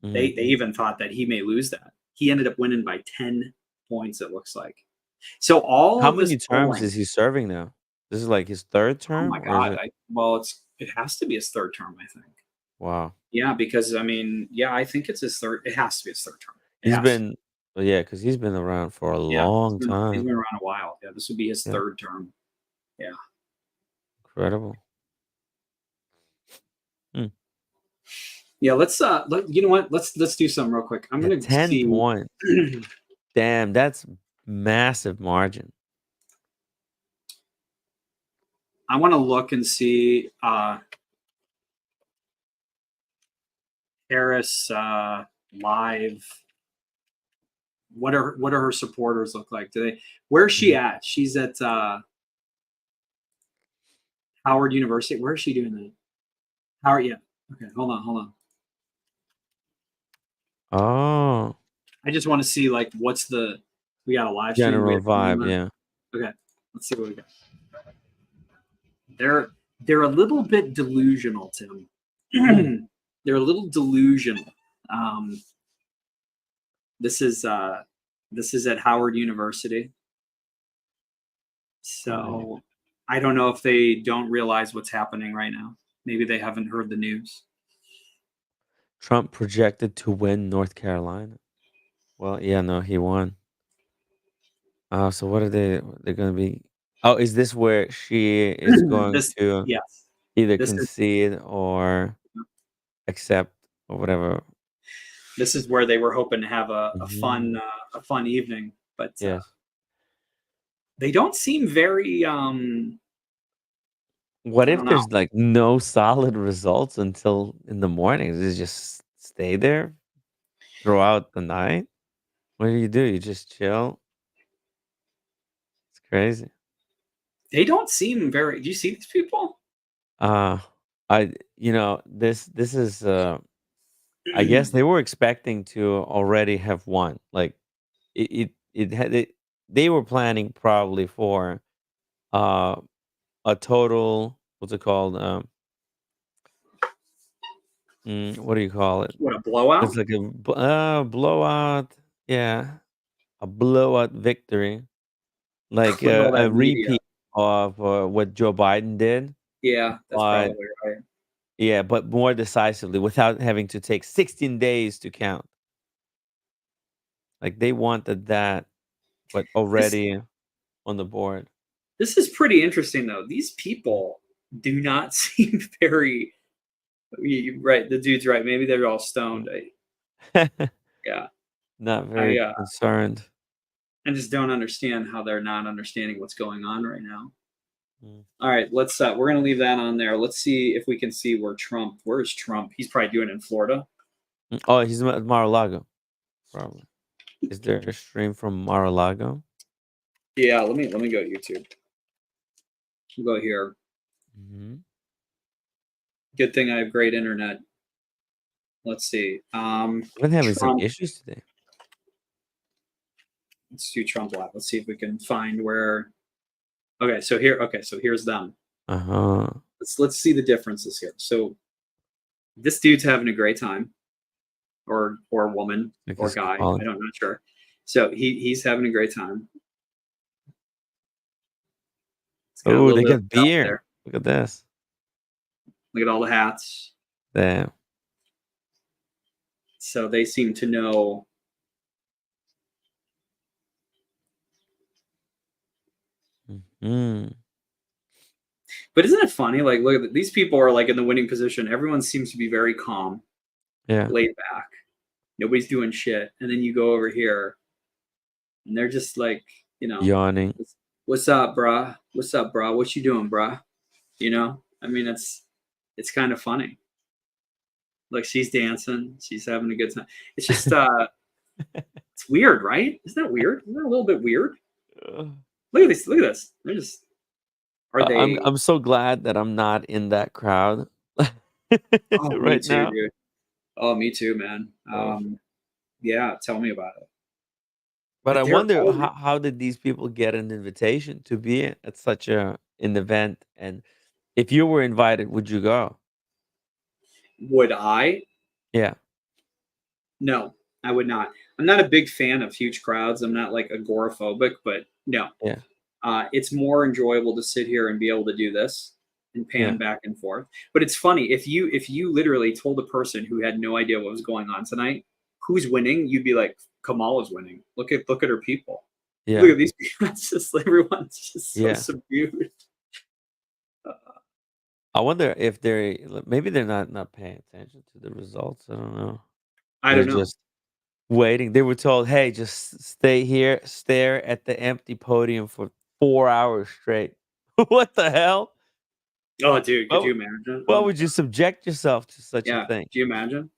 They Mhm. even thought that he may lose that. He ended up winning by 10 points, it looks like. So all How of this many terms polling, is he serving now? This is like his third oh term, my or is God. it? It has to be his third term, I think. Wow, Yeah, because I mean, yeah, I think it's his third. It has to be his third term. It he's has to. been, well, yeah, because he's been around for a Yeah, long he's time. been around a while. Yeah, this would be his Yeah, third term. Yeah. incredible. Hmm. Yeah, you know what? Let's do something real quick. I'm Yeah, gonna 10 see. points. Damn, that's massive margin. I want to look and see Harris live. What are her supporters look like? Where's she Mhm. at? She's at Howard University. Where is she doing that? Howard, yeah. Okay, hold on. Oh, I just want to see like we got a live stream. We general have video vibe, on it. yeah. Okay, let's see what we got. They're a little bit delusional, Tim. Hmm. They're a little delusional. Um, this is at Howard University. Right. So I don't know if they don't realize what's happening right now. Maybe they haven't heard the news. Trump projected to win North Carolina. Well, yeah, no, he won. So what are they're gonna be? Oh, is this where she is going This, to yes, either this is concede or accept or whatever? this is where they were hoping to have Mhm. a fun evening, but Yes. they don't seem very. What I if don't know. there's like no solid results until in the morning? Does it just stay there throughout the night? What do? You just chill? It's crazy. They don't seem very. Do you see these people? Uh this is I guess they were expecting to already have won. Like it had they were planning probably for uh a total, what's it called? What do you call it? What, a It's blowout? like a blowout. Yeah, a blowout victory, like Look at all a that media. repeat of what Joe Biden did, Yeah, that's but probably right. yeah, but more decisively without having to take 16 days to count. Like they wanted that, but This already on the board. this is pretty interesting though. These people do not seem very. Right, the dude's right. Maybe they're all stoned. Yeah, Not I very concerned. I just don't understand how they're not understanding what's going on right now. Mm. All right, we're gonna leave that on there. Let's see if we can see where is Trump? He's probably doing it in Florida. Oh, he's at Mar-a-Lago, probably. Is there a stream from Mar-a-Lago? Yeah, let me go to YouTube. We'll go here. Mhm. Good thing I have great internet. Let's see. I've been having some Trump. issues today. Let's do Trump live. Let's see if we can find where. Okay, so here. Okay, so here's them. Uh-huh. Let's see the differences here. So this dude's having a great time, or woman, Like or his guy. quality. I'm not sure. So he's having a great time. It's got a Oh, little they bit of got belt beer. there. Look at this. Look at all the hats. Damn. So they seem to know. Mm. But isn't it funny? Like, look at these people are like in the winning position. Everyone seems to be very calm, Yeah. laid back. Nobody's doing shit. And then you go over here, and they're just like, Yawning. what's up, bruh? What's up, bruh? What you doing, bruh? I mean, it's kind of funny. Like, she's dancing, she's having a good time. It's just it's weird, right? Isn't that weird? Isn't that a little bit weird? Look at this. Look at this. They're just are they I'm so glad that I'm not in that crowd Oh, me right too, now. dude. Oh, me too, man. Yeah, tell me about it. But I But they're wonder all how did these people get an invitation to be at such an event? And if you were invited, would you go? Would I? Yeah. No, I would not. I'm not a big fan of huge crowds. I'm not like agoraphobic, but no. Yeah. It's more enjoyable to sit here and be able to do this and pan Yeah. back and forth. But it's funny if you literally told a person who had no idea what was going on tonight who's winning, you'd be like, Kamala's winning. Look at her people. Yeah. Look at these people. It's just everyone's just so Yeah. subdued. I wonder if maybe they're not paying attention to the results. I don't know. I They're don't know. just waiting. They were told, "Hey, just stay here, stare at the empty podium for 4 hours straight." What the hell? Oh, dude, Why could you would imagine? why Oh my would you subject yourself to such a Yeah. thing? Do you imagine?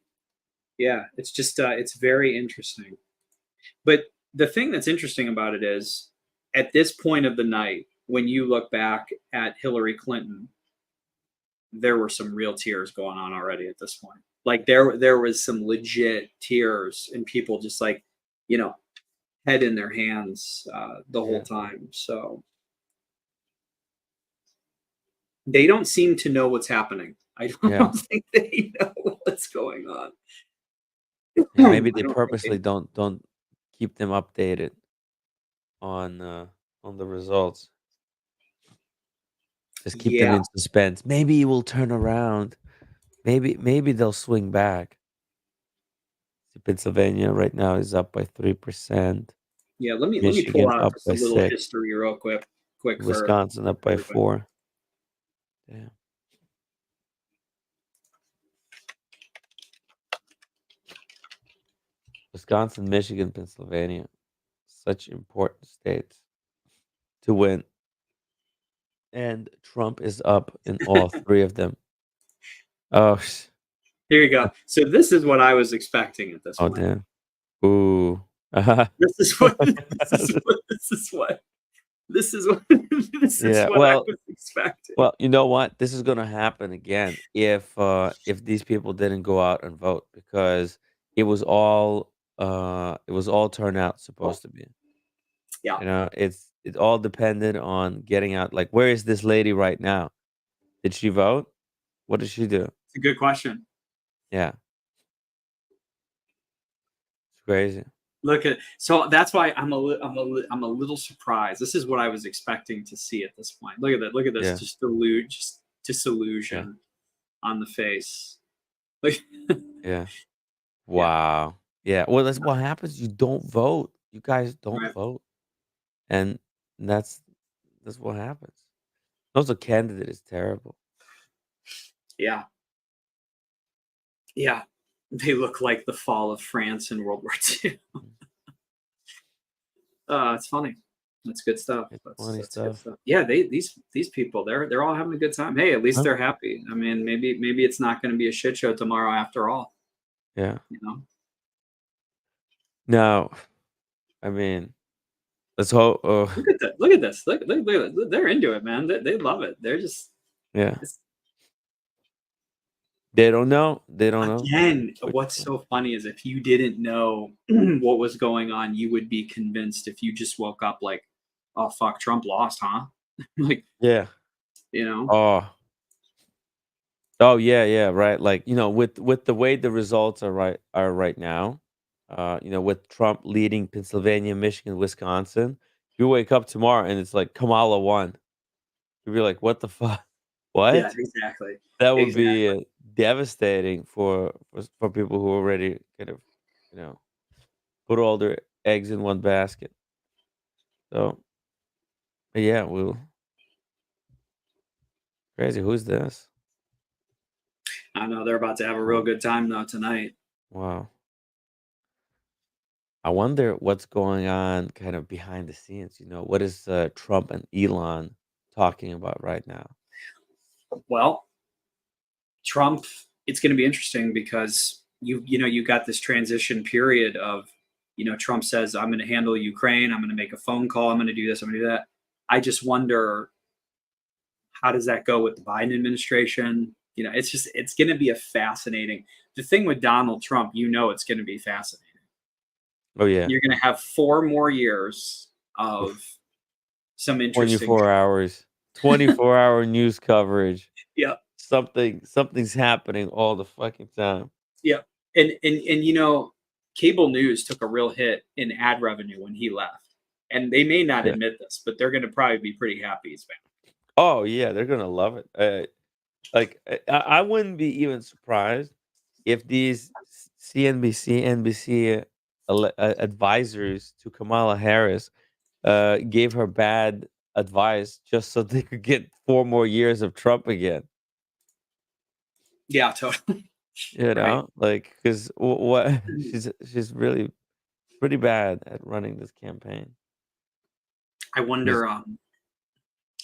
Yeah. It's just it's very interesting. But the thing that's interesting about it is at this point of the night, when you look back at Hillary Clinton, there were some real tears going on already at this point. Like there was some legit tears and people just like, head in their hands the whole Yeah. time. So they don't seem to know what's happening. I don't Yeah. think they know what's going on. Yeah, maybe I they don't think purposely don't keep them updated on the results. Just keep them Yeah. in suspense. Maybe it will turn around. Maybe they'll swing back. Pennsylvania right now is up by 3%. Yeah, let me pull Michigan out up just a by little 6. history real quick for Wisconsin up by everybody. 4. Damn. Wisconsin, Michigan, Pennsylvania, such important states to win. And Trump is up in all 3 of them. Oh, Here you go. So this is what I was expecting at this oh point. damn. Ooh. This is what this is what this is what this is what this is Yeah, what I was expecting. well, you know what? This is gonna happen again if these people didn't go out and vote because it was all turnout supposed to be. Yeah, It all depended on getting out. Like, where is this lady right now? Did she vote? What did she do? it's a good question. Yeah, it's crazy. Look at so that's why I'm a little surprised. This is what I was expecting to see at this point. Look at that. Look at this. Yeah, Just yeah, disillusion on the face. Like, yeah. yeah, Wow. Yeah. Well, that's what happens. You don't vote. You guys don't right. vote, and that's that's what happens. Also, candidate is terrible. Yeah, yeah. They look like the fall of France in World War II. It's funny. That's good stuff. It's That's funny that's good stuff. stuff. Yeah, these people they're all having a good time. Hey, at least Huh? they're happy. I mean, maybe it's not going to be a shit show tomorrow after all. Yeah. You know? No, I mean, let's hope. Look at that. Look at this. Look. They're into it, man. They love it. They're just Yeah. it's, They don't know. They don't know. again. Which What's one? so funny is if you didn't know what was going on, you would be convinced if you just woke up like, oh fuck, Trump lost, huh? Like, Yeah. you know. Oh. Oh yeah, yeah, right. Like, with the way the results are right now, with Trump leading Pennsylvania, Michigan, Wisconsin. You wake up tomorrow and it's like Kamala won. You'd be like, what the fuck? Yeah, What? exactly. That would Exactly. be devastating for people who already kind of, you know, put all their eggs in one basket. So yeah, well, crazy. Who's this? I know they're about to have a real good time though tonight. Wow. I wonder what's going on kind of behind the scenes. What is Trump and Elon talking about right now? Well, Trump, it's going to be interesting because you got this transition period of, Trump says, I'm going to handle Ukraine, I'm going to make a phone call, I'm going to do this, I'm going to do that. I just wonder, how does that go with the Biden administration? It's going to be a fascinating. The thing with Donald Trump, it's going to be fascinating. Oh yeah, You're going to have 4 more years of Oof. some interesting. 24 hours, 24-hour news coverage. Yeah, Something's happening all the fucking time. yeah, and cable news took a real hit in ad revenue when he left, and they may not Yeah. admit this, but they're going to probably be pretty happy he's back. Oh yeah, they're gonna love it. I wouldn't be even surprised if these CNBC, NBC advisors to Kamala Harris gave her bad advice just so they could get 4 more years of Trump again. Yeah, totally. Right. Like because what she's really pretty bad at running this campaign. I She's- wonder. I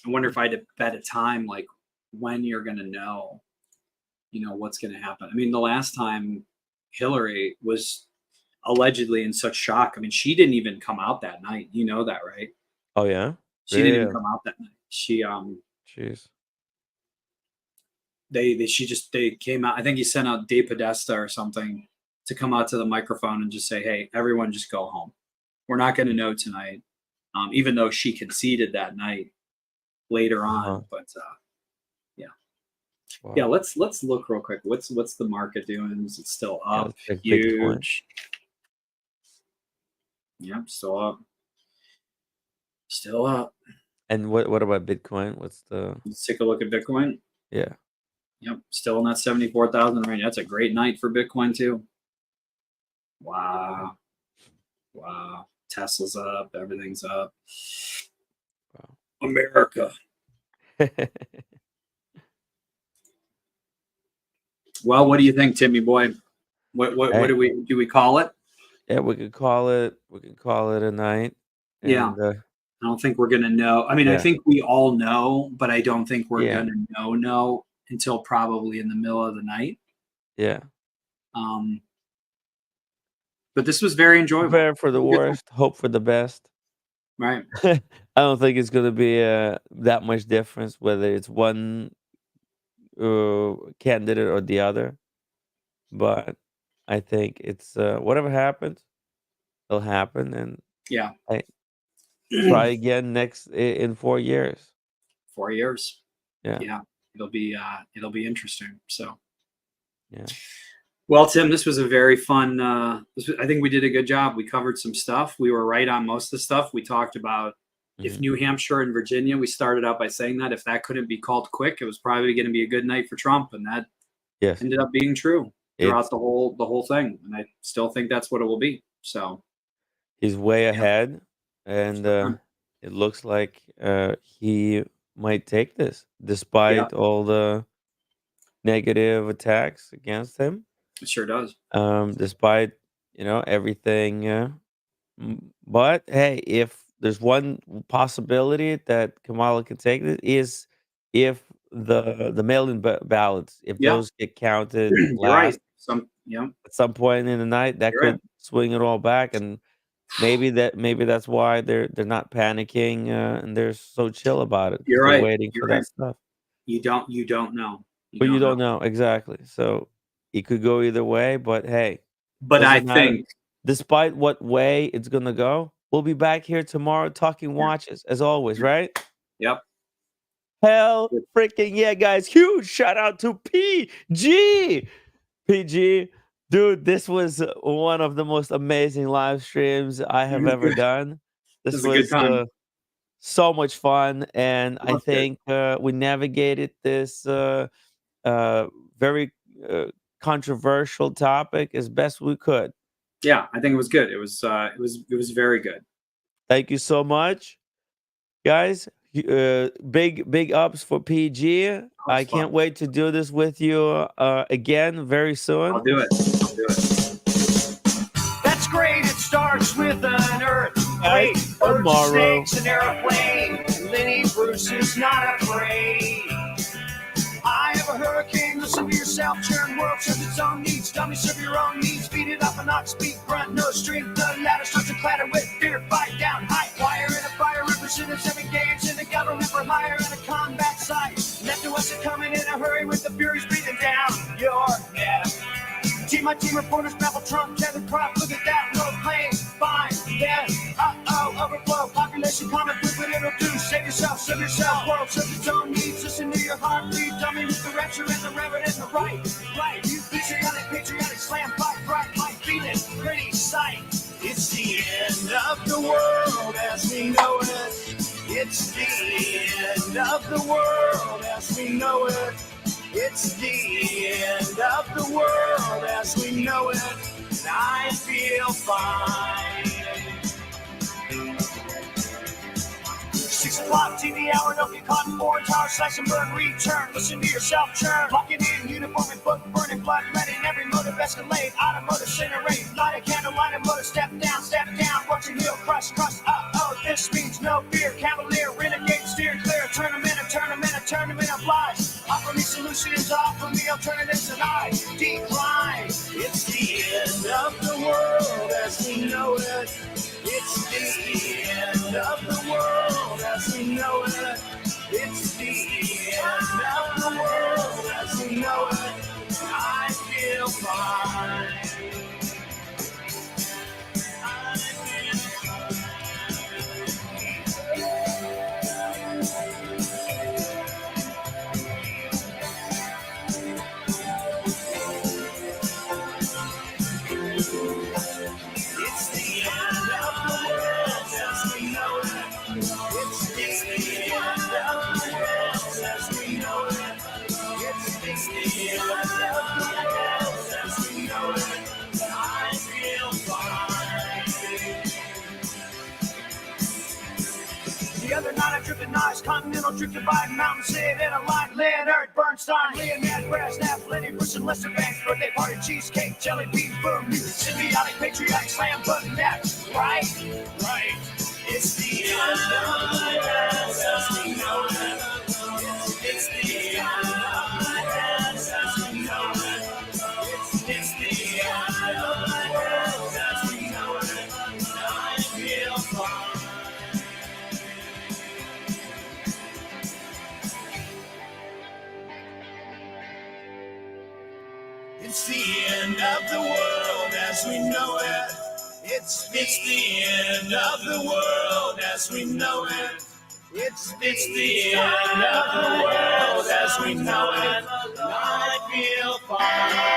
wonder if I had to bet a time, like when you're going to know, what's going to happen. I mean, the last time Hillary was allegedly in such shock. I mean, she didn't even come out that night. You know that, right? Oh yeah, She didn't even yeah. come out that night. She Jeez. they came out. I think he sent out De Podesta or something to come out to the microphone and just say, "Hey, everyone, just go home. We're not going to know tonight." Even though she conceded that night later Uh-huh. on, but yeah, Wow. yeah. Let's look real quick. What's the market doing? Is it still Yeah, up? let's check Bitcoin. Huge. Yep, still up. Still up. And what about Bitcoin? What's the Let's take a look at Bitcoin. yeah? Yep, still in that 74,000 range. That's a great night for Bitcoin too. Wow. Wow. Tesla's up. Everything's up. Wow. America. Well, what do you think, Timmy boy? What Hey, do we call it? yeah, we could call it. We could call it a night. Yeah. And I don't think we're gonna know. I mean, I yeah, think we all know, but I don't think we're yeah, gonna know until probably in the middle of the night. yeah. Um, but this was very enjoyable. Prepare for the It was a good time. worst, hope for the best. Right. I don't think it's gonna be that much difference whether it's one candidate or the other. But I think it's whatever happens, it'll happen, and Yeah. I try again in 4 years. 4 years. Yeah, Yeah. It'll be interesting. So, yeah. well, Tim, this was a very fun. I think we did a good job. We covered some stuff. We were right on most of the stuff. We talked about if Mhm. New Hampshire and Virginia, we started out by saying that if that couldn't be called quick, it was probably going to be a good night for Trump, and that Yes, ended up being true throughout it's the whole thing. And I still think that's what it will be. So, he's way yeah. ahead, and Sure. it looks like he might take this Yeah, despite all the negative attacks against him. it sure does. Despite everything. But hey, if there's one possibility that Kamala can take it is if the mail-in ballots, if Yeah, those get counted you're right. last Yeah, at some point in the night, that you're right. could swing it all back, and maybe that's why they're not panicking and they're so chill about it because You're they're right. waiting You're for right. that stuff. You don't know. You But you don't know. don't know exactly, so it could go either way. But hey, But I doesn't matter. think, Despite what way it's gonna go, we'll be back here tomorrow talking yeah, watches as always, right? yep. Hell freaking yeah, guys. Huge shout out to PG. PG, Dude, this was one of the most amazing live streams I have ever done. This This is a good was time. so much fun, and I Loved it. think we navigated this very controversial topic as best we could. Yeah, I think it was good. It was very good. Thank you so much, guys. Big ups for PG. I fun. can't wait to do this with you again very soon. I'll do it. That's great. It starts with an earthquake, Guys, birds, tomorrow. snakes, an airplane. Lenny Bruce is not afraid. I have a hurricane. Listen to yourself. Churn world serves its own needs. Dummy serve your own needs. Beat it up and not speak. Grunt, no strength. The ladder starts to clatter with fear. Fight down, high wire in a fire. Representatives have engaged in the government for hire and a combat site. Left to us are coming in a hurry with the furies breathing down your neck. Team my team reporters babble Trump, Kevin Crop. Look at that, no claim. Fine, then, overflow. Population common proof what it'll do. Save yourself, serve yourself. World serves its own needs. Listen to your heartbeat. Dummy with the rapture and the reverend and the right. Right, you patriotic, slam, fight, bright, light, feeling, pretty sight. It's the end of the world as we know it. It's the end of the world as we know it. It's the end of the world as we know it. I feel fine. 6 o'clock TV hour, don't get caught in foreign tower, slash and burn, return. Listen to yourself churn. Locking in, uniform and book, burning blood, letting every motive escalate. Automotive incinerate, light a candle, light a motor, step down, watch your heel crush. This means no fear. Cavalier, renegade, steer clear. Tournament of lies. Offer me solutions, offer me alternatives, and I decline. It's the end of the world as we know it. It's the end of the world as we know it. It's the end of the world as we know it. I feel fine. The other night I tripped a nice continental trip to Biden Mountain, Sid in a line, Leonard Bernstein, Leonard Brasnap, Lenny Bruce and Lester Banks, birthday party, cheesecake, jelly bean, boom, new, symbiotic, patriotic, slam button, that's right. It's the end of the world as we know it. It's the end of the world as we know it. It's the end of the world as we know it. I feel fine. It's the end of the world as we know it. It's the end of the world as we know it. It's the end of the world as we know it. I feel fine.